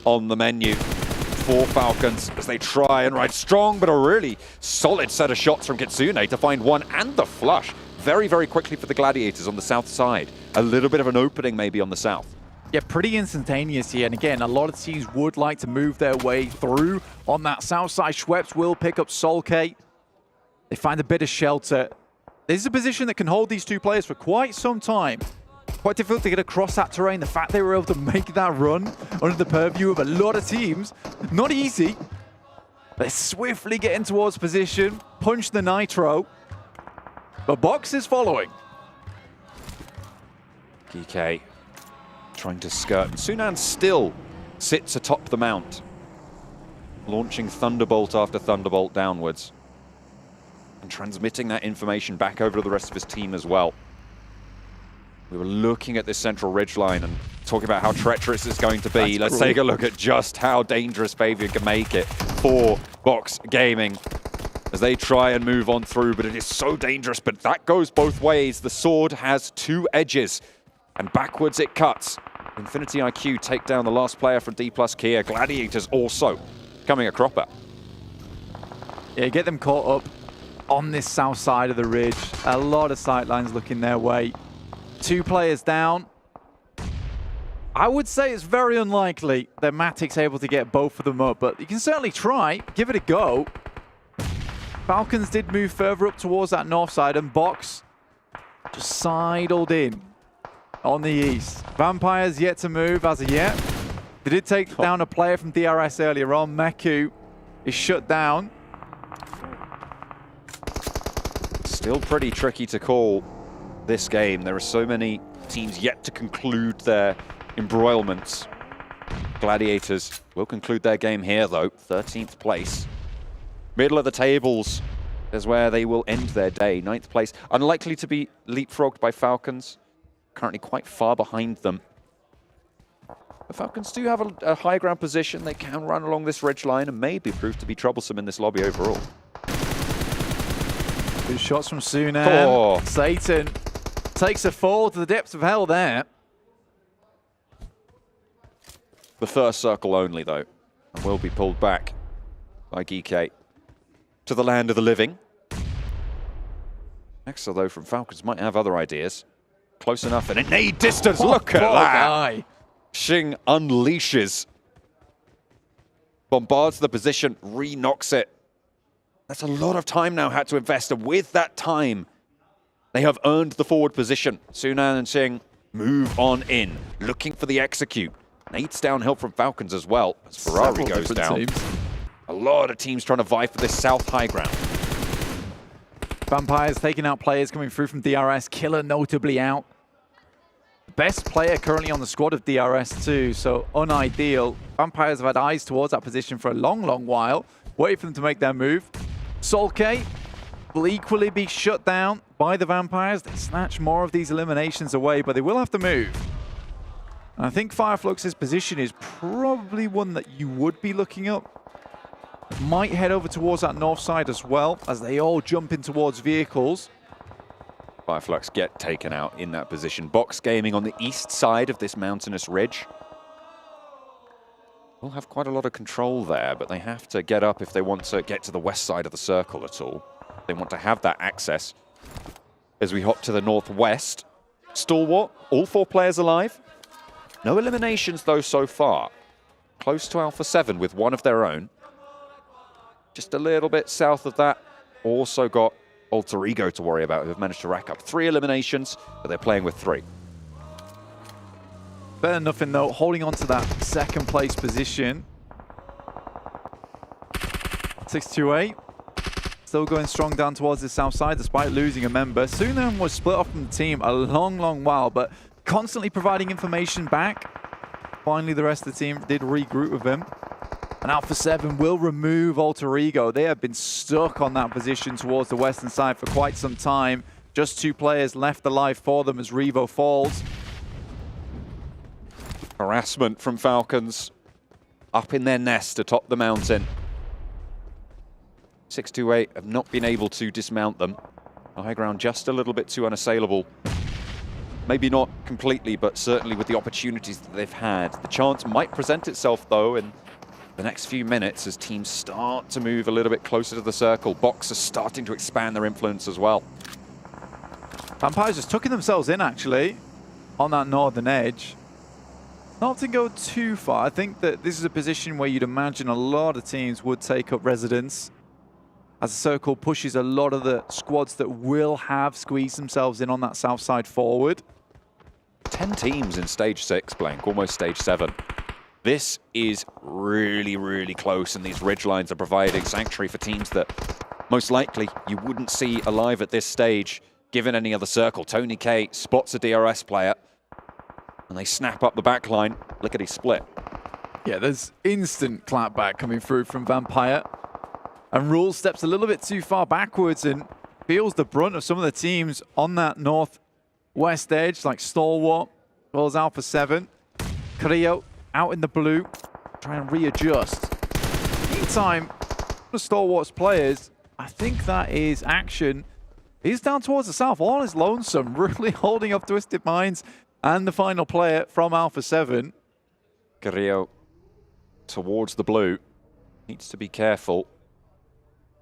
on the menu for Falcons as they try and ride strong, but a really solid set of shots from Kitsune to find one and the flush very, very quickly for the Gladiators on the south side. A little bit of an opening maybe on the south. Yeah, pretty instantaneous here. And again, a lot of teams would like to move their way through on that south side. Schweppes will pick up Solke. They find a bit of shelter. This is a position that can hold these two players for quite some time. Quite difficult to get across that terrain. The fact they were able to make that run under the purview of a lot of teams, not easy. They're swiftly getting towards position. Punch the Nitro. But Box is following. GK trying to skirt. Sunan still sits atop the mount, launching Thunderbolt after Thunderbolt downwards and transmitting that information back over to the rest of his team as well. We were looking at this central ridgeline and talking about how treacherous it's going to be. Let's take a look at just how dangerous Fabian can make it for Box Gaming as they try and move on through, but it is so dangerous. But that goes both ways. The sword has two edges, and backwards it cuts. Infinity IQ take down the last player from Dplus KIA. Gladiators also becoming a cropper. Yeah, get them caught up on this south side of the ridge. A lot of sightlines looking their way. 2 players down. I would say it's very unlikely that Matic's able to get both of them up, but you can certainly try, give it a go. Falcons did move further up towards that north side, and Box just sidled in on the east. Vampires yet to move as of yet. They did take down a player from DRS earlier on. Meku is shut down. Still pretty tricky to call this game. There are so many teams yet to conclude their embroilments. Gladiators will conclude their game here, though. 13th place. Middle of the tables is where they will end their day. 9th place. Unlikely to be leapfrogged by Falcons. Currently quite far behind them. The Falcons do have a high ground position. They can run along this ridgeline and maybe prove to be troublesome in this lobby overall. Good shots from Sunan. Oh. Satan takes a fall to the depths of hell there. The first circle only, though, and will be pulled back by GK to the land of the living. Nexa, though, from Falcons might have other ideas. Close enough and in a distance. Look at that. Guy. Xing unleashes. Bombards the position, re-knocks it. That's a lot of time now had to invest, and with that time, they have earned the forward position. Sunan and Xing move on in, looking for the execute. Nate's downhill from Falcons as well, as Ferrari goes down. Teams. A lot of teams trying to vie for this south high ground. Vampires taking out players coming through from DRS. Killer notably out. Best player currently on the squad of DRS too, so unideal. Vampires have had eyes towards that position for a long, long while. Wait for them to make their move. Solke will equally be shut down by the Vampires. They snatch more of these eliminations away, but they will have to move. And I think Fireflux's position is probably one that you would be looking up. Might head over towards that north side as well, as they all jump in towards vehicles. Fireflux get taken out in that position. Box Gaming on the east side of this mountainous ridge. Will have quite a lot of control there, but they have to get up if they want to get to the west side of the circle at all. They want to have that access. As we hop to the northwest, Stalwart, all 4 players alive. No eliminations though so far. Close to Alpha7 with one of their own. Just a little bit south of that, also got Alter Ego to worry about, who have managed to rack up 3 eliminations, but they're playing with 3. Better than nothing though, holding on to that second place position. 628. Still going strong down towards the south side despite losing a member. Sunan was split off from the team a long, long while, but constantly providing information back. Finally, the rest of the team did regroup with him. And Alpha7 will remove Alter Ego. They have been stuck on that position towards the western side for quite some time. Just 2 players left alive for them as Revo falls. Harassment from Falcons up in their nest atop the mountain. 628 have not been able to dismount them. The high ground just a little bit too unassailable. Maybe not completely, but certainly with the opportunities that they've had. The chance might present itself, though, in the next few minutes as teams start to move a little bit closer to the circle. Box are starting to expand their influence as well. Vampires just tucking themselves in, actually, on that northern edge. Not to go too far. I think that this is a position where you'd imagine a lot of teams would take up residence, as the circle pushes a lot of the squads that will have squeezed themselves in on that south side forward. 10 teams in stage 6, Blank, almost stage 7. This is really, really close, and these ridgelines are providing sanctuary for teams that most likely you wouldn't see alive at this stage, given any other circle. Tony K spots a DRS player, and they snap up the back line. Lickety split. Yeah, there's instant clapback coming through from Vampire. And Rule steps a little bit too far backwards and feels the brunt of some of the teams on that north west edge, like Stalwart, as well as Alpha7. KIA out in the blue, try and readjust. Meantime, the Stalwart's players, I think that is action. He's down towards the south, all is lonesome, really holding up Twisted Minds and the final player from Alpha7. KIA towards the blue. Needs to be careful.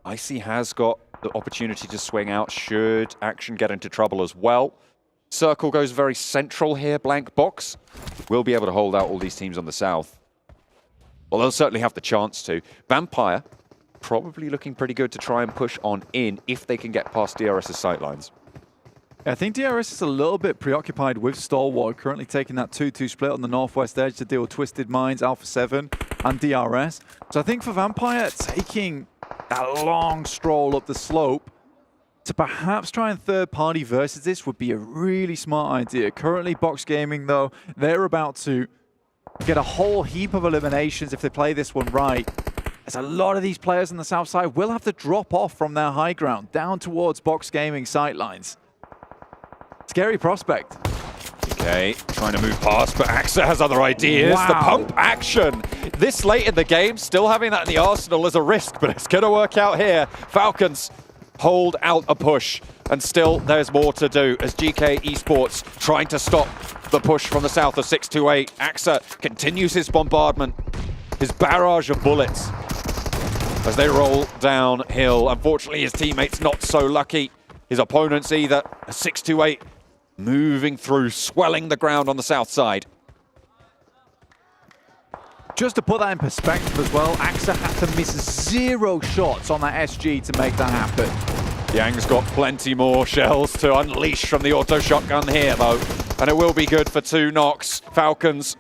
Icy has got the opportunity to swing out should action get into trouble as well. Circle goes very central here, blank box. We'll be able to hold out all these teams on the south. Well, they'll certainly have the chance to. Vampire probably looking pretty good to try and push on in if they can get past DRS's sightlines. I think DRS is a little bit preoccupied with Stalwart, currently taking that 2-2 split on the northwest edge to deal with Twisted Minds, Alpha7 and DRS. So I think for Vampire, taking that long stroll up the slope to perhaps try and third-party versus this would be a really smart idea. Currently, Box Gaming, though, they're about to get a whole heap of eliminations if they play this one right. As a lot of these players on the south side will have to drop off from their high ground down towards Box Gaming sightlines. Scary prospect. Okay, trying to move past, but Axa has other ideas. Wow. The pump action. This late in the game, still having that in the arsenal is a risk, but it's going to work out here. Falcons hold out a push, and still there's more to do as GK Esports trying to stop the push from the south of 628. Axa continues his bombardment, his barrage of bullets as they roll downhill. Unfortunately, his teammates not so lucky. His opponents either. 628 moving through, swelling the ground on the south side. Just to put that in perspective as well, Axa had to miss 0 shots on that SG to make that happen. Yang's got plenty more shells to unleash from the auto shotgun here, though. And it will be good for 2 knocks. Falcons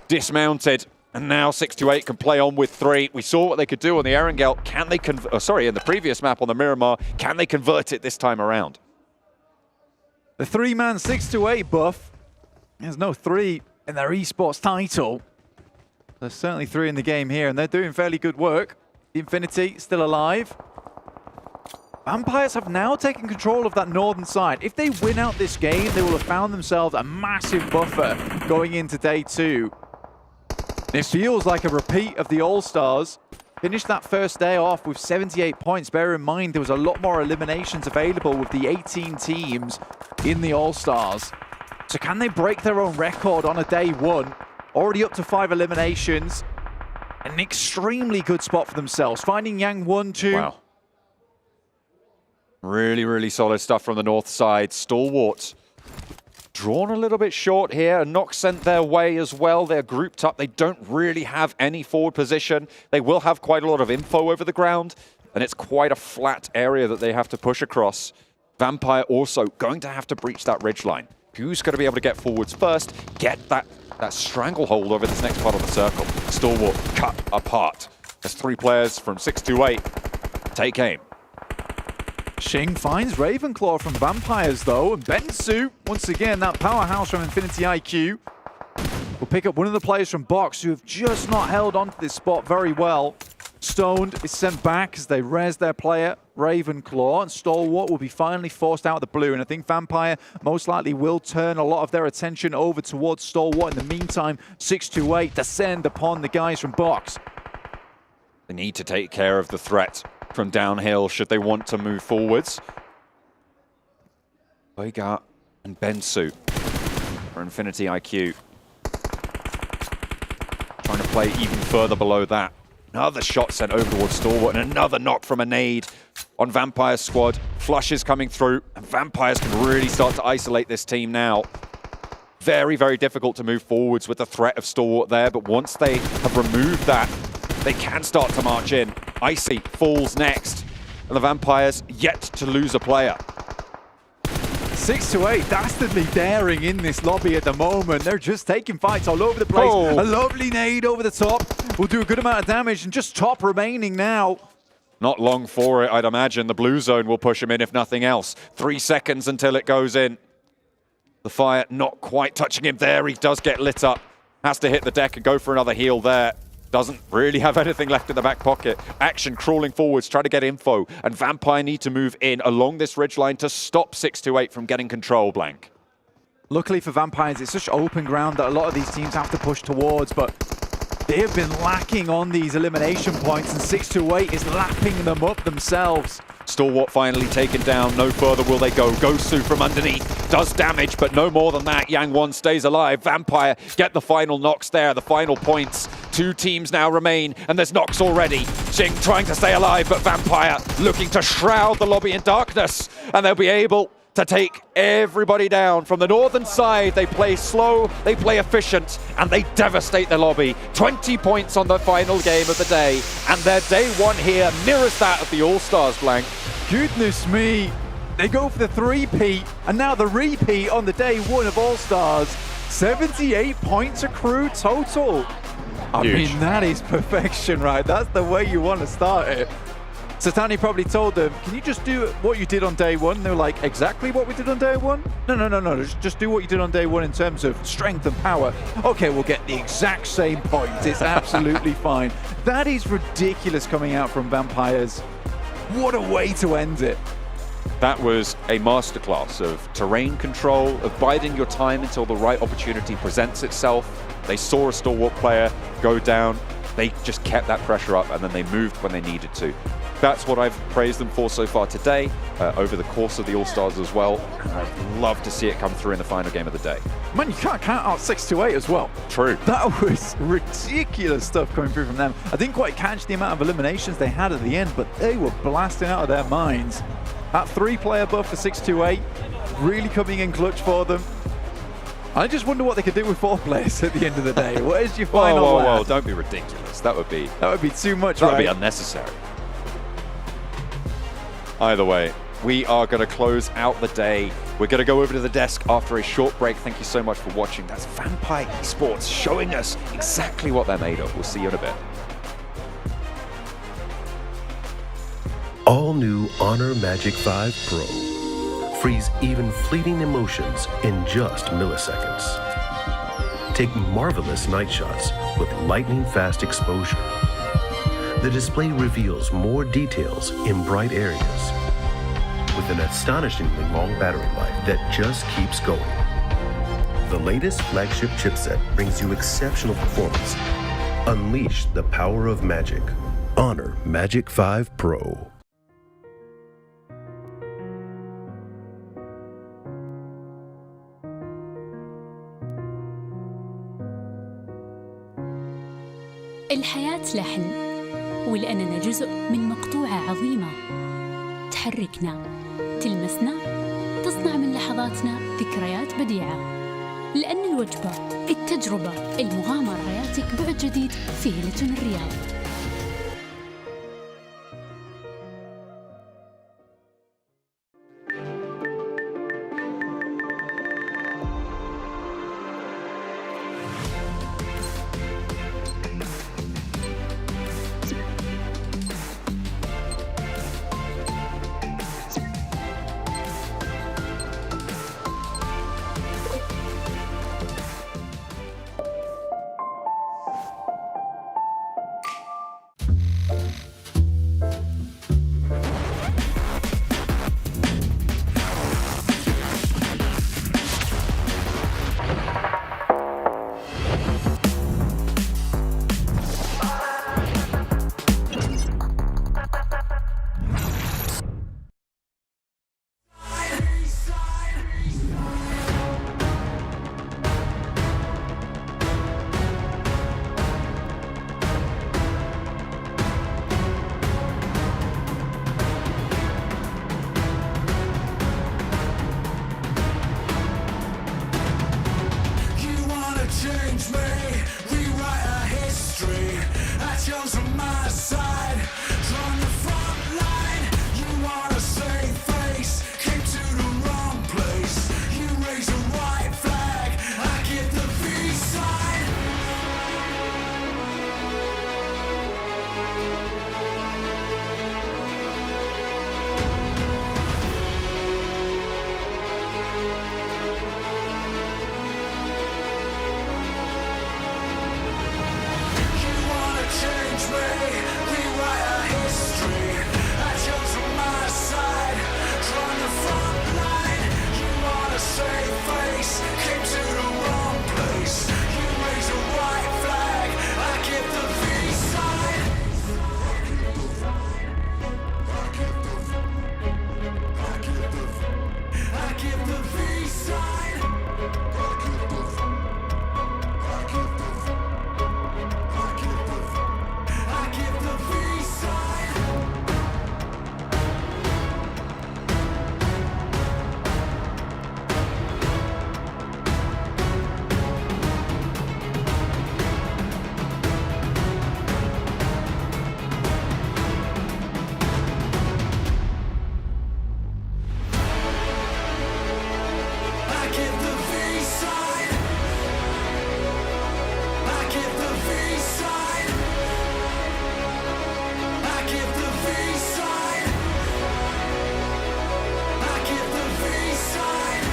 dismounted. And now 628 can play on with 3. We saw what they could do on the Erangel. Can they in the previous map on the Miramar, can they convert it this time around? The 3-man 628 buff. There's no 3 in their esports title. There's certainly 3 in the game here, and they're doing fairly good work. Infinity still alive. Vampires have now taken control of that northern side. If they win out this game, they will have found themselves a massive buffer going into day 2. And it feels like a repeat of the All-Stars. Finished that first day off with 78 points. Bear in mind, there was a lot more eliminations available with the 18 teams in the All-Stars. So can they break their own record on a day 1? Already up to 5 eliminations. An extremely good spot for themselves. Finding Yang 1-2. Wow. Really, really solid stuff from the north side. Stalwart drawn a little bit short here. A knock sent their way as well. They're grouped up. They don't really have any forward position. They will have quite a lot of info over the ground, and it's quite a flat area that they have to push across. Vampire also going to have to breach that ridgeline. Who's going to be able to get forwards first? Get that stranglehold over this next part of the circle. Stalwart cut apart as 3 players from 628 take aim. Xing finds Ravenclaw from Vampires, though, and Bensu, once again, that powerhouse from Infinity IQ, will pick up one of the players from Box who have just not held onto this spot very well. Stoned is sent back as they res their player, Ravenclaw, and Stalwart will be finally forced out of the blue, and I think Vampire most likely will turn a lot of their attention over towards Stalwart. In the meantime, 628 descend upon the guys from Box. They need to take care of the threat from downhill should they want to move forwards. Boyga and Bensu for Infinity IQ. Trying to play even further below that. Another shot sent over towards Stalwart and another knock from a nade on Vampire's squad. Flush is coming through and Vampires can really start to isolate this team now. Very, very difficult to move forwards with the threat of Stalwart there, but once they have removed that, they can start to march in. Icy falls next, and the Vampires yet to lose a player. 628 dastardly daring in this lobby at the moment. They're just taking fights all over the place. Oh. A lovely nade over the top will do a good amount of damage, and just top remaining now. Not long for it, I'd imagine. The blue zone will push him in if nothing else. 3 seconds until it goes in. The fire not quite touching him there. He does get lit up. Has to hit the deck and go for another heal there. doesn't really have anything left in the back pocket. Action crawling forwards, try to get info, and Vampire need to move in along this ridgeline to stop 628 from getting control, Blank. Luckily for Vampires, it's such open ground that a lot of these teams have to push towards, but they have been lacking on these elimination points, and 628 is lapping them up themselves. Stalwart finally taken down. No further will they go. Gosu from underneath does damage, but no more than that. Yang Won stays alive. Vampire get the final knocks there, the final points. 2 teams now remain, and there's knocks already. Xing trying to stay alive, but Vampire looking to shroud the lobby in darkness, and they'll be able to take everybody down. From the northern side, they play slow, they play efficient, and they devastate the lobby. 20 points on the final game of the day, and their day 1 here mirrors that of the All-Stars, Blank. Goodness me, they go for the 3-peat, and now the repeat on the day 1 of All-Stars. 78 points accrued total. I Huge. mean, that is perfection, right? That's the way you want to start it. Satani probably told them, can you just do what you did on day 1? And they were like, exactly what we did on day 1? No. Just do what you did on day 1 in terms of strength and power. Okay, we'll get the exact same points. It's absolutely fine. That is ridiculous coming out from Vampires. What a way to end it. That was a masterclass of terrain control, of biding your time until the right opportunity presents itself. They saw a Stalwart player go down. They just kept that pressure up, and then they moved when they needed to. That's what I've praised them for so far today, over the course of the All-Stars as well. And I'd love to see it come through in the final game of the day. Man, you can't count out 628 as well. True. That was ridiculous stuff coming through from them. I didn't quite catch the amount of eliminations they had at the end, but they were blasting out of their minds. That 3-player buff for 628, really coming in clutch for them. I just wonder what they could do with 4 players at the end of the day. What is your final Whoa, don't be ridiculous. That would be too much, That right? would be unnecessary. Either way, we are going to close out the day. We're going to go over to the desk after a short break. Thank you so much for watching. That's Vampire Esports showing us exactly what they're made of. We'll see you in a bit. All new Honor Magic 5 Pro. Freeze even fleeting emotions in just milliseconds. Take marvelous night shots with lightning-fast exposure. The display reveals more details in bright areas with an astonishingly long battery life that just keeps going. The latest flagship chipset brings you exceptional performance. Unleash the power of magic. Honor Magic 5 Pro. الحياة لحن، ولأننا جزء من مقطوعة عظيمة تحركنا، تلمسنا، تصنع من لحظاتنا ذكريات بديعة. لأن الوجبة، التجربة، المغامرة، حياتك بعد جديد في هيلتون الرياض. Change me, rewrite our history. That yours on my side, on the front line. You want to save face, came to the wrong place. You raise a white flag, I give the peace sign. give the V sign. I give the V sign. I give the V sign. I give the V sign. I give the V sign. I give the V sign. I give the V sign.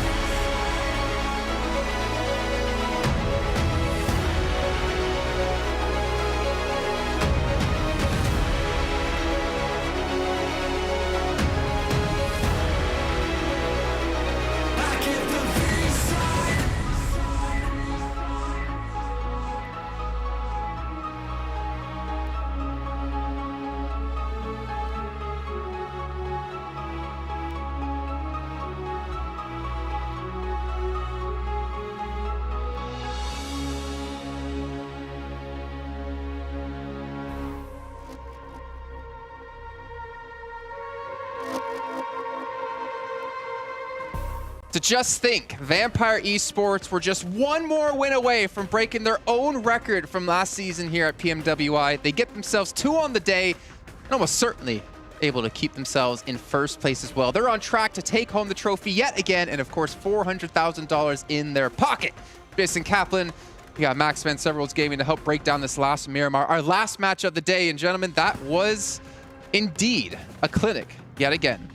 To just think, Vampire Esports were just one more win away from breaking their own record from last season here at PMWI. They get themselves 2 on the day, and almost certainly able to keep themselves in first place as well. They're on track to take home the trophy yet again, and of course, $400,000 in their pocket. Jason Kaplan, we got Maxman Severalds Gaming to help break down this last Miramar, our last match of the day. And gentlemen, that was indeed a clinic yet again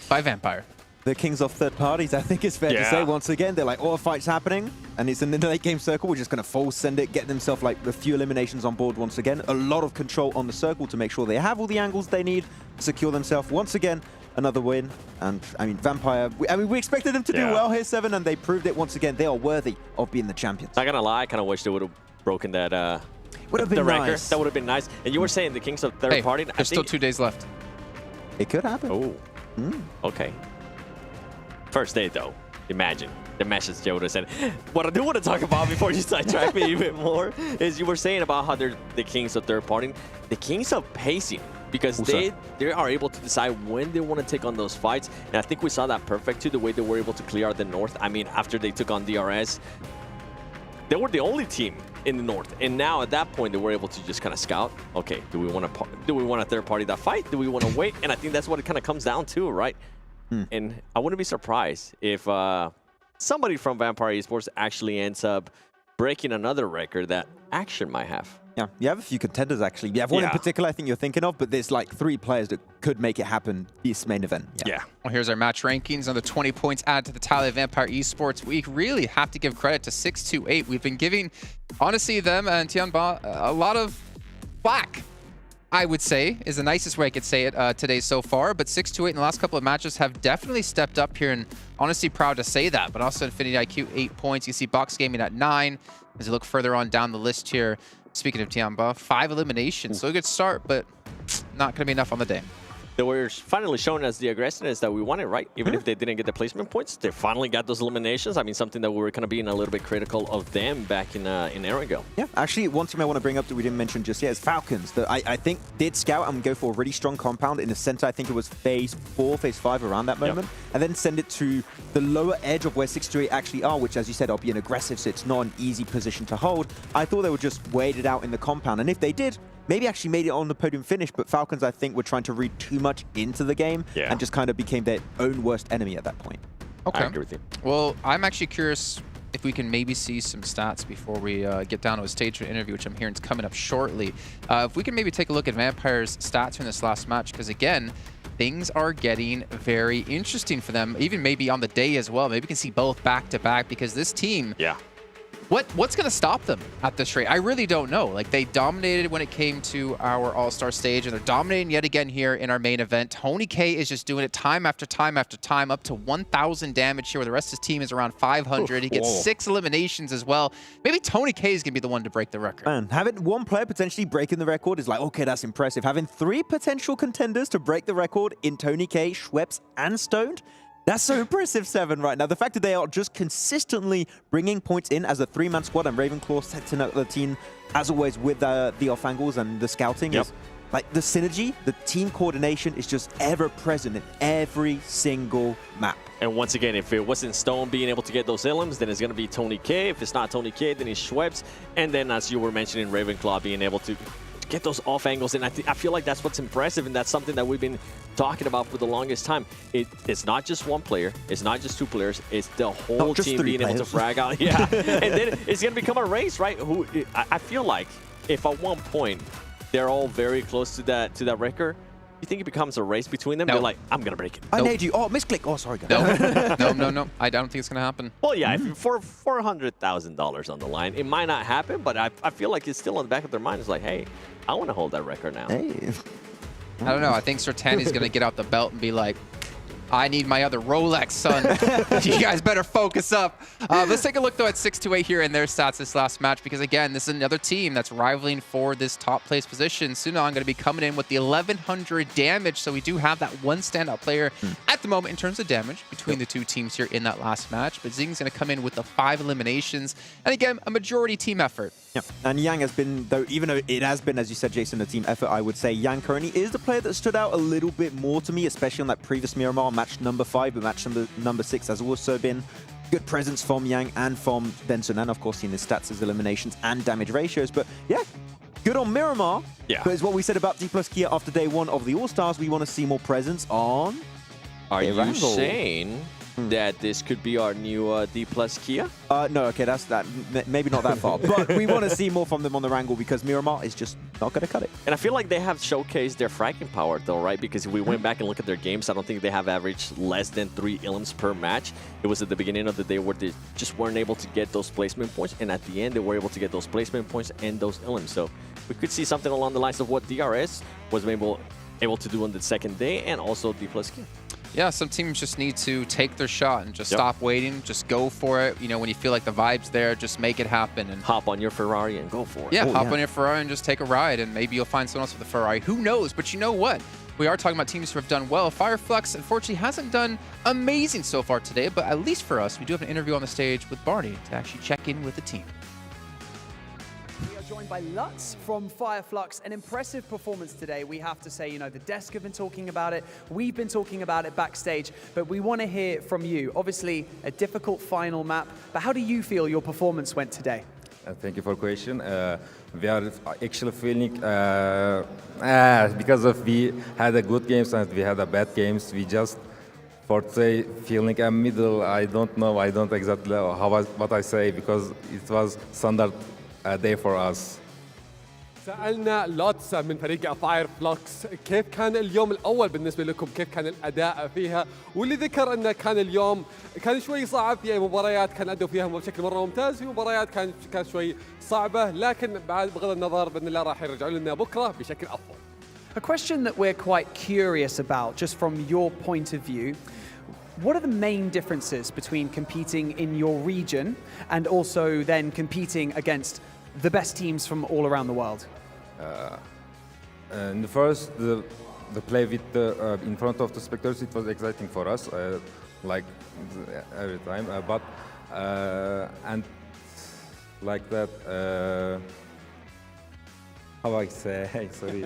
by Vampire. The kings of third parties, I think it's fair to say. Once again, they're like, all the fights happening, and it's in the late game circle. We're just going to full send it, get themselves like a few eliminations on board once again. A lot of control on the circle to make sure they have all the angles they need, secure themselves. Once again, another win. And I mean, Vampire, we expected them to do well here, Seven, and they proved it once again. They are worthy of being the champions. Not gonna lie, I kind of wish they would have broken that would have been the record. nice. That would have been nice. And you were saying the kings of third party. There's still 2 days left. It could happen. Oh, okay. First day, though, imagine the message Joe said. What I do want to talk about before you sidetrack me even more is you were saying about how they're the kings of third party. The kings of pacing, because they are able to decide when they want to take on those fights. And I think we saw that perfect too, the way they were able to clear out the North. I mean, after they took on DRS, they were the only team in the North. And now at that point, they were able to just kind of scout. Okay, do we want a third party that fight? Do we want to wait? And I think that's what it kind of comes down to, right? And I wouldn't be surprised if somebody from Vampire Esports actually ends up breaking another record that Action might have. Yeah, you have a few contenders, actually. You have one in particular I think you're thinking of, but there's like 3 players that could make it happen this main event. Well, here's our match rankings. Another 20 points added to the tally of Vampire Esports. We really have to give credit to 628. We've been giving, honestly, them and Tianba a lot of flack, I would say, is the nicest way I could say it today so far. But 628 in the last couple of matches have definitely stepped up here, and honestly proud to say that. But also Infinity IQ, 8 points. You see Box Gaming at 9. As you look further on down the list here, speaking of Tianba, 5 eliminations. So a good start, but not going to be enough on the day. They were finally showing us the aggressiveness that we wanted, right? Even if they didn't get the placement points, they finally got those eliminations. I mean, something that we were kind of being a little bit critical of them back in Erangel. Yeah, actually, one team I want to bring up that we didn't mention just yet is Falcons, that I think did scout and go for a really strong compound in the center. I think it was phase 4, phase 5 around that moment, and then send it to the lower edge of where 628 actually are, which, as you said, are being aggressive, so it's not an easy position to hold. I thought they would just wait it out in the compound, and if they did, maybe actually made it on the podium finish, but Falcons, I think, were trying to read too much into the game and just kind of became their own worst enemy at that point. Okay. I agree with you. Well, I'm actually curious if we can maybe see some stats before we get down to a stage interview, which I'm hearing is coming up shortly. If we can maybe take a look at Vampire's stats in this last match, because again, things are getting very interesting for them, even maybe on the day as well. Maybe we can see both back-to-back, because this team... What's going to stop them at this rate? I really don't know. Like, they dominated when it came to our All-Star stage, and they're dominating yet again here in our main event. Tony K is just doing it time after time after time, up to 1,000 damage here, where the rest of his team is around 500. He gets 6 eliminations as well. Maybe Tony K is going to be the one to break the record. Man, having one player potentially breaking the record is like, okay, that's impressive. Having 3 potential contenders to break the record in Tony K, Schweppes, and Stoned, That's so impressive, 7 right now. The fact that they are just consistently bringing points in as a 3-man squad, and Ravenclaw setting up the team, as always, with the off angles and the scouting. Is, like, the synergy, the team coordination is just ever present in every single map. And once again, if it wasn't Stone being able to get those ilims, then it's going to be Tony K. If it's not Tony K, then it's Schweppes. And then, as you were mentioning, Ravenclaw being able to get those off angles. And I feel like that's what's impressive, and that's something that we've been talking about for the longest time. It's not just one player, it's not just 2 players, it's the whole team being able to frag out. Yeah, and then it's going to become a race, right? I feel like if at one point they're all very close to that record, you think it becomes a race between them? No. They're like, I'm going to break it. I made you. Oh, misclick. Oh, sorry, guys. No. I don't think it's going to happen. Well, yeah, if for $400,000 on the line, it might not happen, but I feel like it's still on the back of their mind. It's like, hey, I want to hold that record now. Hey. I don't know. I think Sertani's going to get out the belt and be like, I need my other Rolex, son. You guys better focus up. Let's take a look, though, at 628 here and their stats this last match, because, again, this is another team that's rivaling for this top place position. Sunon going to be coming in with the 1,100 damage, so we do have that one standout player at the moment in terms of damage between the 2 teams here in that last match. But Zing's going to come in with the 5 eliminations. And, again, a majority team effort. Yeah, and Yang has been, even though it has been, as you said, Jason, a team effort, I would say Yang currently is the player that stood out a little bit more to me, especially on that previous Miramar match number 5, but match number 6 has also been good presence from Yang and from Benson, and of course seeing his stats, his eliminations and damage ratios. But yeah, good on Miramar. Yeah. But it's what we said about Dplus KIA after day 1 of the All-Stars. We want to see more presence on Are you Erangel. saying that this could be our new Dplus KIA? No, okay, that's that. Maybe not that far. But we want to see more from them on the Erangel, because Miramar is just not going to cut it. And I feel like they have showcased their fragging power, though, right? Because if we went back and look at their games, I don't think they have averaged less than 3 ilims per match. It was at the beginning of the day where they just weren't able to get those placement points, and at the end, they were able to get those placement points and those ilims. So we could see something along the lines of what DRS was able to do on the second day, and also Dplus KIA. Yeah, some teams just need to take their shot and just stop waiting, just go for it. You know, when you feel like the vibe's there, just make it happen. And hop on your Ferrari and go for it. Yeah, hop on your Ferrari and just take a ride, and maybe you'll find someone else with a Ferrari. Who knows? But you know what? We are talking about teams who have done well. Flux, unfortunately, hasn't done amazing so far today, but at least for us, we do have an interview on the stage with Barney to actually check in with the team. We are joined by Lutz from Flux. An impressive performance today, we have to say. You know, the desk have been talking about it, we've been talking about it backstage, but we want to hear from you. Obviously, a difficult final map, but how do you feel your performance went today? Thank you for the question. We are actually feeling, because of we had a good games and we had a bad games, we just, for say, feeling a middle. I don't know, I don't exactly know what I say, because it was standard day for us. سألنا لوتس من فريق فلوكس كيف كان اليوم الأول بالنسبة لكم، كيف كان الأداء فيها، واللي ذكر أنه كان اليوم كان شوي صعب. في مباريات كان أدوا فيها بشكل مرة ممتاز، في مباريات كانت شوي صعبة، لكن بغض النظر بإذن الله راح يرجعوا لنا بكرة بشكل أفضل. A question that we're quite curious about, just from your point of view, what are the main differences between competing in your region and also then competing against the best teams from all around the world? And first, the play with the in front of the spectators, it was exciting for us, like every time. But and like that, how I say, sorry.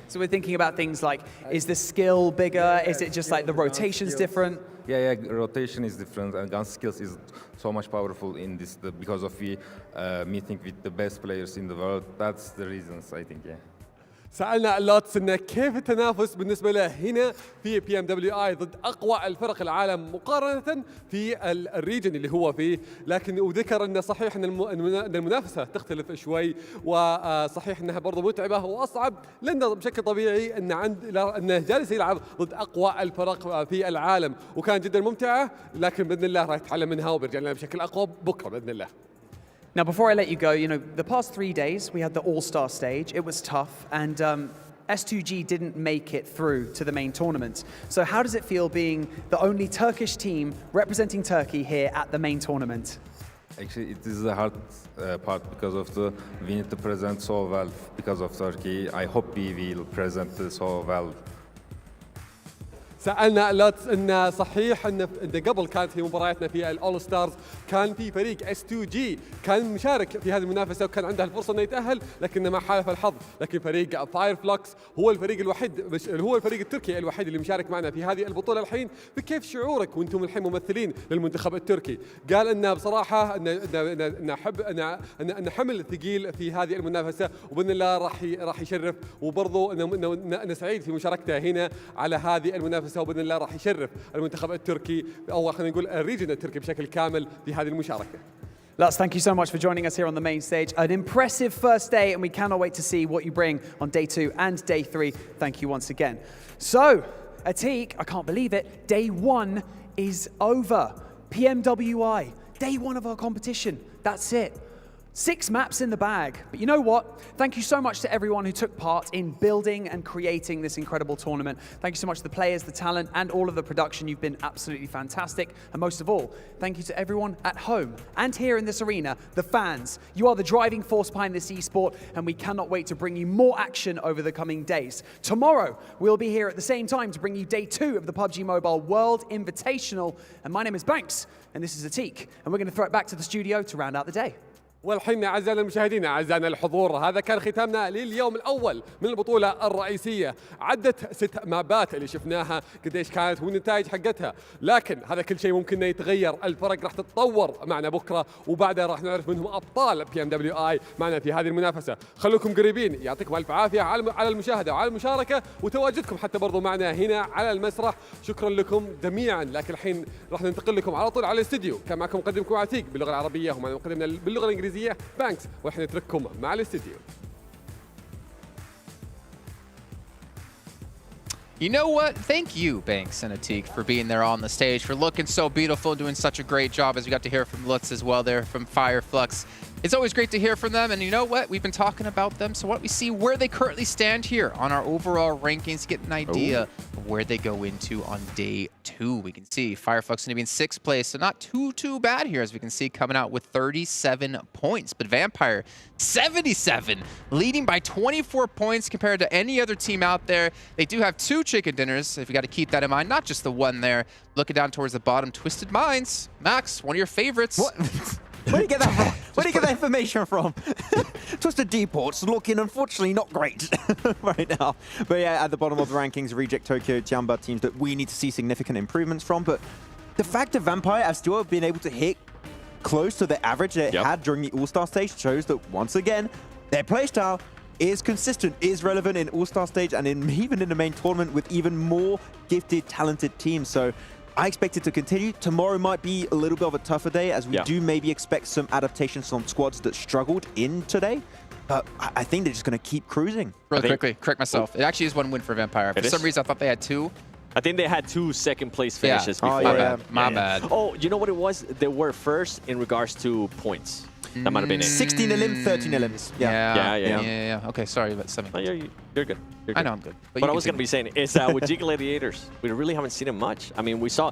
So we're thinking about things like, is the skill bigger? Is it just like the rotation's different? Yeah, rotation is different, and gun skills is so much powerful in this because of we meeting with the best players in the world. That's the reasons, I think, yeah. سألنا لوتس إنه كيف التنافس بالنسبة له هنا في PMWI ضد أقوى الفرق العالم مقارنة في الريجن اللي هو فيه، لكن وذكر إنه صحيح إن المنافسة تختلف شوي، وصحيح إنها برضه متعبة وأصعب، لأنه بشكل طبيعي إنه جالس يلعب ضد أقوى الفرق في العالم، وكان جدا ممتعة، لكن بإذن الله راح يتعلم منها وبيرجع لنا بشكل أقوى بكرة بإذن الله. Now, before I let you go, you know, the past 3 days, we had the All-Star Stage. It was tough, and S2G didn't make it through to the main tournament. So how does it feel being the only Turkish team representing Turkey here at the main tournament? Actually, it is the hard part because of we need to present so well because of Turkey. I hope we will present so well. سالنا لوتس ان صحيح ان قبل كانت في مبارياتنا في الاول ستارز كان في فريق S2G كان مشارك في هذه المنافسه وكان عنده الفرصه انه يتاهل لكن ما حالف الحظ، لكن فريق فاير فلوكس هو الفريق الوحيد هو الفريق التركي الوحيد اللي مشارك معنا في هذه البطوله الحين. فكيف شعورك وانتم الحين ممثلين للمنتخب التركي؟ قال ان بصراحه ان حمل ثقيل في هذه المنافسه وباذن الله راح يشرف، وبرضه أنا سعيد في مشاركته هنا على هذه المنافسه وباذن الله راح يشرف المنتخب التركي او خلينا نقول الريجن التركي بشكل كامل في هذه المشاركه. Lutz, thank you so much for joining us here on the main stage. An impressive first day, and we cannot wait to see what you bring on day 2 and day 3. Thank you once again. So, Atik, I can't believe it, day 1 is over. PMWI, day 1 of our competition. That's it. 6 maps in the bag. But you know what? Thank you so much to everyone who took part in building and creating this incredible tournament. Thank you so much to the players, the talent, and all of the production. You've been absolutely fantastic. And most of all, thank you to everyone at home and here in this arena, the fans. You are the driving force behind this esport, and we cannot wait to bring you more action over the coming days. Tomorrow, we'll be here at the same time to bring you day 2 of the PUBG Mobile World Invitational. And my name is Banks, and this is Atik. And we're going to throw it back to the studio to round out the day. والحين أعزائنا المشاهدين أعزائنا الحضور، هذا كان ختامنا لليوم الأول من البطولة الرئيسية. عدت 6 مابات اللي شفناها قديش كانت والنتائج حقتها، لكن هذا كل شيء ممكن يتغير. الفرق راح تتطور معنا بكرة وبعدها راح نعرف منهم أبطال PMWI معنا في هذه المنافسة. خلوكم قريبين، يعطيكم ألف عافية على المشاهدة وعلى المشاركة وتواجدكم حتى برضو معنا هنا على المسرح. شكرا لكم جميعا. لكن الحين راح ننتقل لكم على طول على الاستديو. كان معكم مقدمكم عتيق باللغة العربية ومعنا مقدمنا باللغة الإنجليزية بانكس، واحنا نترككم مع الاستديو. You know what? Thank you, Banks and Atik, for being there on the stage, for looking so beautiful, doing such a great job, as we got to hear from Lutz as well there from Fire Flux. It's always great to hear from them, and you know what? We've been talking about them, so why don't we see where they currently stand here on our overall rankings, get an idea of where they go into on day 2. We can see Fire Flux going to be in 6th place, so not too bad here, as we can see, coming out with 37 points. But Vampire, 77, leading by 24 points compared to any other team out there. They do have 2 chicken dinners, if you got to keep that in mind, not just the one there. Looking down towards the bottom, Twisted Minds. Max, one of your favorites. What? Where do you get that from? Where do you get that information from? Twisted Dports looking, unfortunately, not great right now. But yeah, at the bottom of the rankings, Reject Tokyo, Tiamba, teams that we need to see significant improvements from. But the fact that Vampire have still been able to hit close to the average they had during the All-Star stage shows that, once again, their playstyle is consistent, is relevant in All-Star stage and even in the main tournament with even more gifted, talented teams. So I expect it to continue. Tomorrow might be a little bit of a tougher day, as we do maybe expect some adaptations on squads that struggled in today. But I think they're just going to keep cruising. Really quickly, correct myself. It actually is 1 win for Vampire. For some reason, I thought they had 2. I think they had 2 second-place finishes before. My bad. Oh, you know what it was? They were first in regards to points. That might have been it. 16 elims, 13 elims. Yeah. Okay, sorry about something. Oh, you're good. I know I'm good. But I was going to be saying is with G Gladiators, we really haven't seen them much. I mean, we saw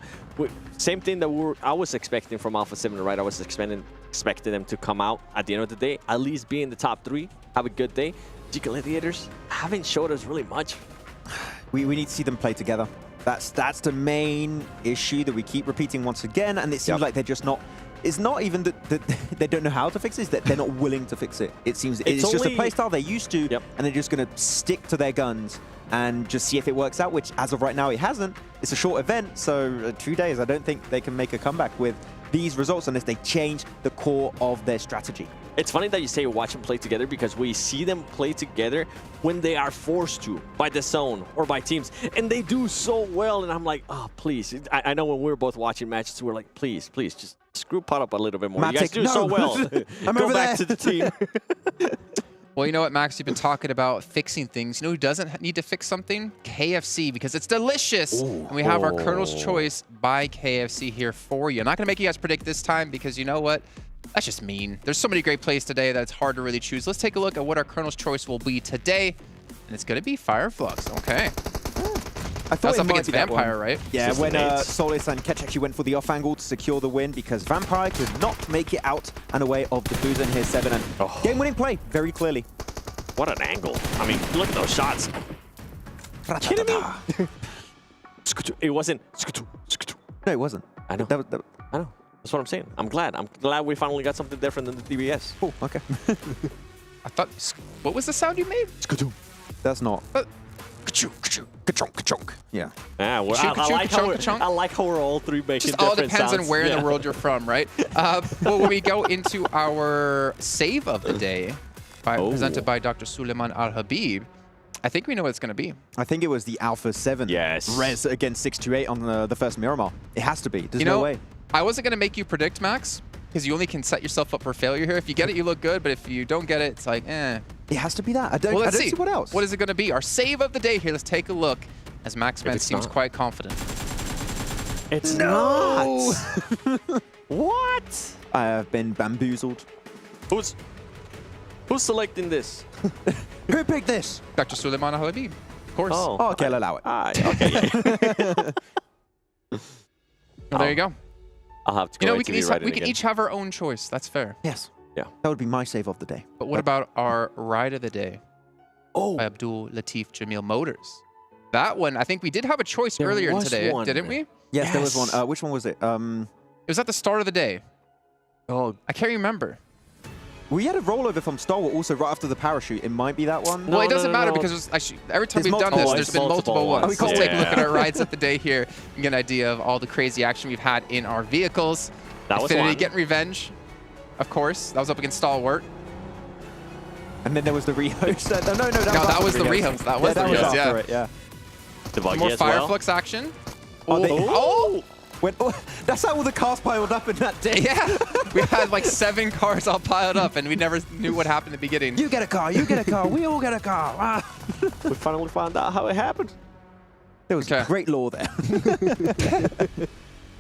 same thing that I was expecting from Alpha7, right? I was expecting them to come out at the end of the day, at least be in the top 3, have a good day. G Gladiators haven't showed us really much. We need to see them play together. That's the main issue that we keep repeating once again, and it seems like they're just not. It's not even that they don't know how to fix it, it's that they're not willing to fix it. It seems it's just a playstyle they're used to, and they're just going to stick to their guns and just see if it works out, which as of right now it hasn't. It's a short event, so 2 days. I don't think they can make a comeback with these results unless they change the core of their strategy. It's funny that you say watch them play together, because we see them play together when they are forced to by the zone or by teams, and they do so well. And I'm like, oh, please. I know when we were both watching matches, we were like, please, just screw pot up a little bit more. Matic, you guys do so well. Go back to the team. Well, you know what, Max? You've been talking about fixing things. You know who doesn't need to fix something? KFC, because it's delicious. And we have our Colonel's Choice by KFC here for you. I'm not going to make you guys predict this time, because you know what? That's just mean. There's so many great plays today that it's hard to really choose. Let's take a look at what our Colonel's Choice will be today. And it's going to be Fire Flux. Okay. I thought that's up against Vampire, right? Yeah, when Solis and Ketch actually went for the off angle to secure the win, because Vampire could not make it out and away of the Boozer in his 7. And game-winning play, very clearly. What an angle. I mean, look at those shots. Kidding me? It wasn't. No, it wasn't. I know. I know. That's what I'm saying. I'm glad. I'm glad we finally got something different than the DBS. Oh, okay. I thought. What was the sound you made? That's not. Yeah. Yeah. Well, I like how we're all three making Just all different depends sounds. on where in the world you're from, right? Well, when we go into our save of the day, presented by Dr. Suleiman Al-Habib, I think we know what it's going to be. I think it was the Alpha7 res against 628 on the first Miramar. It has to be. There's no way. I wasn't going to make you predict, Max, because you only can set yourself up for failure here. If you get it, you look good, but if you don't get it, it's like, eh. It has to be that. I don't see what else. What is it going to be? Our save of the day here. Let's take a look, as Max Man seems quite confident. It's not. What? I have been bamboozled. Who's selecting this? Who picked this? Dr. Suleiman Al-Habib, of course. Oh, okay, I'll allow it. Okay. Well, there you go. I'll have to go we can each have our own choice. That's fair. Yes. Yeah. That would be my save of the day. But what about our ride of the day? Oh. By Abdul Latif Jamil Motors. That one, I think we did have a choice earlier today, didn't we? Yes, there was one. Which one was it? It was at the start of the day. Oh, I can't remember. We had a rollover from Stalwart also right after the parachute. It might be that one. Well, it doesn't matter because it was actually, every time we've done this, there's been multiple ones. Let's take a look at our rides of the day here and get an idea of all the crazy action we've had in our vehicles. That was Infinity one. getting revenge, of course. That was up against Stalwart. And then there was the rehost. No, that was the rehost. That was the rehost, yeah. It, yeah. The buggy More as Fireflux action. That's how all the cars piled up in that day. Yeah, we had like 7 cars all piled up, and we never knew what happened at the beginning. You get a car, you get a car, we all get a car. Ah. We finally found out how it happened. There was great lore there.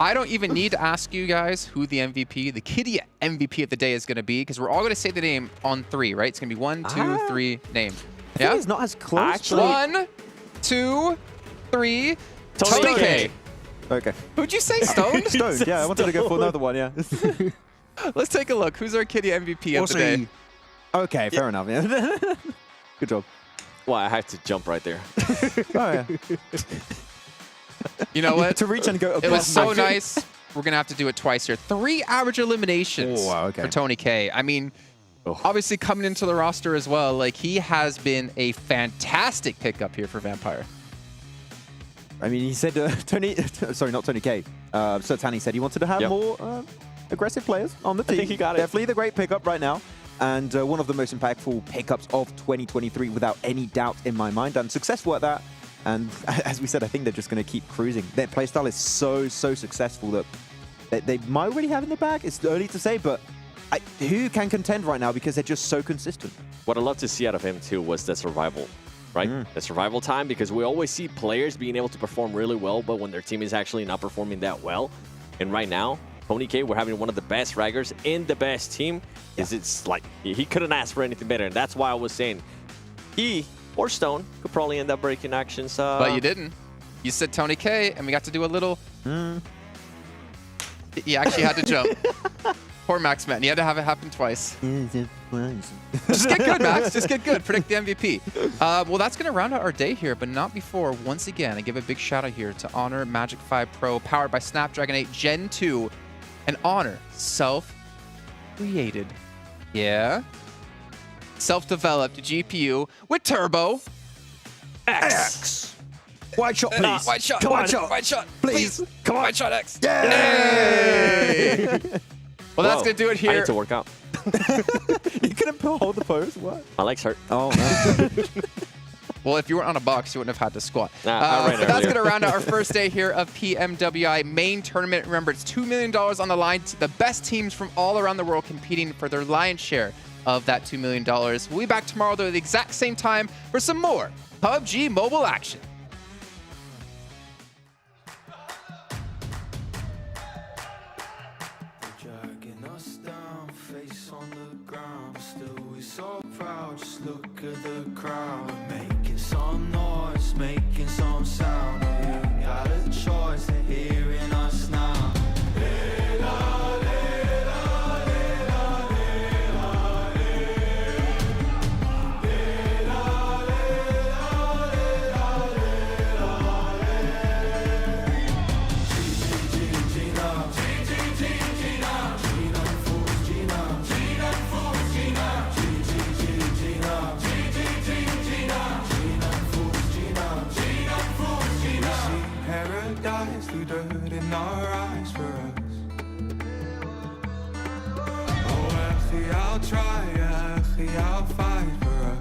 I don't even need to ask you guys who the MVP, the KIA MVP of the day is going to be, because we're all going to say the name on 3, right? It's going to be 1, 2, 3, name. Yeah, it's not as close. Actually, 1, 2, 3. Tony K. Okay. Who'd you say? Stone? Stone. Yeah, I wanted to go for another one. Yeah. Let's take a look. Who's our KIA MVP of the day? Okay, fair enough. Yeah. Good job. Well, I have to jump right there. Oh yeah. You know what? To reach and go. It was so nice. We're going to have to do it twice here. 3 average eliminations for Tony K. I mean, obviously coming into the roster as well, like he has been a fantastic pickup here for Vampire. I mean, he said, sorry, not Tony K. Sertani said he wanted to have more aggressive players on the team. I think he got it. Definitely the great pickup right now. And one of the most impactful pickups of 2023 without any doubt in my mind. And successful at that. And as we said, I think they're just going to keep cruising. Their playstyle is so successful that they might already have in the bag. It's early to say, but who can contend right now because they're just so consistent? What I love to see out of him, too, was the survival, right? The survival time, because we always see players being able to perform really well, but when their team is actually not performing that well. And right now, Tony K, we're having one of the best fraggers in the best team. It's like, he couldn't ask for anything better. And that's why I was saying he or Stone could probably end up breaking actions. But you didn't. You said Tony K, and we got to do a little... You actually had to jump. Poor Max Man. You had to have it happen twice. Just get good, Max. Just get good. Predict the MVP. Well, that's going to round out our day here, but not before, once again, I give a big shout out here to Honor Magic 5 Pro, powered by Snapdragon 8 Gen 2, and Honor self-created. Yeah? Self-developed GPU with Turbo X. White shot, please. White shot. Come on, White shot. White shot. Please. Come on. White shot X. Yay! Well, that's going to do it here. I need to work out. You couldn't hold the pose? What? My legs hurt. Oh, no. Well, if you weren't on a box, you wouldn't have had to squat. I ran but that's earlier. going to round out our first day here of PMWI Main Tournament. Remember, it's $2 million on the line. The best teams from all around the world competing for their lion's share of that $2 million. We'll be back tomorrow, though, at the exact same time for some more PUBG Mobile action. Just look at the crowd, making some noise, making some sound. You got a choice, they're hearing us now. try, I'll fight for us.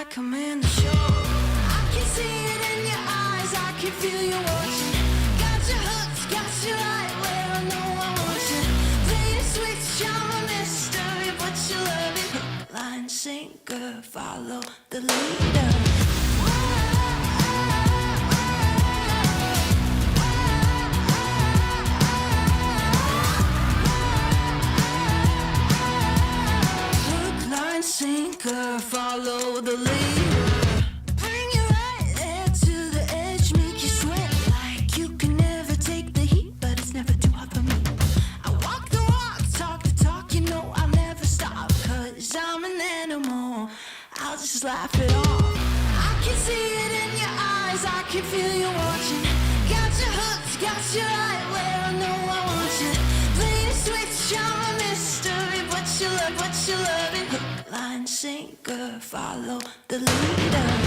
command the show. I can see it in your eyes, I can feel you watching. Got your hooks, got you right where I know I want you. Play the switch, I'm a mystery, but you love it. Hook, line, sinker, follow the leader. Sinker, follow the leader. Bring you right there to the edge, make you sweat like you can never take the heat, but it's never too hot for me. I walk the walk, talk the talk, you know I'll never stop, cause I'm an animal, I'll just laugh it off. I can see it in your eyes, I can feel you watching. Got your hooks, got you right where I know I want you. Play the switch, I'm a mystery, but you love it. Hook, line, sinker, follow the leader.